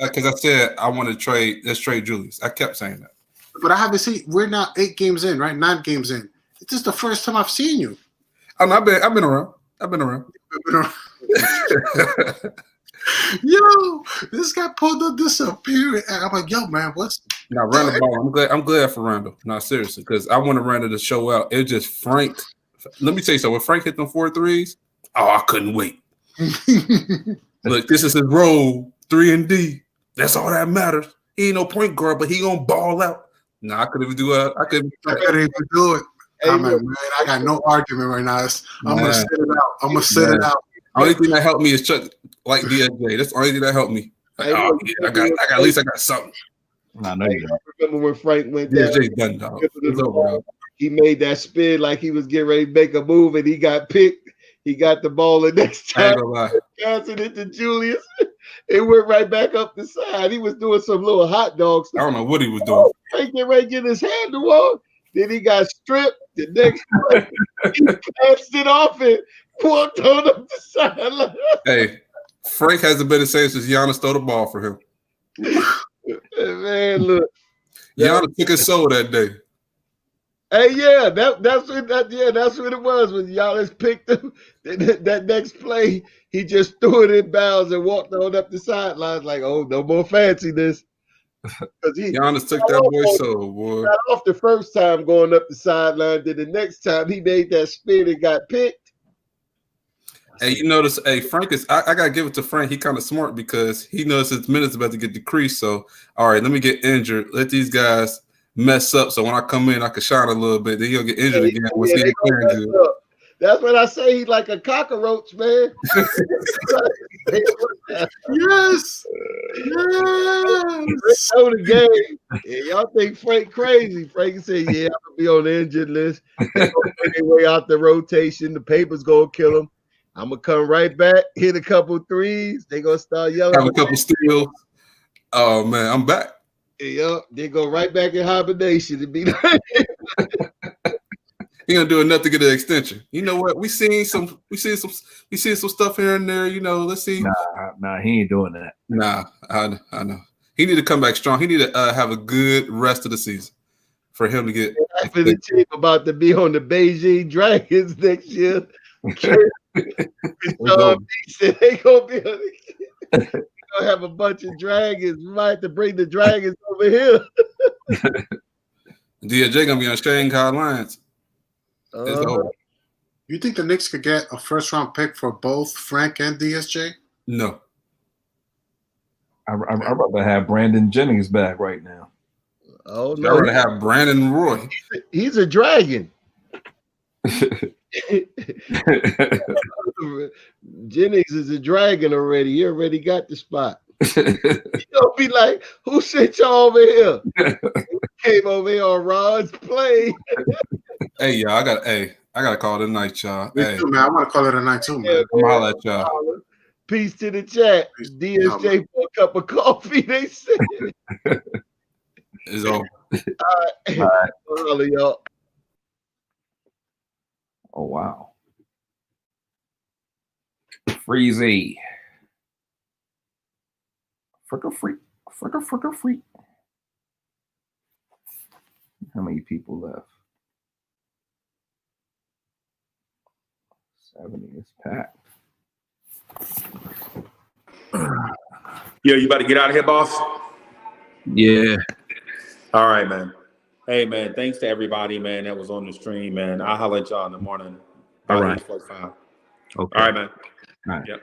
because I said I want to trade. Let's trade Julius. I kept saying that. But I haven't seen. We're now 8 games in, right? 9 games in. This is the first time I've seen you. I've been around. Yo, this guy pulled up disappearing. I'm like, yo, man, what's? Now Randle ball. I'm glad for Randle. No, seriously, because I wanted Randle to show out. It just Frank. Let me tell you something. When Frank hit them 4 threes, I couldn't wait. Look, this is his role, 3 and D. That's all that matters. He ain't no point guard, but he gonna ball out. Nah, I couldn't even do it. I couldn't even do it. Hey, I'm like, man, I got no argument right now. I'm gonna sit it out. Only thing that helped me is Chuck like DSJ. That's the only thing that helped me. Like, I got at least I got something. I know you got. Remember when Frank went DSJ done, dog. It's over, dog. He made that spin like he was getting ready to make a move, and he got picked. He got the ball, and next time passing it to Julius, it went right back up the side. He was doing some little hot dog stuff. I don't know what he was doing. Frank getting ready to get his hand to wall. Then he got stripped. The next play, he passed it off and walked on up the sideline. Hey, Frank hasn't been the same since Giannis stole the ball for him. Man, look. Giannis took his soul that day. Hey, yeah, that's what it was when Giannis picked him. That next play, he just threw it in bounds and walked on up the sidelines like, oh, no more fanciness. Because he Giannis took that boy soul, boy. got off the first time going up the sideline. Then the next time he made that spin and got picked. Hey, you notice, Frank is. I gotta give it to Frank. He kind of smart because he knows his minutes about to get decreased. So, all right, let me get injured. Let these guys mess up. So when I come in, I can shine a little bit. Then he'll get injured again once he ain't playing good. That's what I say. He's like a cockroach, man. Yes. Know the game. Yeah, y'all think Frank crazy. Frank said, yeah, I'm gonna be on the injured list. They're gonna find their way out the rotation. The paper's gonna kill him. I'm gonna come right back, hit a couple threes. They gonna start yelling. Have a couple steals. Oh man, I'm back. Yeah, they go right back in hibernation and be like, He gonna do enough to get an extension. You know what? We seen some stuff here and there. You know, let's see. Nah, he ain't doing that. Nah, I know. He need to come back strong. He need to have a good rest of the season for him to get. after the team about to be on the Beijing Dragons next year. Sean said they gonna be on the, gonna have a bunch of dragons. We might have to bring the dragons over here. DJ gonna be on Shanghai Lions. It's over. You think the Knicks could get a first-round pick for both Frank and DSJ? No. I'd rather have Brandon Jennings back right now. Oh I'd no, rather have Brandon Roy. he's a dragon. Jennings is a dragon already. He already got the spot. You'll be like, who sent y'all over here? Came over here on Rod's play. Hey, y'all, I gotta call it a night, y'all. Me Hey, too, man. I want to call it a night too, man. I'm gonna holler at y'all. Peace to the chat. DSJ for a cup of coffee, they said. It's over. All right. Holla, y'all. Oh wow. Freezy. Fricker freak. How many people left? 70 is packed. Yo, you about to get out of here, boss? Yeah. All right, man. Hey, man, thanks to everybody, man, that was on the stream, man. I'll holler at y'all in the morning. All right. 8:45. Okay. All right, man. All right. Yep.